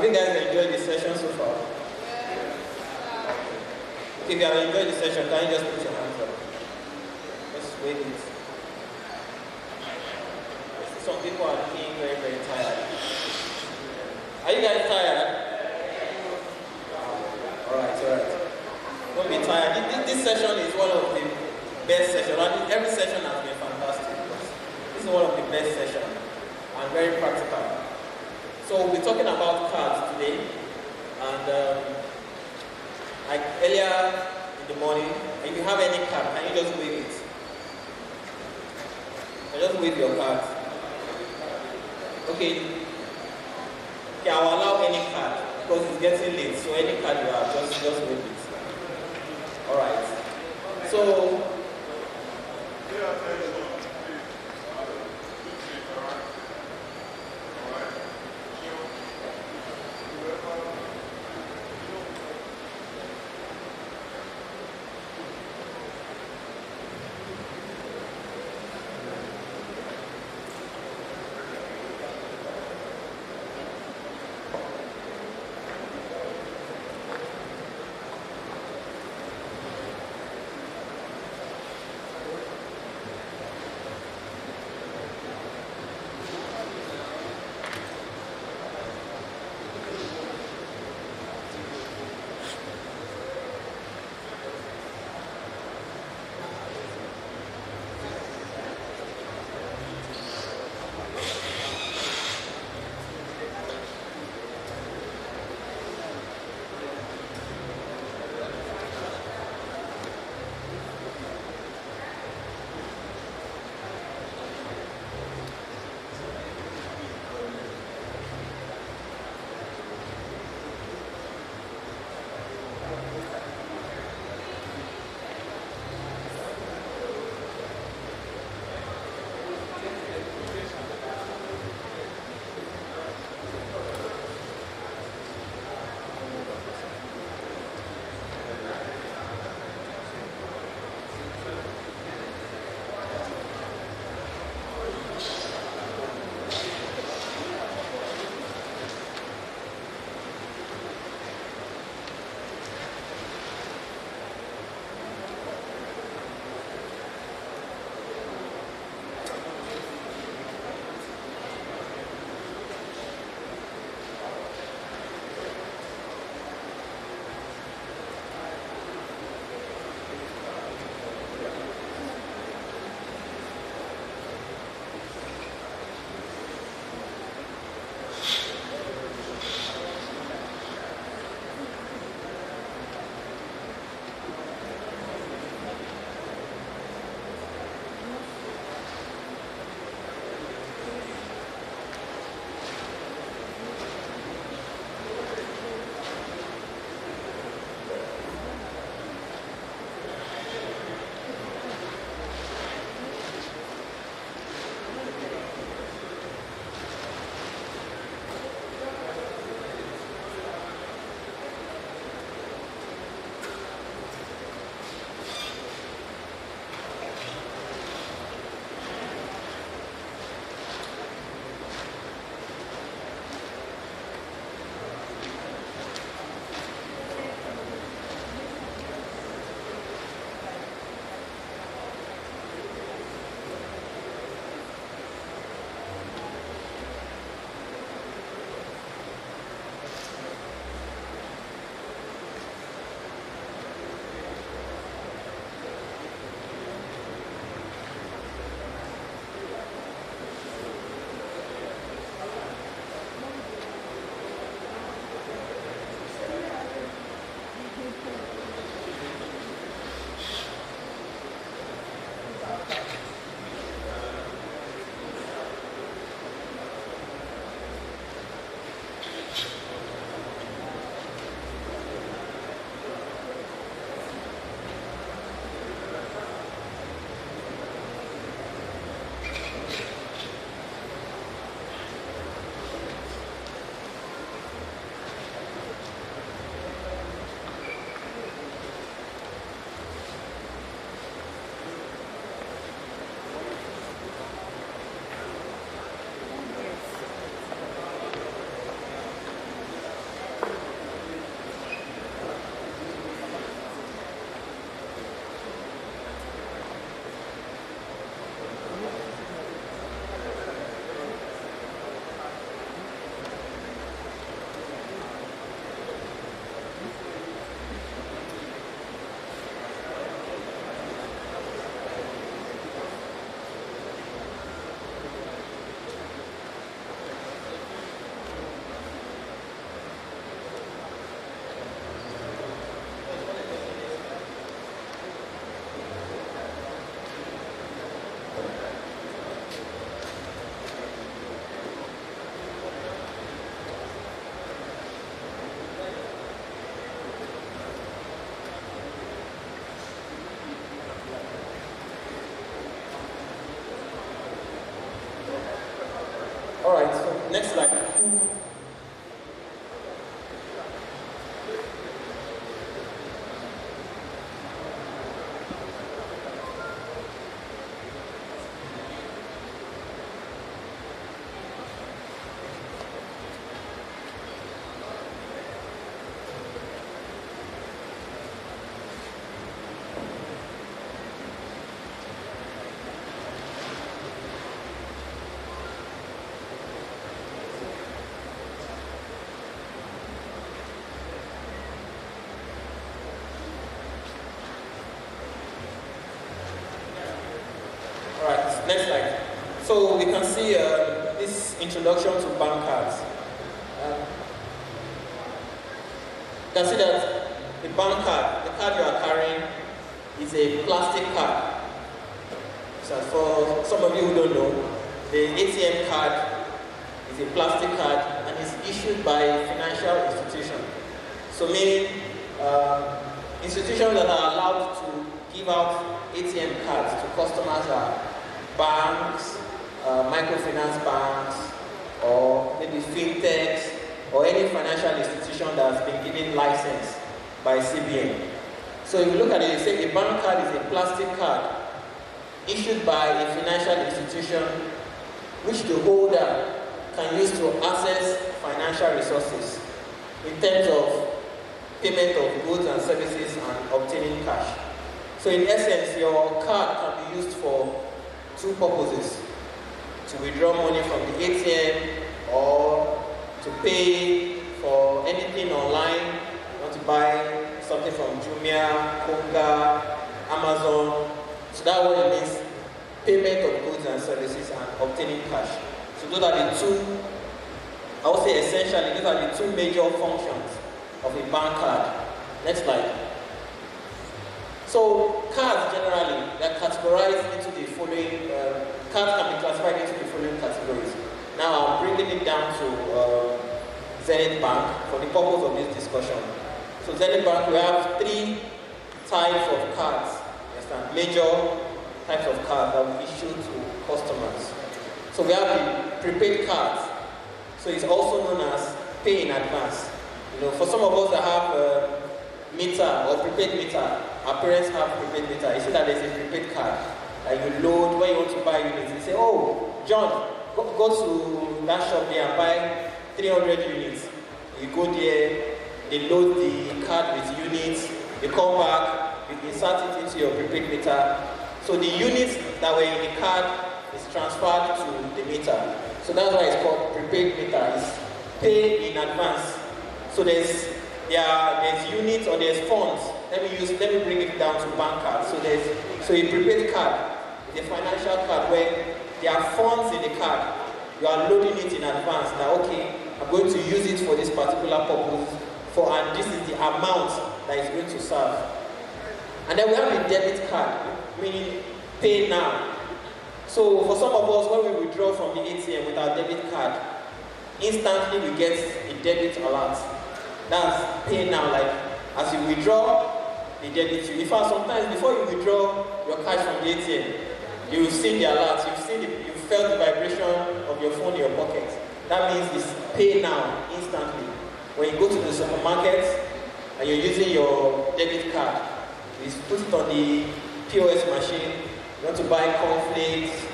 Have you guys enjoyed the session so far? If you have enjoyed the session, can you just put your hands up? Just wait it. Some people are looking very, very tired. Are you guys tired? Alright. Don't be tired. This session is one of the best sessions. Every session has been fantastic. This is one of the best sessions and very practical. So we're talking about cards today, and like earlier in the morning, if you have any card, can you just wave it? Just wave your card. Okay, I will allow any card because it's getting late. So any card you have, just wave it. All right. So. So we can see this introduction to bank cards. You can see that the bank card, the card you are carrying, is a plastic card. So for some of you who don't know, the ATM card is a plastic card and is issued by a financial institution. So meaning institutions that are allowed to give out ATM cards to customers are banks, microfinance banks, or maybe fintechs, or any financial institution that has been given license by CBN. So if you look at it, you say a bank card is a plastic card issued by a financial institution which the holder can use to access financial resources in terms of payment of goods and services and obtaining cash. So in essence, your card can be used for two purposes: to withdraw money from the ATM or to pay for anything online. You want to buy something from Jumia, Konga, Amazon. So that way it means payment of goods and services and obtaining cash. So those are the two, I would say essentially, these are the two major functions of a bank card. Next slide. So cards generally, they're categorized into the following, cards can be classified into the following categories. Now I'm bringing it down to Zenith Bank for the purpose of this discussion. So Zenith Bank, we have three types of cards, major types of cards that we issue to customers. So we have the prepaid cards. So it's also known as pay in advance. You know, for some of us that have meter or prepaid meter, our parents have prepaid meter. You see that there's a prepaid card that you load when you want to buy units. You say, oh, John, go to that shop there and buy 300 units. You go there, they load the card with units, you come back, you insert it into your prepaid meter. So the units that were in the card is transferred to the meter. So that's why it's called prepaid meter. It's pay in advance. So there's units or there's funds. Let me bring it down to bank cards. So a prepaid card is a financial card where there are funds in the card. You are loading it in advance. Now, okay, I'm going to use it for this particular purpose, and this is the amount that is going to serve. And then we have the debit card, meaning pay now. So for some of us, when we withdraw from the ATM with our debit card, instantly we get a debit alert. That's pay now. Like as you withdraw, they debit you. In fact, sometimes before you withdraw your cash from the ATM, you've seen the alert, you felt the vibration of your phone in your pocket. That means it's pay now, instantly. When you go to the supermarket and you're using your debit card, you put it on the POS machine. You want to buy cornflakes,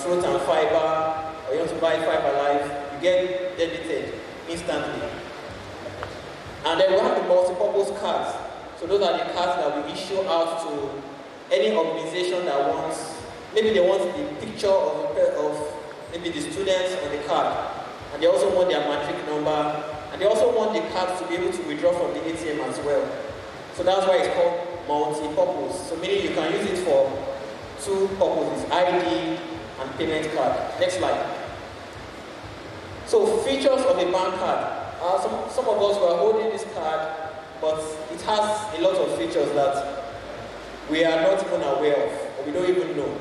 fruit and fiber, or you want to buy Fiber Life, you get debited instantly. And then we have the multi-purpose cards. So those are the cards that we issue out to any organization that wants, maybe they want the picture of maybe the students on the card, and they also want their matric number, and they also want the cards to be able to withdraw from the ATM as well. So that's why it's called multi-purpose. So meaning you can use it for two purposes, ID and payment card. Next slide. So features of a bank card. Some of us were holding this card, but it has a lot of features that we are not even aware of, or we don't even know.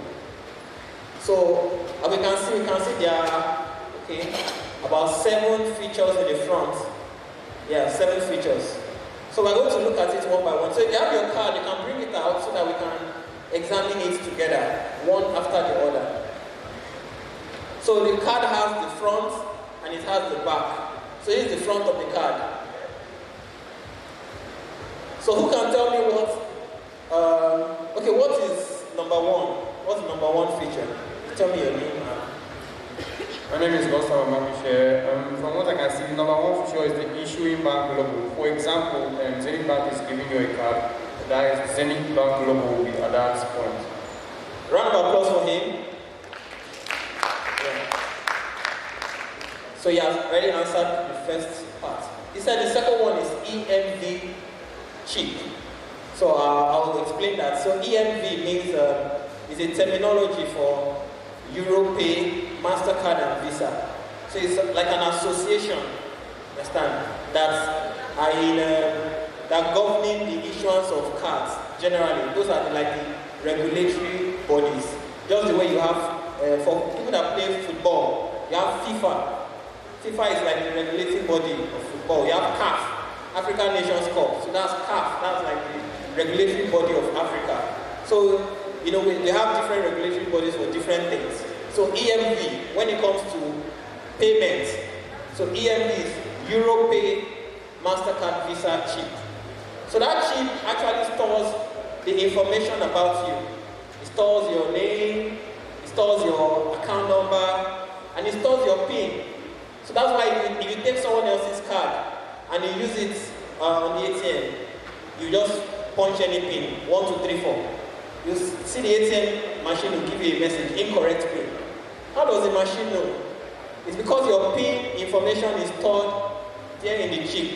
So as we can see there are about 7 features in the front. Yeah, 7 features. So we're going to look at it one by one. So if you have your card, you can bring it out so that we can examine it together, one after the other. So the card has the front and it has the back. So this is the front of the card. So who can tell me what is number 1? What's the number 1 feature? Tell me your name. My name is Gustavo Mamishe. From what I can see, number 1 feature is the issuing bank logo. For example, Zenith Bank is giving you a card. That is Zenith Bank logo will be at that point. Round of applause for him. Yeah. So he has already answered the first part. He said the second one is EMV chip. So I will explain that. So EMV means is a terminology for Europay, MasterCard, and Visa. So it's like an association, understand, that governing the issuance of cards generally. Those are like the regulatory bodies. Just the way you have, for people that play football, you have FIFA. FIFA is like the regulating body of football. You have CAF, African Nations Cup. So that's CAF, that's like the regulatory body of Africa. So, we have different regulatory bodies for different things. So EMV, when it comes to payments, so EMV is Europay, MasterCard, Visa chip. So that chip actually stores the information about you. It stores your name, it stores your account number, and it stores your PIN. So that's why if you take someone else's card and you use it on the ATM, you just punch any PIN, 1, 2, 3, 4. You see the ATM machine will give you a message, incorrect PIN. How does the machine know? It's because your PIN information is stored there in the chip.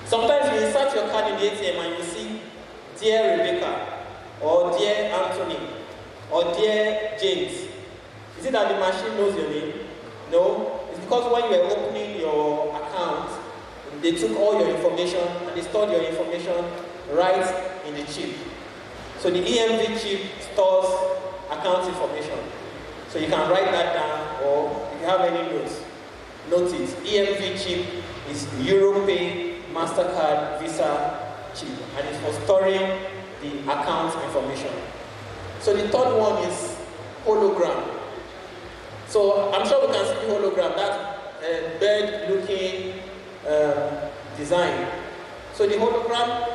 Sometimes you insert your card in the ATM and you see, dear Rebecca, or dear Anthony, or dear James. Is it that the machine knows your name? No. It's because when you were opening your account, they took all your information and they stored your information right in the chip. So the EMV chip stores account information. So you can write that down, or if you have any notes, note it. EMV chip is Europay, MasterCard, Visa chip, and it's for storing the account information. So the third one is hologram. So I'm sure we can see the hologram, that bird-looking design. So the hologram,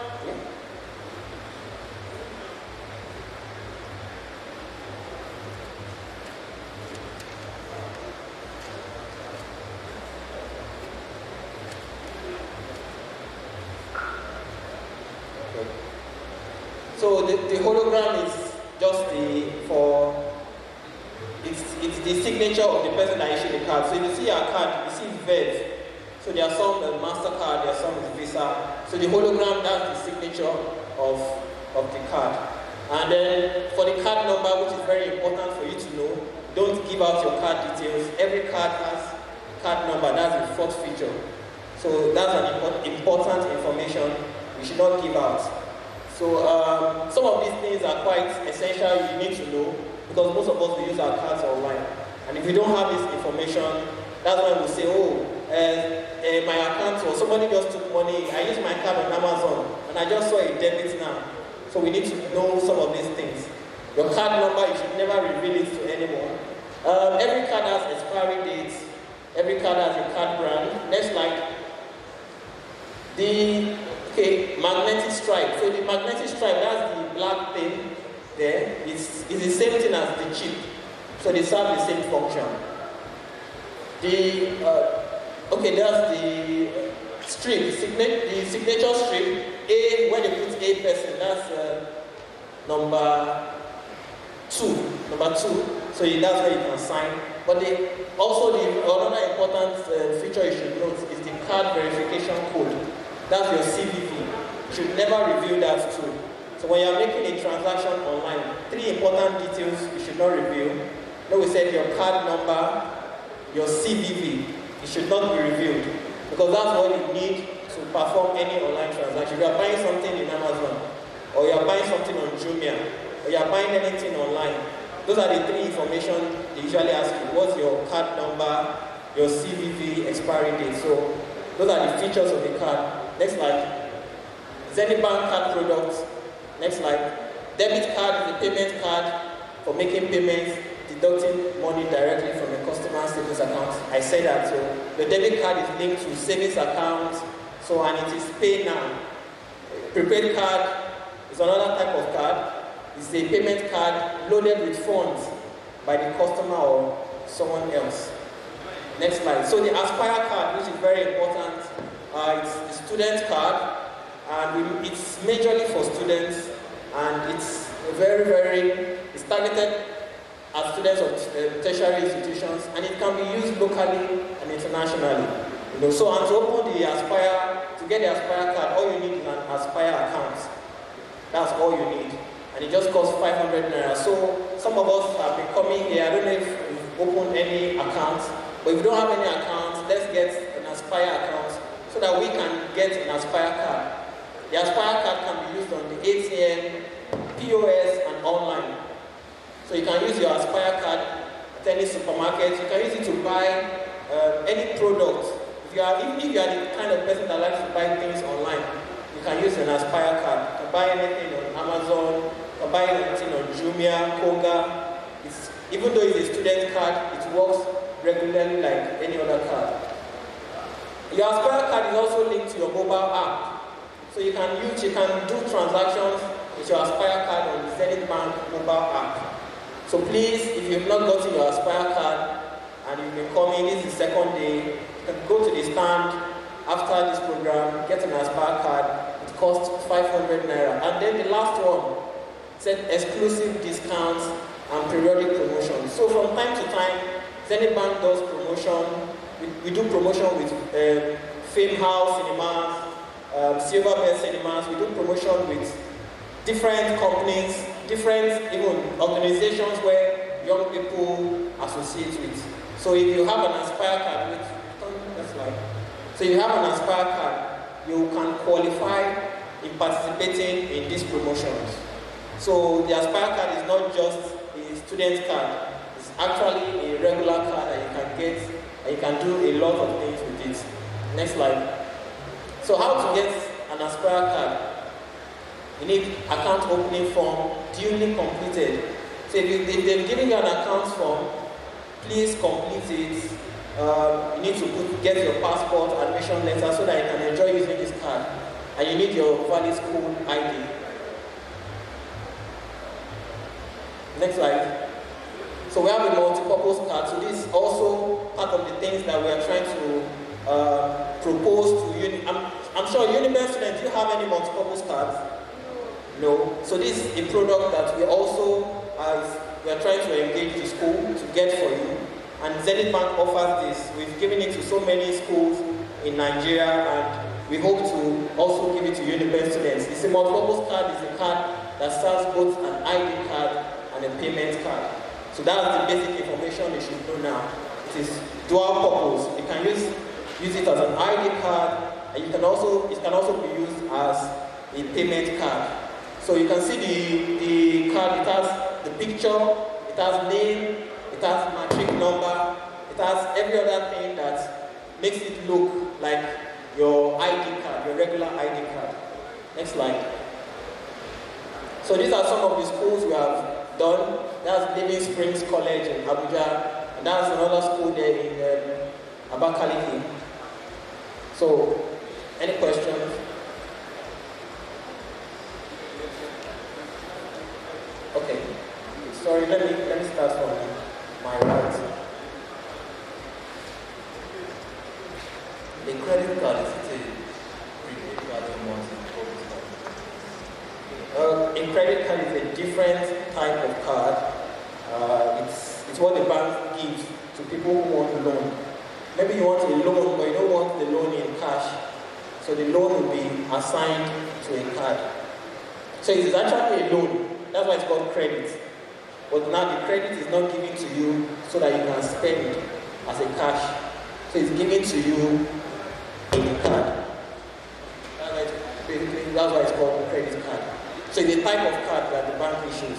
so the hologram is just it's the signature of the person that issued the card. So if you see our card, you see Verve. So there are some MasterCard, there are some Visa. So the hologram, that's the signature of the card. And then for the card number, which is very important for you to know, don't give out your card details. Every card has card number, that's the fourth feature. So that's an important information we should not give out. So some of these things are quite essential, you need to know, because most of us, we use our cards online. And if we don't have this information, that's when we say, my account, or somebody just took money, I used my card on Amazon, and I just saw a debit now. So we need to know some of these things. Your card number, you should never reveal it to anyone. Every card has expiry dates, every card has a card brand. Next slide. Magnetic stripe. So the magnetic stripe, that's the black thing there. It's the same thing as the chip. So they serve the same function. There's the strip, the signature strip. A, when they put a person, that's number two. So that's where you can sign. But another important feature you should note is the card verification code. That's your CVV. You should never reveal that too. So when you're making a transaction online, 3 important details you should not reveal. We said your card number, your CVV, it should not be revealed, because that's what you need to perform any online transaction. If you are buying something in Amazon, or you are buying something on Jumia, or you are buying anything online, those are the 3 information they usually ask you. What's your card number, your CVV, expiry date. So those are the features of the card. Next slide. Zenith Bank card products. Next slide. Debit card is a payment card for making payments, deducting money directly from a customer's savings account. I said that. So the debit card is linked to savings accounts, and it is pay now. Prepaid card is another type of card. It's a payment card loaded with funds by the customer or someone else. Next slide. So the Aspire card, which is very important, it's a student card, and it's majorly for students, and it's it's targeted at students of tertiary institutions, and it can be used locally and internationally. So and to open the Aspire, to get the Aspire card, all you need is an Aspire account. That's all you need, and it just costs 500 naira. So some of us have been coming here. I don't know if you've opened any accounts, but if you don't have any accounts, let's get an Aspire account so that we can get an Aspire card. The Aspire card can be used on the ATM, POS, and online. So you can use your Aspire card at any supermarket. You can use it to buy any product. Even if you are the kind of person that likes to buy things online, you can use an Aspire card to buy anything on Amazon, to buy anything on Jumia, Koga. Even though it's a student card, it works regularly like any other card. Your Aspire card is also linked to your mobile app. So you can do transactions with your Aspire card on the Zenith Bank mobile app. So please, if you've not gotten your Aspire card and you've been coming, this is the second day, you can go to the stand after this program, get an Aspire card. It costs 500 naira. And then the last one said exclusive discounts and periodic promotions. So from time to time, Zenith Bank does promotion. We do promotion with Fame House Cinemas, Silver Bell Cinemas. We do promotion with different companies, different even organizations where young people associate with. So if you have an Aspire card, so you have an Aspire card, you can qualify in participating in these promotions. So the Aspire card is not just a student card, it's actually a regular card that you can get, and you can do a lot of things with it. Next slide. So how to get an Aspire card? You need account opening form, duly completed. So if they've given you an account form, please complete it. You need to get your passport, admission letter so that you can enjoy using this card. And you need your valid school ID. Next slide. So we have a multi-purpose card. So this is also part of the things that we are trying to propose to uni. I'm sure university students, do you have any multi-purpose cards? No. So this is a product that we also we are trying to engage the school to get for you. And Zenith Bank offers this. We've given it to so many schools in Nigeria, and we hope to also give it to university students. It's a multi-purpose card. It's a card that serves both an ID card and a payment card. So that's the basic information you should know now. It is dual purpose. You can use it as an ID card, and it can also be used as a payment card. So you can see the card. It has the picture, it has name, it has matric number, it has every other thing that makes it look like your ID card, your regular ID card. Next slide. So these are some of the schools we have done. That's Living Springs College in Abuja, and that's another school there in Abakaliki. So, any questions? Okay. Sorry, let me start from my right. The credit card is a prepaid card or multi-purpose card? A credit card is a different type of card. It's what the bank gives to people who want a loan. Maybe you want a loan, but you don't want the loan in cash. So the loan will be assigned to a card. So it is actually a loan. That's why it's called credit. But now the credit is not given to you so that you can spend as a cash. So it's given to you in a card. That's why it's called a credit card. So it's a type of card that the bank issues.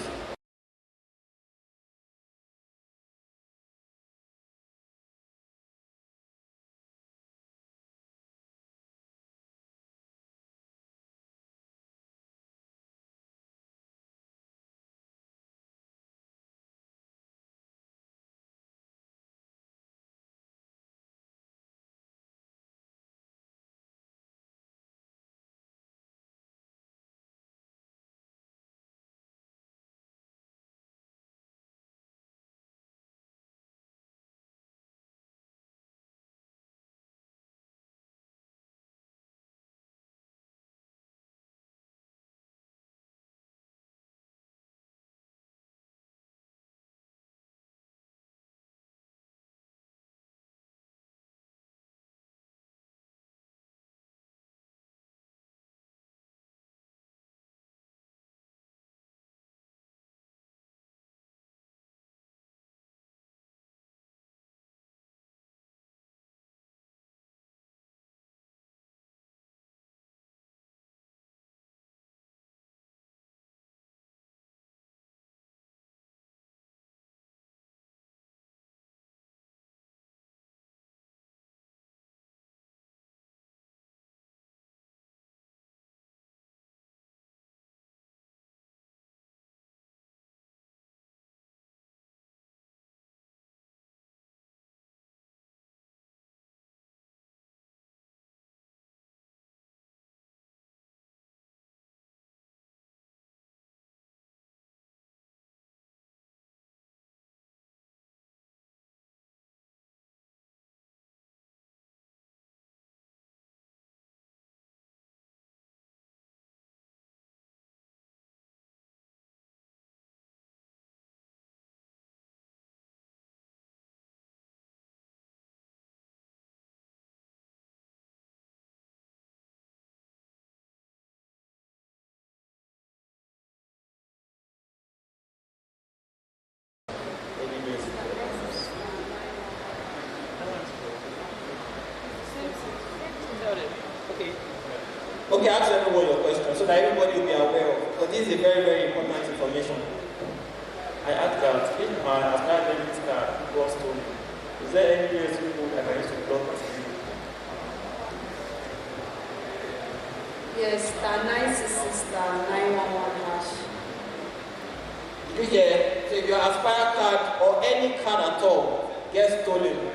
Okay, ask everyone your question so that everybody will be aware of. Because this is a very, very important information. I asked that if my Aspire debit card was stolen, is there any USB code I can use to block it? Yes, star 966 star 911 hash. You hear? So if your Aspire card or any card at all gets stolen,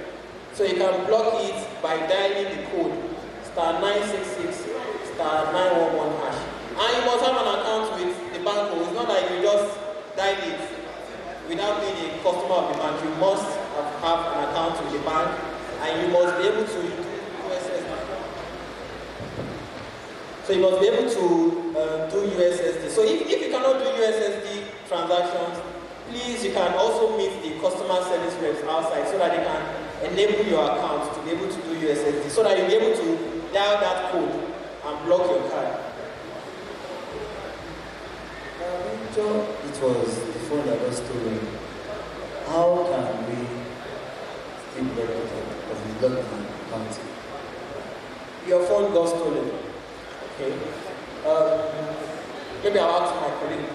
so you can block it by dialing the code star 966 star 911 hash. And you must have an account with the bank. It's not like you just dial it without being a customer of the bank. You must have an account with the bank, and you must be able to do USSD. So you must be able to do USSD. So if you cannot do USSD transactions, please, you can also meet the customer service reps outside so that they can enable your account to be able to do USSD, so that you'll be able to dial that code and block your card. It was the phone that was stolen. How can we still block it or block the account? Your phone got stolen. Okay. Maybe I'll ask my colleague.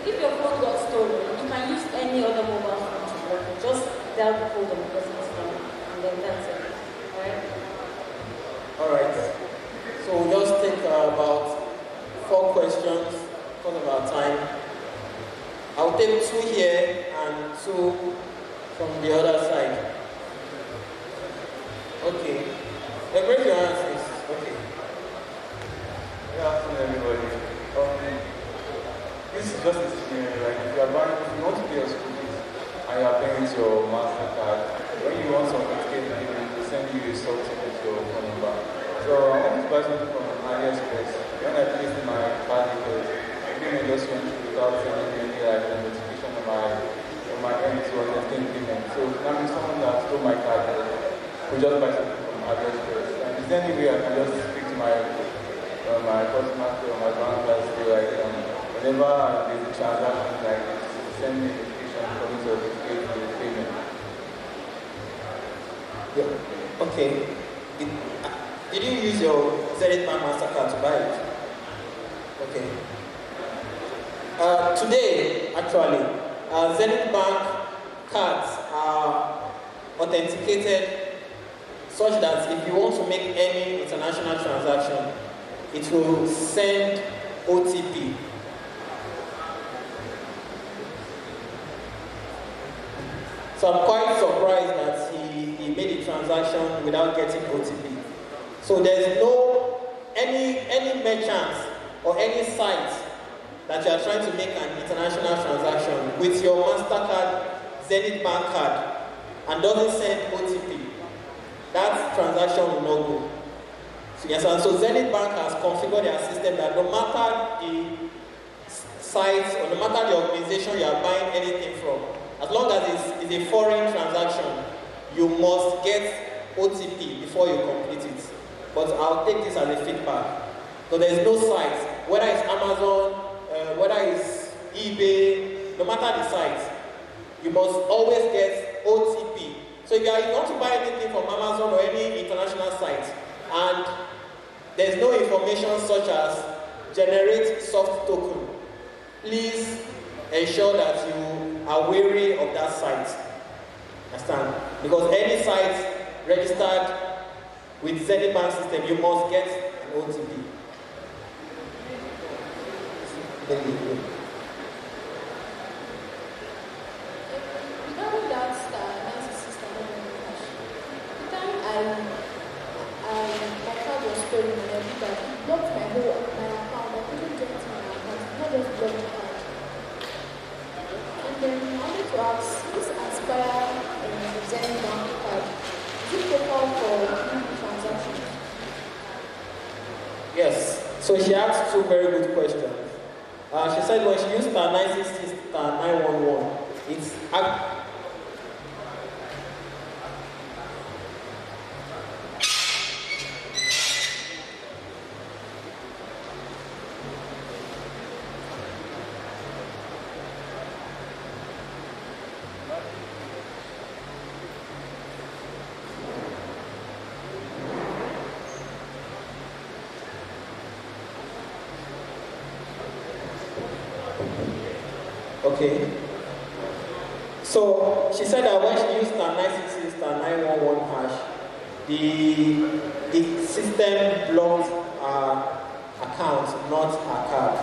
If your phone got stolen, you can use any other mobile phone to block it. Just dial the code on the person's phone, and then that's it. Alright. So we'll just take about 4 questions because of our time. I'll take 2 here and 2 from the other side. Okay. Then raise your hands, please. Okay. Good afternoon, everybody. This is just a scenario, like if you want to pay your school fees and you are paying with your MasterCard, when you want some ticket payment, they send you a something with your phone number. So I want to buy something from AliExpress. When I placed my card details, the payment just went through without sending me any like notification on my end to attend payment. So that means someone that stole my card will just buy something from AliExpress. And is there any way I can just speak to my customer care or my bank that say like whenever there's a transaction like send me a notification for me to pay for the payment? Yeah. Okay. Did you use your Zenith Bank MasterCard to buy it? Okay. Today, actually, Zenith Bank cards are authenticated such that if you want to make any international transaction, it will send OTP. So I'm quite surprised that he made a transaction without getting OTP. So there's no, any merchant or any site that you are trying to make an international transaction with your MasterCard, Zenith Bank card, and doesn't send OTP, that transaction will not go. So, yes, and so Zenith Bank has configured their system that no matter the site or no matter the organization you are buying anything from, as long as it's a foreign transaction, you must get OTP before you complete it. But I'll take this as a feedback. So there's no site, whether it's Amazon, whether it's eBay, no matter the site, you must always get OTP. So if you want to buy anything from Amazon or any international site, and there's no information such as generate soft token, please ensure that you are wary of that site. Understand? Because any site registered with Zenith Bank system, you must get an OTP. Regarding that analysis system, the time my card was stolen and I did that, it blocked my account. I couldn't get to my account. Not just blocked the card. And then I wanted to ask, this Aspire Zenith Bank card, is it proper for transactions? Yes. So she asked 2 very good questions. She said when she used star 966 star 911, it's Okay. So she said that when she used star 966 star 911 hash, the system blocked her account, not her card,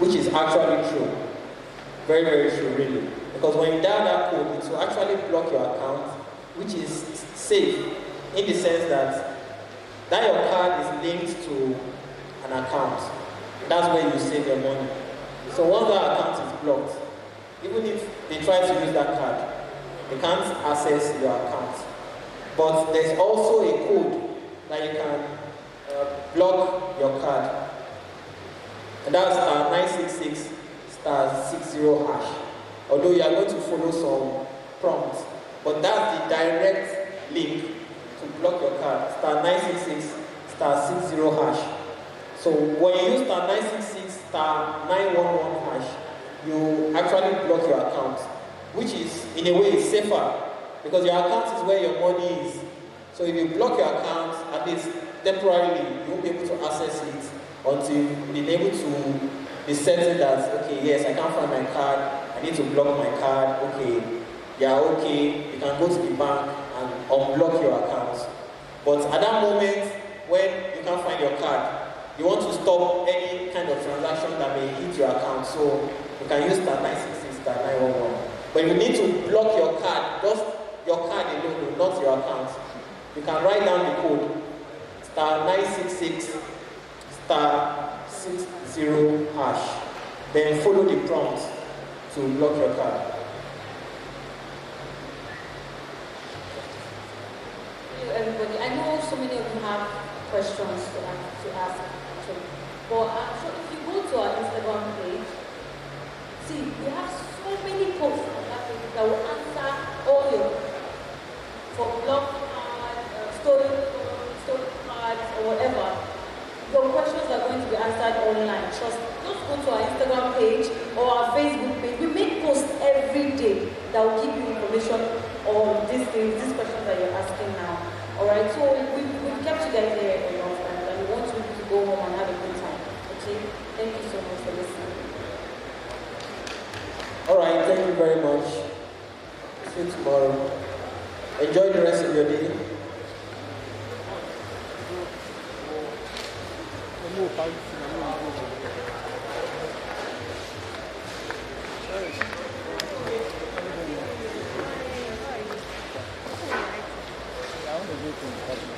which is actually true. Very, very true, really. Because when you dial that code, it will actually block your account, which is safe in the sense that your card is linked to an account. That's where you save your money. So once that account is blocked, even if they try to use that card, they can't access your account. But there's also a code that you can block your card. And that's star 966 star 60 hash. Although you are going to follow some prompts, but that's the direct link to block your card. Star 966 star 60 hash. So when you use star 966 star 911 hash, you actually block your account, which is in a way safer because your account is where your money is. So if you block your account, at least temporarily, you won't be able to access it until you've been able to be certain that, okay, yes, I can't find my card, I need to block my card, okay, yeah, okay, you can go to the bank and unblock your account. But at that moment, when you can't find your card, you want to stop any kind of transaction that may hit your account, so you can use star 966 star 911. But you need to block your card, just your card alone, not your account. You can write down the code, star 966 star 60 hash, then follow the prompt to block your card. Everybody, I know so many of you have questions to ask, actually. But so if you go to our Instagram page, see, we have so many posts on that page that will answer all your for block cards, stolen cards, or whatever. Your questions are going to be answered online. Just go to our Instagram page or our Facebook page. We make posts every day that will give you information on these things, these questions that you're asking now. Alright, so we've kept you guys here a long time and we want you to go home and have a good time. Okay? Thank you so much for listening. Alright, thank you very much. See you tomorrow. Enjoy the rest of your day. I want to go to